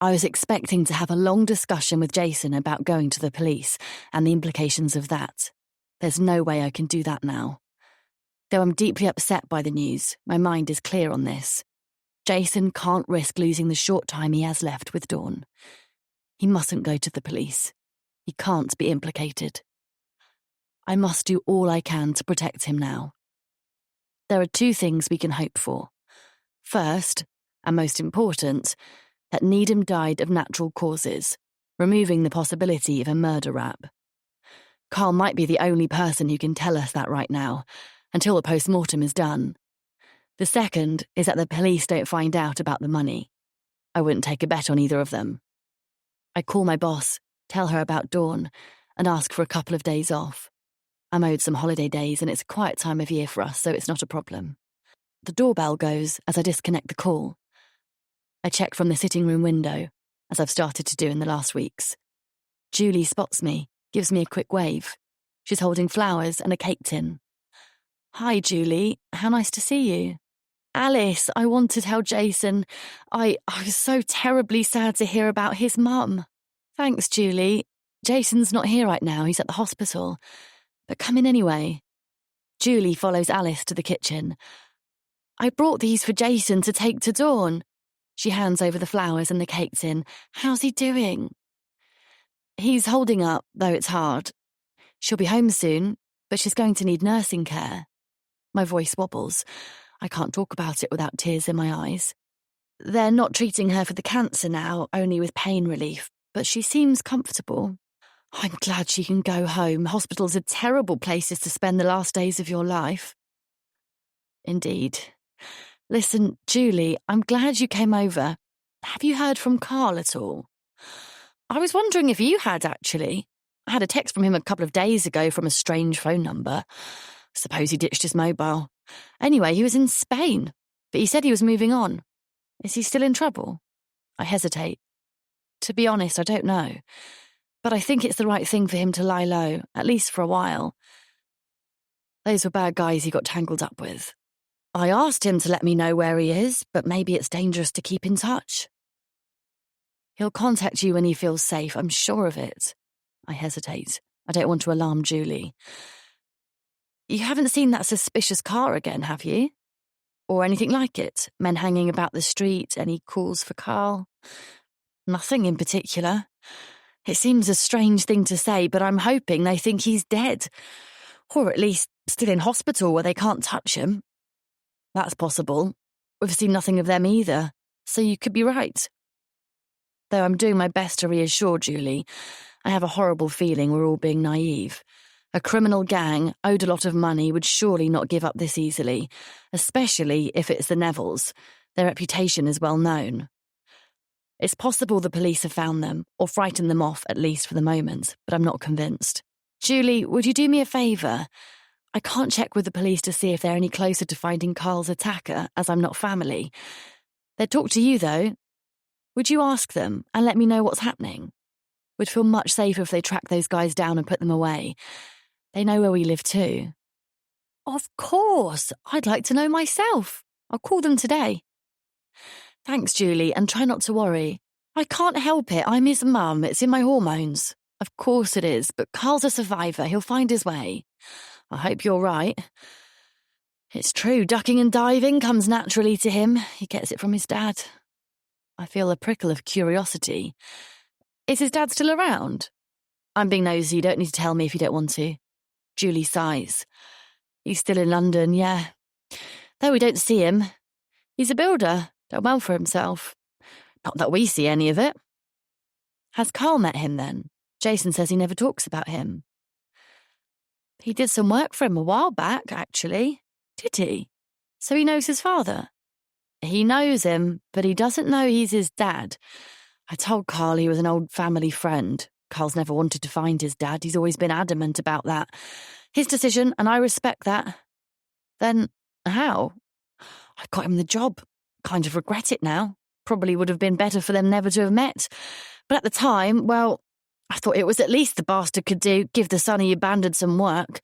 I was expecting to have a long discussion with Jason about going to the police and the implications of that. There's no way I can do that now. Though I'm deeply upset by the news, my mind is clear on this. Jason can't risk losing the short time he has left with Dawn. He mustn't go to the police. He can't be implicated. I must do all I can to protect him now. There are two things we can hope for. First, and most important, that Needham died of natural causes, removing the possibility of a murder rap. Carl might be the only person who can tell us that right now, until the post-mortem is done. The second is that the police don't find out about the money. I wouldn't take a bet on either of them. I call my boss, tell her about Dawn, and ask for a couple of days off. I'm owed some holiday days and it's a quiet time of year for us, so it's not a problem. The doorbell goes as I disconnect the call. I check from the sitting room window, as I've started to do in the last weeks. Julie spots me, gives me a quick wave. She's holding flowers and a cake tin. Hi, Julie. How nice to see you. Alice, I want to tell Jason. I was so terribly sad to hear about his mum. Thanks, Julie. Jason's not here right now. He's at the hospital. But come in anyway. Julie follows Alice to the kitchen. I brought these for Jason to take to Dawn. She hands over the flowers and the cake tin. How's he doing? He's holding up, though it's hard. She'll be home soon, but she's going to need nursing care. My voice wobbles. I can't talk about it without tears in my eyes. They're not treating her for the cancer now, only with pain relief, but she seems comfortable. I'm glad she can go home. Hospitals are terrible places to spend the last days of your life. Indeed. Listen, Julie, I'm glad you came over. Have you heard from Carl at all? I was wondering if you had, actually. I had a text from him a couple of days ago from a strange phone number. Suppose he ditched his mobile. Anyway, he was in Spain, but he said he was moving on. Is he still in trouble? I hesitate. To be honest, I don't know. But I think it's the right thing for him to lie low, at least for a while. Those were bad guys he got tangled up with. I asked him to let me know where he is, but maybe it's dangerous to keep in touch. He'll contact you when he feels safe, I'm sure of it. I hesitate. I don't want to alarm Julie. You haven't seen that suspicious car again, have you? Or anything like it? Men hanging about the street, any calls for Carl? Nothing in particular. It seems a strange thing to say, but I'm hoping they think he's dead. Or at least still in hospital where they can't touch him. That's possible. We've seen nothing of them either, so you could be right. though I'm doing my best to reassure Julie. I have a horrible feeling we're all being naive. A criminal gang owed a lot of money would surely not give up this easily, especially if it's the Nevilles. Their reputation is well known. It's possible the police have found them, or frightened them off, at least for the moment, but I'm not convinced. Julie, would you do me a favour? I can't check with the police to see if they're any closer to finding Carl's attacker, as I'm not family. They'd talk to you, though. Would you ask them and let me know what's happening? Would feel much safer if they tracked those guys down and put them away. They know where we live too. Of course. I'd like to know myself. I'll call them today. Thanks, Julie, and try not to worry. I can't help it. I'm his mum. It's in my hormones. Of course it is, but Carl's a survivor. He'll find his way. I hope you're right. It's true, ducking and diving comes naturally to him. He gets it from his dad. I feel a prickle of curiosity. Is his dad still around? I'm being nosy. You don't need to tell me if you don't want to. Julie sighs. He's still in London, yeah. Though we don't see him. He's a builder, done well for himself. Not that we see any of it. Has Carl met him then? Jason says he never talks about him. He did some work for him a while back, actually. Did he? So he knows his father? He knows him, but he doesn't know he's his dad. I told Carl he was an old family friend. Carl's never wanted to find his dad. He's always been adamant about that. His decision, and I respect that. Then, how? I got him the job. Kind of regret it now. Probably would have been better for them never to have met. But at the time, well, I thought it was at least the bastard could do, give the son he abandoned some work.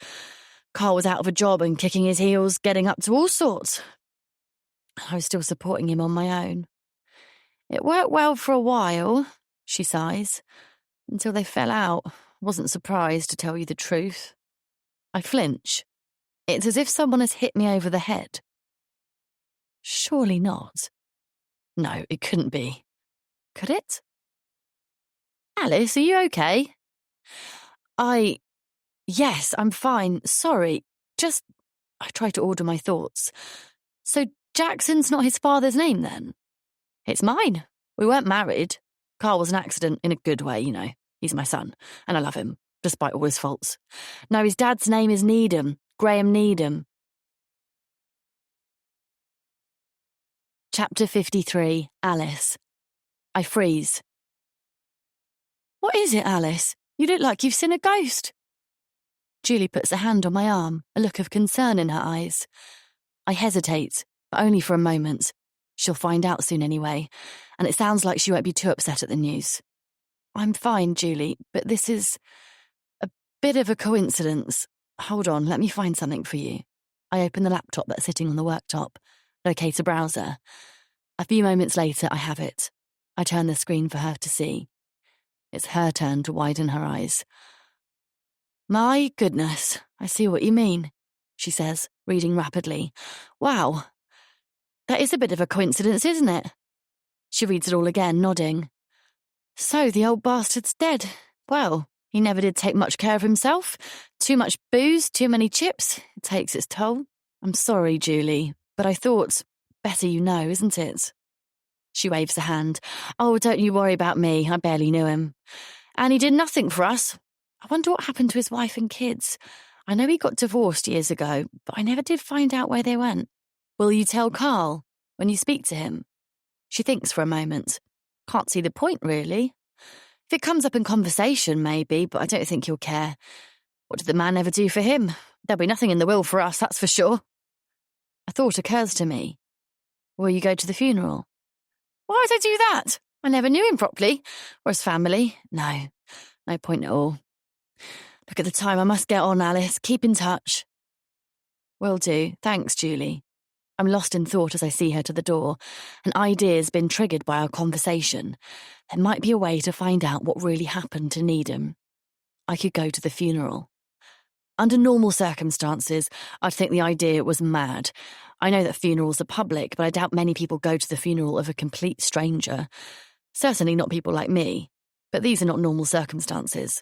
Carl was out of a job and kicking his heels, getting up to all sorts. I was still supporting him on my own. It worked well for a while, she sighs, until they fell out. Wasn't surprised, to tell you the truth. I flinch. It's as if someone has hit me over the head. Surely not. No, it couldn't be. Could it? Alice, are you okay? Yes, I'm fine. Sorry. I try to order my thoughts. So Jackson's not his father's name, then? It's mine. We weren't married. Carl was an accident in a good way, you know. He's my son, and I love him, despite all his faults. No, his dad's name is Needham. Graham Needham. Chapter 53, Alice. I freeze. What is it, Alice? You look like you've seen a ghost. Julie puts a hand on my arm, a look of concern in her eyes. I hesitate, but only for a moment. She'll find out soon anyway, and it sounds like she won't be too upset at the news. I'm fine, Julie, but this is a bit of a coincidence. Hold on, let me find something for you. I open the laptop that's sitting on the worktop, locate a browser. A few moments later, I have it. I turn the screen for her to see. It's her turn to widen her eyes. My goodness, I see what you mean, she says, reading rapidly. Wow. That is a bit of a coincidence, isn't it? She reads it all again, nodding. So the old bastard's dead. Well, he never did take much care of himself. Too much booze, too many chips. It takes its toll. I'm sorry, Julie, but I thought, better you know, isn't it? She waves a hand. Oh, don't you worry about me. I barely knew him. And he did nothing for us. I wonder what happened to his wife and kids. I know he got divorced years ago, but I never did find out where they went. Will you tell Carl when you speak to him? She thinks for a moment. Can't see the point, really. If it comes up in conversation, maybe, but I don't think he'll care. What did the man ever do for him? There'll be nothing in the will for us, that's for sure. A thought occurs to me. Will you go to the funeral? Why would I do that? I never knew him properly. Or his family. No point at all. Look at the time. I must get on, Alice. Keep in touch. Will do. Thanks, Julie. I'm lost in thought as I see her to the door. An idea's been triggered by our conversation. There might be a way to find out what really happened to Needham. I could go to the funeral. Under normal circumstances, I'd think the idea was mad. I know that funerals are public, but I doubt many people go to the funeral of a complete stranger. Certainly not people like me. But these are not normal circumstances.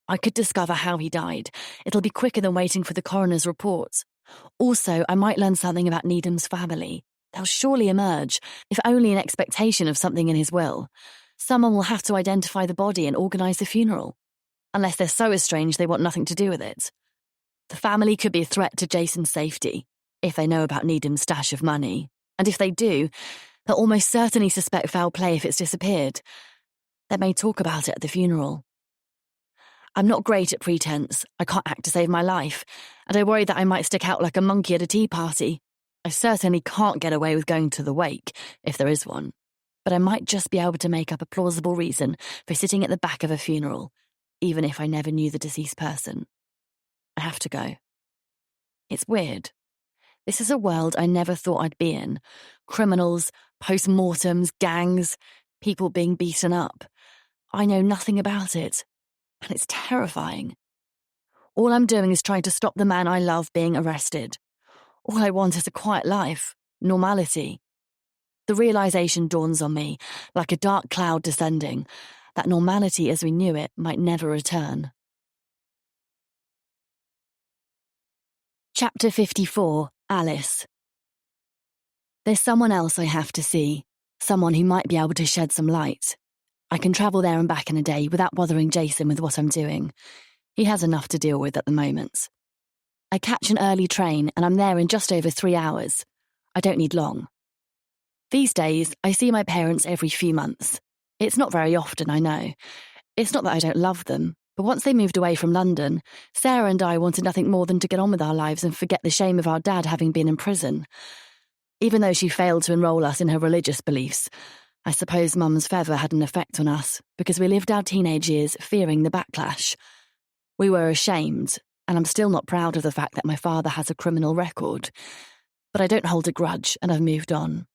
I could discover how he died. It'll be quicker than waiting for the coroner's report. Also, I might learn something about Needham's family. They'll surely emerge, if only in expectation of something in his will. Someone will have to identify the body and organise the funeral. Unless they're so estranged they want nothing to do with it. The family could be a threat to Jason's safety, if they know about Needham's stash of money. And if they do, they'll almost certainly suspect foul play if it's disappeared. They may talk about it at the funeral. I'm not great at pretense. I can't act to save my life, and I worry that I might stick out like a monkey at a tea party. I certainly can't get away with going to the wake, if there is one, but I might just be able to make up a plausible reason for sitting at the back of a funeral, even if I never knew the deceased person. I have to go. It's weird. This is a world I never thought I'd be in. Criminals, post-mortems, gangs, people being beaten up. I know nothing about it, and it's terrifying. All I'm doing is trying to stop the man I love being arrested. All I want is a quiet life, normality. The realisation dawns on me, like a dark cloud descending, that normality as we knew it might never return. Chapter 54, Alice. There's someone else I have to see, someone who might be able to shed some light. I can travel there and back in a day without bothering Jason with what I'm doing. He has enough to deal with at the moment. I catch an early train and I'm there in just over 3 hours. I don't need long. These days, I see my parents every few months. It's not very often, I know. It's not that I don't love them, but once they moved away from London, Sarah and I wanted nothing more than to get on with our lives and forget the shame of our dad having been in prison. Even though she failed to enrol us in her religious beliefs, I suppose Mum's feather had an effect on us because we lived our teenage years fearing the backlash. We were ashamed, and I'm still not proud of the fact that my father has a criminal record. But I don't hold a grudge, and I've moved on.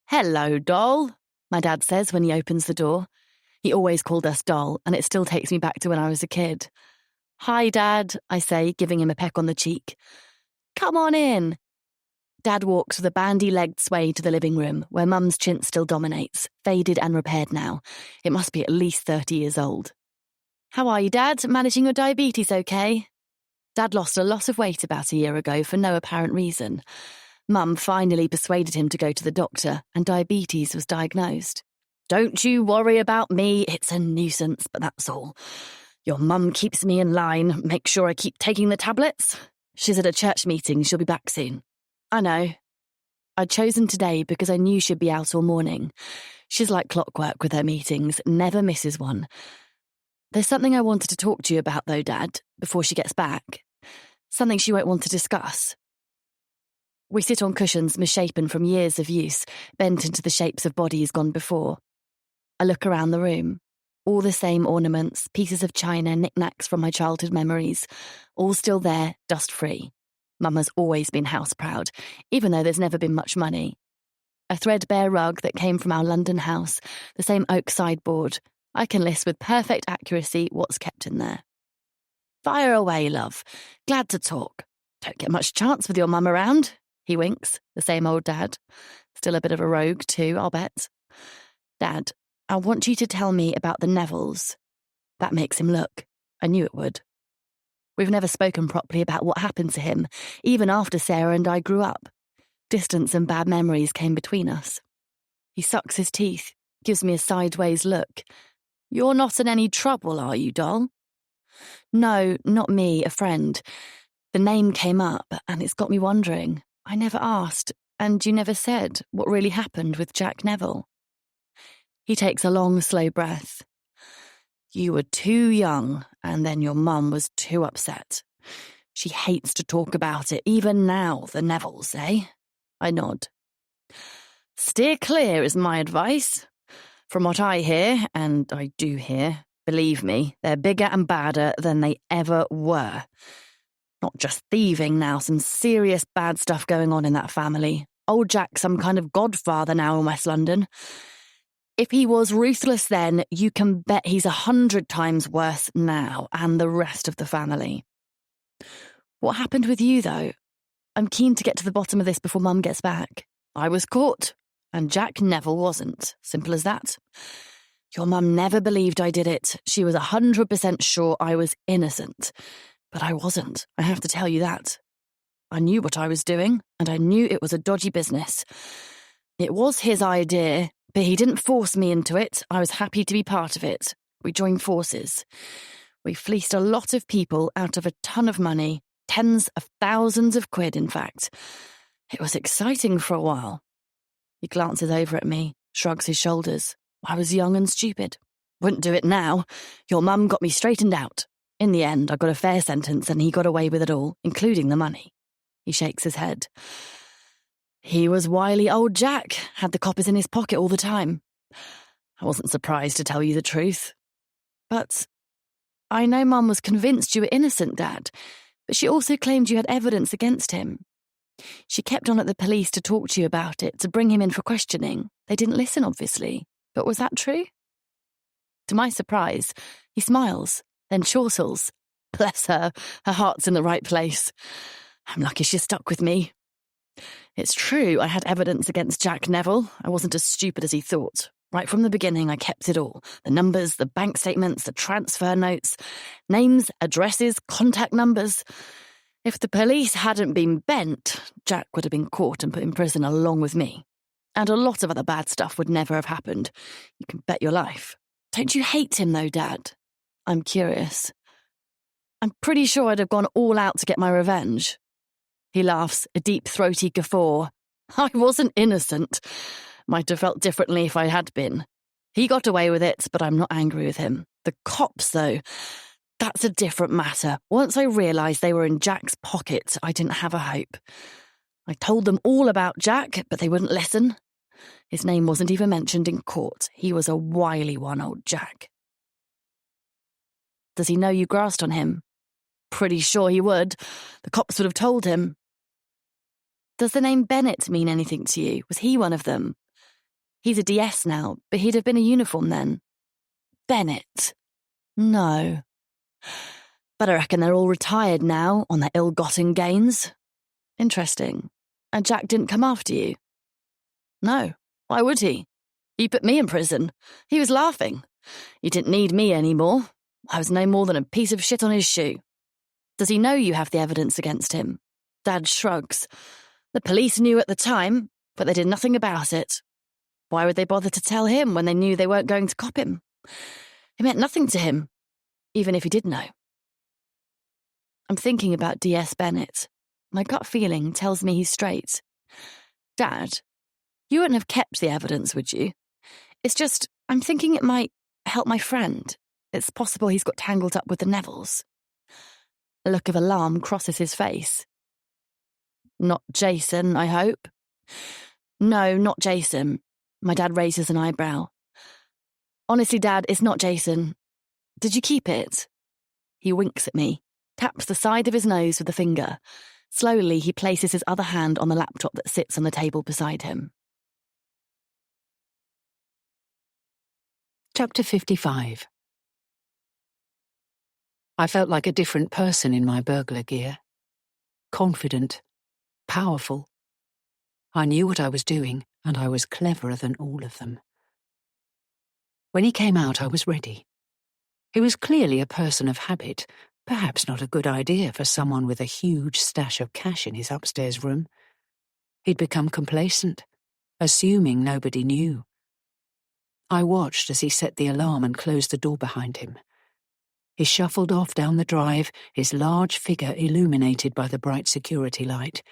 "Hello, doll," my dad says when he opens the door. He always called us doll, and it still takes me back to when I was a kid. "Hi, Dad," I say, giving him a peck on the cheek. "Come on in." Dad walks with a bandy-legged sway to the living room, where Mum's chintz still dominates, faded and repaired now. It must be at least 30 years old. "How are you, Dad? Managing your diabetes okay?" Dad lost a lot of weight about a year ago for no apparent reason. Mum finally persuaded him to go to the doctor, and diabetes was diagnosed. "Don't you worry about me, it's a nuisance, but that's all. Your mum keeps me in line, make sure I keep taking the tablets. She's at a church meeting, she'll be back soon." "I know." I'd chosen today because I knew she'd be out all morning. She's like clockwork with her meetings, never misses one. "There's something I wanted to talk to you about, though, Dad, before she gets back. Something she won't want to discuss." We sit on cushions misshapen from years of use, bent into the shapes of bodies gone before. I look around the room. All the same ornaments, pieces of china, knickknacks from my childhood memories, all still there, dust-free. Mum has always been house-proud, even though there's never been much money. A threadbare rug that came from our London house, the same oak sideboard. I can list with perfect accuracy what's kept in there. "Fire away, love. Glad to talk. Don't get much chance with your mum around." He winks, the same old Dad. Still a bit of a rogue too, I'll bet. "Dad, I want you to tell me about the Nevilles." That makes him look. I knew it would. We've never spoken properly about what happened to him, even after Sarah and I grew up. Distance and bad memories came between us. He sucks his teeth, gives me a sideways look. "You're not in any trouble, are you, doll?" "No, not me, a friend. The name came up, and it's got me wondering. I never asked, and you never said what really happened with Jack Neville." He takes a long, slow breath. "You were too young, and then your mum was too upset. She hates to talk about it, even now, the Nevilles, eh?" I nod. "Steer clear is my advice. From what I hear, and I do hear, believe me, they're bigger and badder than they ever were. Not just thieving now, some serious bad stuff going on in that family. Old Jack's some kind of godfather now in West London. If he was ruthless then, you can bet he's 100 times worse now, and the rest of the family." "What happened with you, though? I'm keen to get to the bottom of this before Mum gets back." "I was caught, and Jack Neville wasn't. Simple as that. Your mum never believed I did it. She was 100% sure I was innocent. But I wasn't, I have to tell you that. I knew what I was doing, and I knew it was a dodgy business. It was his idea, But he didn't force me into it. I was happy to be part of it. We joined forces. We fleeced a lot of people out of a ton of money, tens of thousands of quid, in fact. It was exciting for a while. He glances over at me, shrugs his shoulders. I was young and stupid. Wouldn't do it now. Your mum got me straightened out. In the end, I got a fair sentence and he got away with it all, including the money. He shakes his head. He was wily old Jack, had the coppers in his pocket all the time. I wasn't surprised, to tell you the truth. But I know Mum was convinced you were innocent, Dad, but she also claimed you had evidence against him. She kept on at the police to talk to you about it, to bring him in for questioning. They didn't listen, obviously. But was that true? To my surprise, he smiles, then chortles. Bless her, her heart's in the right place. I'm lucky she stuck with me. It's true, I had evidence against Jack Neville. I wasn't as stupid as he thought. Right from the beginning, I kept it all. The numbers, the bank statements, the transfer notes, names, addresses, contact numbers. If the police hadn't been bent, Jack would have been caught and put in prison along with me. And a lot of other bad stuff would never have happened. You can bet your life. Don't you hate him, though, Dad? I'm curious. I'm pretty sure I'd have gone all out to get my revenge. He laughs, a deep, throaty guffaw. I wasn't innocent. Might have felt differently if I had been. He got away with it, but I'm not angry with him. The cops, though, that's a different matter. Once I realised they were in Jack's pocket, I didn't have a hope. I told them all about Jack, but they wouldn't listen. His name wasn't even mentioned in court. He was a wily one, old Jack. Does he know you grassed on him? Pretty sure he would. The cops would have told him. Does the name Bennett mean anything to you? Was he one of them? He's a DS now, but he'd have been a uniform then. Bennett? No. But I reckon they're all retired now on their ill-gotten gains. Interesting. And Jack didn't come after you? No. Why would he? He put me in prison. He was laughing. He didn't need me anymore. I was no more than a piece of shit on his shoe. Does he know you have the evidence against him? Dad shrugs. The police knew at the time, but they did nothing about it. Why would they bother to tell him when they knew they weren't going to cop him? It meant nothing to him, even if he did know. I'm thinking about DS Bennett. My gut feeling tells me he's straight. Dad, you wouldn't have kept the evidence, would you? It's just, I'm thinking it might help my friend. It's possible he's got tangled up with the Nevilles. A look of alarm crosses his face. Not Jason, I hope? No, not Jason. My dad raises an eyebrow. Honestly, Dad, it's not Jason. Did you keep it? He winks at me, taps the side of his nose with a finger. Slowly, he places his other hand on the laptop that sits on the table beside him. Chapter 55. I felt like a different person in my burglar gear. Confident, powerful. I knew what I was doing, and I was cleverer than all of them. When he came out, I was ready. He was clearly a person of habit, perhaps not a good idea for someone with a huge stash of cash in his upstairs room. He'd become complacent, assuming nobody knew. I watched as he set the alarm and closed the door behind him. He shuffled off down the drive, his large figure illuminated by the bright security light,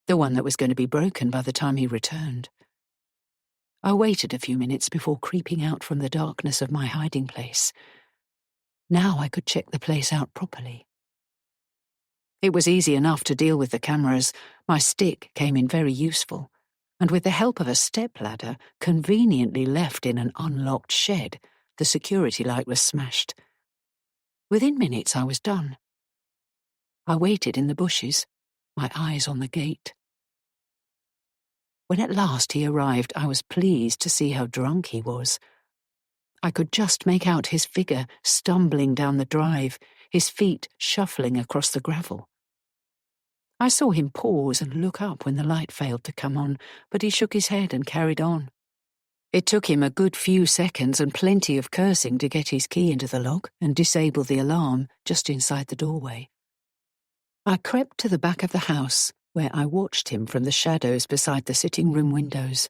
the one that was going to be broken by the time he returned. I waited a few minutes before creeping out from the darkness of my hiding place. Now I could check the place out properly. It was easy enough to deal with the cameras. My stick came in very useful, and with the help of a stepladder, conveniently left in an unlocked shed, the security light was smashed. Within minutes I was done. I waited in the bushes, my eyes on the gate. When at last he arrived, I was pleased to see how drunk he was. I could just make out his figure stumbling down the drive, his feet shuffling across the gravel. I saw him pause and look up when the light failed to come on, but he shook his head and carried on. It took him a good few seconds and plenty of cursing to get his key into the lock and disable the alarm just inside the doorway. I crept to the back of the house, where I watched him from the shadows beside the sitting room windows.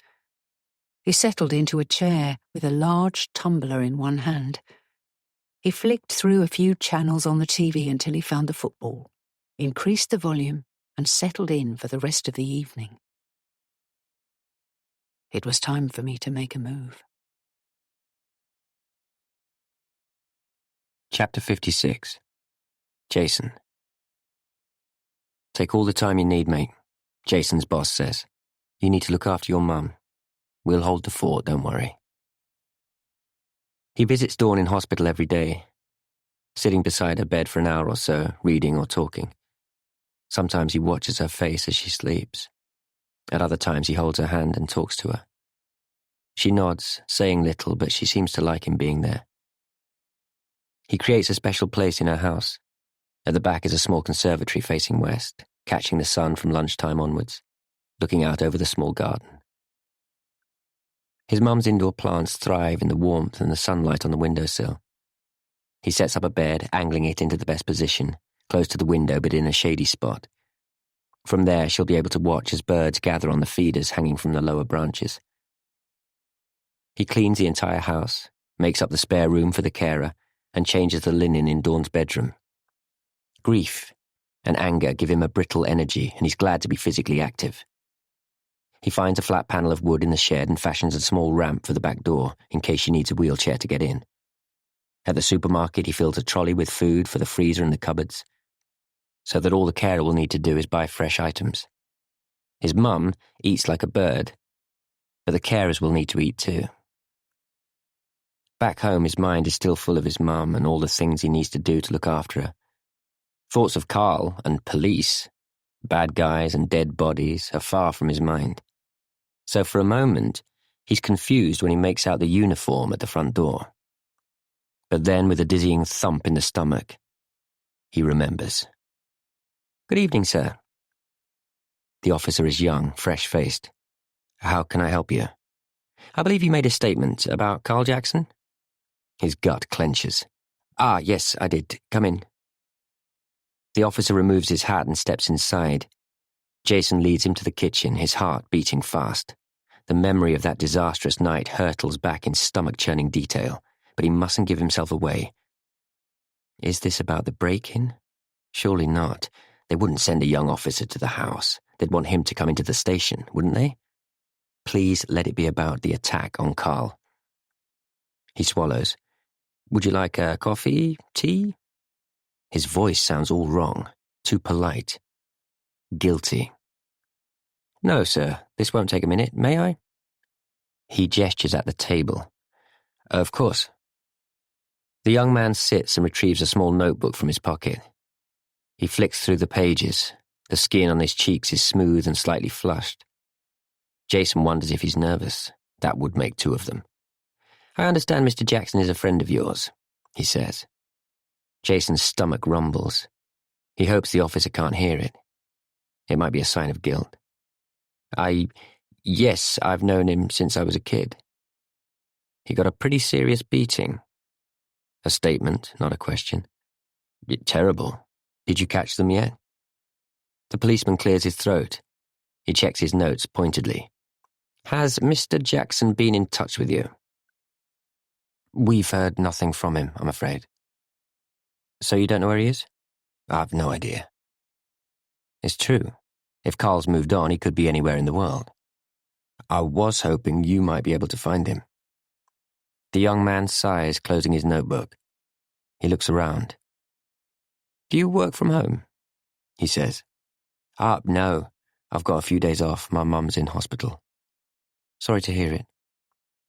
He settled into a chair with a large tumbler in one hand. He flicked through a few channels on the TV until he found the football, increased the volume, and settled in for the rest of the evening. It was time for me to make a move. Chapter 56. Jason. Take all the time you need, mate, Jason's boss says. You need to look after your mum. We'll hold the fort, don't worry. He visits Dawn in hospital every day, sitting beside her bed for an hour or so, reading or talking. Sometimes he watches her face as she sleeps. At other times he holds her hand and talks to her. She nods, saying little, but she seems to like him being there. He creates a special place in her house. At the back is a small conservatory facing west, catching the sun from lunchtime onwards, looking out over the small garden. His mum's indoor plants thrive in the warmth and the sunlight on the windowsill. He sets up a bed, angling it into the best position, close to the window but in a shady spot. From there she'll be able to watch as birds gather on the feeders hanging from the lower branches. He cleans the entire house, makes up the spare room for the carer, and changes the linen in Dawn's bedroom. Grief and anger give him a brittle energy, and he's glad to be physically active. He finds a flat panel of wood in the shed and fashions a small ramp for the back door, in case she needs a wheelchair to get in. At the supermarket, he fills a trolley with food for the freezer and the cupboards, so that all the carer will need to do is buy fresh items. His mum eats like a bird, but the carers will need to eat too. Back home, his mind is still full of his mum and all the things he needs to do to look after her. Thoughts of Carl and police, bad guys and dead bodies, are far from his mind. So for a moment, he's confused when he makes out the uniform at the front door. But then, with a dizzying thump in the stomach, he remembers. "Good evening, sir." The officer is young, fresh-faced. "How can I help you?" "I believe you made a statement about Carl Jackson?" His gut clenches. "Ah, yes, I did. Come in." The officer removes his hat and steps inside. Jason leads him to the kitchen, his heart beating fast. The memory of that disastrous night hurtles back in stomach-churning detail, but he mustn't give himself away. Is this about the break-in? Surely not. They wouldn't send a young officer to the house. They'd want him to come into the station, wouldn't they? Please let it be about the attack on Carl. He swallows. "Would you like a coffee, tea?" His voice sounds all wrong, too polite. Guilty. "No, sir, this won't take a minute, may I?" He gestures at the table. "Of course." The young man sits and retrieves a small notebook from his pocket. He flicks through the pages. The skin on his cheeks is smooth and slightly flushed. Jason wonders if he's nervous. That would make two of them. "I understand Mr. Jackson is a friend of yours," he says. Jason's stomach rumbles. He hopes the officer can't hear it. It might be a sign of guilt. Yes, I've known him since I was a kid." He got a pretty serious beating. A statement, not a question. "Terrible. Did you catch them yet?" The policeman clears his throat. He checks his notes pointedly. "Has Mr. Jackson been in touch with you?" "We've heard nothing from him, I'm afraid." "So you don't know where he is?" "I've no idea." It's true. If Carl's moved on, he could be anywhere in the world. "I was hoping you might be able to find him." The young man sighs, closing his notebook. He looks around. "Do you work from home?" he says. No. I've got a few days off. My mum's in hospital." "Sorry to hear it.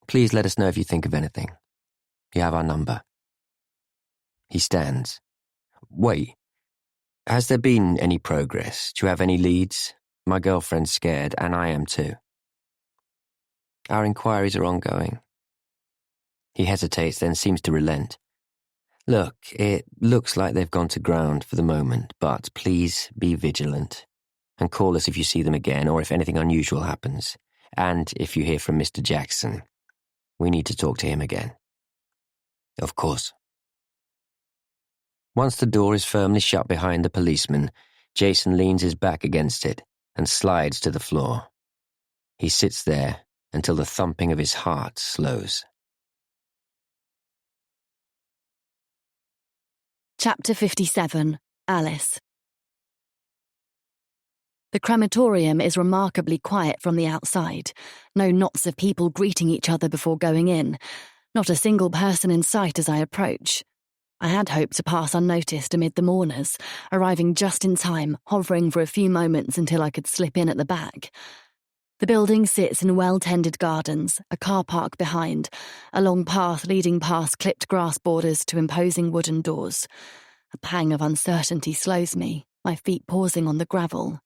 Please let us know if you think of anything. You have our number." He stands. "Wait. Has there been any progress? Do you have any leads? My girlfriend's scared, and I am too." "Our inquiries are ongoing." He hesitates, then seems to relent. "Look, it looks like they've gone to ground for the moment, but please be vigilant. And call us if you see them again or if anything unusual happens. And if you hear from Mr. Jackson, we need to talk to him again." "Of course." Once the door is firmly shut behind the policeman, Jason leans his back against it and slides to the floor. He sits there, until the thumping of his heart slows. Chapter 57. Alice. The crematorium is remarkably quiet from the outside. No knots of people greeting each other before going in. Not a single person in sight as I approach. I had hoped to pass unnoticed amid the mourners, arriving just in time, hovering for a few moments until I could slip in at the back. The building sits in well-tended gardens, a car park behind, a long path leading past clipped grass borders to imposing wooden doors. A pang of uncertainty slows me, my feet pausing on the gravel.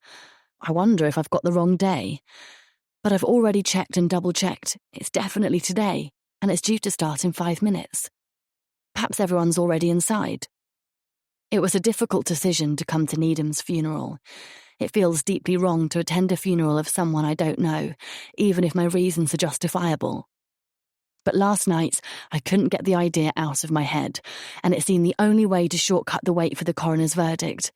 I wonder if I've got the wrong day. But I've already checked and double-checked. It's definitely today, and it's due to start in 5 minutes. Perhaps everyone's already inside. It was a difficult decision to come to Needham's funeral. It feels deeply wrong to attend a funeral of someone I don't know, even if my reasons are justifiable. But last night, I couldn't get the idea out of my head, and it seemed the only way to shortcut the wait for the coroner's verdict.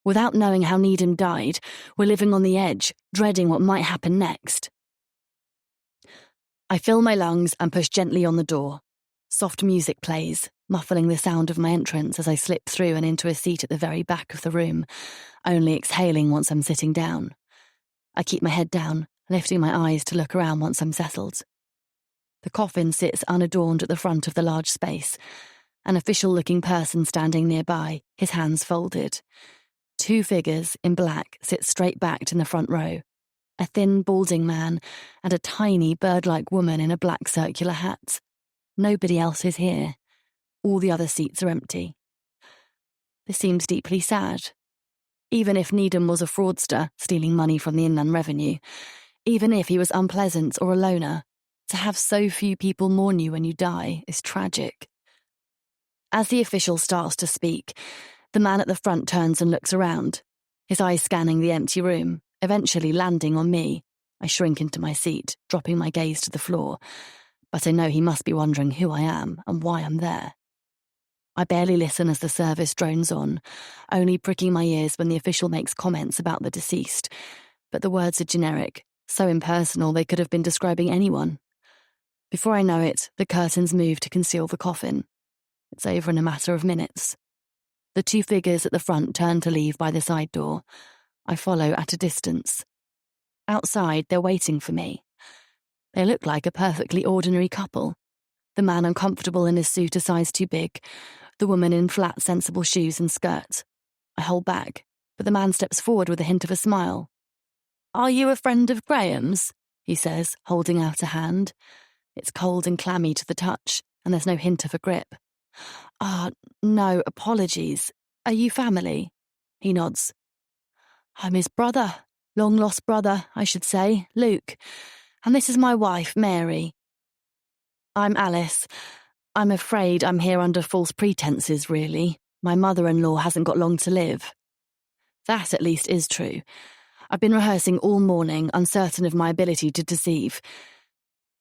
Without knowing how Needham died, we're living on the edge, dreading what might happen next. I fill my lungs and push gently on the door. Soft music plays, muffling the sound of my entrance as I slip through and into a seat at the very back of the room, only exhaling once I'm sitting down. I keep my head down, lifting my eyes to look around once I'm settled. The coffin sits unadorned at the front of the large space, an official-looking person standing nearby, his hands folded. 2 figures in black sit straight-backed in the front row, a thin, balding man and a tiny, bird-like woman in a black circular hat. Nobody else is here. All the other seats are empty. This seems deeply sad. Even if Needham was a fraudster, stealing money from the Inland Revenue, even if he was unpleasant or a loner, to have so few people mourn you when you die is tragic. As the official starts to speak, the man at the front turns and looks around, his eyes scanning the empty room, eventually landing on me. I shrink into my seat, dropping my gaze to the floor, but I know he must be wondering who I am and why I'm there. I barely listen as the service drones on, only pricking my ears when the official makes comments about the deceased, but the words are generic, so impersonal they could have been describing anyone. Before I know it, the curtains move to conceal the coffin. It's over in a matter of minutes. The 2 figures at the front turn to leave by the side door. I follow at a distance. Outside, they're waiting for me. They look like a perfectly ordinary couple. The man uncomfortable in his suit a size too big, the woman in flat, sensible shoes and skirt. I hold back, but the man steps forward with a hint of a smile. "Are you a friend of Graham's?" he says, holding out a hand. It's cold and clammy to the touch, and there's no hint of a grip. No, apologies. Are you family?" He nods. "I'm his brother. Long-lost brother, I should say, Luke. And this is my wife, Mary." "I'm Alice. I'm afraid I'm here under false pretenses, really. My mother-in-law hasn't got long to live." That, at least, is true. I've been rehearsing all morning, uncertain of my ability to deceive.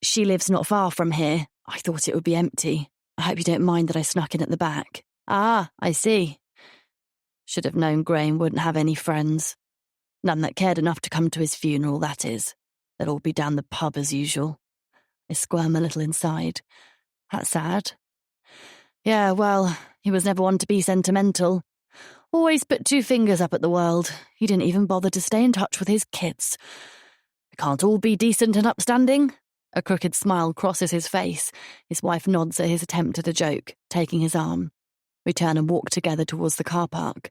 "She lives not far from here. I thought it would be empty. I hope you don't mind that I snuck in at the back." "Ah, I see." Should have known Graham wouldn't have any friends. None that cared enough to come to his funeral, that is. They'd all be down the pub as usual. I squirm a little inside. That's sad. Yeah, well, he was never one to be sentimental. Always put 2 fingers up at the world. He didn't even bother to stay in touch with his kids. We can't all be decent and upstanding. A crooked smile crosses his face. His wife nods at his attempt at a joke, taking his arm. We turn and walk together towards the car park.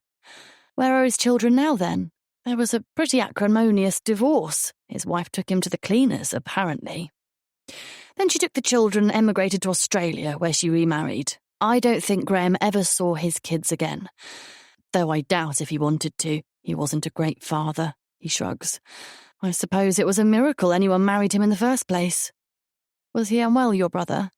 Where are his children now, then? There was a pretty acrimonious divorce. His wife took him to the cleaners, apparently. Then she took the children and emigrated to Australia, where she remarried. I don't think Graham ever saw his kids again. Though I doubt if he wanted to. He wasn't a great father, he shrugs. I suppose it was a miracle anyone married him in the first place. Was he unwell, your brother?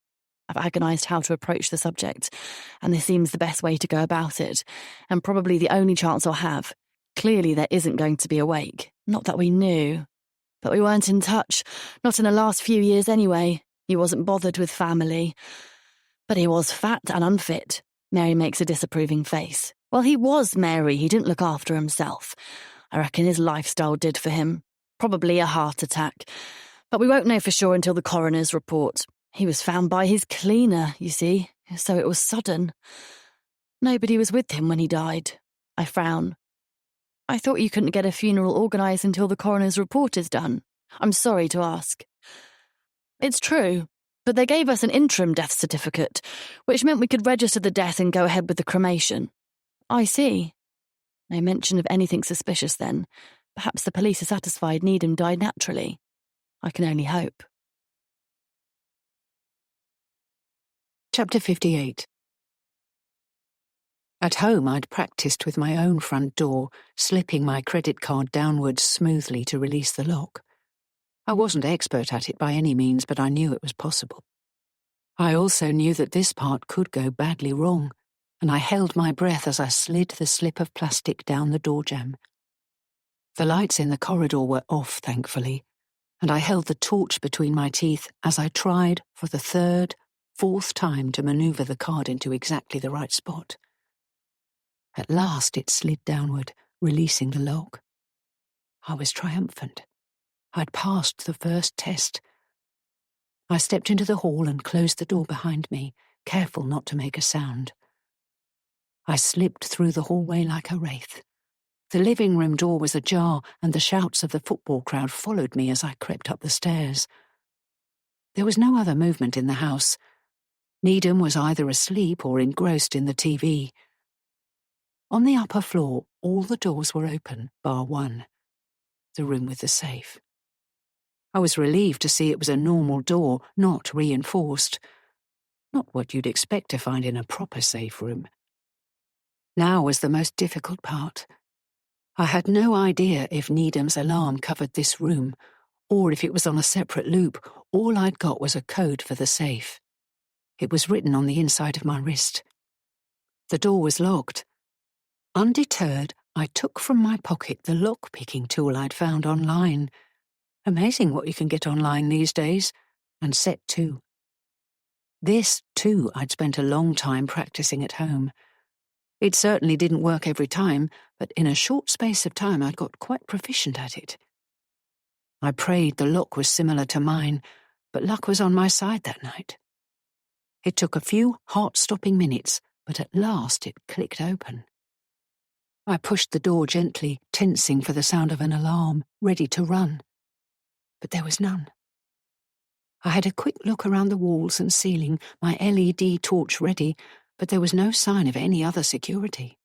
I've agonised how to approach the subject, and this seems the best way to go about it, and probably the only chance I'll have. Clearly there isn't going to be a wake. Not that we knew. But we weren't in touch, not in the last few years anyway. He wasn't bothered with family. But he was fat and unfit. Mary makes a disapproving face. Well, he was Mary. He didn't look after himself. I reckon his lifestyle did for him. Probably a heart attack. But we won't know for sure until the coroner's report. He was found by his cleaner, you see, so it was sudden. Nobody was with him when he died. I frown. I thought you couldn't get a funeral organised until the coroner's report is done. I'm sorry to ask. It's true, but they gave us an interim death certificate, which meant we could register the death and go ahead with the cremation. I see. No mention of anything suspicious then. Perhaps the police are satisfied Needham died naturally. I can only hope. Chapter 58. At home, I'd practiced with my own front door, slipping my credit card downwards smoothly to release the lock. I wasn't expert at it by any means, but I knew it was possible. I also knew that this part could go badly wrong, and I held my breath as I slid the slip of plastic down the door jamb. The lights in the corridor were off, thankfully, and I held the torch between my teeth as I tried for the third, fourth time to manoeuvre the card into exactly the right spot. At last it slid downward, releasing the lock. I was triumphant. I'd passed the first test. I stepped into the hall and closed the door behind me, careful not to make a sound. I slipped through the hallway like a wraith. The living room door was ajar, and the shouts of the football crowd followed me as I crept up the stairs. There was no other movement in the house. Needham was either asleep or engrossed in the TV. On the upper floor, all the doors were open, bar one, the room with the safe. I was relieved to see it was a normal door, not reinforced. Not what you'd expect to find in a proper safe room. Now was the most difficult part. I had no idea if Needham's alarm covered this room, or if it was on a separate loop. All I'd got was a code for the safe. It was written on the inside of my wrist. The door was locked. Undeterred, I took from my pocket the lock-picking tool I'd found online. Amazing what you can get online these days, and set to. This, too, I'd spent a long time practicing at home. It certainly didn't work every time, but in a short space of time I'd got quite proficient at it. I prayed the lock was similar to mine, but luck was on my side that night. It took a few heart-stopping minutes, but at last it clicked open. I pushed the door gently, tensing for the sound of an alarm, ready to run. But there was none. I had a quick look around the walls and ceiling, my LED torch ready, but there was no sign of any other security.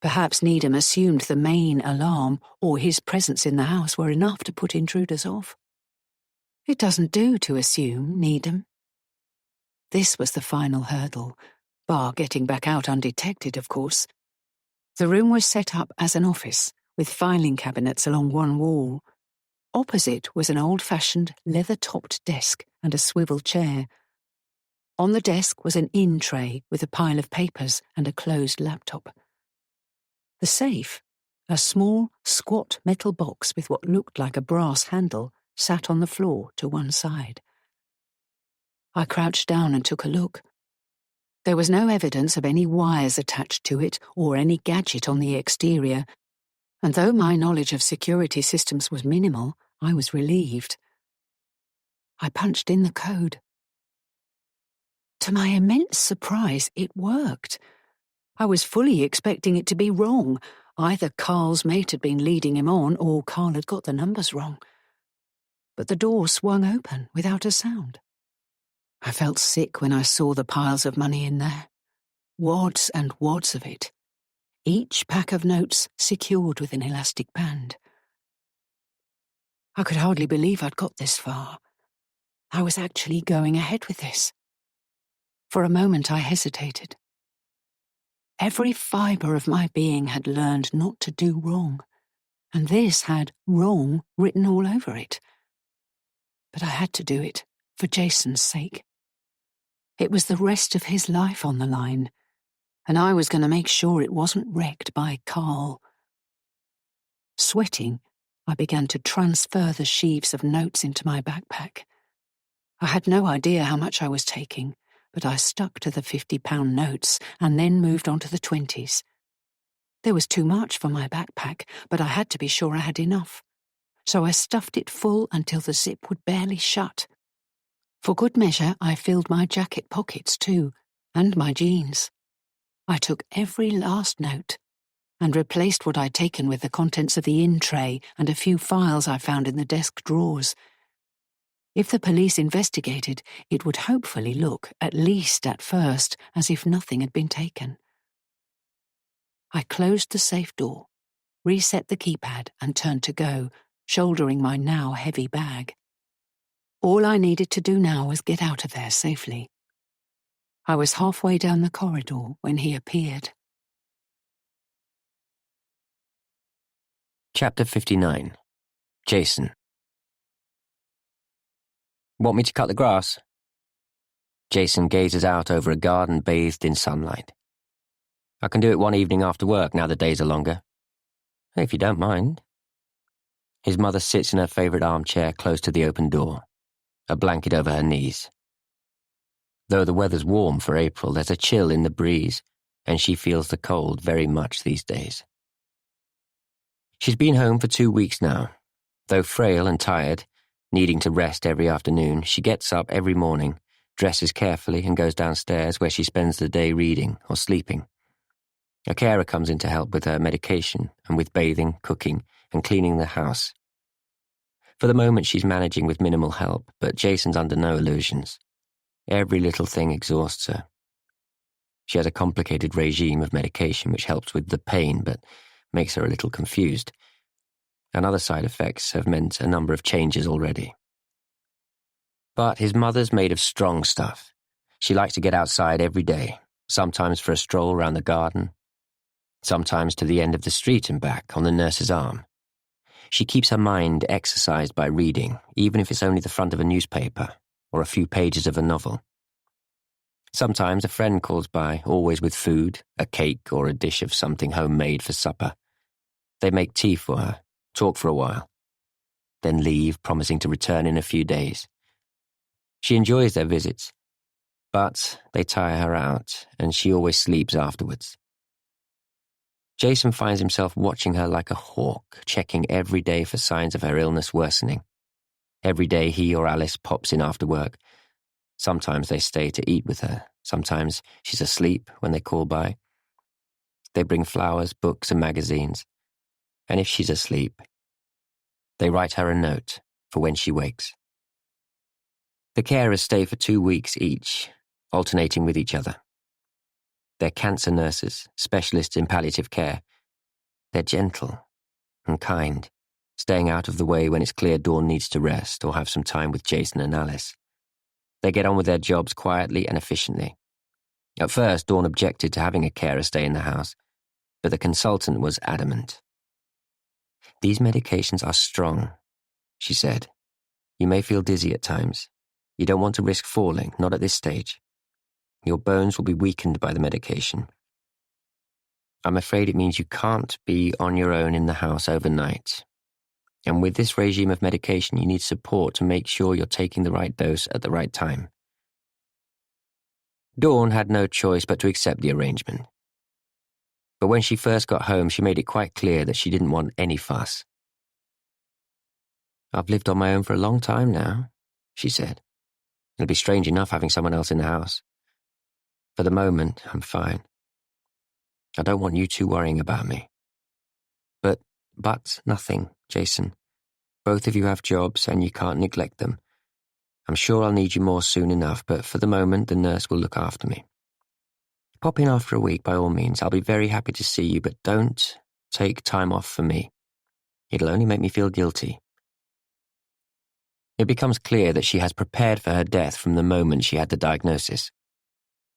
Perhaps Needham assumed the main alarm or his presence in the house were enough to put intruders off. It doesn't do to assume, Needham. This was the final hurdle, bar getting back out undetected, of course. The room was set up as an office, with filing cabinets along one wall. Opposite was an old-fashioned, leather-topped desk and a swivel chair. On the desk was an in-tray with a pile of papers and a closed laptop. The safe, a small, squat metal box with what looked like a brass handle, sat on the floor to one side. I crouched down and took a look. There was no evidence of any wires attached to it or any gadget on the exterior, and though my knowledge of security systems was minimal, I was relieved. I punched in the code. To my immense surprise, it worked. I was fully expecting it to be wrong. Either Carl's mate had been leading him on, or Carl had got the numbers wrong. But the door swung open without a sound. I felt sick when I saw the piles of money in there. Wads and wads of it. Each pack of notes secured with an elastic band. I could hardly believe I'd got this far. I was actually going ahead with this. For a moment I hesitated. Every fibre of my being had learned not to do wrong, and this had wrong written all over it. But I had to do it, for Jason's sake. It was the rest of his life on the line, and I was going to make sure it wasn't wrecked by Carl. Sweating, I began to transfer the sheaves of notes into my backpack. I had no idea how much I was taking, but I stuck to the £50 notes and then moved on to the 20s. There was too much for my backpack, but I had to be sure I had enough. so I stuffed it full until the zip would barely shut. For good measure, I filled my jacket pockets too, and my jeans. I took every last note, and replaced what I'd taken with the contents of the in tray and a few files I found in the desk drawers. If the police investigated, it would hopefully look, at least at first, as if nothing had been taken. I closed the safe door, reset the keypad and turned to go, shouldering my now heavy bag. All I needed to do now was get out of there safely. I was halfway down the corridor when he appeared. Chapter 59. Jason. Want me to cut the grass? Jason gazes out over a garden bathed in sunlight. I can do it one evening after work now the days are longer. If you don't mind. His mother sits in her favourite armchair close to the open door, a blanket over her knees. Though the weather's warm for April, there's a chill in the breeze, and she feels the cold very much these days. She's been home for 2 weeks now. Though frail and tired, needing to rest every afternoon, she gets up every morning, dresses carefully and goes downstairs where she spends the day reading or sleeping. A carer comes in to help with her medication and with bathing, cooking and cleaning the house. For the moment she's managing with minimal help, but Jason's under no illusions. Every little thing exhausts her. She has a complicated regime of medication which helps with the pain but makes her a little confused. And other side effects have meant a number of changes already. But his mother's made of strong stuff. She likes to get outside every day, sometimes for a stroll around the garden, sometimes to the end of the street and back on the nurse's arm. She keeps her mind exercised by reading, even if it's only the front of a newspaper or a few pages of a novel. Sometimes a friend calls by, always with food, a cake or a dish of something homemade for supper. They make tea for her, talk for a while, then leave, promising to return in a few days. She enjoys their visits, but they tire her out, and she always sleeps afterwards. Jason finds himself watching her like a hawk, checking every day for signs of her illness worsening. Every day he or Alice pops in after work. Sometimes they stay to eat with her. Sometimes she's asleep when they call by. They bring flowers, books and magazines. And if she's asleep, they write her a note for when she wakes. The carers stay for 2 weeks each, alternating with each other. They're cancer nurses, specialists in palliative care. They're gentle and kind, staying out of the way when it's clear Dawn needs to rest or have some time with Jason and Alice. They get on with their jobs quietly and efficiently. At first, Dawn objected to having a carer stay in the house, but the consultant was adamant. "These medications are strong," she said. "You may feel dizzy at times. You don't want to risk falling, not at this stage. Your bones will be weakened by the medication. I'm afraid it means you can't be on your own in the house overnight. And with this regime of medication, you need support to make sure you're taking the right dose at the right time." Dawn had no choice but to accept the arrangement. But when she first got home, she made it quite clear that she didn't want any fuss. "I've lived on my own for a long time now," she said. "It'll be strange enough having someone else in the house. For the moment, I'm fine. I don't want you two worrying about me." But nothing, Jason. Both of you have jobs and you can't neglect them. I'm sure I'll need you more soon enough, but for the moment the nurse will look after me. Pop in after a week by all means. I'll be very happy to see you, but don't take time off for me. It'll only make me feel guilty. It becomes clear that she has prepared for her death from the moment she had the diagnosis.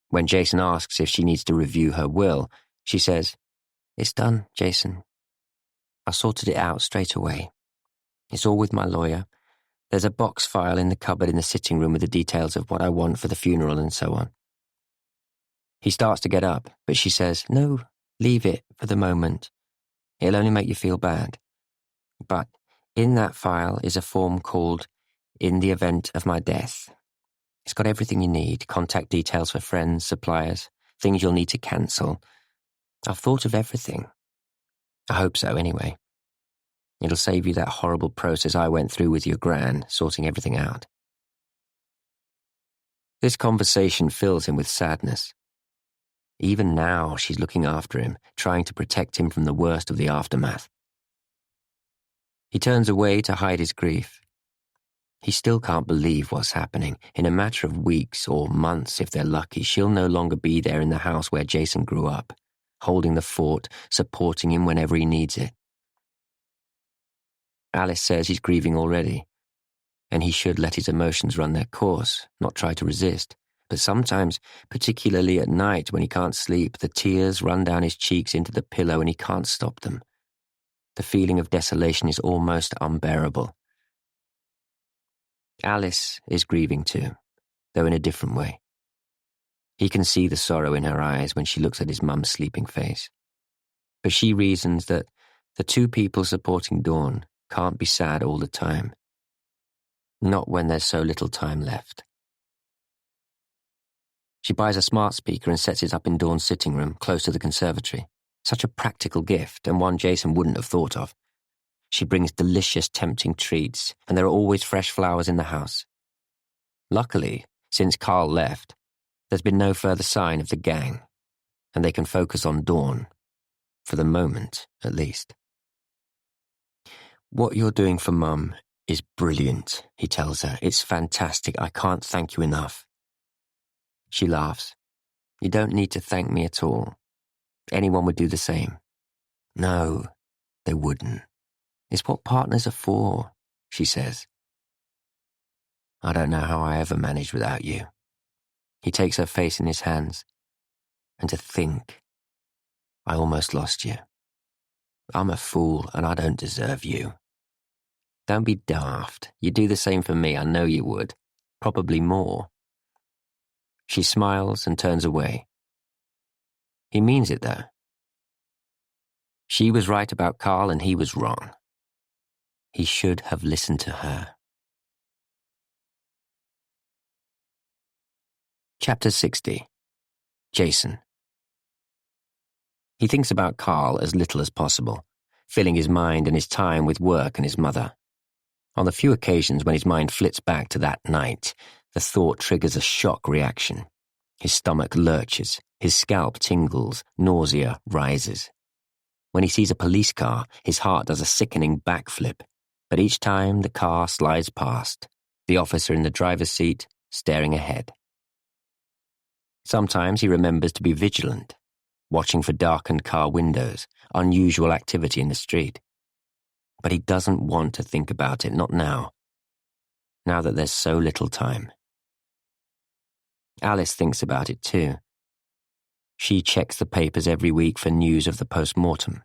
When Jason asks if she needs to review her will, she says, "It's done, Jason. I sorted it out straight away. It's all with my lawyer. There's a box file in the cupboard in the sitting room with the details of what I want for the funeral and so on." He starts to get up, but she says, "No, leave it for the moment. It'll only make you feel bad. But in that file is a form called 'In the Event of My Death.' It's got everything you need, contact details for friends, suppliers, things you'll need to cancel. I've thought of everything. I hope so, anyway. It'll save you that horrible process I went through with your gran, sorting everything out. This conversation fills him with sadness. Even now, she's looking after him, trying to protect him from the worst of the aftermath. He turns away to hide his grief. He still can't believe what's happening. In a matter of weeks or months, if they're lucky, she'll no longer be there in the house where Jason grew up, holding the fort, supporting him whenever he needs it. Alice says he's grieving already, and he should let his emotions run their course, not try to resist. But sometimes, particularly at night when he can't sleep, the tears run down his cheeks into the pillow and he can't stop them. The feeling of desolation is almost unbearable. Alice is grieving too, though in a different way. He can see the sorrow in her eyes when she looks at his mum's sleeping face. But she reasons that the two people supporting Dawn can't be sad all the time. Not when there's so little time left. She buys a smart speaker and sets it up in Dawn's sitting room, close to the conservatory. Such a practical gift, and one Jason wouldn't have thought of. She brings delicious, tempting treats, and there are always fresh flowers in the house. Luckily, since Carl left, there's been no further sign of the gang, and they can focus on Dawn, for the moment, at least. What you're doing for Mum is brilliant, he tells her. It's fantastic. I can't thank you enough. She laughs. You don't need to thank me at all. Anyone would do the same. No, they wouldn't. It's what partners are for, she says. I don't know how I ever managed without you. He takes her face in his hands. And to think, I almost lost you. I'm a fool and I don't deserve you. Don't be daft. You'd do the same for me, I know you would. Probably more. She smiles and turns away. He means it, though. She was right about Carl and he was wrong. He should have listened to her. Chapter 60. Jason. He thinks about Carl as little as possible, filling his mind and his time with work and his mother. On the few occasions when his mind flits back to that night, the thought triggers a shock reaction. His stomach lurches, his scalp tingles, nausea rises. When he sees a police car, his heart does a sickening backflip, but each time the car slides past, the officer in the driver's seat staring ahead. Sometimes he remembers to be vigilant, watching for darkened car windows, unusual activity in the street. But he doesn't want to think about it, not now that there's so little time. Alice thinks about it too. She checks the papers every week for news of the post-mortem,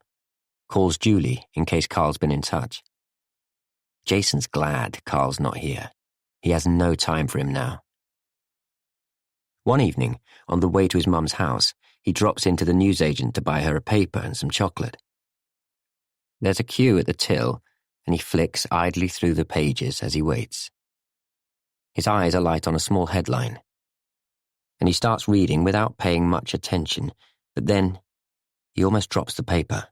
calls Julie in case Carl's been in touch. Jason's glad Carl's not here. He has no time for him now. One evening, on the way to his mum's house, he drops into the newsagent to buy her a paper and some chocolate. There's a queue at the till, and he flicks idly through the pages as he waits. His eyes alight on a small headline, and he starts reading without paying much attention, but then he almost drops the paper.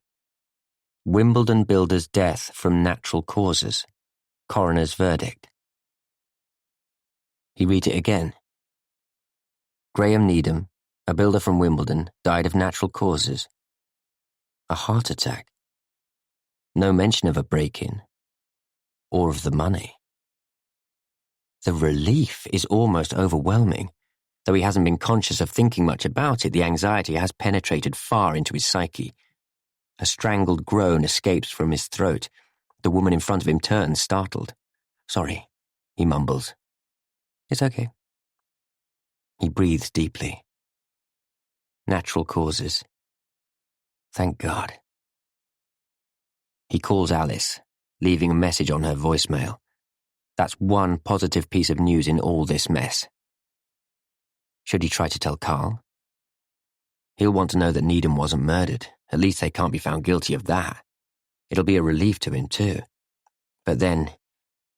Wimbledon builder's death from natural causes. Coroner's verdict. He reads it again. Graham Needham, a builder from Wimbledon, died of natural causes. A heart attack. No mention of a break-in, or of the money. The relief is almost overwhelming. Though he hasn't been conscious of thinking much about it, the anxiety has penetrated far into his psyche. A strangled groan escapes from his throat. The woman in front of him turns, startled. Sorry, he mumbles. It's okay. He breathes deeply. Natural causes. Thank God. He calls Alice, leaving a message on her voicemail. That's one positive piece of news in all this mess. Should he try to tell Carl? He'll want to know that Needham wasn't murdered. At least they can't be found guilty of that. It'll be a relief to him too. But then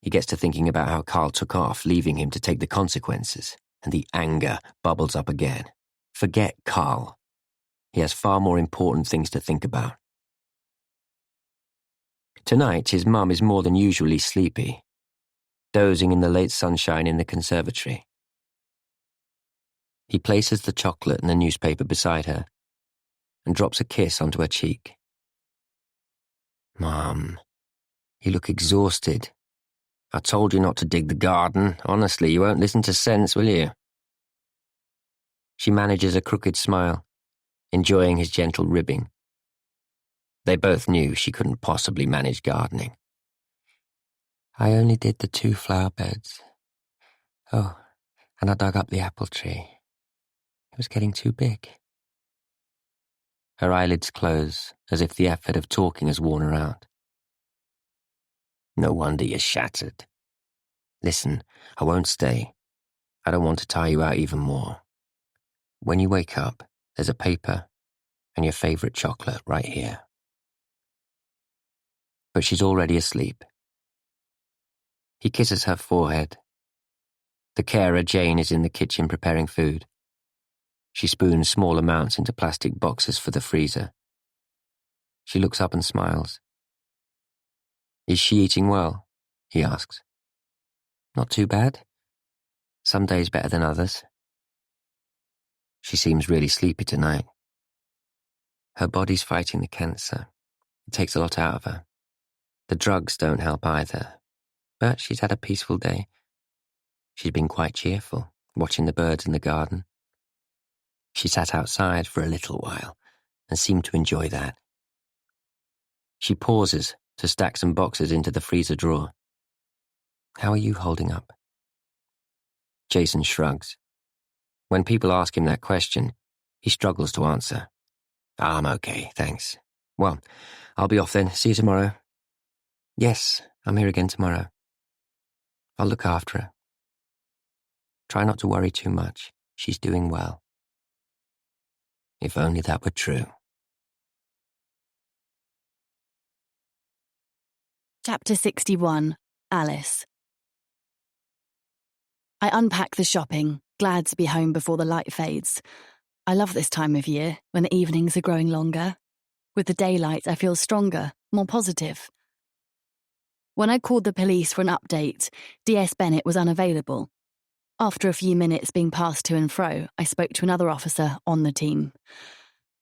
he gets to thinking about how Carl took off, leaving him to take the consequences, and the anger bubbles up again. Forget Carl. He has far more important things to think about. Tonight, his mum is more than usually sleepy, dozing in the late sunshine in the conservatory. He places the chocolate and the newspaper beside her and drops a kiss onto her cheek. Mum, you look exhausted. I told you not to dig the garden. Honestly, you won't listen to sense, will you? She manages a crooked smile, enjoying his gentle ribbing. They both knew she couldn't possibly manage gardening. I only did the 2 flower beds. Oh, and I dug up the apple tree. It was getting too big. Her eyelids close, as if the effort of talking has worn her out. No wonder you're shattered. Listen, I won't stay. I don't want to tire you out even more. When you wake up, there's a paper and your favourite chocolate right here. But she's already asleep. He kisses her forehead. The carer, Jane, is in the kitchen preparing food. She spoons small amounts into plastic boxes for the freezer. She looks up and smiles. Is she eating well? He asks. Not too bad. Some days better than others. She seems really sleepy tonight. Her body's fighting the cancer. It takes a lot out of her. The drugs don't help either. But she's had a peaceful day. She's been quite cheerful, watching the birds in the garden. She sat outside for a little while and seemed to enjoy that. She pauses to stack some boxes into the freezer drawer. How are you holding up? Jason shrugs. When people ask him that question, he struggles to answer. I'm okay, thanks. Well, I'll be off then. See you tomorrow. Yes, I'm here again tomorrow. I'll look after her. Try not to worry too much. She's doing well. If only that were true. Chapter 61. Alice. I unpack the shopping, glad to be home before the light fades. I love this time of year, when the evenings are growing longer. With the daylight, I feel stronger, more positive. When I called the police for an update, DS Bennett was unavailable. After a few minutes being passed to and fro, I spoke to another officer on the team.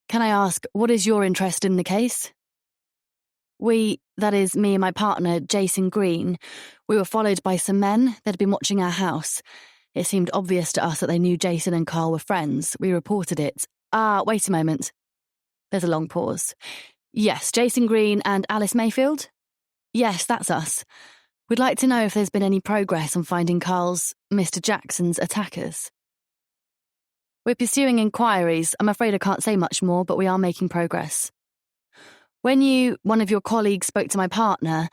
Can I ask, what is your interest in the case? That is me and my partner, Jason Green, we were followed by some men that had been watching our house. It seemed obvious to us that they knew Jason and Carl were friends. We reported it. Wait a moment. There's a long pause. Yes, Jason Green and Alice Mayfield? Yes, that's us. We'd like to know if there's been any progress on finding Carl's, Mr. Jackson's attackers. We're pursuing inquiries. I'm afraid I can't say much more, but we are making progress. When one of your colleagues, spoke to my partner,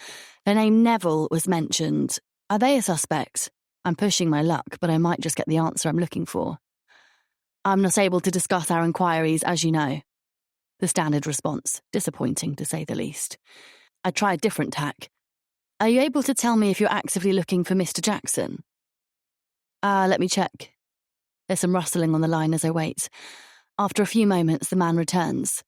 the name Neville was mentioned. Are they a suspect? I'm pushing my luck, but I might just get the answer I'm looking for. I'm not able to discuss our inquiries, as you know. The standard response, disappointing to say the least. I try a different tack. Are you able to tell me if you're actively looking for Mr. Jackson? Let me check. There's some rustling on the line as I wait. After a few moments, the man returns.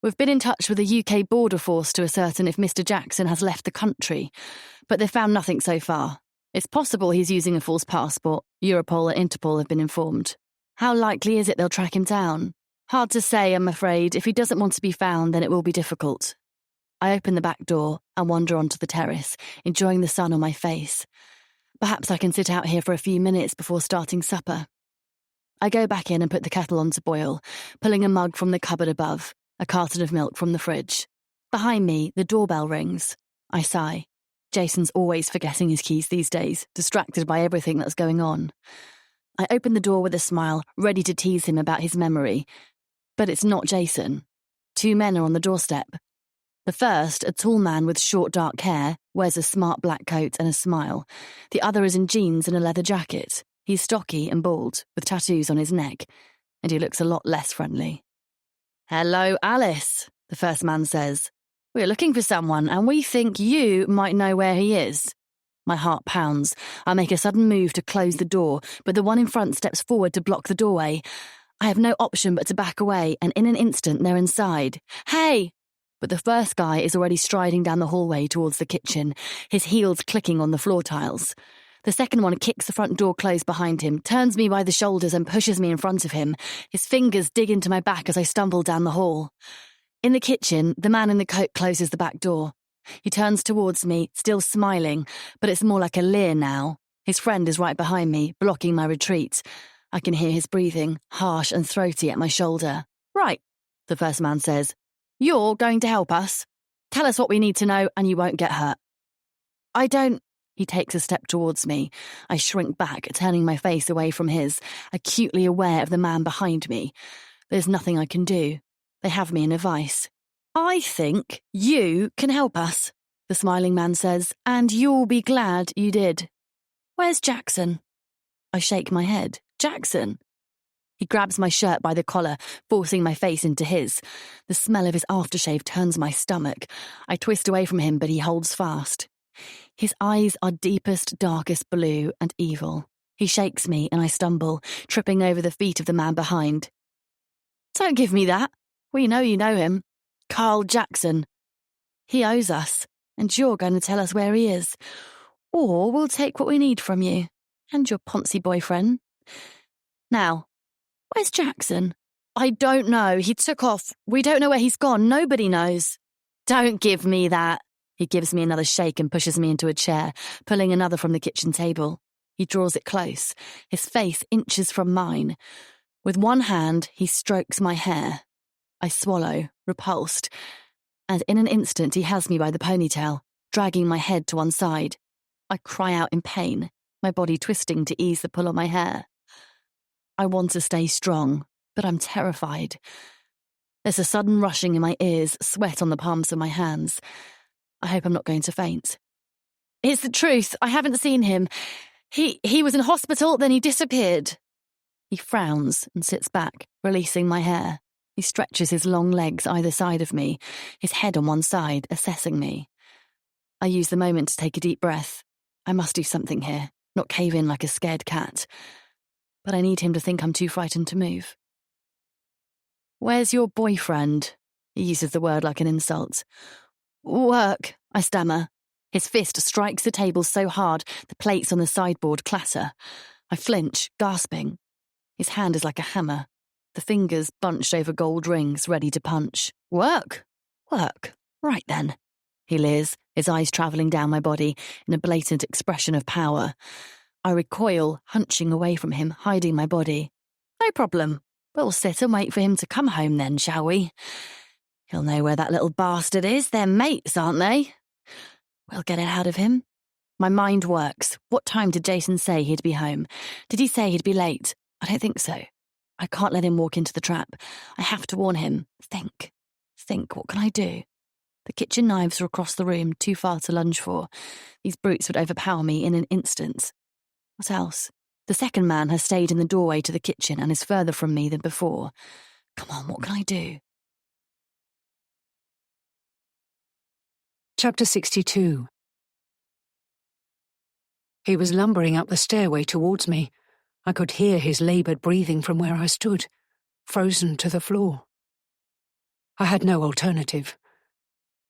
We've been in touch with the UK border force to ascertain if Mr. Jackson has left the country, but they've found nothing so far. It's possible he's using a false passport. Europol and Interpol have been informed. How likely is it they'll track him down? Hard to say, I'm afraid. If he doesn't want to be found, then it will be difficult. I open the back door and wander onto the terrace, enjoying the sun on my face. Perhaps I can sit out here for a few minutes before starting supper. I go back in and put the kettle on to boil, pulling a mug from the cupboard above, a carton of milk from the fridge. Behind me, the doorbell rings. I sigh. Jason's always forgetting his keys these days, distracted by everything that's going on. I open the door with a smile, ready to tease him about his memory. But it's not Jason. 2 men are on the doorstep. The first, a tall man with short dark hair, wears a smart black coat and a smile. The other is in jeans and a leather jacket. He's stocky and bald, with tattoos on his neck, and he looks a lot less friendly. Hello, Alice, the first man says. We're looking for someone, and we think you might know where he is. My heart pounds. I make a sudden move to close the door, but the one in front steps forward to block the doorway. I have no option but to back away, and in an instant they're inside. Hey! but the first guy is already striding down the hallway towards the kitchen, his heels clicking on the floor tiles. The second one kicks the front door closed behind him, turns me by the shoulders and pushes me in front of him. His fingers dig into my back as I stumble down the hall. In the kitchen, the man in the coat closes the back door. He turns towards me, still smiling, but it's more like a leer now. His friend is right behind me, blocking my retreat. I can hear his breathing, harsh and throaty at my shoulder. "Right," the first man says. "You're going to help us. Tell us what we need to know and you won't get hurt." "I don't..." He takes a step towards me. I shrink back, turning my face away from his, acutely aware of the man behind me. There's nothing I can do. They have me in a vice. "I think you can help us," the smiling man says, "and you'll be glad you did. Where's Jackson?" I shake my head. "Jackson?" He grabs my shirt by the collar, forcing my face into his. The smell of his aftershave turns my stomach. I twist away from him, but he holds fast. His eyes are deepest, darkest blue and evil. He shakes me and I stumble, tripping over the feet of the man behind. "Don't give me that. We know you know him. Carl Jackson. He owes us, and you're going to tell us where he is. Or we'll take what we need from you, and your poncy boyfriend. Now, where's Jackson?" "I don't know. He took off. We don't know where he's gone. Nobody knows." "Don't give me that." He gives me another shake and pushes me into a chair, pulling another from the kitchen table. He draws it close, his face inches from mine. With one hand, he strokes my hair. I swallow, repulsed, and in an instant he has me by the ponytail, dragging my head to one side. I cry out in pain, my body twisting to ease the pull on my hair. I want to stay strong, but I'm terrified. There's a sudden rushing in my ears, sweat on the palms of my hands. I hope I'm not going to faint. "It's the truth. I haven't seen him. He was in hospital, then he disappeared." He frowns and sits back, releasing my hair. He stretches his long legs either side of me, his head on one side, assessing me. I use the moment to take a deep breath. I must do something here, not cave in like a scared cat. But I need him to think I'm too frightened to move. "Where's your boyfriend?" He uses the word like an insult. "Work," I stammer. His fist strikes the table so hard the plates on the sideboard clatter. I flinch, gasping. His hand is like a hammer, the fingers bunched over gold rings, ready to punch. "Work? Work. Right then." He leers, his eyes travelling down my body in a blatant expression of power. I recoil, hunching away from him, hiding my body. "No problem. We'll sit and wait for him to come home then, shall we? He'll know where that little bastard is. They're mates, aren't they? We'll get it out of him." My mind works. What time did Jason say he'd be home? Did he say he'd be late? I don't think so. I can't let him walk into the trap. I have to warn him. Think, what can I do? The kitchen knives are across the room, too far to lunge for. These brutes would overpower me in an instant. What else? The second man has stayed in the doorway to the kitchen and is further from me than before. Come on, what can I do? Chapter 62. He was lumbering up the stairway towards me. I could hear his laboured breathing from where I stood, frozen to the floor. I had no alternative.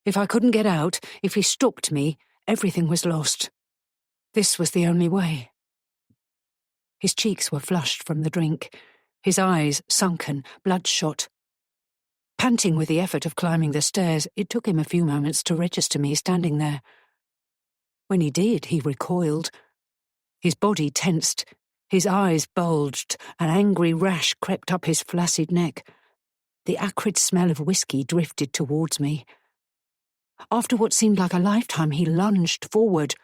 If I couldn't get out, if he stopped me, everything was lost. This was the only way. His cheeks were flushed from the drink, his eyes sunken, bloodshot. Panting with the effort of climbing the stairs, it took him a few moments to register me standing there. When he did, he recoiled. His body tensed, his eyes bulged, an angry rash crept up his flaccid neck. The acrid smell of whiskey drifted towards me. After what seemed like a lifetime, he lunged forward.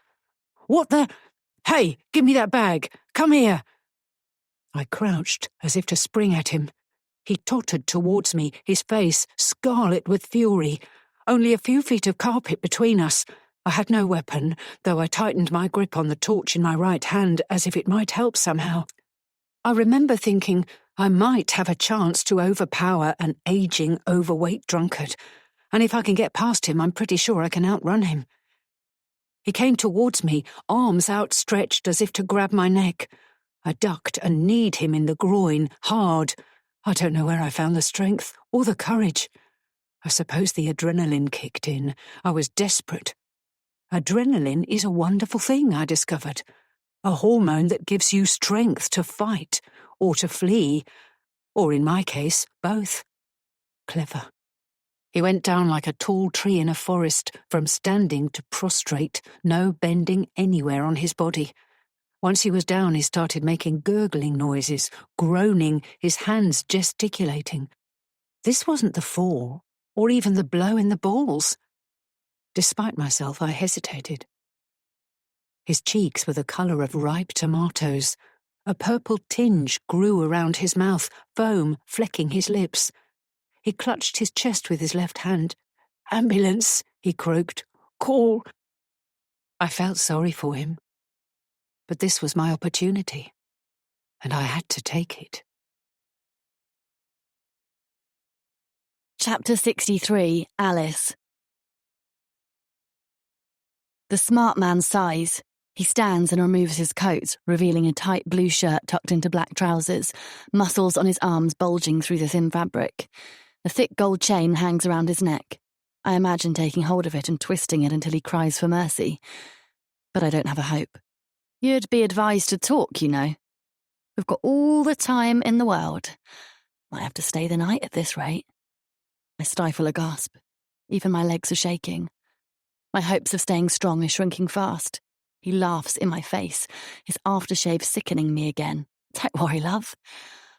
"What the... Hey, give me that bag! Come here!" I crouched as if to spring at him. He tottered towards me, his face scarlet with fury. Only a few feet of carpet between us. I had no weapon, though I tightened my grip on the torch in my right hand as if it might help somehow. I remember thinking I might have a chance to overpower an aging, overweight drunkard, and if I can get past him, I'm pretty sure I can outrun him. He came towards me, arms outstretched as if to grab my neck. I ducked and kneed him in the groin, hard. I don't know where I found the strength or the courage. I suppose the adrenaline kicked in. I was desperate. Adrenaline is a wonderful thing, I discovered. A hormone that gives you strength to fight, or to flee, or in my case, both. Clever. He went down like a tall tree in a forest, from standing to prostrate, no bending anywhere on his body. Once he was down, he started making gurgling noises, groaning, his hands gesticulating. This wasn't the fall, or even the blow in the balls. Despite myself, I hesitated. His cheeks were the colour of ripe tomatoes. A purple tinge grew around his mouth, foam flecking his lips. He clutched his chest with his left hand. "Ambulance," he croaked. "Call." I felt sorry for him. But this was my opportunity, and I had to take it. Chapter 63, Alice. The smart man sighs. He stands and removes his coat, revealing a tight blue shirt tucked into black trousers, muscles on his arms bulging through the thin fabric. A thick gold chain hangs around his neck. I imagine taking hold of it and twisting it until he cries for mercy. But I don't have a hope. You'd be advised to talk, you know. We've got all the time in the world. Might have to stay the night at this rate. I stifle a gasp. Even my legs are shaking. My hopes of staying strong are shrinking fast. He laughs in my face, his aftershave sickening me again. Don't worry, love.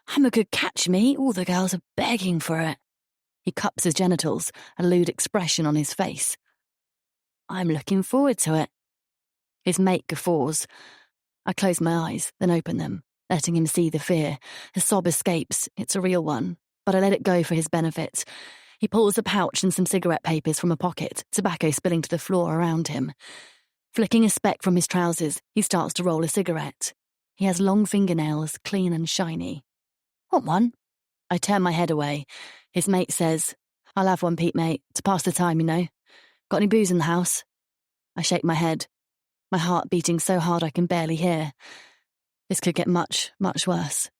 I'm a good catch, me. All the girls are begging for it. He cups his genitals, a lewd expression on his face. I'm looking forward to it. His mate guffaws. I close my eyes, then open them, letting him see the fear. A sob escapes. It's a real one, but I let it go for his benefit. He pulls a pouch and some cigarette papers from a pocket, tobacco spilling to the floor around him. Flicking a speck from his trousers, he starts to roll a cigarette. He has long fingernails, clean and shiny. Want one? I turn my head away. His mate says, I'll have one, Pete, mate, to pass the time, you know. Got any booze in the house? I shake my head, my heart beating so hard I can barely hear. This could get much, much worse.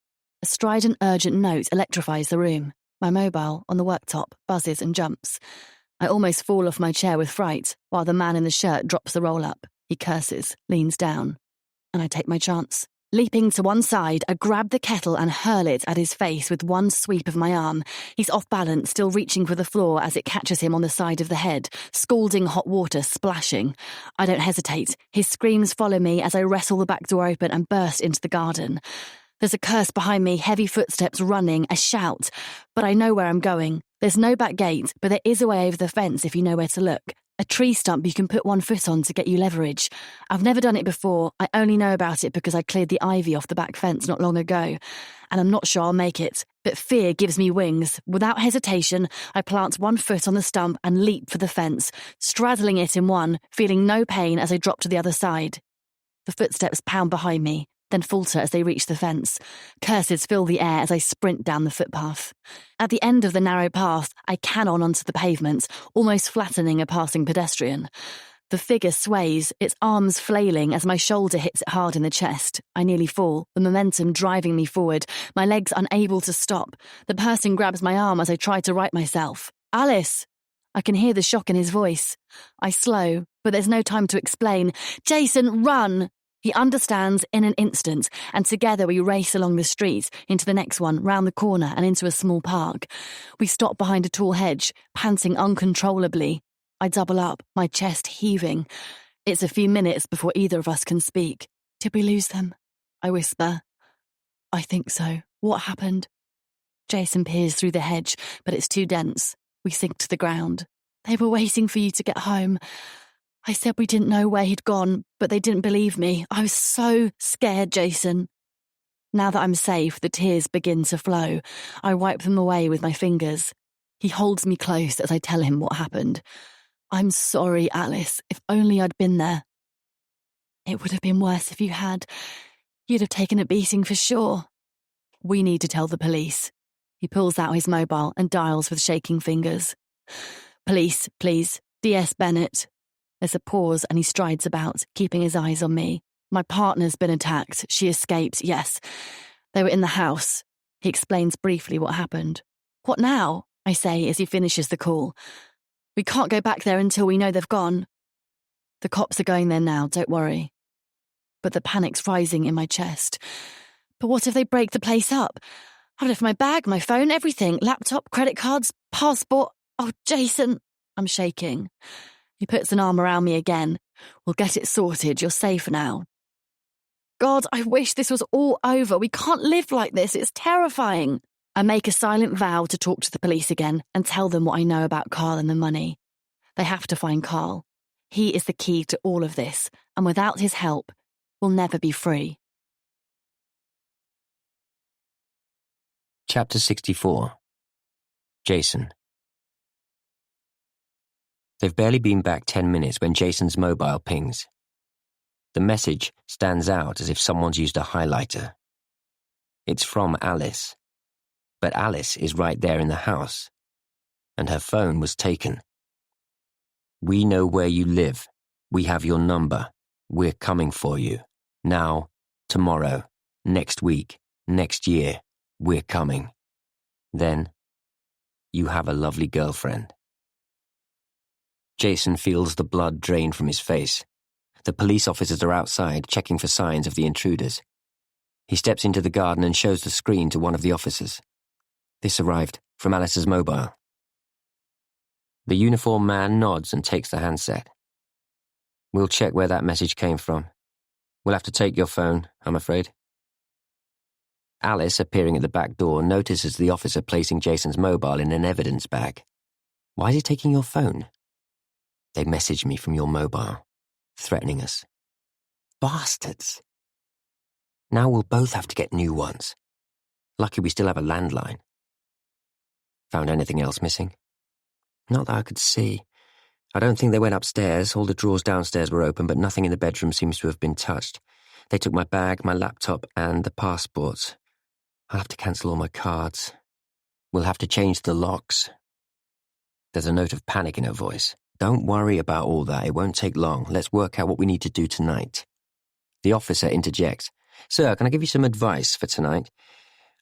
A strident, urgent note electrifies the room. My mobile, on the worktop, buzzes and jumps. I almost fall off my chair with fright, while the man in the shirt drops the roll-up. He curses, leans down, and I take my chance. Leaping to one side, I grab the kettle and hurl it at his face with one sweep of my arm. He's off balance, still reaching for the floor as it catches him on the side of the head, scalding hot water splashing. I don't hesitate. His screams follow me as I wrestle the back door open and burst into the garden. There's a curse behind me, heavy footsteps running, a shout. But I know where I'm going. There's no back gate, but there is a way over the fence if you know where to look. A tree stump you can put one foot on to get you leverage. I've never done it before. I only know about it because I cleared the ivy off the back fence not long ago. And I'm not sure I'll make it. But fear gives me wings. Without hesitation, I plant one foot on the stump and leap for the fence, straddling it in one, feeling no pain as I drop to the other side. The footsteps pound behind me, then falter as they reach the fence. Curses fill the air as I sprint down the footpath. At the end of the narrow path, I cannon onto the pavement, almost flattening a passing pedestrian. The figure sways, its arms flailing as my shoulder hits it hard in the chest. I nearly fall, the momentum driving me forward, my legs unable to stop. The person grabs my arm as I try to right myself. Alice! I can hear the shock in his voice. I slow, but there's no time to explain. Jason, run! He understands in an instant, and together we race along the street, into the next one, round the corner and into a small park. We stop behind a tall hedge, panting uncontrollably. I double up, my chest heaving. It's a few minutes before either of us can speak. Did we lose them? I whisper. I think so. What happened? Jason peers through the hedge, but it's too dense. We sink to the ground. They were waiting for you to get home. I said we didn't know where he'd gone, but they didn't believe me. I was so scared, Jason. Now that I'm safe, the tears begin to flow. I wipe them away with my fingers. He holds me close as I tell him what happened. I'm sorry, Alice. If only I'd been there. It would have been worse if you had. You'd have taken a beating for sure. We need to tell the police. He pulls out his mobile and dials with shaking fingers. Police, please. DS Bennett. There's a pause and he strides about, keeping his eyes on me. My partner's been attacked. She escaped, yes. They were in the house. He explains briefly what happened. What now? I say as he finishes the call. We can't go back there until we know they've gone. The cops are going there now, don't worry. But the panic's rising in my chest. But what if they break the place up? I've left my bag, my phone, everything. Laptop, credit cards, passport. Oh, Jason. I'm shaking. He puts an arm around me again. We'll get it sorted. You're safe now. God, I wish this was all over. We can't live like this. It's terrifying. I make a silent vow to talk to the police again and tell them what I know about Carl and the money. They have to find Carl. He is the key to all of this, and without his help, we'll never be free. Chapter 64. Jason. They've barely been back 10 minutes when Jason's mobile pings. The message stands out as if someone's used a highlighter. It's from Alice. But Alice is right there in the house, and her phone was taken. We know where you live. We have your number. We're coming for you. Now, tomorrow, next week, next year, we're coming. Then, you have a lovely girlfriend. Jason feels the blood drain from his face. The police officers are outside, checking for signs of the intruders. He steps into the garden and shows the screen to one of the officers. This arrived from Alice's mobile. The uniformed man nods and takes the handset. We'll check where that message came from. We'll have to take your phone, I'm afraid. Alice, appearing at the back door, notices the officer placing Jason's mobile in an evidence bag. Why is he taking your phone? They messaged me from your mobile, threatening us. Bastards. Now we'll both have to get new ones. Lucky we still have a landline. Found anything else missing? Not that I could see. I don't think they went upstairs. All the drawers downstairs were open, but nothing in the bedroom seems to have been touched. They took my bag, my laptop, and the passports. I'll have to cancel all my cards. We'll have to change the locks. There's a note of panic in her voice. Don't worry about all that. It won't take long. Let's work out what we need to do tonight. The officer interjects. Sir, can I give you some advice for tonight?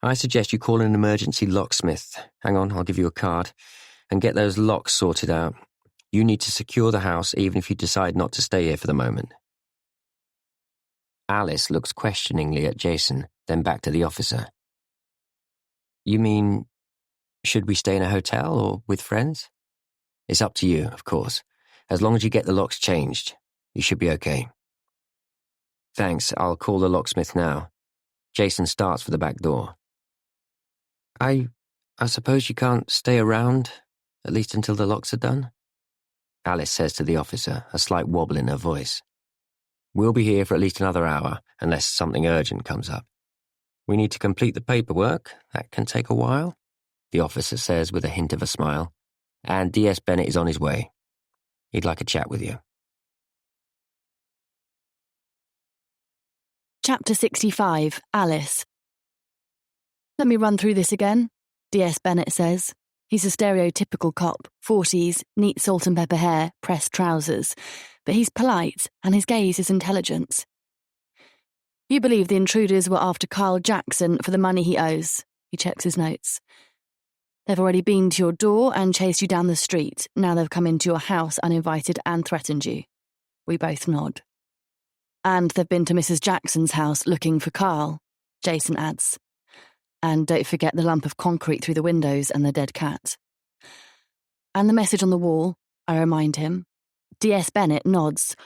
I suggest you call an emergency locksmith. Hang on, I'll give you a card. And get those locks sorted out. You need to secure the house even if you decide not to stay here for the moment. Alice looks questioningly at Jason, then back to the officer. You mean, should we stay in a hotel or with friends? It's up to you, of course. As long as you get the locks changed, you should be okay. Thanks, I'll call the locksmith now. Jason starts for the back door. I suppose you can't stay around, at least until the locks are done? Alice says to the officer, a slight wobble in her voice. We'll be here for at least another hour, unless something urgent comes up. We need to complete the paperwork. That can take a while, the officer says with a hint of a smile. And DS Bennett is on his way. He'd like a chat with you. Chapter 65, Alice. Let me run through this again, DS Bennett says. He's a stereotypical cop, 40s, neat salt and pepper hair, pressed trousers. But he's polite, and his gaze is intelligent. You believe the intruders were after Carl Jackson for the money he owes. He checks his notes. They've already been to your door and chased you down the street. Now they've come into your house uninvited and threatened you. We both nod. And they've been to Mrs. Jackson's house looking for Carl, Jason adds. And don't forget the lump of concrete through the windows and the dead cat. And the message on the wall, I remind him. DS Bennett nods.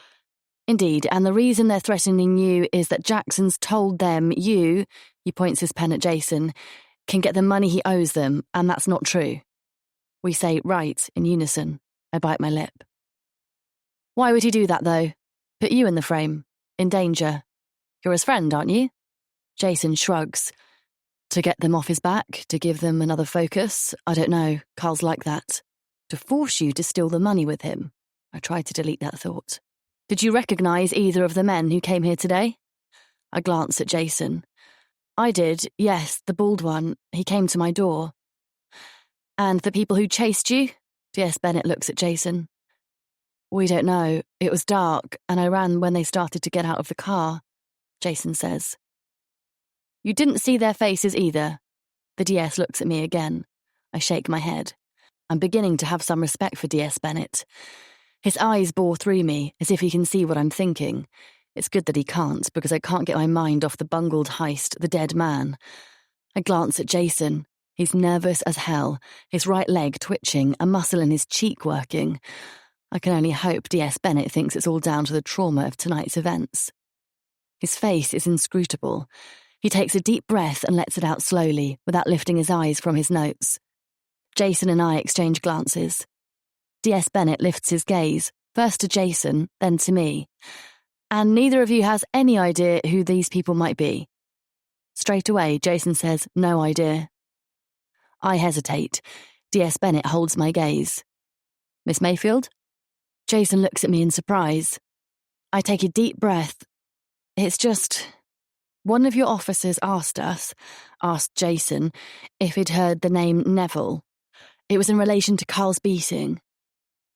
Indeed, and the reason they're threatening you is that Jackson's told them you, he points his pen at Jason, can get the money he owes them, and that's not true. We say right in unison. I bite my lip. Why would he do that, though? Put you in the frame. In danger. You're his friend, aren't you? Jason shrugs. To get them off his back? To give them another focus? I don't know. Carl's like that. To force you to steal the money with him. I tried to delete that thought. Did you recognise either of the men who came here today? I glance at Jason. I did, yes, the bald one. He came to my door. And the people who chased you? DS Bennett looks at Jason. We don't know. It was dark, and I ran when they started to get out of the car, Jason says. You didn't see their faces either. The DS looks at me again. I shake my head. I'm beginning to have some respect for DS Bennett. His eyes bore through me as if he can see what I'm thinking. It's good that he can't, because I can't get my mind off the bungled heist, the dead man. I glance at Jason. He's nervous as hell, his right leg twitching, a muscle in his cheek working. I can only hope DS Bennett thinks it's all down to the trauma of tonight's events. His face is inscrutable. He takes a deep breath and lets it out slowly, without lifting his eyes from his notes. Jason and I exchange glances. DS Bennett lifts his gaze, first to Jason, then to me. And neither of you has any idea who these people might be. Straight away, Jason says, no idea. I hesitate. DS Bennett holds my gaze. Miss Mayfield? Jason looks at me in surprise. I take a deep breath. It's just... One of your officers asked Jason, if he'd heard the name Neville. It was in relation to Carl's beating.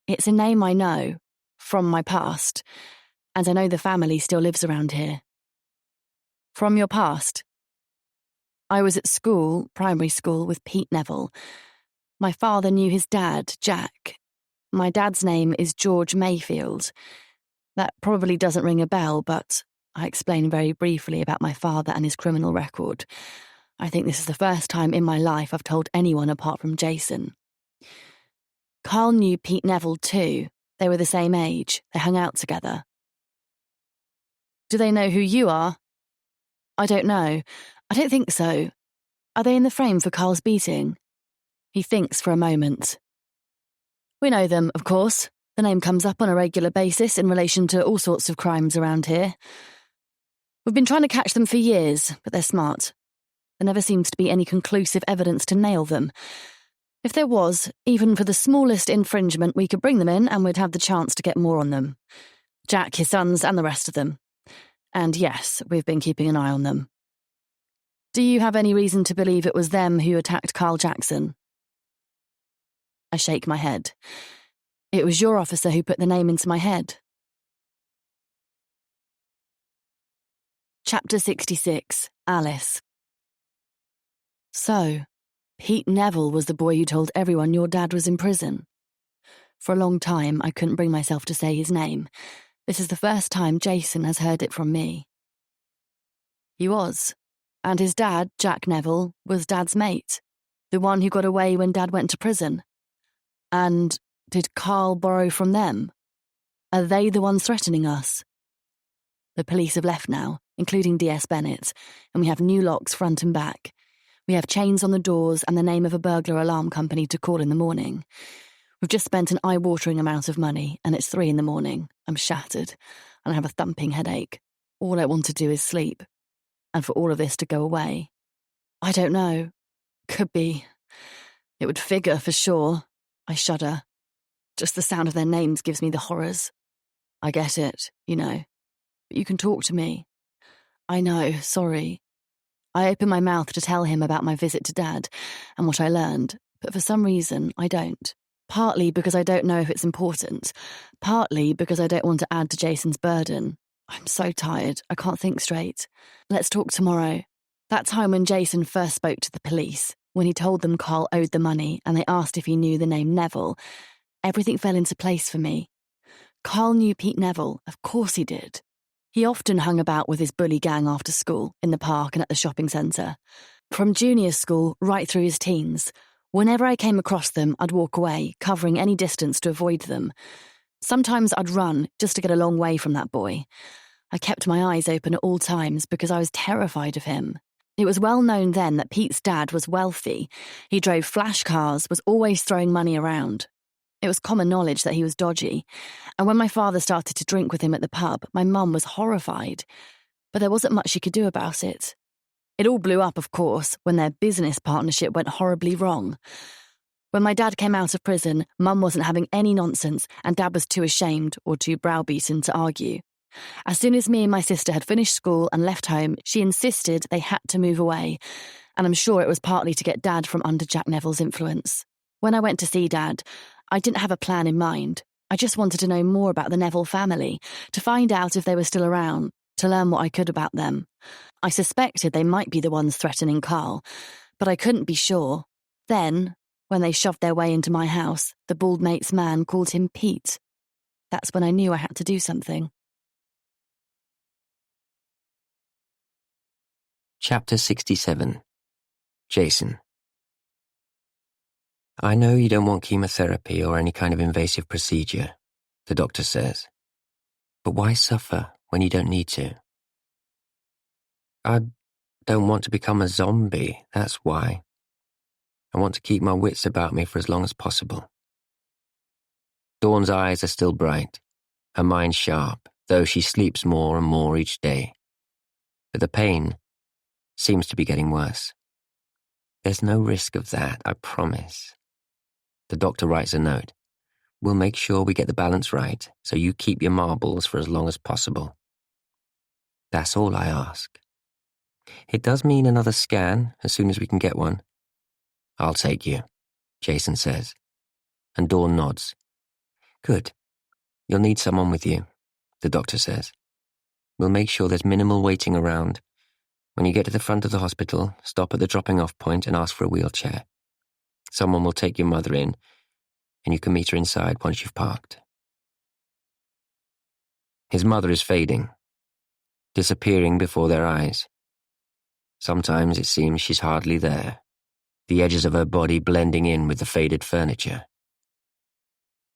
It's a name I know, from my past, and I know the family still lives around here. From your past? I was at school, primary school, with Pete Neville. My father knew his dad, Jack. My dad's name is George Mayfield. That probably doesn't ring a bell, but I explain very briefly about my father and his criminal record. I think this is the first time in my life I've told anyone apart from Jason. Carl knew Pete Neville too. They were the same age. They hung out together. Do they know who you are? I don't know. I don't think so. Are they in the frame for Carl's beating? He thinks for a moment. We know them, of course. The name comes up on a regular basis in relation to all sorts of crimes around here. We've been trying to catch them for years, but they're smart. There never seems to be any conclusive evidence to nail them. If there was, even for the smallest infringement, we could bring them in and we'd have the chance to get more on them. Jack, his sons, and the rest of them. And yes, we've been keeping an eye on them. Do you have any reason to believe it was them who attacked Carl Jackson? I shake my head. It was your officer who put the name into my head. Chapter 66, Alice. So, Pete Neville was the boy who told everyone your dad was in prison. For a long time, I couldn't bring myself to say his name. This is the first time Jason has heard it from me. He was. And his dad, Jack Neville, was Dad's mate. The one who got away when Dad went to prison. And did Carl borrow from them? Are they the ones threatening us? The police have left now, including DS Bennett, and we have new locks front and back. We have chains on the doors and the name of a burglar alarm company to call in the morning. We've just spent an eye-watering amount of money, and it's 3 a.m. I'm shattered, and I have a thumping headache. All I want to do is sleep. And for all of this to go away. I don't know. Could be. It would figure for sure. I shudder. Just the sound of their names gives me the horrors. I get it, you know. But you can talk to me. I know, sorry. I open my mouth to tell him about my visit to Dad and what I learned, but for some reason I don't. Partly because I don't know if it's important. Partly because I don't want to add to Jason's burden. I'm so tired, I can't think straight. Let's talk tomorrow. That time when Jason first spoke to the police, when he told them Carl owed the money and they asked if he knew the name Neville, everything fell into place for me. Carl knew Pete Neville, of course he did. He often hung about with his bully gang after school, in the park and at the shopping centre. From junior school right through his teens, whenever I came across them, I'd walk away, covering any distance to avoid them. Sometimes I'd run just to get a long way from that boy. I kept my eyes open at all times because I was terrified of him. It was well known then that Pete's dad was wealthy. He drove flash cars, was always throwing money around. It was common knowledge that he was dodgy, and when my father started to drink with him at the pub, my mum was horrified. But there wasn't much she could do about it. It all blew up, of course, when their business partnership went horribly wrong. When my dad came out of prison, Mum wasn't having any nonsense and Dad was too ashamed or too browbeaten to argue. As soon as me and my sister had finished school and left home, she insisted they had to move away, and I'm sure it was partly to get Dad from under Jack Neville's influence. When I went to see Dad, I didn't have a plan in mind. I just wanted to know more about the Neville family, to find out if they were still around, to learn what I could about them. I suspected they might be the ones threatening Carl, but I couldn't be sure. Then, When they shoved their way into my house, the bald mate's man called him Pete. That's when I knew I had to do something. Chapter 67. Jason. I know you don't want chemotherapy or any kind of invasive procedure, the doctor says. But why suffer when you don't need to? I don't want to become a zombie, that's why. I want to keep my wits about me for as long as possible. Dawn's eyes are still bright, her mind sharp, though she sleeps more and more each day. But the pain seems to be getting worse. There's no risk of that, I promise. The doctor writes a note. We'll make sure we get the balance right, so you keep your marbles for as long as possible. That's all I ask. It does mean another scan as soon as we can get one. I'll take you, Jason says, and Dawn nods. Good. You'll need someone with you, the doctor says. We'll make sure there's minimal waiting around. When you get to the front of the hospital, stop at the dropping-off point and ask for a wheelchair. Someone will take your mother in, and you can meet her inside once you've parked. His mother is fading, disappearing before their eyes. Sometimes it seems she's hardly there, the edges of her body blending in with the faded furniture.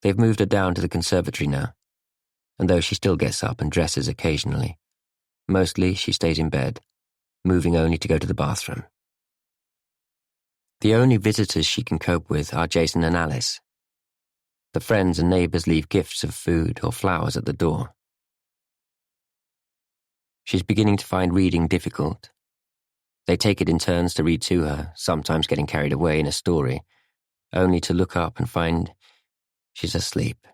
They've moved her down to the conservatory now, and though she still gets up and dresses occasionally, mostly she stays in bed, moving only to go to the bathroom. The only visitors she can cope with are Jason and Alice. The friends and neighbours leave gifts of food or flowers at the door. She's beginning to find reading difficult. They take it in turns to read to her, sometimes getting carried away in a story, only to look up and find she's asleep.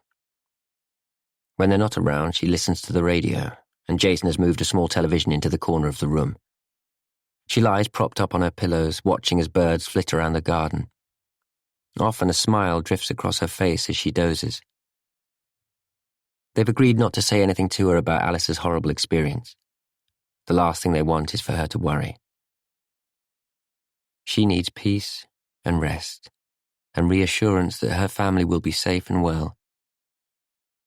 When they're not around, she listens to the radio, and Jason has moved a small television into the corner of the room. She lies propped up on her pillows, watching as birds flit around the garden. Often a smile drifts across her face as she dozes. They've agreed not to say anything to her about Alice's horrible experience. The last thing they want is for her to worry. She needs peace and rest, and reassurance that her family will be safe and well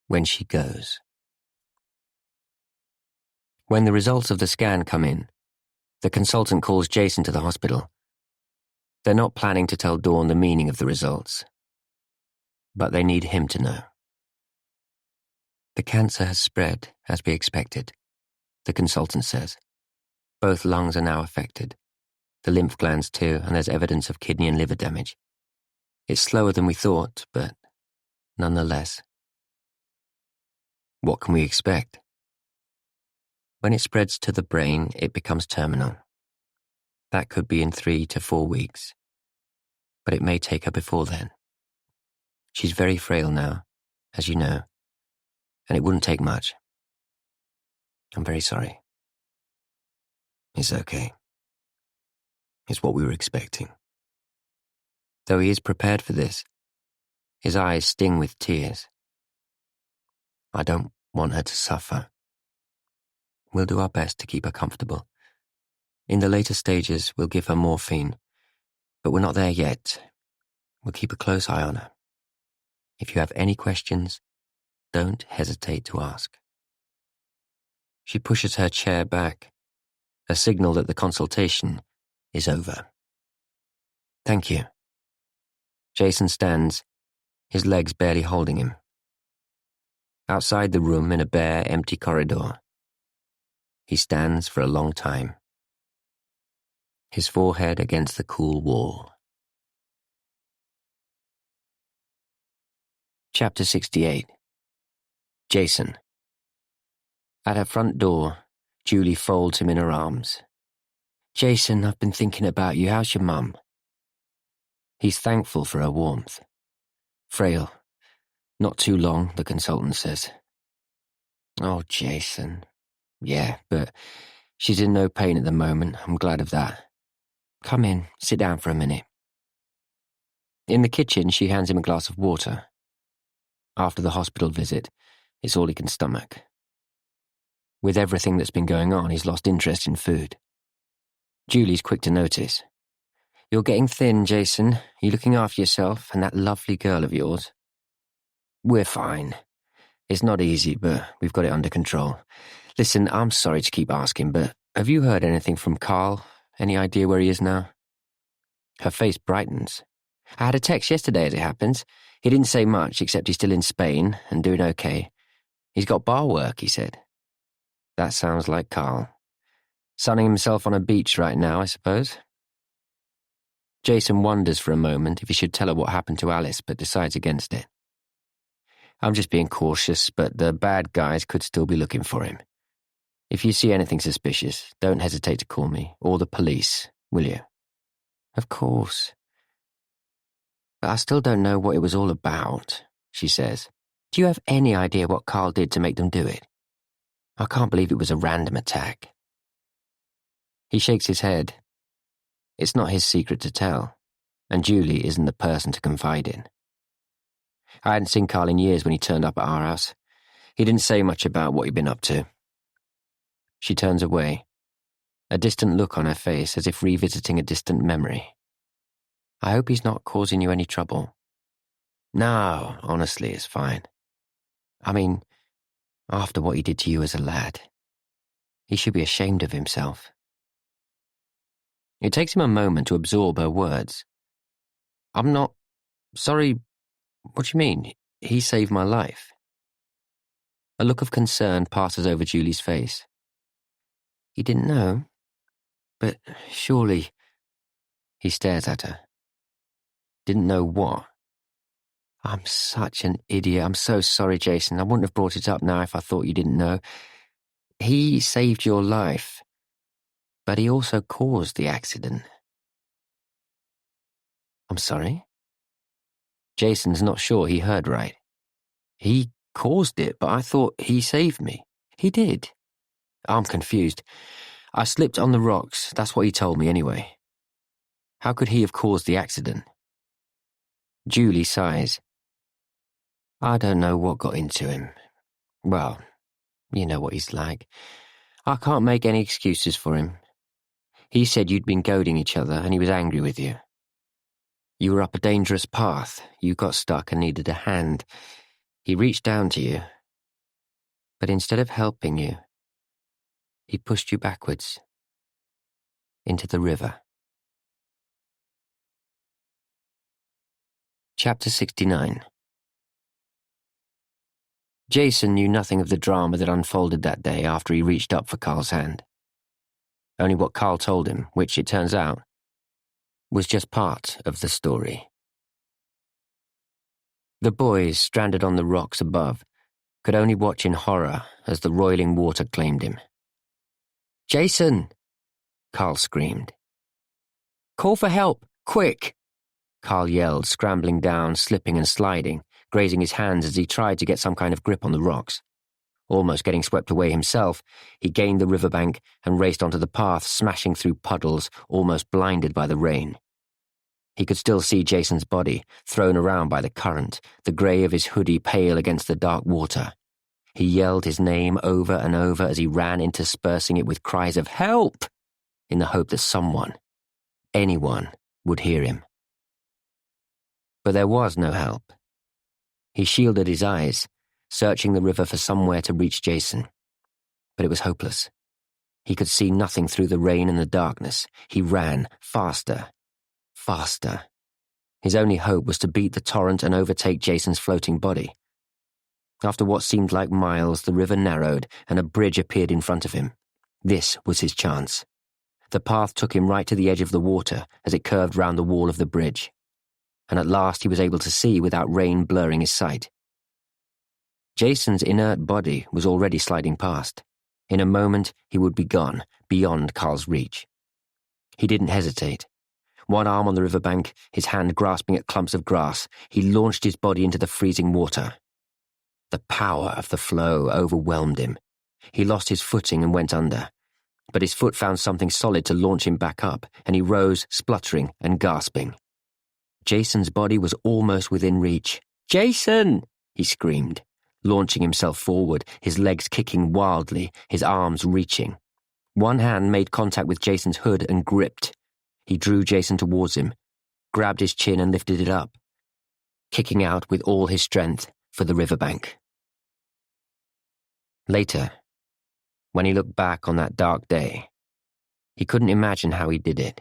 when she goes. When the results of the scan come in, the consultant calls Jason to the hospital. They're not planning to tell Dawn the meaning of the results, but they need him to know. The cancer has spread, as we expected, the consultant says. Both lungs are now affected, the lymph glands too, and there's evidence of kidney and liver damage. It's slower than we thought, but nonetheless. What can we expect? When it spreads to the brain, it becomes terminal. That could be in 3 to 4 weeks, but it may take her before then. She's very frail now, as you know, and it wouldn't take much. I'm very sorry. It's okay. It's what we were expecting. Though he is prepared for this, his eyes sting with tears. I don't want her to suffer. We'll do our best to keep her comfortable. In the later stages, we'll give her morphine, but we're not there yet. We'll keep a close eye on her. If you have any questions, don't hesitate to ask. She pushes her chair back, a signal that the consultation is over. Thank you. Jason stands, his legs barely holding him. Outside the room in a bare, empty corridor, he stands for a long time, his forehead against the cool wall. Chapter 68. Jason. At her front door, Julie folds him in her arms. Jason, I've been thinking about you. How's your mum? He's thankful for her warmth. Frail. Not too long, the consultant says. Oh, Jason. Yeah, but she's in no pain at the moment. I'm glad of that. Come in, sit down for a minute. In the kitchen, she hands him a glass of water. After the hospital visit, it's all he can stomach. With everything that's been going on, he's lost interest in food. Julie's quick to notice. You're getting thin, Jason. You looking after yourself and that lovely girl of yours? We're fine. It's not easy, but we've got it under control. Listen, I'm sorry to keep asking, but have you heard anything from Carl? Any idea where he is now? Her face brightens. I had a text yesterday as it happens. He didn't say much, except he's still in Spain and doing okay. He's got bar work, he said. That sounds like Carl. Sunning himself on a beach right now, I suppose. Jason wonders for a moment if he should tell her what happened to Alice, but decides against it. I'm just being cautious, but the bad guys could still be looking for him. If you see anything suspicious, don't hesitate to call me, or the police, will you? Of course. But I still don't know what it was all about, she says. Do you have any idea what Carl did to make them do it? I can't believe it was a random attack. He shakes his head. It's not his secret to tell, and Julie isn't the person to confide in. I hadn't seen Carl in years when he turned up at our house. He didn't say much about what he'd been up to. She turns away, a distant look on her face as if revisiting a distant memory. I hope he's not causing you any trouble. No, honestly, it's fine. I mean, after what he did to you as a lad, he should be ashamed of himself. It takes him a moment to absorb her words. I'm not... Sorry, what do you mean? He saved my life. A look of concern passes over Julie's face. He didn't know, but surely... He stares at her. Didn't know what? I'm such an idiot. I'm so sorry, Jason. I wouldn't have brought it up now if I thought you didn't know. He saved your life, but he also caused the accident. I'm sorry? Jason's not sure he heard right. He caused it, but I thought he saved me. He did. I'm confused. I slipped on the rocks. That's what he told me anyway. How could he have caused the accident? Julie sighs. I don't know what got into him. Well, you know what he's like. I can't make any excuses for him. He said you'd been goading each other and he was angry with you. You were up a dangerous path. You got stuck and needed a hand. He reached down to you. But instead of helping you, he pushed you backwards into the river. Chapter 69. Jason knew nothing of the drama that unfolded that day after he reached up for Carl's hand. Only what Carl told him, which, it turns out, was just part of the story. The boys, stranded on the rocks above, could only watch in horror as the roiling water claimed him. "Jason!" Carl screamed. "Call for help, quick!" Carl yelled, scrambling down, slipping and sliding, grazing his hands as he tried to get some kind of grip on the rocks. Almost getting swept away himself, he gained the riverbank and raced onto the path, smashing through puddles, almost blinded by the rain. He could still see Jason's body, thrown around by the current, the grey of his hoodie pale against the dark water. He yelled his name over and over as he ran, interspersing it with cries of "Help!" in the hope that someone, anyone, would hear him. But there was no help. He shielded his eyes, searching the river for somewhere to reach Jason. But it was hopeless. He could see nothing through the rain and the darkness. He ran, faster, faster. His only hope was to beat the torrent and overtake Jason's floating body. After what seemed like miles, the river narrowed and a bridge appeared in front of him. This was his chance. The path took him right to the edge of the water as it curved round the wall of the bridge. And at last he was able to see without rain blurring his sight. Jason's inert body was already sliding past. In a moment, he would be gone, beyond Carl's reach. He didn't hesitate. One arm on the riverbank, his hand grasping at clumps of grass, he launched his body into the freezing water. The power of the flow overwhelmed him. He lost his footing and went under. But his foot found something solid to launch him back up, and he rose, spluttering and gasping. Jason's body was almost within reach. "Jason!" he screamed, launching himself forward, his legs kicking wildly, his arms reaching. One hand made contact with Jason's hood and gripped. He drew Jason towards him, grabbed his chin and lifted it up, kicking out with all his strength for the riverbank. Later, when he looked back on that dark day, he couldn't imagine how he did it.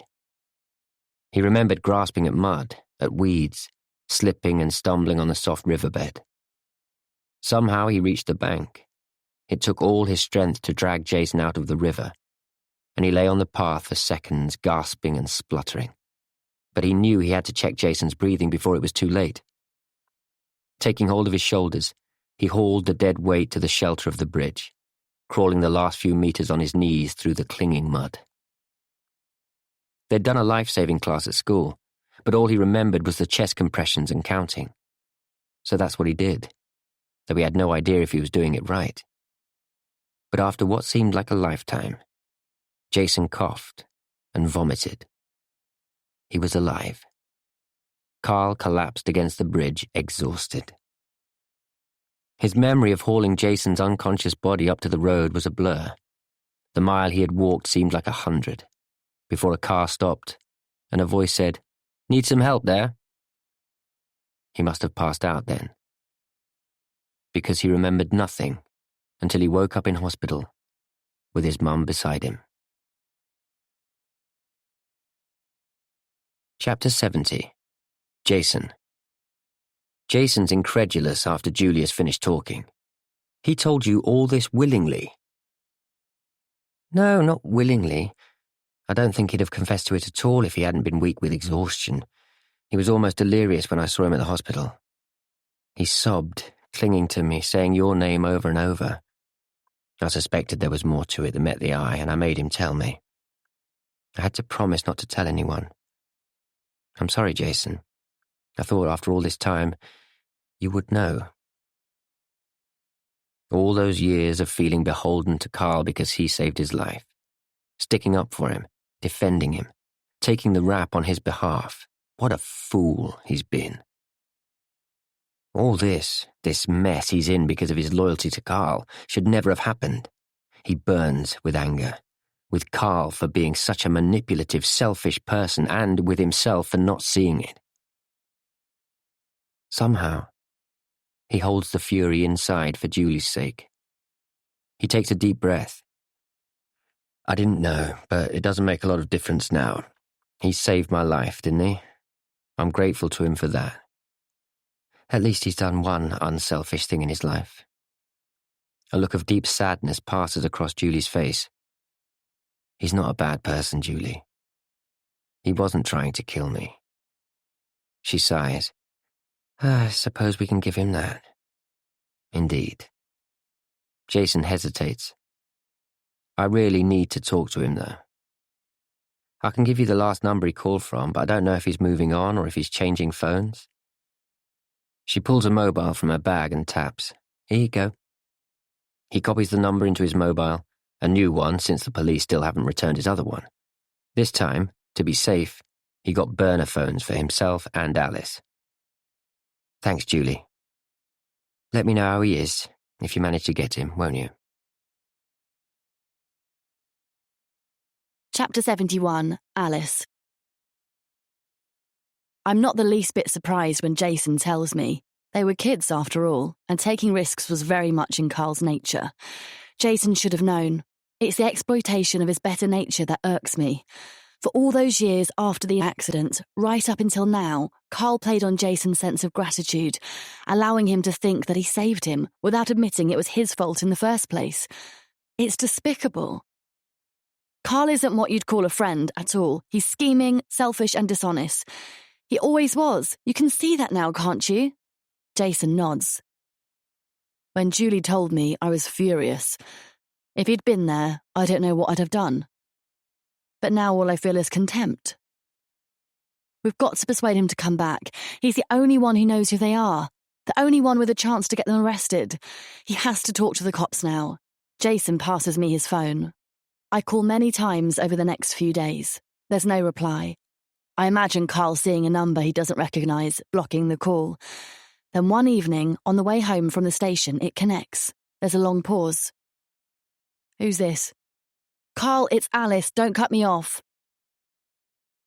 He remembered grasping at mud, at weeds, slipping and stumbling on the soft riverbed. Somehow he reached the bank. It took all his strength to drag Jason out of the river, and he lay on the path for seconds, gasping and spluttering. But he knew he had to check Jason's breathing before it was too late. Taking hold of his shoulders, he hauled the dead weight to the shelter of the bridge, crawling the last few meters on his knees through the clinging mud. They'd done a life-saving class at school, but all he remembered was the chest compressions and counting. So that's what he did, though he had no idea if he was doing it right. But after what seemed like a lifetime, Jason coughed and vomited. He was alive. Carl collapsed against the bridge, exhausted. His memory of hauling Jason's unconscious body up to the road was a blur. The mile he had walked seemed like 100, before a car stopped, and a voice said, "Need some help there?" He must have passed out then, because he remembered nothing until he woke up in hospital with his mum beside him. Chapter 70. Jason. Jason's incredulous after Julius finished talking. "He told you all this willingly?" "No, not willingly. I don't think he'd have confessed to it at all if he hadn't been weak with exhaustion. He was almost delirious when I saw him at the hospital. He sobbed, clinging to me, saying your name over and over. I suspected there was more to it than met the eye, and I made him tell me. I had to promise not to tell anyone. I'm sorry, Jason. I thought after all this time, you would know." All those years of feeling beholden to Carl because he saved his life, sticking up for him, defending him, taking the rap on his behalf. What a fool he's been. All this mess he's in because of his loyalty to Carl, should never have happened. He burns with anger, with Carl for being such a manipulative, selfish person, and with himself for not seeing it. Somehow, he holds the fury inside for Julie's sake. He takes a deep breath. "I didn't know, but it doesn't make a lot of difference now. He saved my life, didn't he? I'm grateful to him for that. At least he's done one unselfish thing in his life." A look of deep sadness passes across Julie's face. "He's not a bad person, Julie. He wasn't trying to kill me." She sighs. "I suppose we can give him that." Indeed. Jason hesitates. "I really need to talk to him, though. I can give you the last number he called from, but I don't know if he's moving on or if he's changing phones." She pulls a mobile from her bag and taps. "Here you go." He copies the number into his mobile, a new one since the police still haven't returned his other one. This time, to be safe, he got burner phones for himself and Alice. "Thanks, Julie. Let me know how he is, if you manage to get him, won't you?" Chapter 71, Alice. I'm not the least bit surprised when Jason tells me. They were kids after all, and taking risks was very much in Carl's nature. Jason should have known. It's the exploitation of his better nature that irks me. For all those years after the accident, right up until now, Carl played on Jason's sense of gratitude, allowing him to think that he saved him without admitting it was his fault in the first place. It's despicable. Carl isn't what you'd call a friend at all. He's scheming, selfish and dishonest. He always was. You can see that now, can't you? Jason nods. When Julie told me, I was furious. If he'd been there, I don't know what I'd have done. But now all I feel is contempt. We've got to persuade him to come back. He's the only one who knows who they are. The only one with a chance to get them arrested. He has to talk to the cops now. Jason passes me his phone. I call many times over the next few days. There's no reply. I imagine Carl seeing a number he doesn't recognise, blocking the call. Then one evening, on the way home from the station, it connects. There's a long pause. Who's this? Carl, it's Alice. Don't cut me off.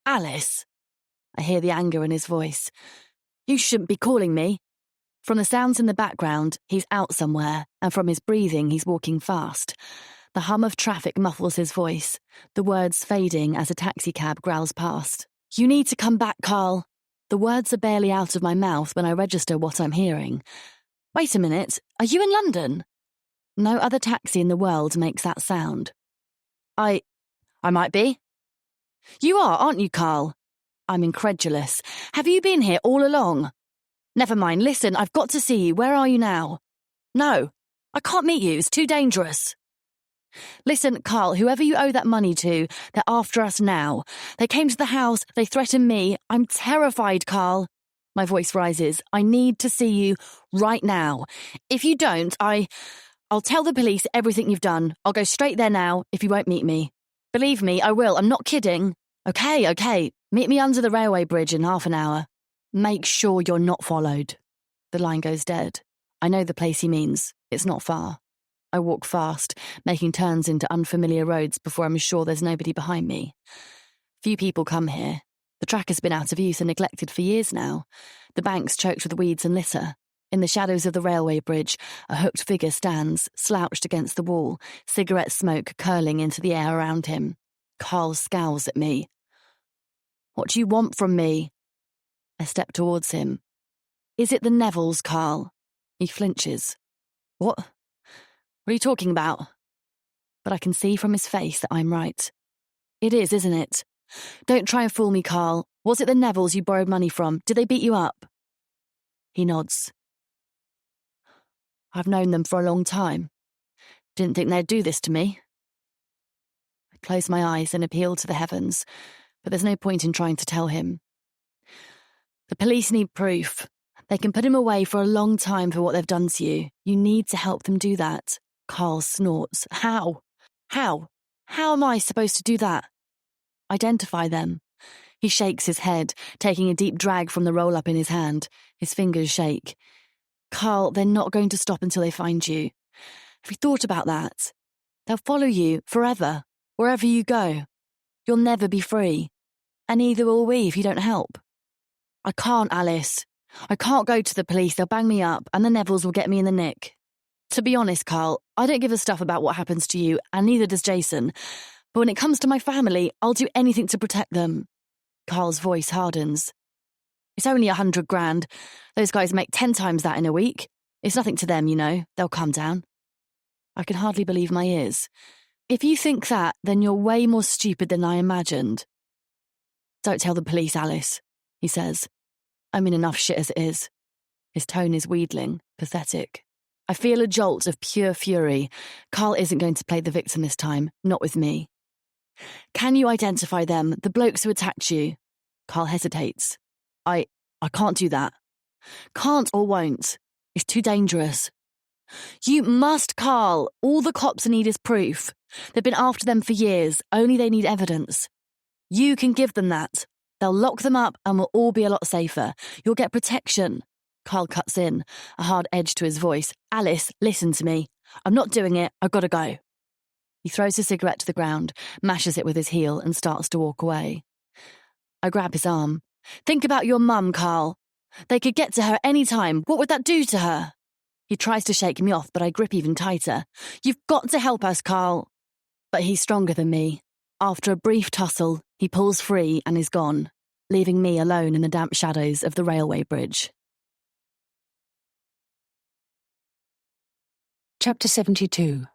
Alice. I hear the anger in his voice. You shouldn't be calling me. From the sounds in the background, he's out somewhere, and from his breathing, he's walking fast. The hum of traffic muffles his voice, the words fading as a taxicab growls past. You need to come back, Carl. The words are barely out of my mouth when I register what I'm hearing. Wait a minute, are you in London? No other taxi in the world makes that sound. I might be. You are, aren't you, Carl? I'm incredulous. Have you been here all along? Never mind, listen, I've got to see you. Where are you now? No, I can't meet you. It's too dangerous. Listen, Carl, whoever you owe that money to, they're after us now. They came to the house, they threatened me. I'm terrified, Carl. My voice rises. I need to see you right now. If you don't, I'll tell the police everything you've done. I'll go straight there now if you won't meet me. Believe me, I will. I'm not kidding. Okay. Meet me under the railway bridge in half an hour. Make sure you're not followed. The line goes dead. I know the place he means. It's not far. I walk fast, making turns into unfamiliar roads before I'm sure there's nobody behind me. Few people come here. The track has been out of use and neglected for years now. The bank's choked with weeds and litter. In the shadows of the railway bridge, a hooked figure stands, slouched against the wall, cigarette smoke curling into the air around him. Carl scowls at me. What do you want from me? I step towards him. Is it the Nevilles, Carl? He flinches. What? What are you talking about? But I can see from his face that I'm right. It is, isn't it? Don't try and fool me, Carl. Was it the Nevilles you borrowed money from? Did they beat you up? He nods. I've known them for a long time. Didn't think they'd do this to me. I close my eyes and appeal to the heavens, but there's no point in trying to tell him. The police need proof. They can put him away for a long time for what they've done to you. You need to help them do that. Carl snorts. How? How am I supposed to do that? Identify them. He shakes his head, taking a deep drag from the roll-up in his hand. His fingers shake. Carl, they're not going to stop until they find you. Have you thought about that? They'll follow you forever, wherever you go. You'll never be free. And neither will we if you don't help. I can't, Alice. I can't go to the police. They'll bang me up, and the Nevilles will get me in the nick. To be honest, Carl, I don't give a stuff about what happens to you, and neither does Jason. But when it comes to my family, I'll do anything to protect them. Carl's voice hardens. It's only 100 grand. Those guys make 10 times that in a week. It's nothing to them, you know. They'll calm down. I can hardly believe my ears. If you think that, then you're way more stupid than I imagined. Don't tell the police, Alice, he says. I'm in enough shit as it is. His tone is wheedling, pathetic. I feel a jolt of pure fury. Carl isn't going to play the victim this time, not with me. Can you identify them, the blokes who attacked you? Carl hesitates. I can't do that. Can't or won't. It's too dangerous. You must, Carl. All the cops need is proof. They've been after them for years, only they need evidence. You can give them that. They'll lock them up and we'll all be a lot safer. You'll get protection. Carl cuts in, a hard edge to his voice. Alice, listen to me. I'm not doing it. I've got to go. He throws his cigarette to the ground, mashes it with his heel and starts to walk away. I grab his arm. Think about your mum, Carl. They could get to her any time. What would that do to her? He tries to shake me off, but I grip even tighter. You've got to help us, Carl. But he's stronger than me. After a brief tussle, he pulls free and is gone, leaving me alone in the damp shadows of the railway bridge. Chapter 72.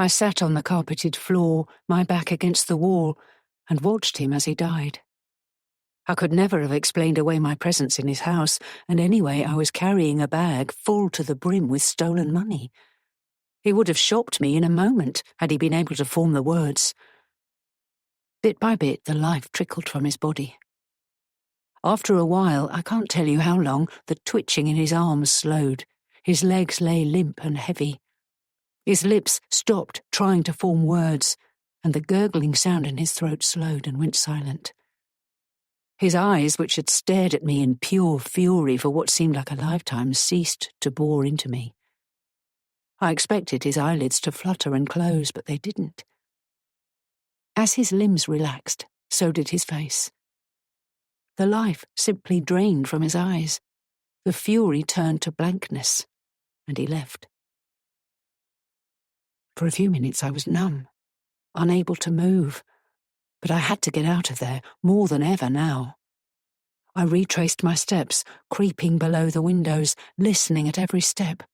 I sat on the carpeted floor, my back against the wall, and watched him as he died. I could never have explained away my presence in his house, and anyway I was carrying a bag full to the brim with stolen money. He would have shocked me in a moment had he been able to form the words. Bit by bit, the life trickled from his body. After a while, I can't tell you how long, the twitching in his arms slowed. His legs lay limp and heavy. His lips stopped trying to form words, and the gurgling sound in his throat slowed and went silent. His eyes, which had stared at me in pure fury for what seemed like a lifetime, ceased to bore into me. I expected his eyelids to flutter and close, but they didn't. As his limbs relaxed, So did his face. The life simply drained from his eyes. The fury turned to blankness, and he left. For a few minutes I was numb, unable to move, but I had to get out of there more than ever now. I retraced my steps, creeping below the windows, listening at every step.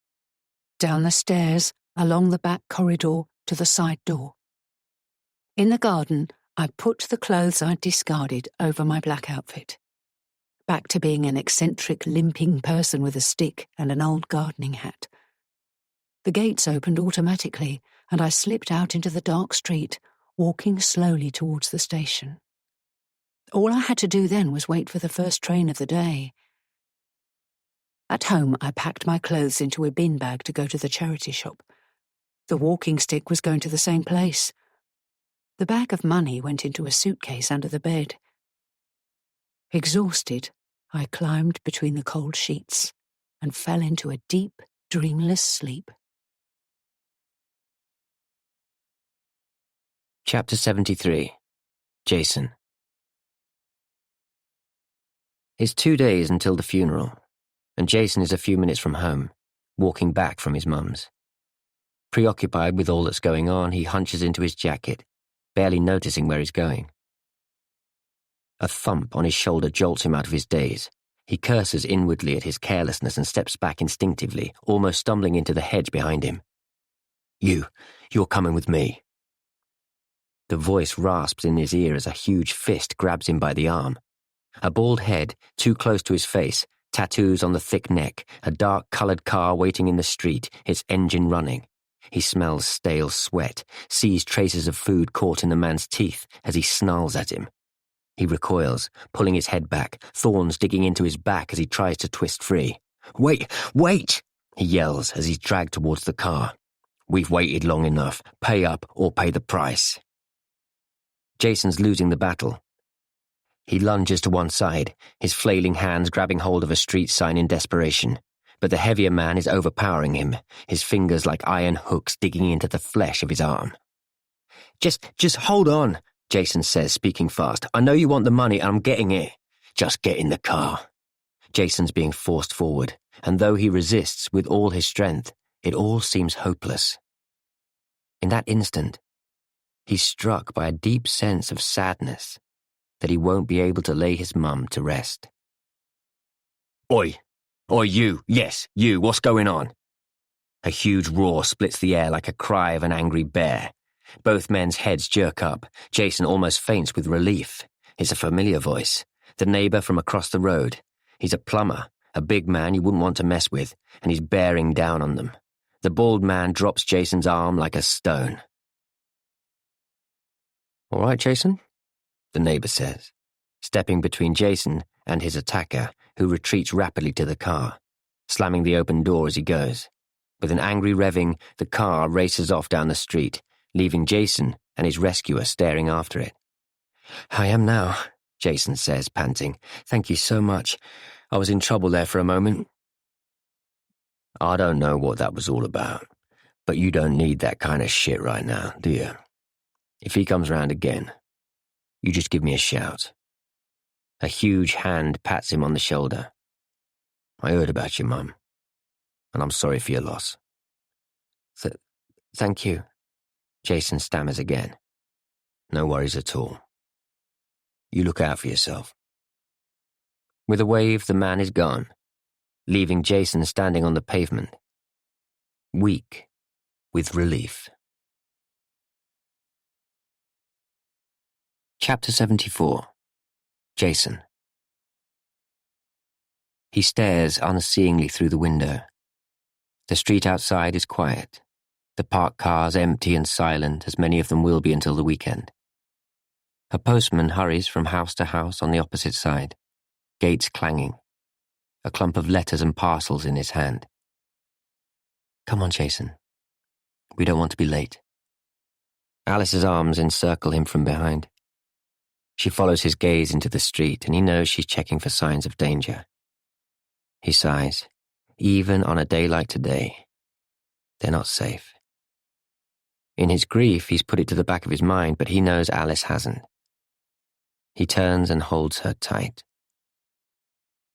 Down the stairs, along the back corridor, to the side door. In the garden, I put the clothes I'd discarded over my black outfit. Back to being an eccentric, limping person with a stick and an old gardening hat. The gates opened automatically, and I slipped out into the dark street, walking slowly towards the station. All I had to do then was wait for the first train of the day. At home, I packed my clothes into a bin bag to go to the charity shop. The walking stick was going to the same place. The bag of money went into a suitcase under the bed. Exhausted, I climbed between the cold sheets and fell into a deep, dreamless sleep. Chapter 73. Jason. It's 2 days until the funeral, and Jason is a few minutes from home, walking back from his mum's. Preoccupied with all that's going on, he hunches into his jacket, barely noticing where he's going. A thump on his shoulder jolts him out of his daze. He curses inwardly at his carelessness and steps back instinctively, almost stumbling into the hedge behind him. You're coming with me." The voice rasps in his ear as a huge fist grabs him by the arm. A bald head, too close to his face, tattoos on the thick neck, a dark-coloured car waiting in the street, its engine running. He smells stale sweat, sees traces of food caught in the man's teeth as he snarls at him. He recoils, pulling his head back, thorns digging into his back as he tries to twist free. Wait! He yells as he's dragged towards the car. "We've waited long enough. Pay up or pay the price." Jason's losing the battle. He lunges to one side, his flailing hands grabbing hold of a street sign in desperation. But the heavier man is overpowering him, his fingers like iron hooks digging into the flesh of his arm. Just hold on, Jason says, speaking fast. "I know you want the money and I'm getting it. Just get in the car." Jason's being forced forward, and though he resists with all his strength, it all seems hopeless. In that instant, he's struck by a deep sense of sadness that he won't be able to lay his mum to rest. Oi, you, yes, you, what's going on?" A huge roar splits the air like a cry of an angry bear. Both men's heads jerk up. Jason almost faints with relief. It's a familiar voice, the neighbour from across the road. He's a plumber, a big man you wouldn't want to mess with, and he's bearing down on them. The bald man drops Jason's arm like a stone. "All right, Jason?" the neighbour says, stepping between Jason and his attacker, who retreats rapidly to the car, slamming the open door as he goes. With an angry revving, the car races off down the street, leaving Jason and his rescuer staring after it. "I am now," Jason says, panting. "Thank you so much. I was in trouble there for a moment." "I don't know what that was all about, but you don't need that kind of shit right now, do you? If he comes round again, you just give me a shout." A huge hand pats him on the shoulder. "I heard about your mum, and I'm sorry for your loss." Thank you," Jason stammers again. "No worries at all. You look out for yourself." With a wave, the man is gone, leaving Jason standing on the pavement, weak with relief. Chapter 74. Jason. He stares unseeingly through the window. The street outside is quiet, the parked cars empty and silent, as many of them will be until the weekend. A postman hurries from house to house on the opposite side, gates clanging, a clump of letters and parcels in his hand. "Come on, Jason. We don't want to be late." Alice's arms encircle him from behind. She follows his gaze into the street, and he knows she's checking for signs of danger. He sighs. Even on a day like today, they're not safe. In his grief, he's put it to the back of his mind, but he knows Alice hasn't. He turns and holds her tight.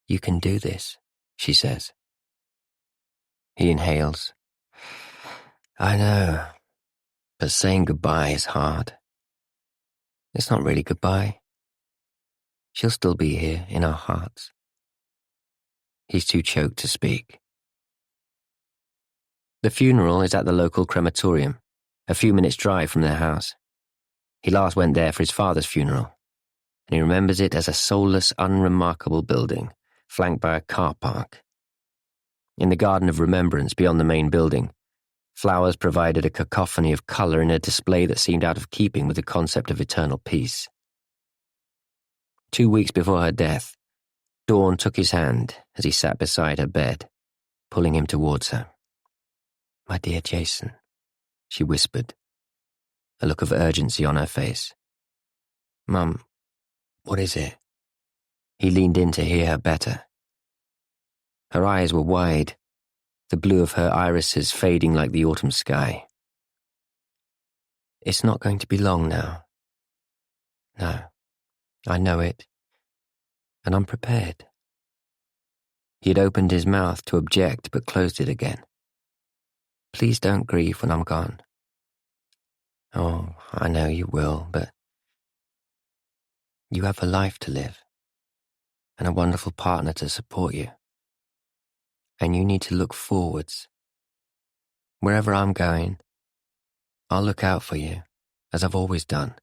"You can do this," she says. He inhales. "I know, but saying goodbye is hard. It's not really goodbye. She'll still be here in our hearts." He's too choked to speak. The funeral is at the local crematorium, a few minutes' drive from their house. He last went there for his father's funeral, and he remembers it as a soulless, unremarkable building, flanked by a car park. In the garden of remembrance beyond the main building, flowers provided a cacophony of colour in a display that seemed out of keeping with the concept of eternal peace. 2 weeks before her death, Dawn took his hand as he sat beside her bed, pulling him towards her. "My dear Jason," she whispered, a look of urgency on her face. "Mum, what is it?" He leaned in to hear her better. Her eyes were wide, the blue of her irises fading like the autumn sky. "It's not going to be long now. No, I know it, and I'm prepared." He had opened his mouth to object but closed it again. "Please don't grieve when I'm gone." "Oh, I know you will, but you have a life to live, and a wonderful partner to support you. And you need to look forwards. Wherever I'm going, I'll look out for you, as I've always done.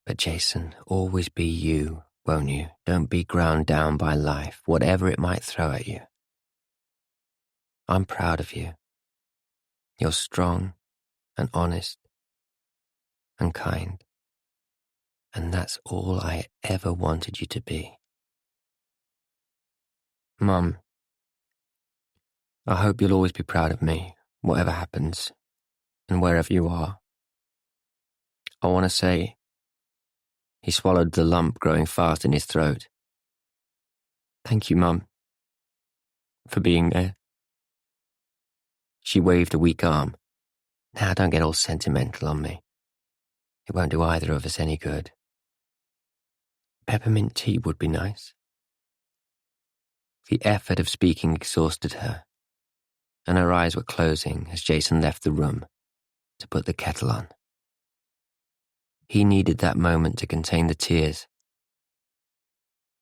But Jason, always be you, won't you? Don't be ground down by life, whatever it might throw at you. I'm proud of you. You're strong and honest and kind. And that's all I ever wanted you to be. Mum, I hope you'll always be proud of me, whatever happens, and wherever you are. I want to say," he swallowed the lump growing fast in his throat, "Thank you, Mum, for being there." She waved a weak arm. "Now, don't get all sentimental on me. It won't do either of us any good. Peppermint tea would be nice." The effort of speaking exhausted her, and her eyes were closing as Jason left the room to put the kettle on. He needed that moment to contain the tears.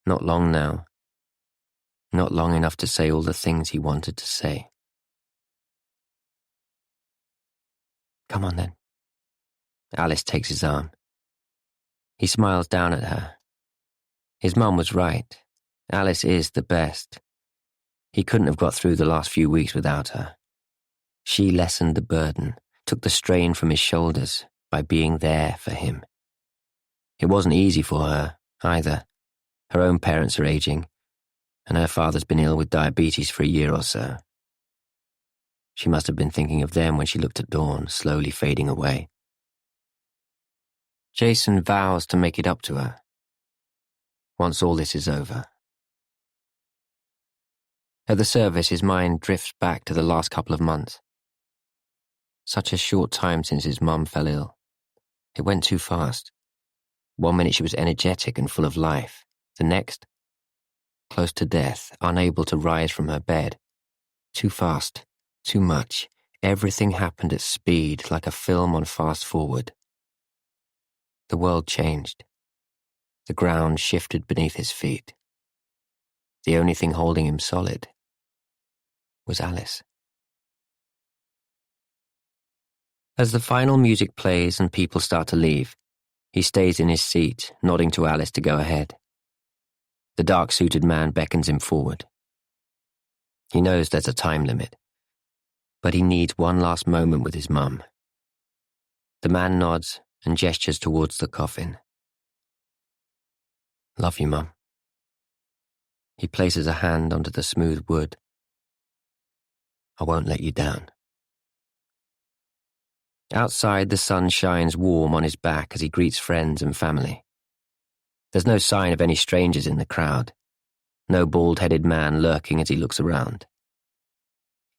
Not long now. Not long enough to say all the things he wanted to say. "Come on then." Alice takes his arm. He smiles down at her. His mum was right. Alice is the best. He couldn't have got through the last few weeks without her. She lessened the burden, took the strain from his shoulders by being there for him. It wasn't easy for her, either. Her own parents are aging, and her father's been ill with diabetes for a year or so. She must have been thinking of them when she looked at Dawn, slowly fading away. Jason vows to make it up to her once all this is over. At the service, his mind drifts back to the last couple of months. Such a short time since his mum fell ill. It went too fast. 1 minute she was energetic and full of life. The next, close to death, unable to rise from her bed. Too fast, too much. Everything happened at speed, like a film on fast forward. The world changed. The ground shifted beneath his feet. The only thing holding him solid was Alice. As the final music plays and people start to leave, he stays in his seat, nodding to Alice to go ahead. The dark-suited man beckons him forward. He knows there's a time limit, but he needs one last moment with his mum. The man nods and gestures towards the coffin. "Love you, Mum." He places a hand onto the smooth wood. "I won't let you down." Outside, the sun shines warm on his back as he greets friends and family. There's no sign of any strangers in the crowd, no bald-headed man lurking as he looks around.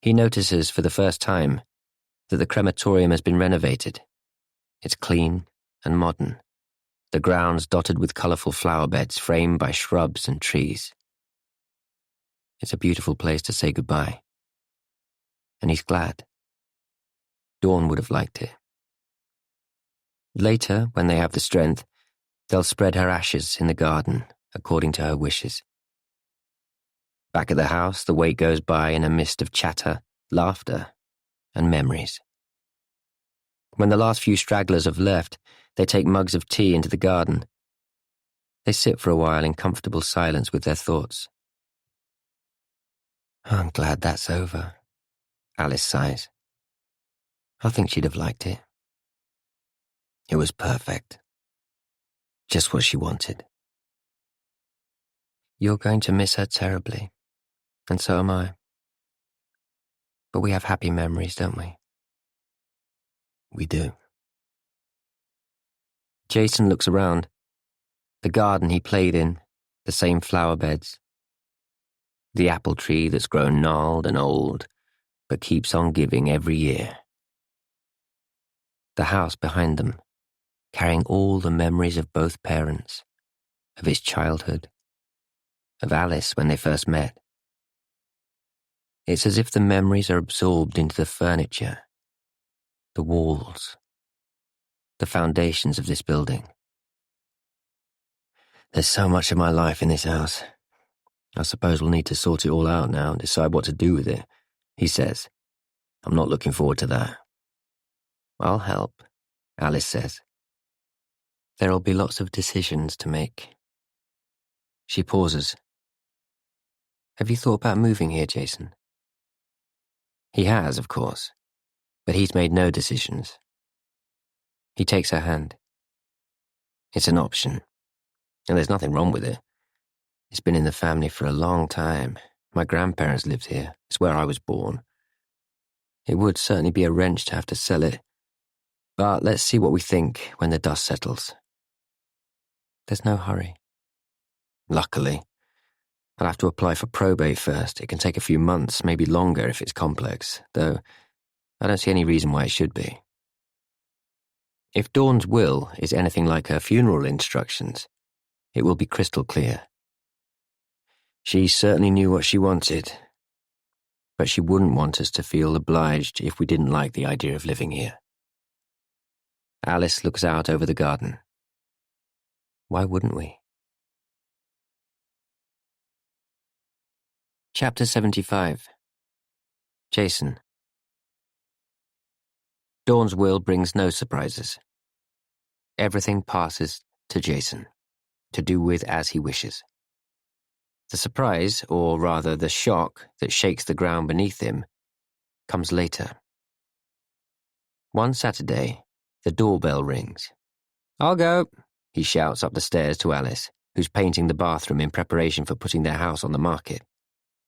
He notices for the first time that the crematorium has been renovated. It's clean and modern. the grounds dotted with colourful flower beds framed by shrubs and trees. It's a beautiful place to say goodbye. And he's glad. Dawn would have liked it. Later, when they have the strength, they'll spread her ashes in the garden, according to her wishes. Back at the house, the wait goes by in a mist of chatter, laughter, and memories. When the last few stragglers have left, they take mugs of tea into the garden. They sit for a while in comfortable silence with their thoughts. I'm glad that's over, Alice sighs. I think she'd have liked it. It was perfect. Just what she wanted. You're going to miss her terribly, and so am I. But we have happy memories, don't we? We do. Jason looks around. The garden he played in, the same flower beds. The apple tree that's grown gnarled and old, but keeps on giving every year. The house behind them, carrying all the memories of both parents, of his childhood, of Alice when they first met. It's as if the memories are absorbed into the furniture, the walls, the foundations of this building. There's so much of my life in this house. I suppose we'll need to sort it all out now and decide what to do with it, he says. I'm not looking forward to that. I'll help, Alice says. There'll be lots of decisions to make. She pauses. Have you thought about moving here, Jason? He has, of course, but he's made no decisions. He takes her hand. It's an option, and there's nothing wrong with it. It's been in the family for a long time. My grandparents lived here. It's where I was born. It would certainly be a wrench to have to sell it, but let's see what we think when the dust settles. There's no hurry. Luckily. I'll have to apply for probate first. It can take a few months, maybe longer if it's complex, though I don't see any reason why it should be. If Dawn's will is anything like her funeral instructions, it will be crystal clear. She certainly knew what she wanted, but she wouldn't want us to feel obliged if we didn't like the idea of living here. Alice looks out over the garden. Why wouldn't we? Chapter 75. Jason. Dawn's will brings no surprises. Everything passes to Jason, to do with as he wishes. The surprise, or rather the shock that shakes the ground beneath him, comes later. One Saturday, the doorbell rings. I'll go, he shouts up the stairs to Alice, who's painting the bathroom in preparation for putting their house on the market.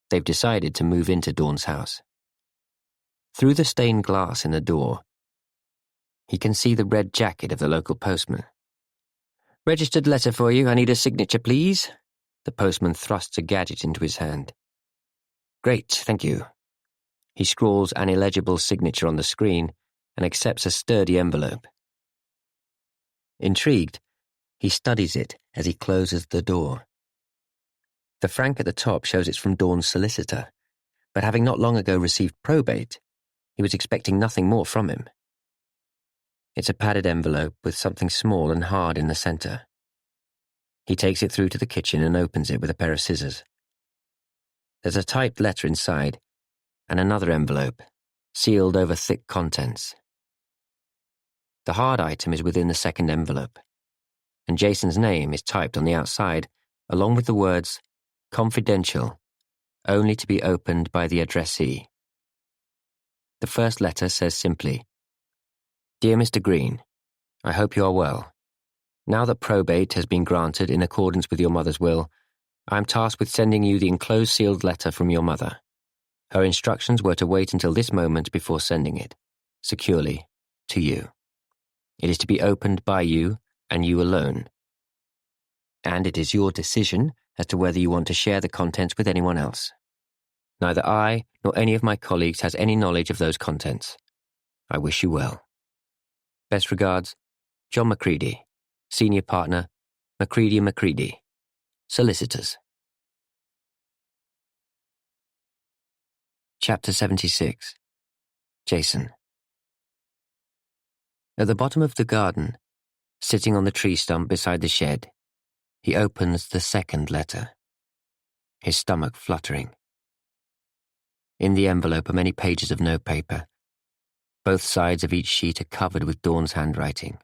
They've decided to move into Dawn's house. Through the stained glass in the door, he can see the red jacket of the local postman. Registered letter for you. I need a signature, please. The postman thrusts a gadget into his hand. Great, thank you. He scrawls an illegible signature on the screen and accepts a sturdy envelope. Intrigued, he studies it as he closes the door. The frank at the top shows it's from Dawn's solicitor, but having not long ago received probate, he was expecting nothing more from him. It's a padded envelope with something small and hard in the center. He takes it through to the kitchen and opens it with a pair of scissors. There's a typed letter inside, and another envelope, sealed over thick contents. The hard item is within the second envelope, and Jason's name is typed on the outside, along with the words, confidential, only to be opened by the addressee. The first letter says simply, Dear Mr. Green, I hope you are well. Now that probate has been granted in accordance with your mother's will, I am tasked with sending you the enclosed sealed letter from your mother. Her instructions were to wait until this moment before sending it, securely, to you. It is to be opened by you and you alone. And it is your decision as to whether you want to share the contents with anyone else. Neither I nor any of my colleagues has any knowledge of those contents. I wish you well. Best regards, John Macready, Senior partner, Macready and Macready. Solicitors. Chapter 76. Jason. At the bottom of the garden, sitting on the tree stump beside the shed, he opens the second letter, his stomach fluttering. In the envelope are many pages of notepaper. Both sides of each sheet are covered with Dawn's handwriting,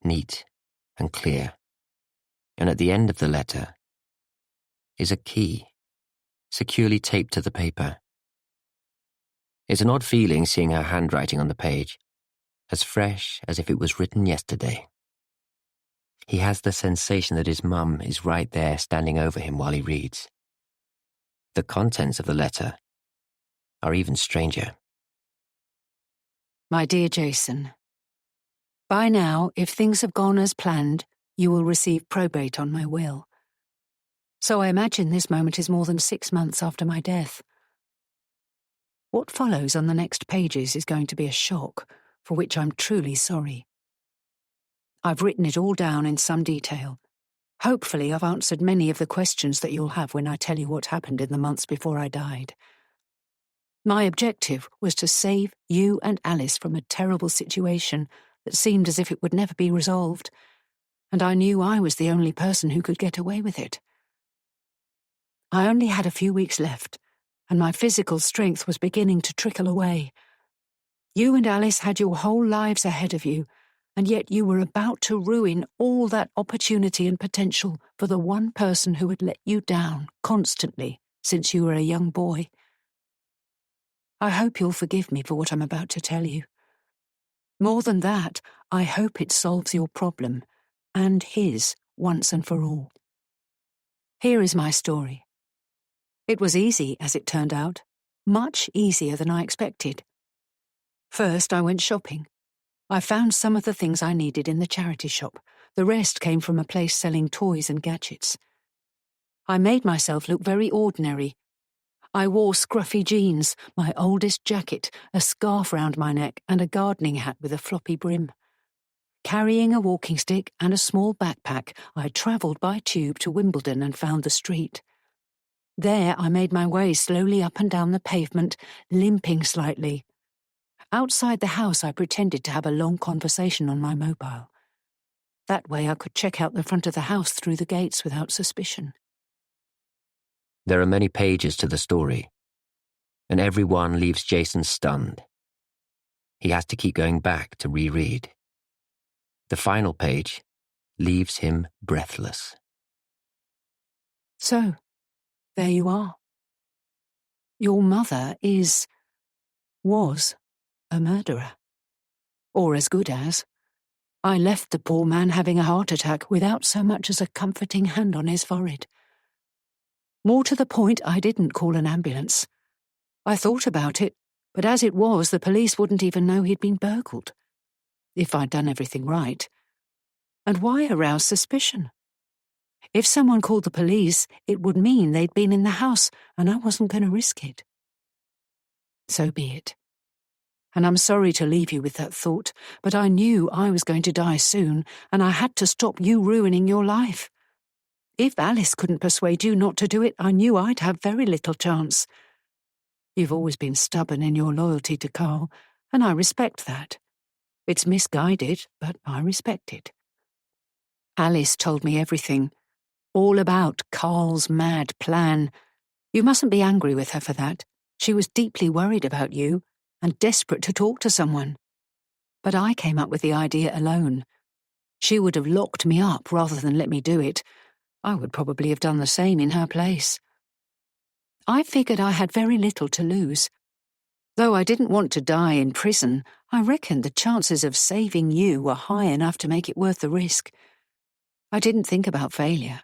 neat and clear. And at the end of the letter is a key, securely taped to the paper. It's an odd feeling seeing her handwriting on the page, as fresh as if it was written yesterday. He has the sensation that his mum is right there standing over him while he reads. The contents of the letter are even stranger. My dear Jason, by now, if things have gone as planned, you will receive probate on my will. So I imagine this moment is more than 6 months after my death. What follows on the next pages is going to be a shock, for which I'm truly sorry. I've written it all down in some detail. Hopefully I've answered many of the questions that you'll have when I tell you what happened in the months before I died. My objective was to save you and Alice from a terrible situation that seemed as if it would never be resolved, and I knew I was the only person who could get away with it. I only had a few weeks left, and my physical strength was beginning to trickle away. You and Alice had your whole lives ahead of you, and yet you were about to ruin all that opportunity and potential for the one person who had let you down constantly since you were a young boy. I hope you'll forgive me for what I'm about to tell you. More than that, I hope it solves your problem, and his, once and for all. Here is my story. It was easy, as it turned out, much easier than I expected. First, I went shopping. I found some of the things I needed in the charity shop. The rest came from a place selling toys and gadgets. I made myself look very ordinary. I wore scruffy jeans, my oldest jacket, a scarf round my neck, and a gardening hat with a floppy brim. Carrying a walking stick and a small backpack, I travelled by tube to Wimbledon and found the street. There I made my way slowly up and down the pavement, limping slightly. Outside the house I pretended to have a long conversation on my mobile. That way I could check out the front of the house through the gates without suspicion. There are many pages to the story, and every one leaves Jason stunned. He has to keep going back to reread. The final page leaves him breathless. So, there you are. Your mother was a murderer. Or as good as. I left the poor man having a heart attack without so much as a comforting hand on his forehead. More to the point, I didn't call an ambulance. I thought about it, but as it was, the police wouldn't even know he'd been burgled. If I'd done everything right. And why arouse suspicion? If someone called the police, it would mean they'd been in the house, and I wasn't going to risk it. So be it. And I'm sorry to leave you with that thought, but I knew I was going to die soon, and I had to stop you ruining your life. If Alice couldn't persuade you not to do it, I knew I'd have very little chance. You've always been stubborn in your loyalty to Carl, and I respect that. It's misguided, but I respect it. Alice told me everything, all about Carl's mad plan. You mustn't be angry with her for that. She was deeply worried about you, and desperate to talk to someone. But I came up with the idea alone. She would have locked me up rather than let me do it. I would probably have done the same in her place. I figured I had very little to lose. Though I didn't want to die in prison, I reckoned the chances of saving you were high enough to make it worth the risk. I didn't think about failure.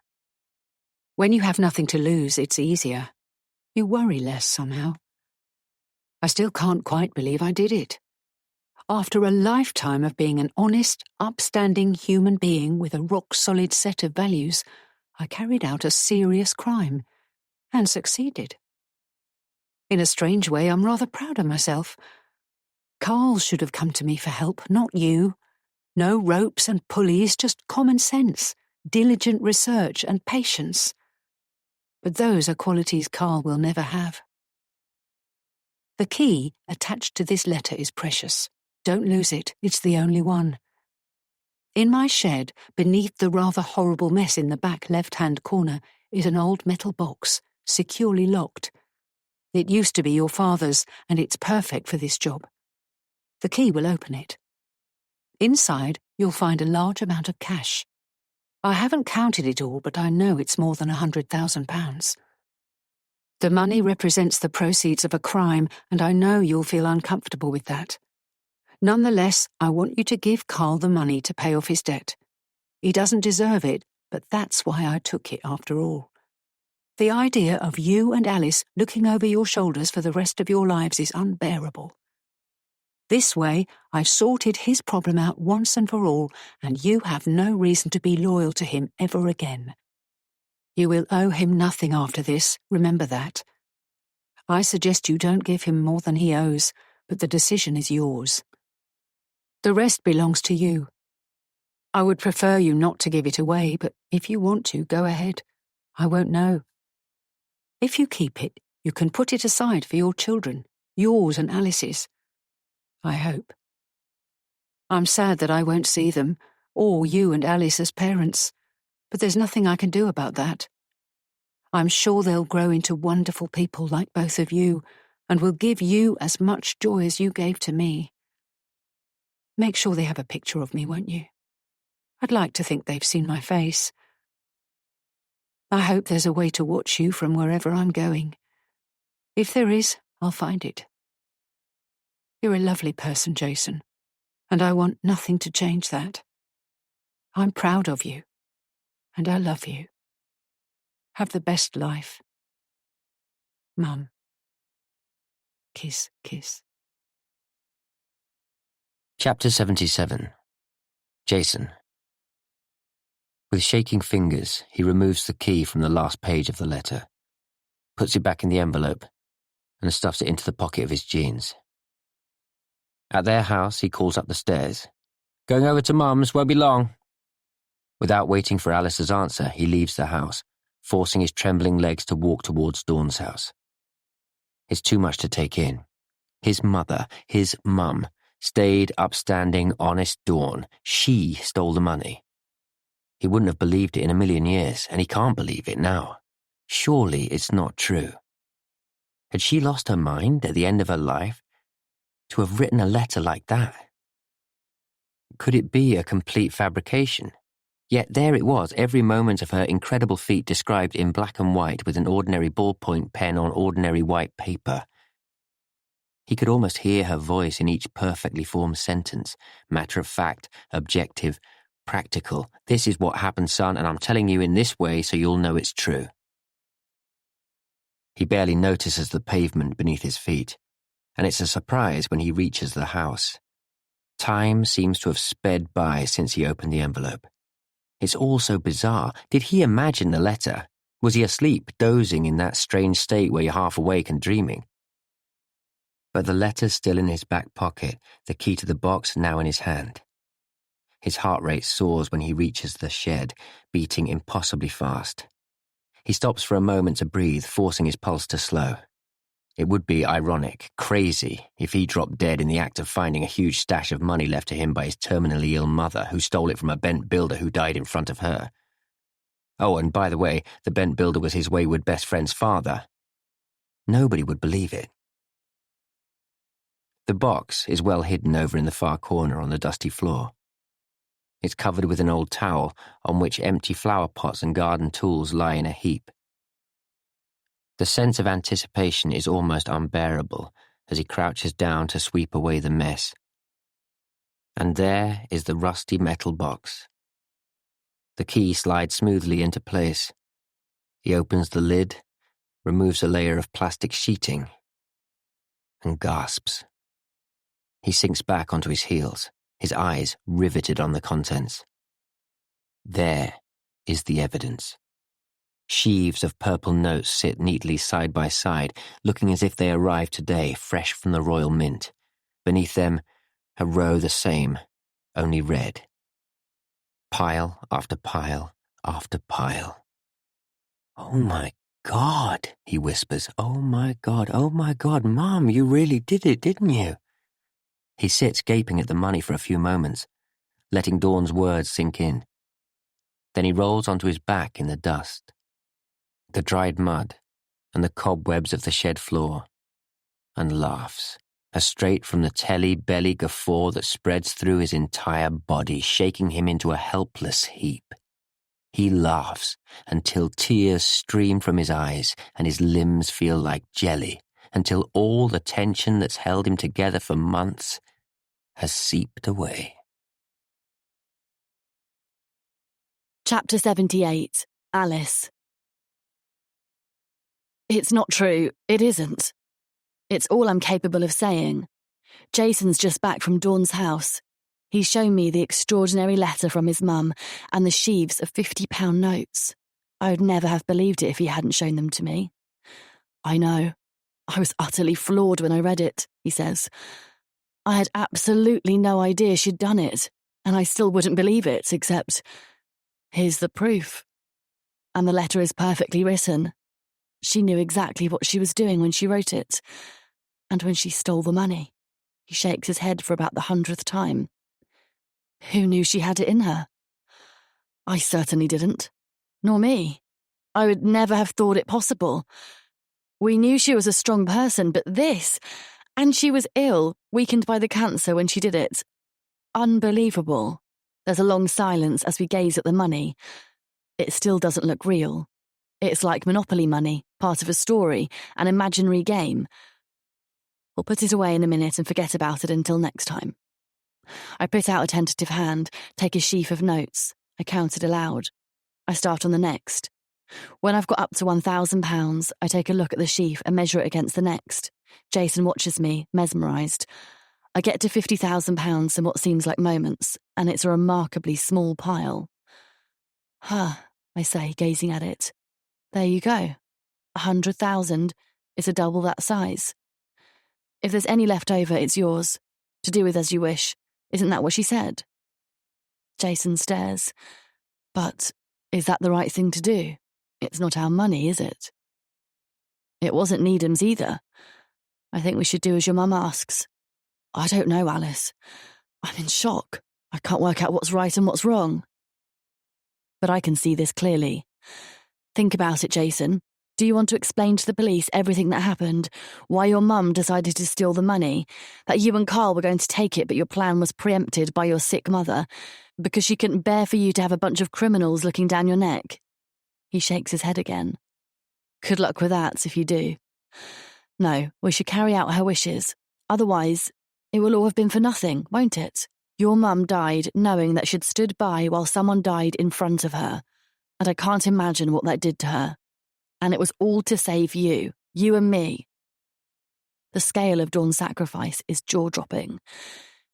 When you have nothing to lose, it's easier. You worry less somehow. I still can't quite believe I did it. After a lifetime of being an honest, upstanding human being with a rock-solid set of values, I carried out a serious crime, and succeeded. In a strange way, I'm rather proud of myself. Carl should have come to me for help, not you. No ropes and pulleys, just common sense, diligent research and patience. But those are qualities Carl will never have. The key attached to this letter is precious. Don't lose it, it's the only one. In my shed, beneath the rather horrible mess in the back left-hand corner, is an old metal box, securely locked. It used to be your father's, and it's perfect for this job. The key will open it. Inside, you'll find a large amount of cash. I haven't counted it all, but I know it's more than £100,000. The money represents the proceeds of a crime, and I know you'll feel uncomfortable with that. Nonetheless, I want you to give Carl the money to pay off his debt. He doesn't deserve it, but that's why I took it after all. The idea of you and Alice looking over your shoulders for the rest of your lives is unbearable. This way, I've sorted his problem out once and for all, and you have no reason to be loyal to him ever again. You will owe him nothing after this, remember that. I suggest you don't give him more than he owes, but the decision is yours. The rest belongs to you. I would prefer you not to give it away, but if you want to, go ahead. I won't know. If you keep it, you can put it aside for your children, yours and Alice's. I hope. I'm sad that I won't see them, or you and Alice as parents, but there's nothing I can do about that. I'm sure they'll grow into wonderful people like both of you, and will give you as much joy as you gave to me. Make sure they have a picture of me, won't you? I'd like to think they've seen my face. I hope there's a way to watch you from wherever I'm going. If there is, I'll find it. You're a lovely person, Jason, and I want nothing to change that. I'm proud of you, and I love you. Have the best life. Mum. Kiss, kiss. Chapter 77. Jason. With shaking fingers, he removes the key from the last page of the letter, puts it back in the envelope, and stuffs it into the pocket of his jeans. At their house, he calls up the stairs. Going over to Mum's, won't be long. Without waiting for Alice's answer, he leaves the house, forcing his trembling legs to walk towards Dawn's house. It's too much to take in. His mother, his mum, stayed upstanding, honest Dawn. She stole the money. He wouldn't have believed it in a million years, and he can't believe it now. Surely it's not true. Had she lost her mind at the end of her life? To have written a letter like that? Could it be a complete fabrication? Yet there it was, every moment of her incredible feat described in black and white with an ordinary ballpoint pen on ordinary white paper. He could almost hear her voice in each perfectly formed sentence, matter of fact, objective, practical. This is what happened, son, and I'm telling you in this way so you'll know it's true. He barely notices the pavement beneath his feet, and it's a surprise when he reaches the house. Time seems to have sped by since he opened the envelope. It's all so bizarre. Did he imagine the letter? Was he asleep, dozing in that strange state where you're half awake and dreaming? But the letter's still in his back pocket, the key to the box now in his hand. His heart rate soars when he reaches the shed, beating impossibly fast. He stops for a moment to breathe, forcing his pulse to slow. It would be ironic, crazy, if he dropped dead in the act of finding a huge stash of money left to him by his terminally ill mother, who stole it from a bent builder who died in front of her. Oh, and by the way, the bent builder was his wayward best friend's father. Nobody would believe it. The box is well hidden over in the far corner on the dusty floor. It's covered with an old towel on which empty flower pots and garden tools lie in a heap. The sense of anticipation is almost unbearable as he crouches down to sweep away the mess. And there is the rusty metal box. The key slides smoothly into place. He opens the lid, removes a layer of plastic sheeting, and gasps. He sinks back onto his heels, his eyes riveted on the contents. There is the evidence. Sheaves of purple notes sit neatly side by side, looking as if they arrived today, fresh from the Royal Mint. Beneath them, a row the same, only red. Pile after pile after pile. "Oh my God," he whispers. "Oh my God, Mum, you really did it, didn't you?" He sits gaping at the money for a few moments, letting Dawn's words sink in. Then he rolls onto his back in the dust, the dried mud, and the cobwebs of the shed floor, and laughs, a straight from the telly belly guffaw that spreads through his entire body, shaking him into a helpless heap. He laughs until tears stream from his eyes and his limbs feel like jelly, until all the tension that's held him together for months has seeped away. Chapter 78. Alice. It's not true. It isn't. It's all I'm capable of saying. Jason's just back from Dawn's house. He's shown me the extraordinary letter from his mum and the sheaves of £50 notes. I would never have believed it if he hadn't shown them to me. I know. I was utterly floored when I read it, he says. I had absolutely no idea she'd done it, and I still wouldn't believe it, except here's the proof. And the letter is perfectly written. She knew exactly what she was doing when she wrote it, and when she stole the money. He shakes his head for about the 100th time. Who knew she had it in her? I certainly didn't. Nor me. I would never have thought it possible. We knew she was a strong person, but this... And she was ill, weakened by the cancer when she did it. Unbelievable. There's a long silence as we gaze at the money. It still doesn't look real. It's like Monopoly money, part of a story, an imaginary game. We'll put it away in a minute and forget about it until next time. I put out a tentative hand, take a sheaf of notes. I count it aloud. I start on the next. When I've got up to £1,000, I take a look at the sheaf and measure it against the next. Jason watches me, mesmerised. I get to £50,000 in what seems like moments, and it's a remarkably small pile. Huh, I say, gazing at it. There you go. 100,000 is a double that size. If there's any left over, it's yours. To do with as you wish. Isn't that what she said? Jason stares. But is that the right thing to do? It's not our money, is it? It wasn't Needham's either. I think we should do as your mum asks. I don't know, Alice. I'm in shock. I can't work out what's right and what's wrong. But I can see this clearly. Think about it, Jason. Do you want to explain to the police everything that happened? Why your mum decided to steal the money? That you and Carl were going to take it, but your plan was preempted by your sick mother? Because she couldn't bear for you to have a bunch of criminals looking down your neck? He shakes his head again. Good luck with that, if you do. No, we should carry out her wishes. Otherwise, it will all have been for nothing, won't it? Your mum died knowing that she'd stood by while someone died in front of her. And I can't imagine what that did to her. And it was all to save you and me. The scale of Dawn's sacrifice is jaw-dropping.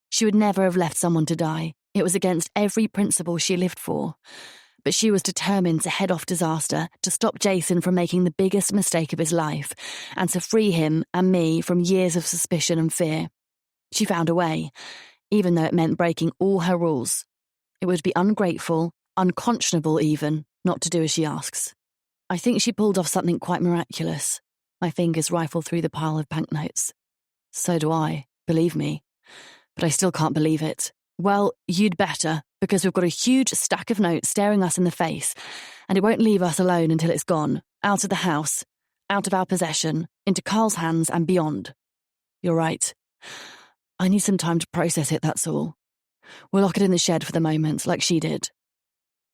She would never have left someone to die. It was against every principle she lived for. But she was determined to head off disaster, to stop Jason from making the biggest mistake of his life, and to free him and me from years of suspicion and fear. She found a way, even though it meant breaking all her rules. It would be ungrateful, unconscionable even, not to do as she asks. I think she pulled off something quite miraculous. My fingers rifle through the pile of banknotes. So do I, believe me. But I still can't believe it. Well, you'd better, because we've got a huge stack of notes staring us in the face, and it won't leave us alone until it's gone, out of the house, out of our possession, into Carl's hands and beyond. You're right. I need some time to process it, that's all. We'll lock it in the shed for the moment, like she did.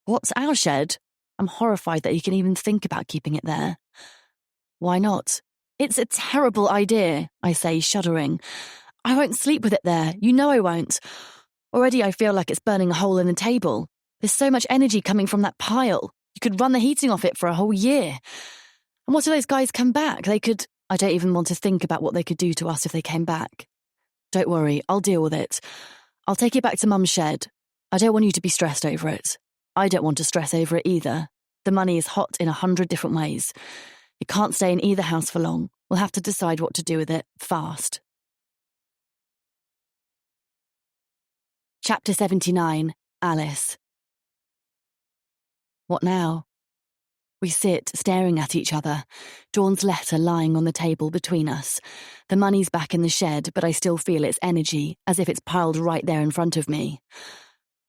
What's our shed? I'm horrified that you can even think about keeping it there. Why not? It's a terrible idea, I say, shuddering. I won't sleep with it there. You know I won't. Already I feel like it's burning a hole in the table. There's so much energy coming from that pile. You could run the heating off it for a whole year. And what if those guys come back? They could... I don't even want to think about what they could do to us if they came back. Don't worry, I'll deal with it. I'll take it back to Mum's shed. I don't want you to be stressed over it. I don't want to stress over it either. The money is hot in 100 different ways. It can't stay in either house for long. We'll have to decide what to do with it fast. Chapter 79, Alice. What now? We sit, staring at each other, Dawn's letter lying on the table between us. The money's back in the shed, but I still feel its energy, as if it's piled right there in front of me.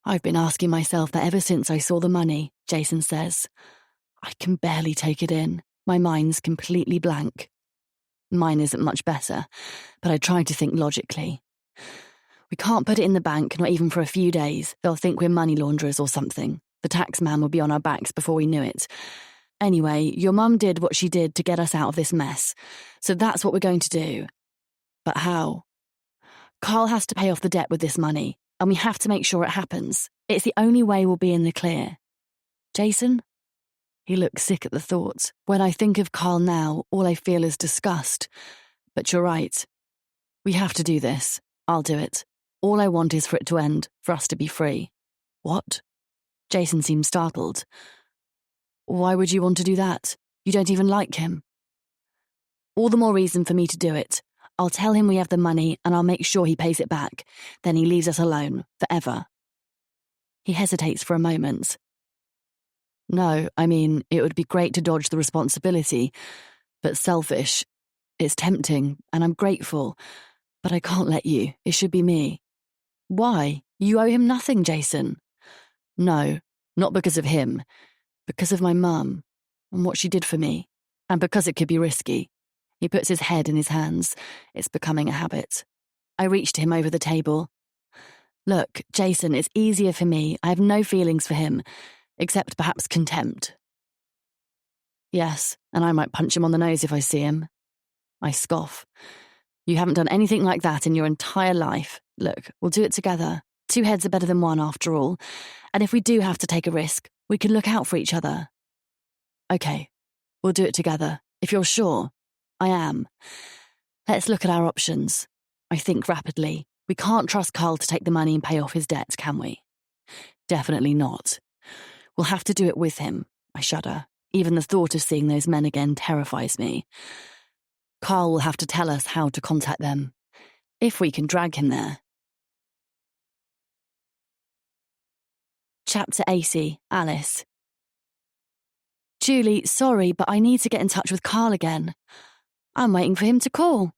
I've been asking myself that ever since I saw the money, Jason says. I can barely take it in. My mind's completely blank. Mine isn't much better, but I try to think logically. We can't put it in the bank, not even for a few days. They'll think we're money launderers or something. The tax man will be on our backs before we knew it. Anyway, your mum did what she did to get us out of this mess. So that's what we're going to do. But how? Carl has to pay off the debt with this money, and we have to make sure it happens. It's the only way we'll be in the clear. Jason? He looks sick at the thought. When I think of Carl now, all I feel is disgust. But you're right. We have to do this. I'll do it. All I want is for it to end, for us to be free. What? Jason seems startled. Why would you want to do that? You don't even like him. All the more reason for me to do it. I'll tell him we have the money and I'll make sure he pays it back. Then he leaves us alone, forever. He hesitates for a moment. No, I mean, it would be great to dodge the responsibility, but selfish. It's tempting, and I'm grateful, but I can't let you. It should be me. Why? You owe him nothing, Jason. No, not because of him. Because of my mum, and what she did for me, and because it could be risky. He puts his head in his hands. It's becoming a habit. I reach to him over the table. Look, Jason, it's easier for me. I have no feelings for him, except perhaps contempt. Yes, and I might punch him on the nose if I see him. I scoff. You haven't done anything like that in your entire life. Look, we'll do it together. 2 heads are better than one, after all. And if we do have to take a risk, we can look out for each other. Okay, we'll do it together. If you're sure. I am. Let's look at our options. I think rapidly. We can't trust Carl to take the money and pay off his debts, can we? Definitely not. We'll have to do it with him. I shudder. Even the thought of seeing those men again terrifies me. Carl will have to tell us how to contact them. If we can drag him there. Chapter 80, Alice. Julie, sorry, but I need to get in touch with Carl again. I'm waiting for him to call.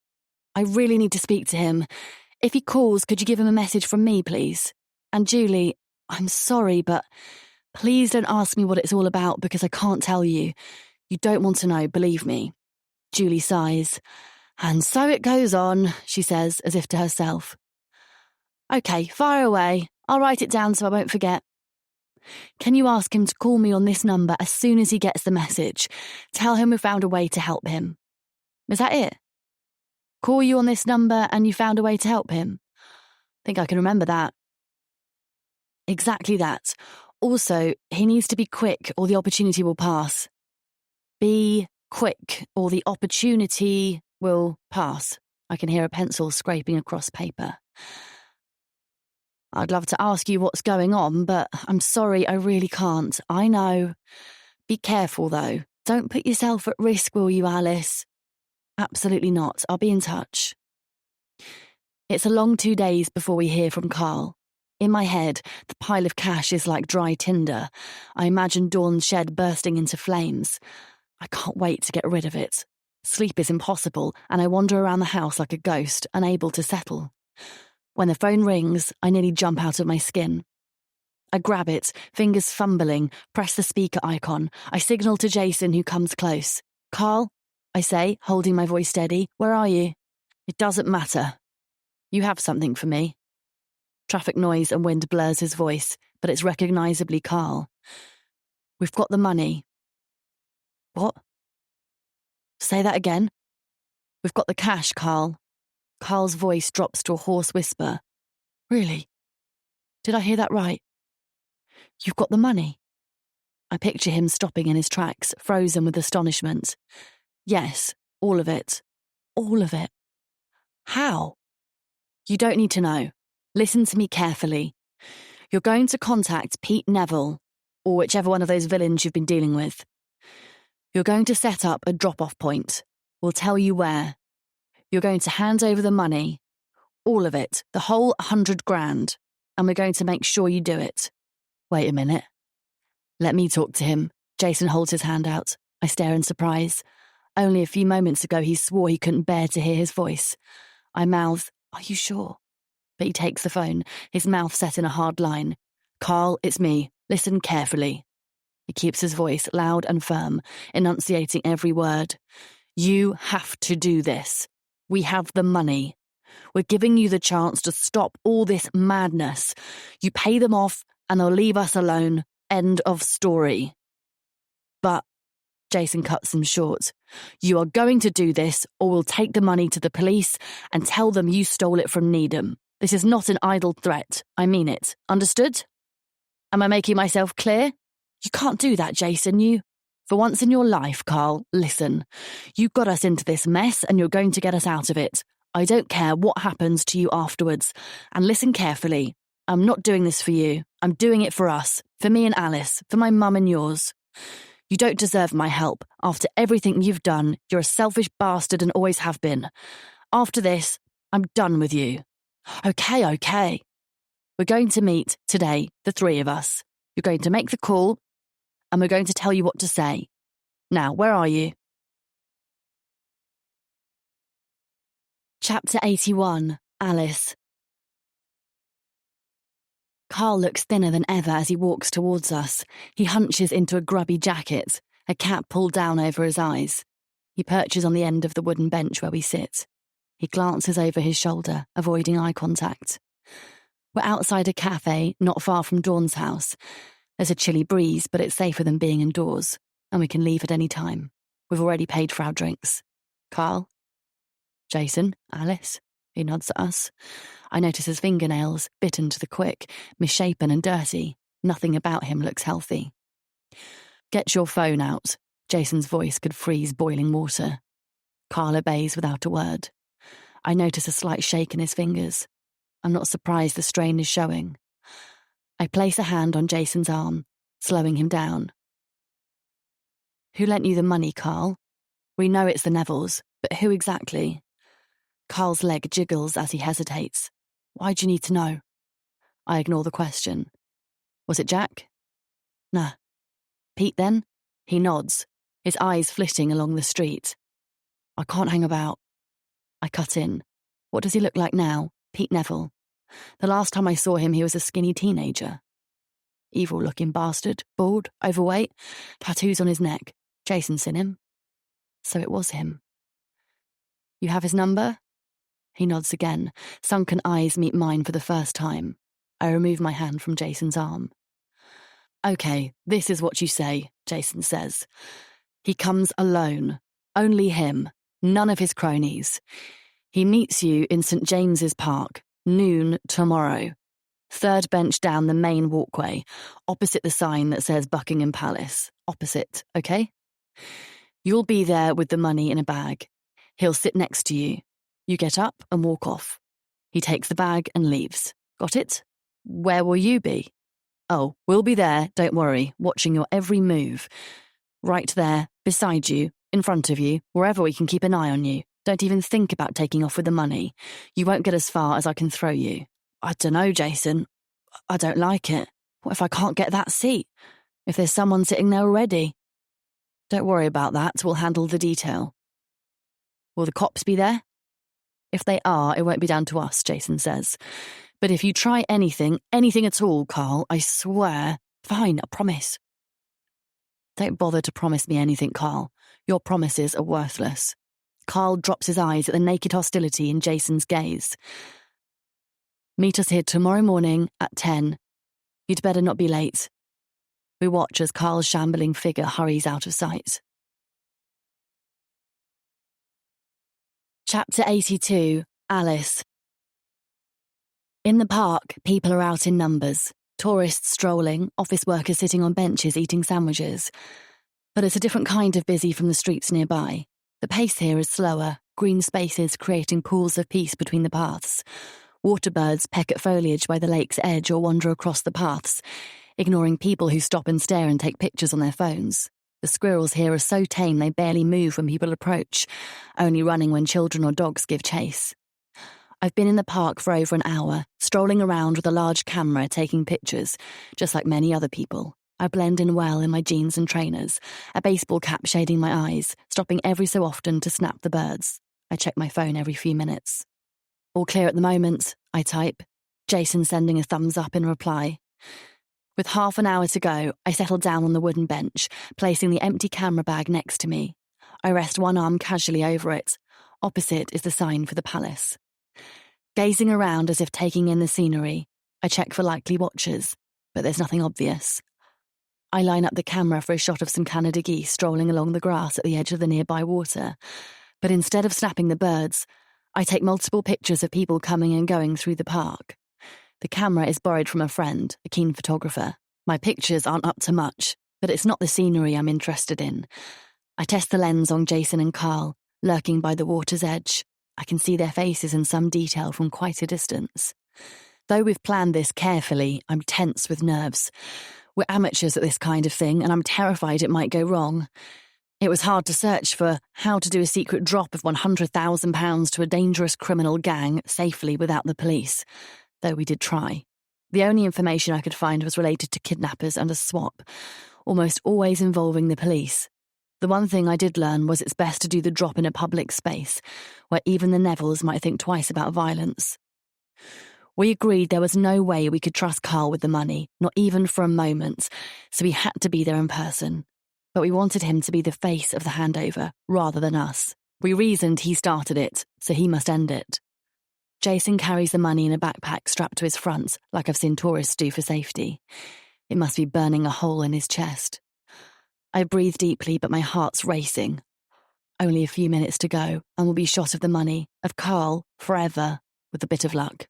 I really need to speak to him. If he calls, could you give him a message from me, please? And Julie, I'm sorry, but please don't ask me what it's all about because I can't tell you. You don't want to know, believe me. Julie sighs. And so it goes on, she says, as if to herself. Okay, fire away. I'll write it down so I won't forget. Can you ask him to call me on this number as soon as he gets the message? Tell him we found a way to help him. Is that it? Call you on this number and you found a way to help him? Think I can remember that. Exactly that. Also, he needs to be quick or the opportunity will pass. Be quick or the opportunity will pass. I can hear a pencil scraping across paper. I'd love to ask you what's going on, but I'm sorry, I really can't. I know. Be careful, though. Don't put yourself at risk, will you, Alice? Absolutely not. I'll be in touch. It's a long 2 days before we hear from Carl. In my head, the pile of cash is like dry tinder. I imagine Dawn's shed bursting into flames. I can't wait to get rid of it. Sleep is impossible, and I wander around the house like a ghost, unable to settle. When the phone rings, I nearly jump out of my skin. I grab it, fingers fumbling, press the speaker icon. I signal to Jason, who comes close. Carl, I say, holding my voice steady, where are you? It doesn't matter. You have something for me. Traffic noise and wind blurs his voice, but it's recognisably Carl. We've got the money. What? Say that again. We've got the cash, Carl. Carl's voice drops to a hoarse whisper. Really? Did I hear that right? You've got the money? I picture him stopping in his tracks, frozen with astonishment. Yes, all of it. All of it. How? You don't need to know. Listen to me carefully. You're going to contact Pete Neville, or whichever one of those villains you've been dealing with. You're going to set up a drop-off point. We'll tell you where. You're going to hand over the money. All of it. The whole 100 grand. and we're going to make sure you do it. Wait a minute. Let me talk to him. Jason holds his hand out. I stare in surprise. Only a few moments ago he swore he couldn't bear to hear his voice. I mouth, "Are you sure?" But he takes the phone, his mouth set in a hard line. "Carl, it's me. Listen carefully." He keeps his voice loud and firm, enunciating every word. "You have to do this. We have the money. We're giving you the chance to stop all this madness. You pay them off and they'll leave us alone. End of story." "But," Jason cuts him short, "you are going to do this or we'll take the money to the police and tell them you stole it from Needham. This is not an idle threat. I mean it. Understood? Am I making myself clear? You can't do that, Jason. For once in your life, Carl, listen. You got us into this mess and you're going to get us out of it. I don't care what happens to you afterwards. And listen carefully. I'm not doing this for you. I'm doing it for us. For me and Alice. For my mum and yours. You don't deserve my help. After everything you've done, you're a selfish bastard and always have been. After this, I'm done with you." Okay. We're going to meet today, the three of us. You're going to make the call, and we're going to tell you what to say. Now, where are you? Chapter 81, Alice. Carl looks thinner than ever as he walks towards us. He hunches into a grubby jacket, a cap pulled down over his eyes. He perches on the end of the wooden bench where we sit. He glances over his shoulder, avoiding eye contact. We're outside a cafe not far from Dawn's house. There's a chilly breeze, but it's safer than being indoors, and we can leave at any time. We've already paid for our drinks. Carl? Jason? Alice? He nods at us. I notice his fingernails, bitten to the quick, misshapen and dirty. Nothing about him looks healthy. Get your phone out. Jason's voice could freeze boiling water. Carl obeys without a word. I notice a slight shake in his fingers. I'm not surprised the strain is showing. I place a hand on Jason's arm, slowing him down. Who lent you the money, Carl? We know it's the Nevilles, but who exactly? Carl's leg jiggles as he hesitates. Why do you need to know? I ignore the question. Was it Jack? Nah. Pete then? He nods, his eyes flitting along the street. I can't hang about. I cut in. What does he look like now? Pete Neville. The last time I saw him, he was a skinny teenager. Evil-looking bastard, bald, overweight, tattoos on his neck. Jason seen him. So it was him. You have his number? He nods again. Sunken eyes meet mine for the first time. I remove my hand from Jason's arm. Okay, this is what you say, Jason says. He comes alone. Only him. None of his cronies. He meets you in St. James's Park, noon tomorrow. Third bench down the main walkway, opposite the sign that says Buckingham Palace. Opposite, okay? You'll be there with the money in a bag. He'll sit next to you. You get up and walk off. He takes the bag and leaves. Got it? Where will you be? Oh, we'll be there, don't worry, watching your every move. Right there, beside you, in front of you, wherever we can keep an eye on you. Don't even think about taking off with the money. You won't get as far as I can throw you. I dunno, Jason. I don't like it. What if I can't get that seat? If there's someone sitting there already? Don't worry about that, we'll handle the detail. Will the cops be there? If they are, it won't be down to us, Jason says. But if you try anything at all, Carl, I swear... Fine, I promise. Don't bother to promise me anything, Carl. Your promises are worthless. Carl drops his eyes at the naked hostility in Jason's gaze. Meet us here tomorrow morning at 10. You'd better not be late. We watch as Carl's shambling figure hurries out of sight. Chapter 82, Alice. In the park, people are out in numbers. Tourists strolling, office workers sitting on benches eating sandwiches. But it's a different kind of busy from the streets nearby. The pace here is slower, green spaces creating pools of peace between the paths. Waterbirds peck at foliage by the lake's edge or wander across the paths, ignoring people who stop and stare and take pictures on their phones. The squirrels here are so tame they barely move when people approach, only running when children or dogs give chase. I've been in the park for over an hour, strolling around with a large camera taking pictures, just like many other people. I blend in well in my jeans and trainers, a baseball cap shading my eyes, stopping every so often to snap the birds. I check my phone every few minutes. All clear at the moment, I type. Jason sending a thumbs up in reply. With half an hour to go, I settle down on the wooden bench, placing the empty camera bag next to me. I rest one arm casually over it. Opposite is the sign for the palace. Gazing around as if taking in the scenery, I check for likely watchers, but there's nothing obvious. I line up the camera for a shot of some Canada geese strolling along the grass at the edge of the nearby water, but instead of snapping the birds, I take multiple pictures of people coming and going through the park. The camera is borrowed from a friend, a keen photographer. My pictures aren't up to much, but it's not the scenery I'm interested in. I test the lens on Jason and Carl, lurking by the water's edge. I can see their faces in some detail from quite a distance. Though we've planned this carefully, I'm tense with nerves. We're amateurs at this kind of thing, and I'm terrified it might go wrong. It was hard to search for how to do a secret drop of £100,000 to a dangerous criminal gang safely without the police, though we did try. The only information I could find was related to kidnappers and a swap, almost always involving the police. The one thing I did learn was it's best to do the drop in a public space, where even the Nevilles might think twice about violence. We agreed there was no way we could trust Carl with the money, not even for a moment, so we had to be there in person. But we wanted him to be the face of the handover, rather than us. We reasoned he started it, so he must end it. Jason carries the money in a backpack strapped to his front, like I've seen tourists do for safety. It must be burning a hole in his chest. I breathe deeply, but my heart's racing. Only a few minutes to go, and we'll be shot of the money, of Carl, forever, with a bit of luck.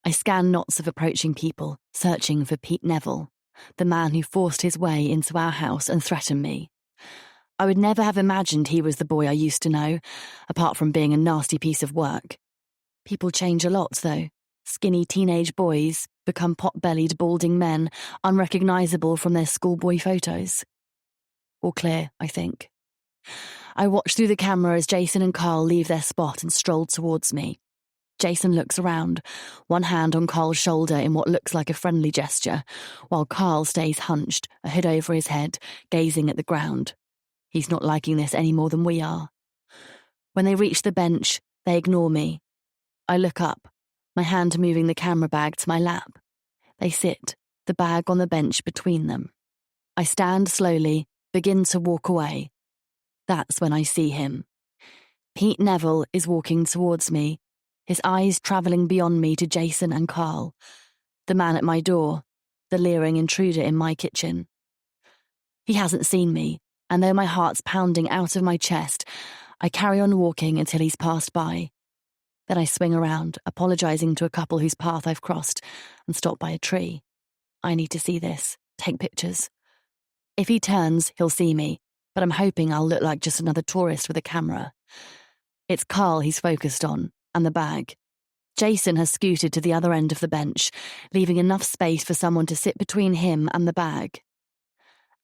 I scan knots of approaching people, searching for Pete Neville, the man who forced his way into our house and threatened me. I would never have imagined he was the boy I used to know, apart from being a nasty piece of work. People change a lot, though. Skinny teenage boys become pot-bellied, balding men, unrecognisable from their schoolboy photos. All clear, I think. I watch through the camera as Jason and Carl leave their spot and stroll towards me. Jason looks around, one hand on Carl's shoulder in what looks like a friendly gesture, while Carl stays hunched, a hood over his head, gazing at the ground. He's not liking this any more than we are. When they reach the bench, they ignore me. I look up, my hand moving the camera bag to my lap. They sit, the bag on the bench between them. I stand slowly, begin to walk away. That's when I see him. Pete Neville is walking towards me, his eyes travelling beyond me to Jason and Carl, the man at my door, the leering intruder in my kitchen. He hasn't seen me, and though my heart's pounding out of my chest, I carry on walking until he's passed by. Then I swing around, apologising to a couple whose path I've crossed, and stop by a tree. I need to see this, take pictures. If he turns, he'll see me, but I'm hoping I'll look like just another tourist with a camera. It's Carl he's focused on, and the bag. Jason has scooted to the other end of the bench, leaving enough space for someone to sit between him and the bag.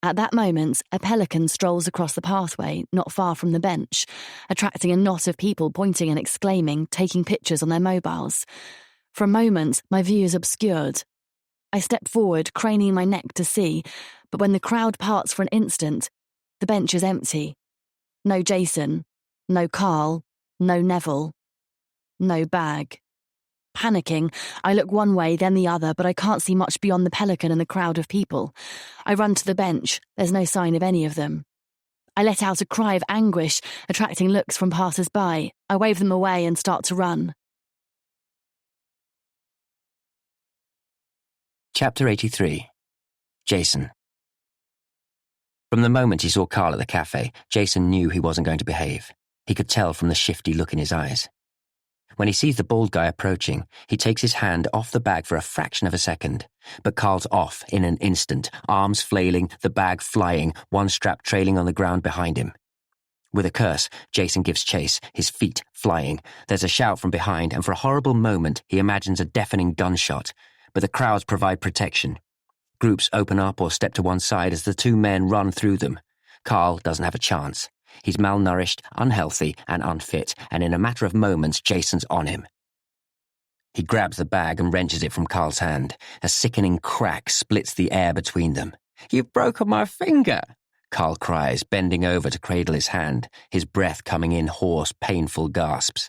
At that moment, a pelican strolls across the pathway, not far from the bench, attracting a knot of people pointing and exclaiming, taking pictures on their mobiles. For a moment, my view is obscured. I step forward, craning my neck to see, but when the crowd parts for an instant, the bench is empty. No Jason, no Carl, no Neville, no bag. Panicking, I look one way, then the other, but I can't see much beyond the pelican and the crowd of people. I run to the bench. There's no sign of any of them. I let out a cry of anguish, attracting looks from passers-by. I wave them away and start to run. Chapter 83. Jason. From the moment he saw Carl at the cafe, Jason knew he wasn't going to behave. He could tell from the shifty look in his eyes. When he sees the bald guy approaching, he takes his hand off the bag for a fraction of a second. But Carl's off in an instant, arms flailing, the bag flying, one strap trailing on the ground behind him. With a curse, Jason gives chase, his feet flying. There's a shout from behind, and for a horrible moment, he imagines a deafening gunshot. But the crowds provide protection. Groups open up or step to one side as the two men run through them. Carl doesn't have a chance. He's malnourished, unhealthy, and unfit, and in a matter of moments, Jason's on him. He grabs the bag and wrenches it from Carl's hand. A sickening crack splits the air between them. "You've broken my finger!" Carl cries, bending over to cradle his hand, his breath coming in hoarse, painful gasps.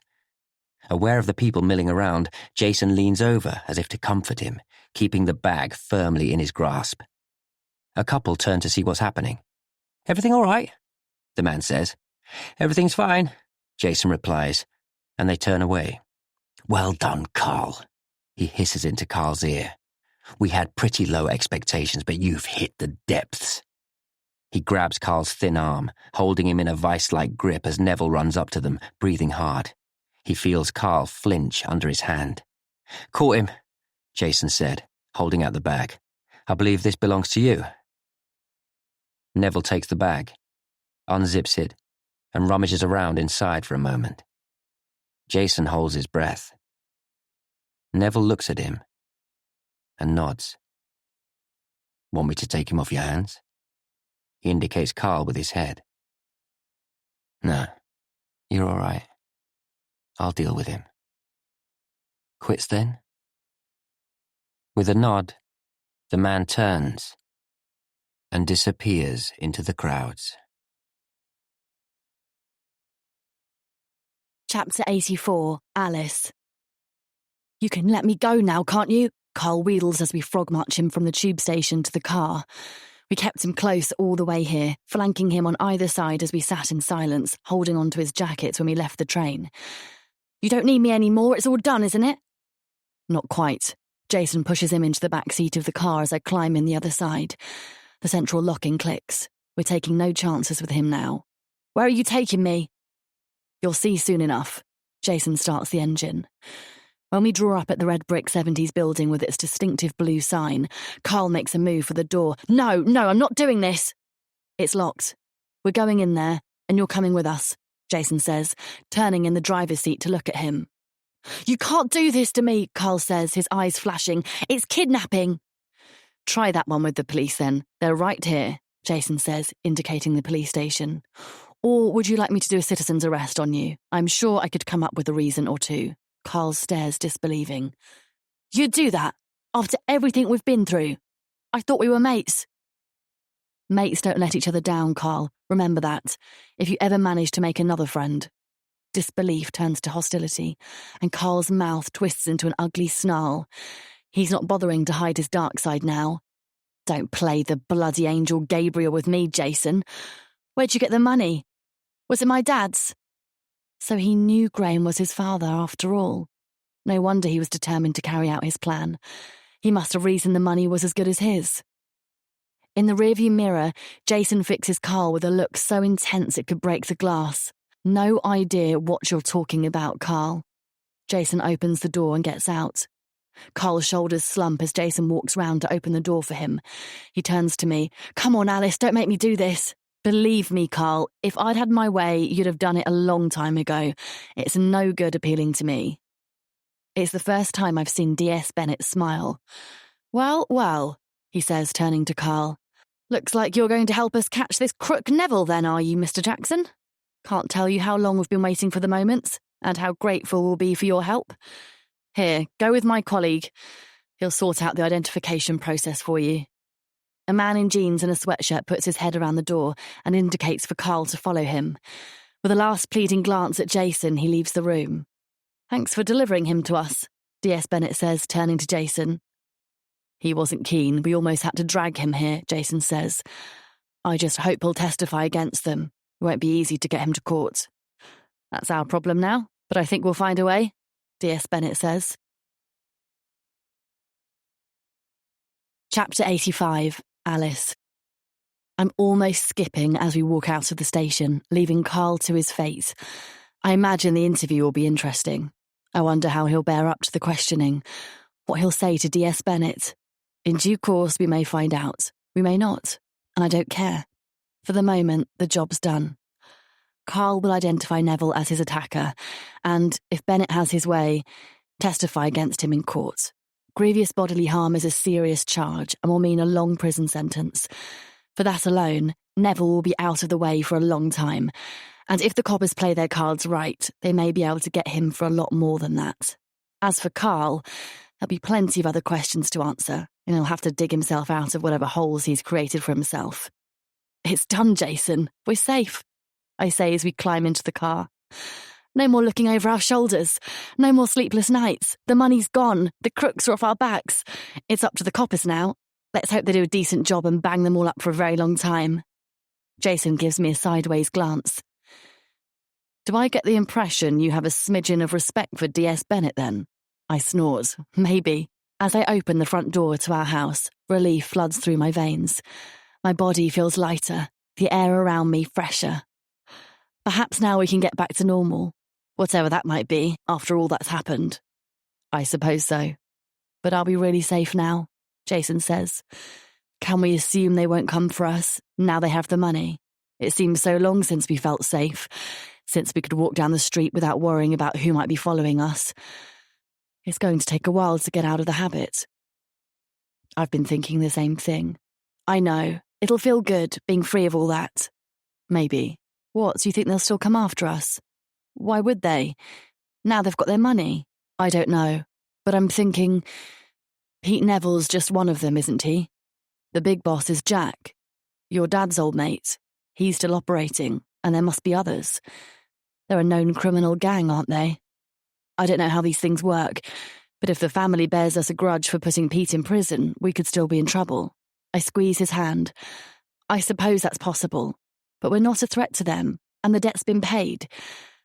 Aware of the people milling around, Jason leans over as if to comfort him, keeping the bag firmly in his grasp. A couple turn to see what's happening. "Everything all right?" the man says. "Everything's fine," Jason replies, and they turn away. "Well done, Carl," he hisses into Carl's ear. "We had pretty low expectations, but you've hit the depths." He grabs Carl's thin arm, holding him in a vice-like grip as Neville runs up to them, breathing hard. He feels Carl flinch under his hand. "Caught him," Jason said, holding out the bag. "I believe this belongs to you." Neville takes the bag, unzips it, and rummages around inside for a moment. Jason holds his breath. Neville looks at him and nods. "Want me to take him off your hands?" He indicates Carl with his head. "No, you're all right. I'll deal with him." "Quits then?" With a nod, the man turns and disappears into the crowds. Chapter 84, Alice. "You can let me go now, can't you?" Carl wheedles as we frog march him from the tube station to the car. We kept him close all the way here, flanking him on either side as we sat in silence, holding on to his jackets when we left the train. "You don't need me anymore, it's all done, isn't it?" "Not quite." Jason pushes him into the back seat of the car as I climb in the other side. The central locking clicks. We're taking no chances with him now. "Where are you taking me?" "You'll see soon enough." Jason starts the engine. When we draw up at the red brick 70s building with its distinctive blue sign, Carl makes a move for the door. No, I'm not doing this." "It's locked. We're going in there, and you're coming with us," Jason says, turning in the driver's seat to look at him. "You can't do this to me," Carl says, his eyes flashing. "It's kidnapping." "Try that one with the police then. They're right here," Jason says, indicating the police station. "Or would you like me to do a citizen's arrest on you? I'm sure I could come up with a reason or two." Carl stares disbelieving. "You'd do that? After everything we've been through? I thought we were mates." "Mates don't let each other down, Carl. Remember that, if you ever manage to make another friend." Disbelief turns to hostility, and Carl's mouth twists into an ugly snarl. He's not bothering to hide his dark side now. "Don't play the bloody angel Gabriel with me, Jason. Where'd you get the money? Was it my dad's?" So he knew Graham was his father after all. No wonder he was determined to carry out his plan. He must have reasoned the money was as good as his. In the rearview mirror, Jason fixes Carl with a look so intense it could break the glass. "No idea what you're talking about, Carl." Jason opens the door and gets out. Carl's shoulders slump as Jason walks round to open the door for him. He turns to me. "Come on, Alice, don't make me do this." "Believe me, Carl, if I'd had my way, you'd have done it a long time ago. It's no good appealing to me." It's the first time I've seen D.S. Bennett smile. Well, he says, turning to Carl. "Looks like you're going to help us catch this crook Neville then, are you, Mr. Jackson? Can't tell you how long we've been waiting for the moment, and how grateful we'll be for your help. Here, go with my colleague. He'll sort out the identification process for you." A man in jeans and a sweatshirt puts his head around the door and indicates for Carl to follow him. With a last pleading glance at Jason, he leaves the room. "Thanks for delivering him to us," D.S. Bennett says, turning to Jason. "He wasn't keen. We almost had to drag him here," Jason says. "I just hope he'll testify against them. It won't be easy to get him to court." "That's our problem now, but I think we'll find a way," D.S. Bennett says. Chapter 85, Alice. I'm almost skipping as we walk out of the station, leaving Carl to his fate. I imagine the interview will be interesting. I wonder how he'll bear up to the questioning, what he'll say to D.S. Bennett. In due course, we may find out. We may not, and I don't care. For the moment, the job's done. Carl will identify Neville as his attacker, and, if Bennett has his way, testify against him in court. Grievous bodily harm is a serious charge and will mean a long prison sentence. For that alone, Neville will be out of the way for a long time, and if the coppers play their cards right, they may be able to get him for a lot more than that. As for Carl, there'll be plenty of other questions to answer, and he'll have to dig himself out of whatever holes he's created for himself. It's done, Jason. We're safe, I say as we climb into the car. No more looking over our shoulders. No more sleepless nights. The money's gone. The crooks are off our backs. It's up to the coppers now. Let's hope they do a decent job and bang them all up for a very long time. Jason gives me a sideways glance. Do I get the impression you have a smidgen of respect for D.S. Bennett, then? I snort. Maybe. As I open the front door to our house, relief floods through my veins. My body feels lighter, the air around me fresher. Perhaps now we can get back to normal, whatever that might be after all that's happened. I suppose so. But are we really safe now? Jason says. Can we assume they won't come for us, now they have the money? It seems so long since we felt safe, since we could walk down the street without worrying about who might be following us. It's going to take a while to get out of the habit. I've been thinking the same thing. I know, it'll feel good being free of all that. Maybe. What, do you think they'll still come after us? Why would they? Now they've got their money. I don't know, but I'm thinking Pete Neville's just one of them, isn't he? The big boss is Jack, your dad's old mate. He's still operating, and there must be others. They're a known criminal gang, aren't they? I don't know how these things work, but if the family bears us a grudge for putting Pete in prison, we could still be in trouble. I squeeze his hand. I suppose that's possible, but we're not a threat to them, and the debt's been paid.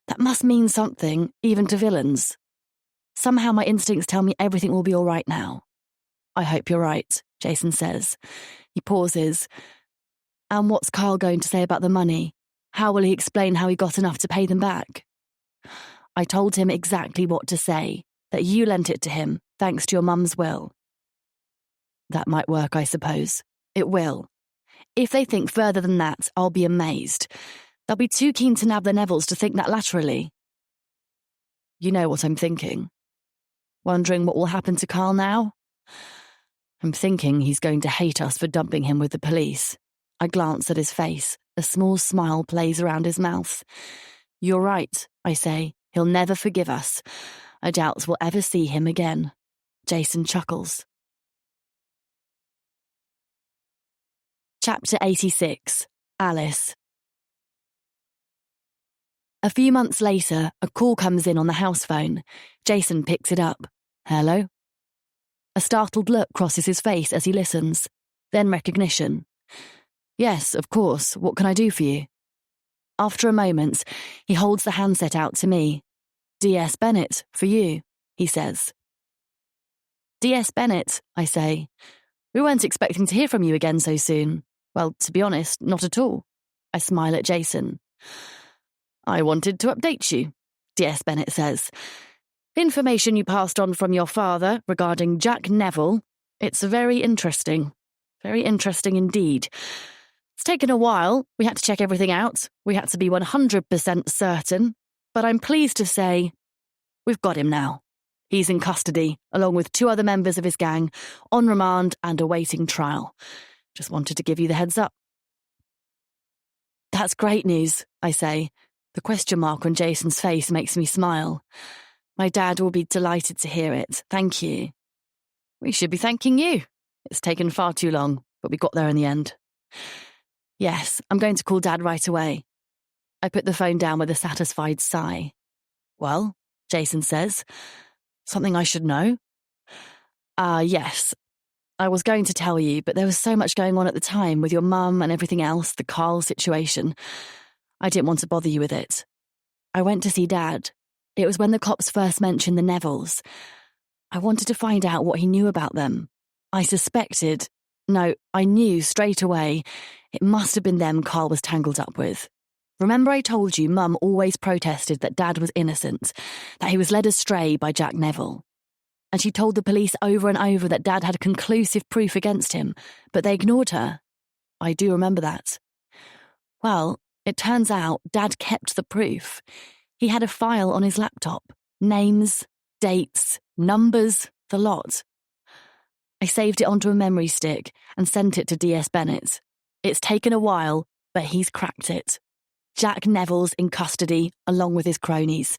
That must mean something, even to villains. Somehow my instincts tell me everything will be all right now. I hope you're right, Jason says. He pauses. And what's Carl going to say about the money? How will he explain how he got enough to pay them back? I told him exactly what to say, that you lent it to him, thanks to your mum's will. That might work, I suppose. It will. If they think further than that, I'll be amazed. They'll be too keen to nab the Nevilles to think that laterally. You know what I'm thinking. Wondering what will happen to Carl now? I'm thinking he's going to hate us for dumping him with the police. I glance at his face. A small smile plays around his mouth. You're right, I say. He'll never forgive us. I doubt we'll ever see him again. Jason chuckles. Chapter 86. Alice. A few months later, a call comes in on the house phone. Jason picks it up. Hello? A startled look crosses his face as he listens. Then recognition. Yes, of course. What can I do for you? After a moment, he holds the handset out to me. D.S. Bennett, for you, he says. D.S. Bennett, I say. We weren't expecting to hear from you again so soon. Well, to be honest, not at all. I smile at Jason. I wanted to update you, D.S. Bennett says. Information you passed on from your father regarding Jack Neville, it's very interesting. Very interesting indeed. It's taken a while. We had to check everything out. We had to be 100% certain. But I'm pleased to say we've got him now. He's in custody, along with 2 other members of his gang, on remand and awaiting trial. Just wanted to give you the heads up. That's great news, I say. The question mark on Jason's face makes me smile. My dad will be delighted to hear it. Thank you. We should be thanking you. It's taken far too long, but we got there in the end. Yes, I'm going to call Dad right away. I put the phone down with a satisfied sigh. Well, Jason says, something I should know? Yes. I was going to tell you, but there was so much going on at the time with your mum and everything else, the Carl situation. I didn't want to bother you with it. I went to see Dad. It was when the cops first mentioned the Nevilles. I wanted to find out what he knew about them. I knew straight away it must have been them Carl was tangled up with. Remember I told you Mum always protested that Dad was innocent, that he was led astray by Jack Neville. And she told the police over and over that Dad had conclusive proof against him, but they ignored her. I do remember that. Well, it turns out Dad kept the proof. He had a file on his laptop. Names, dates, numbers, the lot. I saved it onto a memory stick and sent it to D.S. Bennett. It's taken a while, but he's cracked it. Jack Neville's in custody, along with his cronies.